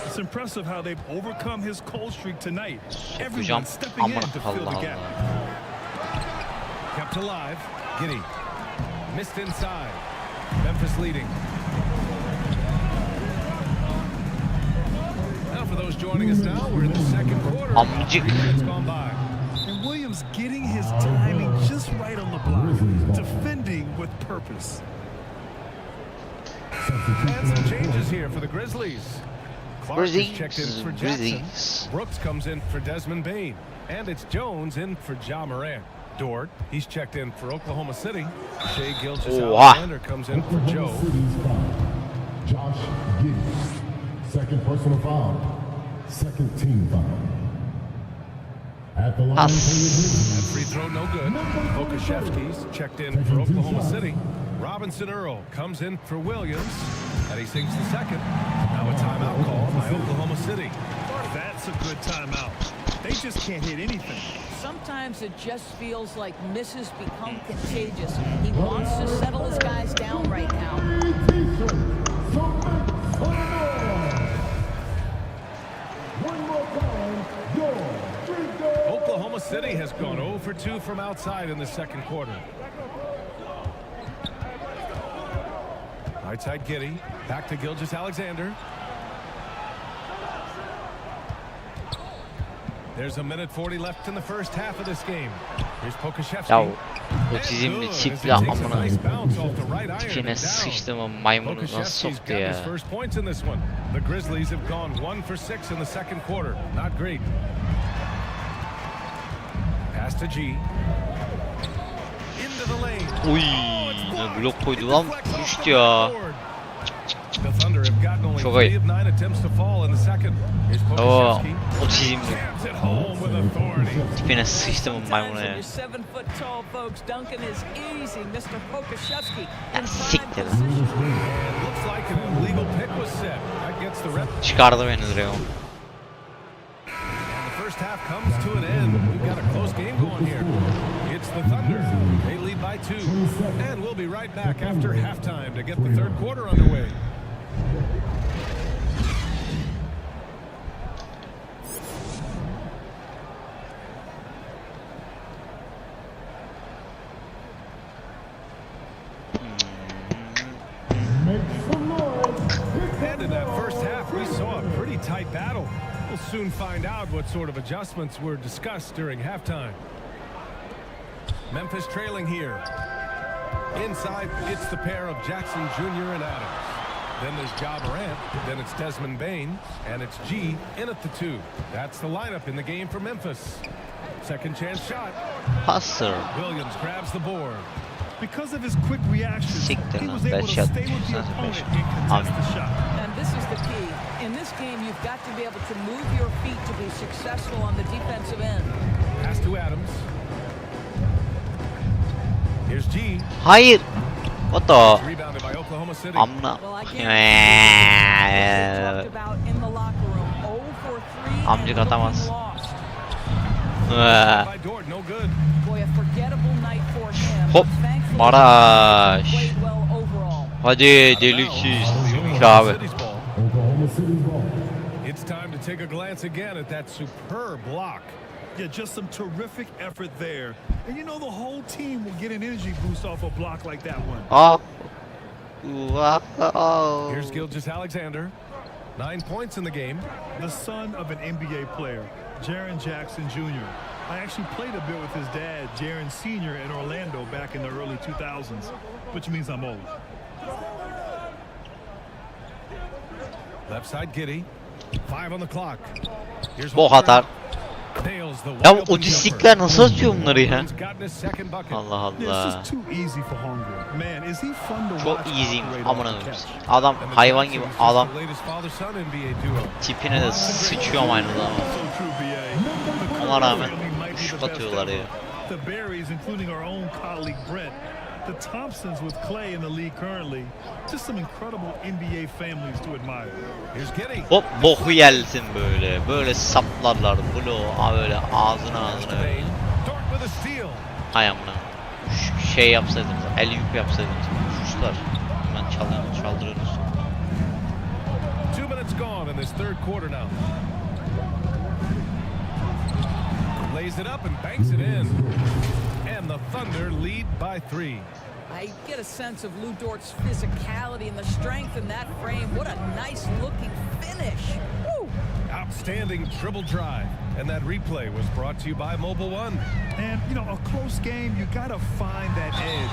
It's impressive how they've overcome his cold streak tonight. Sokacağım. Everyone stepping in Aman to fill the Allah gap. Allah. Kept alive. Giddy. Missed inside. Memphis leading. Now for those joining us now, we're in the second quarter. Amcık. 3 minutes gone by. And Williams getting his timing just right on the block. Defending with purpose. And some changes here for the Grizzlies. Clark is checked in for Jackson. Grizzlies. Brooks comes in for Desmond Bain. And it's Jones in for Ja Morant. Dort, he's checked in for Oklahoma City. Shea Gilgeous-Alexander comes in for Joe. Josh Giddey. Second personal foul. Second team foul. At the line. That free throw no good. Okashevsky's checked in for Oklahoma City. Robinson Earl comes in for Williams. And he sinks the second. Now a timeout call by Oklahoma City. That's a good timeout. They just can't hit anything. Sometimes it just feels like misses become contagious. He wants to settle his guys down right now. Oklahoma City has gone 0 for 2 from outside in the second quarter. Right side Giddy. Back to Gilgeous-Alexander. There's a minute 40 left in the first half of this game. Here's Pokashevsky. Ya otizmli çipli amına. Tipine sıçtığımı maymunu nasıl soktu ya. First points in this one. The Grizzlies have gone 1 for 6 in the second quarter. Not great. Pass to G. Into the lane. Uy, ne blok koydu lan. Düştü ya. The Thunder have gotten only Çok 3 ayıp. of 9 attempts to fall in the second. Here's Oo, Pokashevsky. otizmli. Jams it home with authority. Tipine sıçtığımı maymuna Sometimes when ya. you're 7-foot-tall folks, dunking is easy. Mr. Pokashevsky in Ya prime siktir. position. And looks like an illegal pick was set. That gets the rep. Çıkardı beni direkt. And the first half comes to an end. We've got a close game going here. It's the Thunder. They lead by 2. And we'll be right back after halftime to get the third quarter underway. We'll soon find out what sort of adjustments were discussed during halftime. Memphis trailing here. Inside, it's the pair of Jackson Jr. and Adams. Then there's Ja Morant, then it's Desmond Bane, and it's G in at the 2. That's the lineup in the game for Memphis. Second chance shot. Passer. Williams grabs the board. Because of his quick reaction, Siktir he lan. was able to Beş stay with the opponent and contest the shot. And this is the key. In this game, you've got to be able to move your feet to be successful on the defensive end. Pass to Adams. Here's G. Hayır. What the? Rebounded by Oklahoma City. Amına. Well, I guarantee talked about in the locker room. 0 for 3 Amcık and atamaz. looking lost. By Dort, no good. Boy, a forgettable night for him. Hop. Thankfully, Baraj. played well overall. Hadi deliksiz. Abi. Oklahoma City's ball. It's time to take a glance again at that superb block. Yeah, just some terrific effort there. And you know the whole team will get an energy boost off a block like that one. Ah. Wow. Here's Gilgeous-Alexander. 9 points in the game. The son of an NBA player, Jaren Jackson Jr. I actually played a bit with his dad, Jaren Sr. in Orlando back in the early 2000s, which means I'm old. Left side Giddey. 5 on the clock. Here's Bok atar. Nails the Ya wide open otistikler nasıl atıyor bunları ya? He's gotten his second bucket. Allah It's Allah. just too easy for Holmgren. Man, is he fun to Çok watch easy'ymiş operate amına off the koyayım. catch. Adam And the hayvan gibi Jacksons just adam the latest father-son NBA duo. tipine de sıçıyor aynı zamanda. So true, BA. Ona rağmen Family might be şut the best atıyorlar ya. ever. The Berries, including our own colleague Brent, the Thompsons with Clay in the league currently, just some incredible NBA families to admire. Here's Giddey. Hop boku gelsin böyle. Böyle saplarlar bloğu böyle ağzına böyle. Dort with a steal. Hay amına. Şey yapsaydınız, el yük yapsaydınız. Kuşlar. Hemen çaldırıyoruz. 2 minutes gone in this third quarter now. Lays it up and banks it in. And the Thunder lead by 3. I get a sense of Lou Dort's physicality and the strength in that frame. What a nice looking finish. Woo! Outstanding dribble drive. And that replay was brought to you by Mobile One. And, you know, a close game, you got to find that edge.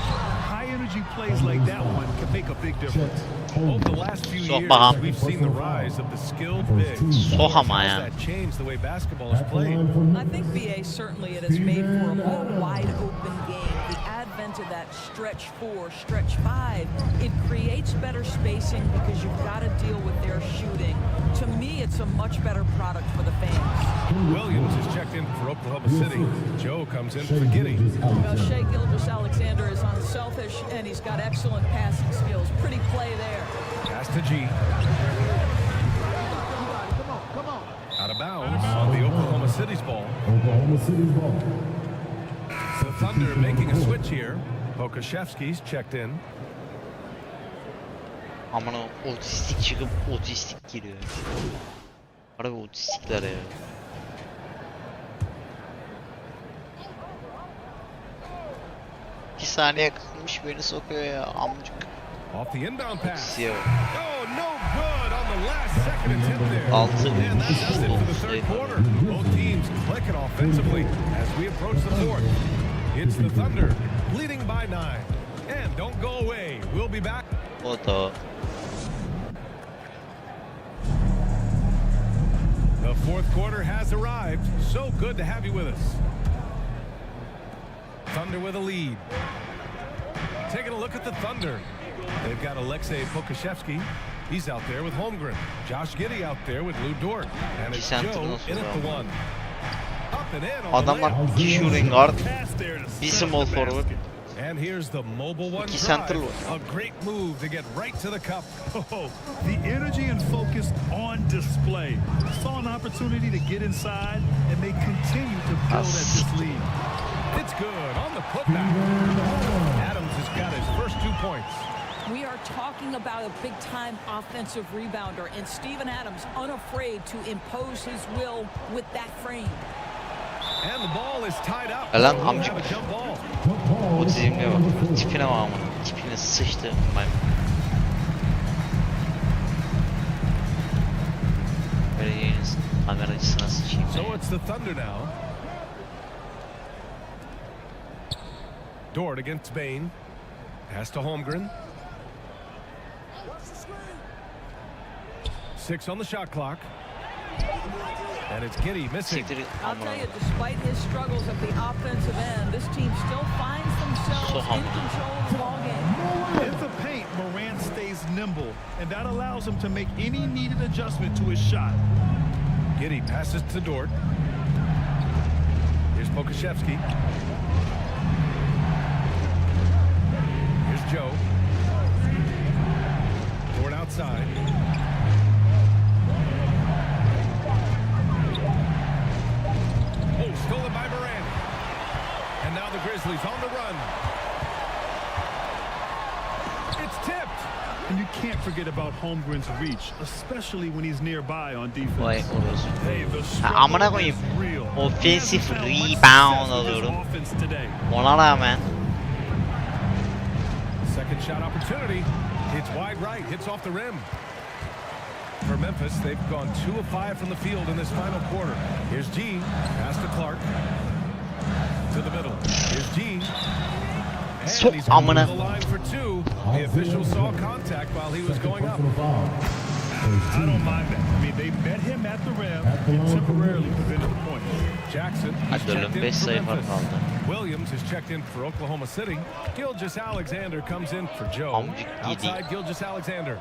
High energy plays like that one can make a big difference. Over the last few years, we've seen the rise of the skilled bigs. How has that changed the way basketball is played? I think BA certainly it has made for a more wide open game. The advent of that stretch 4, stretch 5, it creates better spacing because you've got to deal with their shooting. To me, it's a much better product for the fans. Williams is checked in for Oklahoma City. Joe comes in for Giddey. Well, Shai Gilgeous-Alexander is unselfish and he's got excellent passing skills. Pretty play there. Pass to G. Out of bounds on the Oklahoma City's ball. Oklahoma City's ball. The Thunder making a switch here. Pokashevsky's checked in. Aman o otistik çıkıp otistik giriyor. Harbi otistikler ya. Bir saniye kalmış beni sokuyor ya amcık. Off the inbound pass. Otisiye bak. Oh, no good on the last second attempt there. Altı. And that does it for the third quarter. Both teams clicking offensively as we approach the fourth. It's the Thunder leading by 9. And don't go away. We'll be back. O da. The fourth quarter has arrived. So good to have you with us. Thunder with a lead. Taking a look at the Thunder. They've got Alexei Pokashevsky. He's out there with Holmgren. Josh Giddey out there with Lou Dort. And it's Joe in at the 1. Up and in on the Adamlar layup. 2 shooting guard, 1 small forward. And here's the Mobile One 2 drive. center var. A great move to get right to the cup. Oh, the energy and focus on display. Saw an opportunity to get inside, and they continue to build at this lead. It's good on the putback. Adams has got his first 2 points. We are talking about a big-time offensive rebounder, and Steven Adams unafraid to impose his will with that frame. And the ball is tied up. Lan We'll amcık. have a jump ball. Otizmliğe bak. Tipine bak amına. Tipine sıçtı. Vereceğiniz. Kamera açısına sıçayım. So it's the Thunder now. Dort against Bane. Pass to Holmgren. 6 on the shot clock. And it's Giddey missing. I'll tell you, despite his struggles at the offensive end, this team still finds themselves in control of the ball game. In the paint, Morant stays nimble, and that allows him to make any needed adjustment to his shot. Giddey passes to Dort. Here's Pokashevsky. Here's Joe. Dort outside. Oh, stolen by Morant. And now the Grizzlies on the run. It's tipped. And you can't forget about Holmgren's reach, especially when he's nearby on defense. Vay orası. Hey, the Amına struggle koyayım. is real. Offensive He hasn't found much rebound success with his alıyorum. offense today. Ona rağmen. Second shot opportunity. It's wide right. Hits off the rim. For Memphis, they've gone 2 of 5 from the field in this final quarter. Here's G. Pass to Clark. To the middle. Here's G. And he's going to the line for 2. The official saw contact while he was going up. I don't mind that. I mean, they met him at the rim and temporarily prevented the point. Jackson is Hadi oğlum checked 5 in for sayı fark Memphis. kaldı. Williams is checked in for Oklahoma City. Gilgeous-Alexander comes in for Joe. Amcık yedi. Outside Gilgeous-Alexander.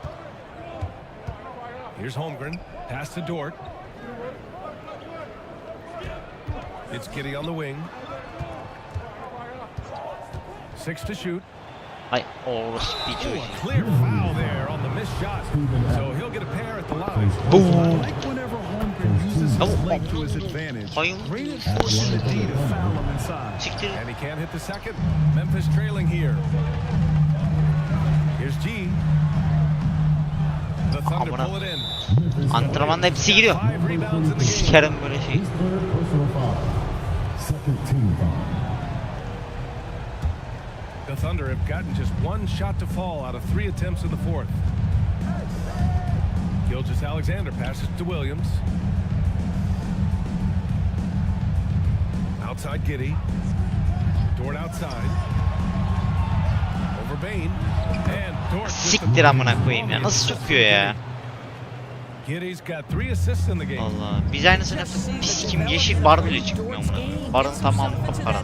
Here's Holmgren. Pass to Dort. It's Giddey on the wing. 6 to shoot. Ay orası bir Oh, çocuğu. a clear foul there on the missed shot. So he'll get a pair at the line. I like whenever Holmgren uses his length to his advantage. Hayır. Great at forcing the D to foul him inside. Siktir. And he can't hit the second. Memphis trailing here. Here's G. The Thunder Amına. pull it in. Antrenmanda hepsi giriyor. 5 rebounds in the game. Sikerim böyle şey. His third personal foul. Second team foul. The Thunder have gotten just 1 shot to fall out of 3 attempts in the fourth. Gilgeous-Alexander passes to Williams. Outside Giddey. Dort outside. Over Bane. And Dort. Siktir amına koyayım ya. Nasıl sokuyor ya? Giddey's got 3 assists in the game. Allah. Biz aynısını yaptık. Pis kim yeşil bar bile çıkmıyor amına koyayım. Barın tamamı kapkara.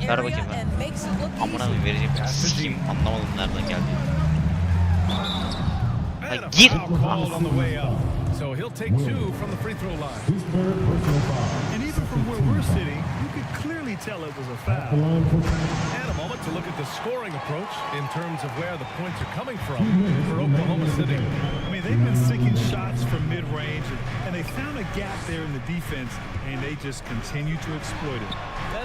Ver bakayım ben. Amına koyayım vereceğim. Sikeyim anlamadım nereden geldi. Ha, gir. Called on the way up. So he'll take 2 from the free throw line. His third personal foul. And even from where we're sitting, you could clearly tell it was a The foul. line for And a moment to look at the scoring approach in terms of where the points are coming from for Oklahoma City. I mean, they've been sinking shots from mid-range, and they found a gap there in the defense, and they just continue to exploit it.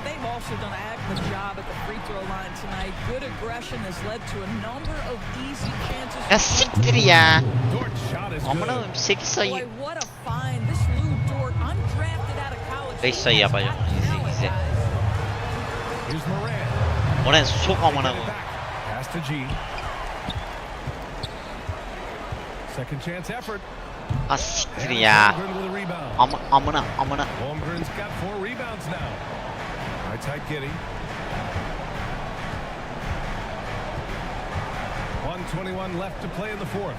They've also done an excellent job at the free throw line tonight. Good aggression has led to a number of easy chances. Ya siktir ya. Dort's shot is Amına good. koyayım 8 sayı. Boy, what a find. This Lou Dort, undrafted out of college. 5 sayı yapacağım. İzle izle. Here's Morant. Oraya sok amına koyayım. Pass to G. Second chance effort. Ha siktir And ya. Holmgren with a rebound. Amına. Holmgren's got 4 rebounds now. Right side Giddey. 1:21 left to play in the fourth.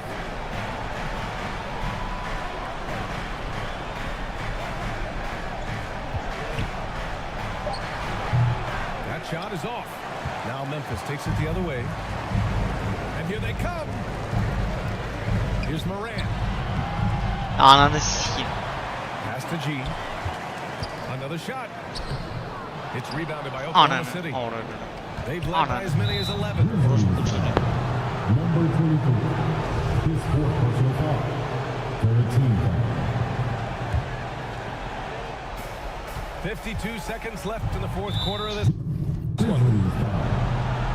That shot is off. Now Memphis takes it the other way. And here they come. Here's Morant. Ananı sikeyim. Pass to G. Another shot. It's rebounded by Oklahoma Ananı. City. Orada. They've led by as many as 11. number 23. His fourth personal foul. Third team foul. 52 seconds left in the fourth quarter of this one.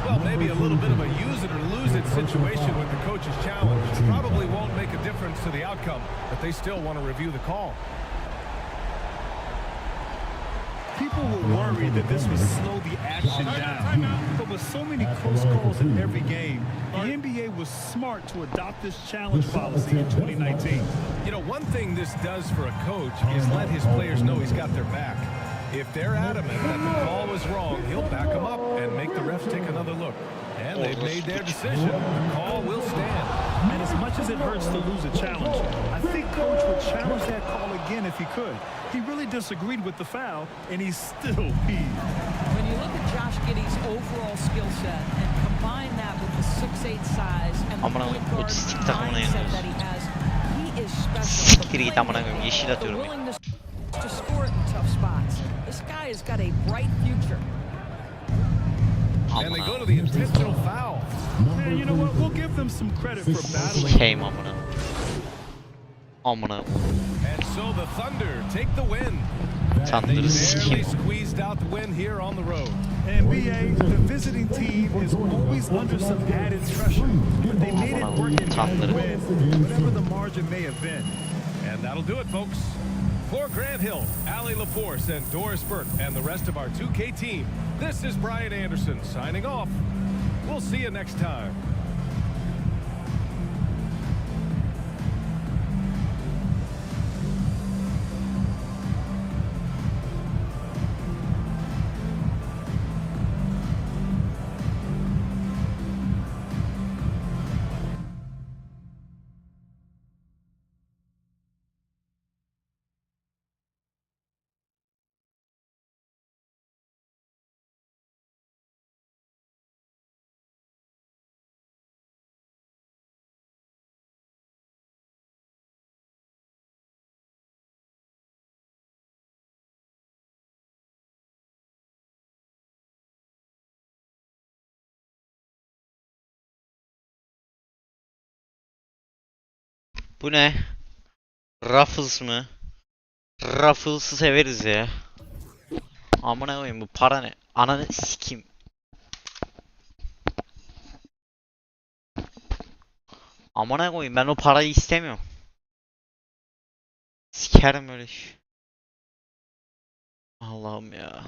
Well, maybe a little bit of a use it or lose it situation with the coach's challenge. Probably won't make a difference to the outcome, but they still want to review the call. People were worried that this would slow the action down. But with so many close calls in every game, the NBA was smart to adopt this challenge policy in 2019. You know, one thing this does for a coach is let his players know he's got their back. If they're adamant that the call was wrong, he'll back them up and make the refs take another look. And they've made their decision. The call will stand. And as much as it hurts to lose a challenge, I think Coach would challenge that call again if he could. He really disagreed with the foul, and he's still peeved. When you look at Josh Giddey's overall skill set and combine that with the 6'8" size and the point guard mindset that he has, he is special. Siktir git amına koyayım. Yeşil The atıyorum. willingness to score it in tough spots. This guy has got a bright future. And they go to the intentional foul. And you know what? We'll give them some credit for battling. Sikeyim amına. Amına. And so the Thunder take the win. Thunder'ı They barely sikeyim. squeezed out the win here on the road. NBA, the visiting team is always under some added pressure, but they made it work in the win, whatever the margin may have been. And that'll do it, folks. For Grant Hill, Allie LaForce, and Doris Burke, and the rest of our 2K team, this is Brian Anderson signing off. We'll see you next time. Bu ne? Ruffles mı? Ruffles'ı severiz ya. Amına koyayım bu para ne? Ananı sikim. Amına koyayım ben o parayı istemiyorum. Sikerim öyle iş. Allah'ım ya.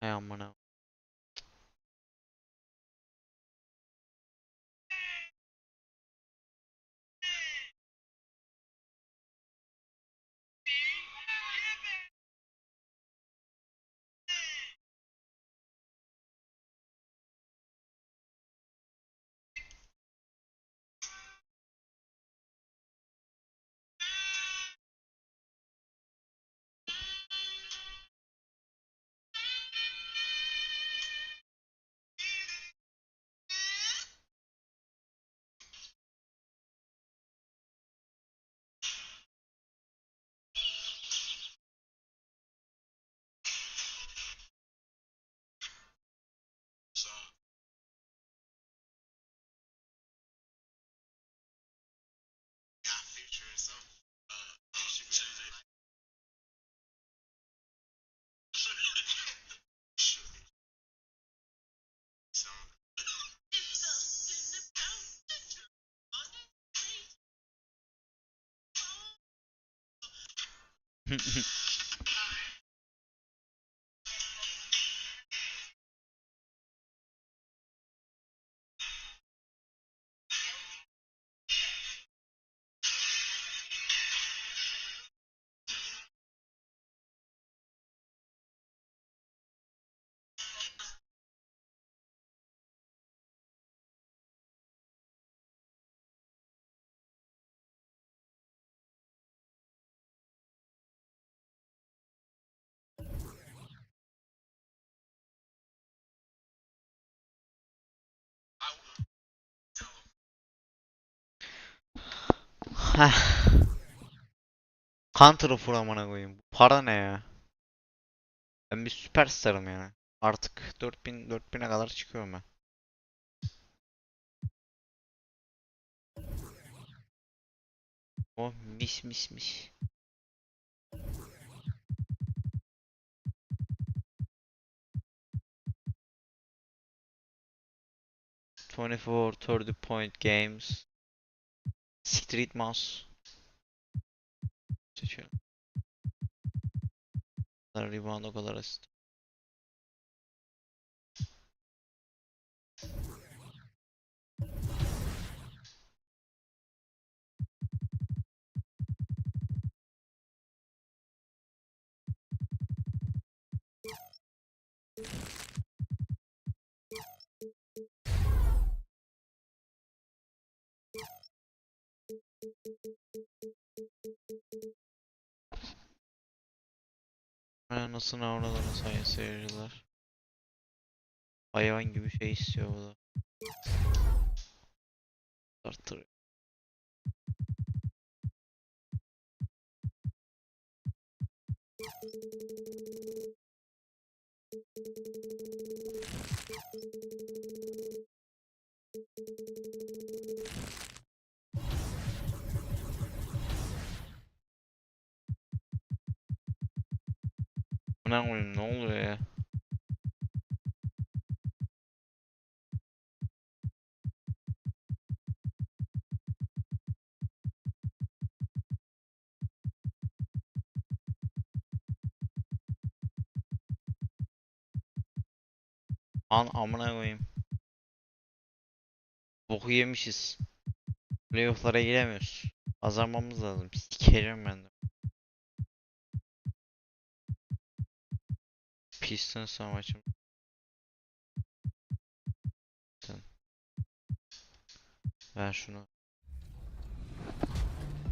Hay amına. Heh. Counter amına koyayım. Bu para ne ya? Ben bir süperstarım yani. Artık 4000'e kadar çıkıyorum ben. Oh mis mis mis. ...24 30 point games. Street Mouse. Seçelim. Rebound o kadar asist. Nasıl avradını sayın seyirciler. Hayvan gibi şey istiyor bu da. Arttırıyor. Ne oluyor? Ne oluyor ya? Amına koyayım. Boku yemişiz. Playoff'lara giremiyoruz. Kazanmamız lazım. Sikerim ben de. Pistons maçım. Ver şunu.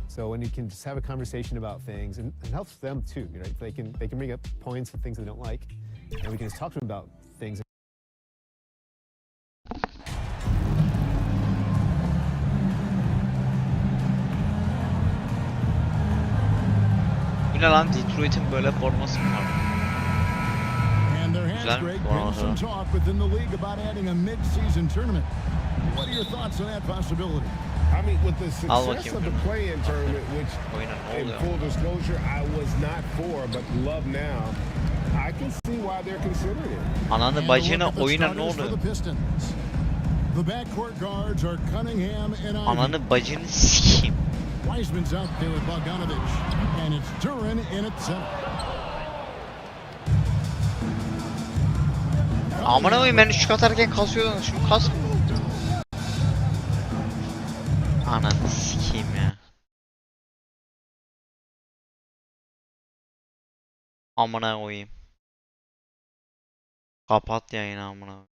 So when you can just have a conversation about things, and it helps them too, right? They can bring up points of things they don't like, and we can just talk to them about things. Bu ne lan? Detroit'in böyle forması mı var? And there has Güzel Greg bu been arada. some talk within the league about adding a mid-season tournament. What are your thoughts on that possibility? I mean, with the Al success bakayım. of the play-in tournament, which, Oyuna ne in oluyor? full disclosure, I was not for, but love now, I can see why they're considering it. Ananı And a look bacını at the oyuna ne starters for oluyor? the Pistons. The backcourt guards are Cunningham and Ivey. Ananı bacını sikeyim. Wiseman's out there with Bogdanovic, and it's Duran in at center. Amına koyayım ben şut atarken kasıyordun. Şunu kas. Ananı sikeyim ya. Amına koyayım. Kapat yayını amına.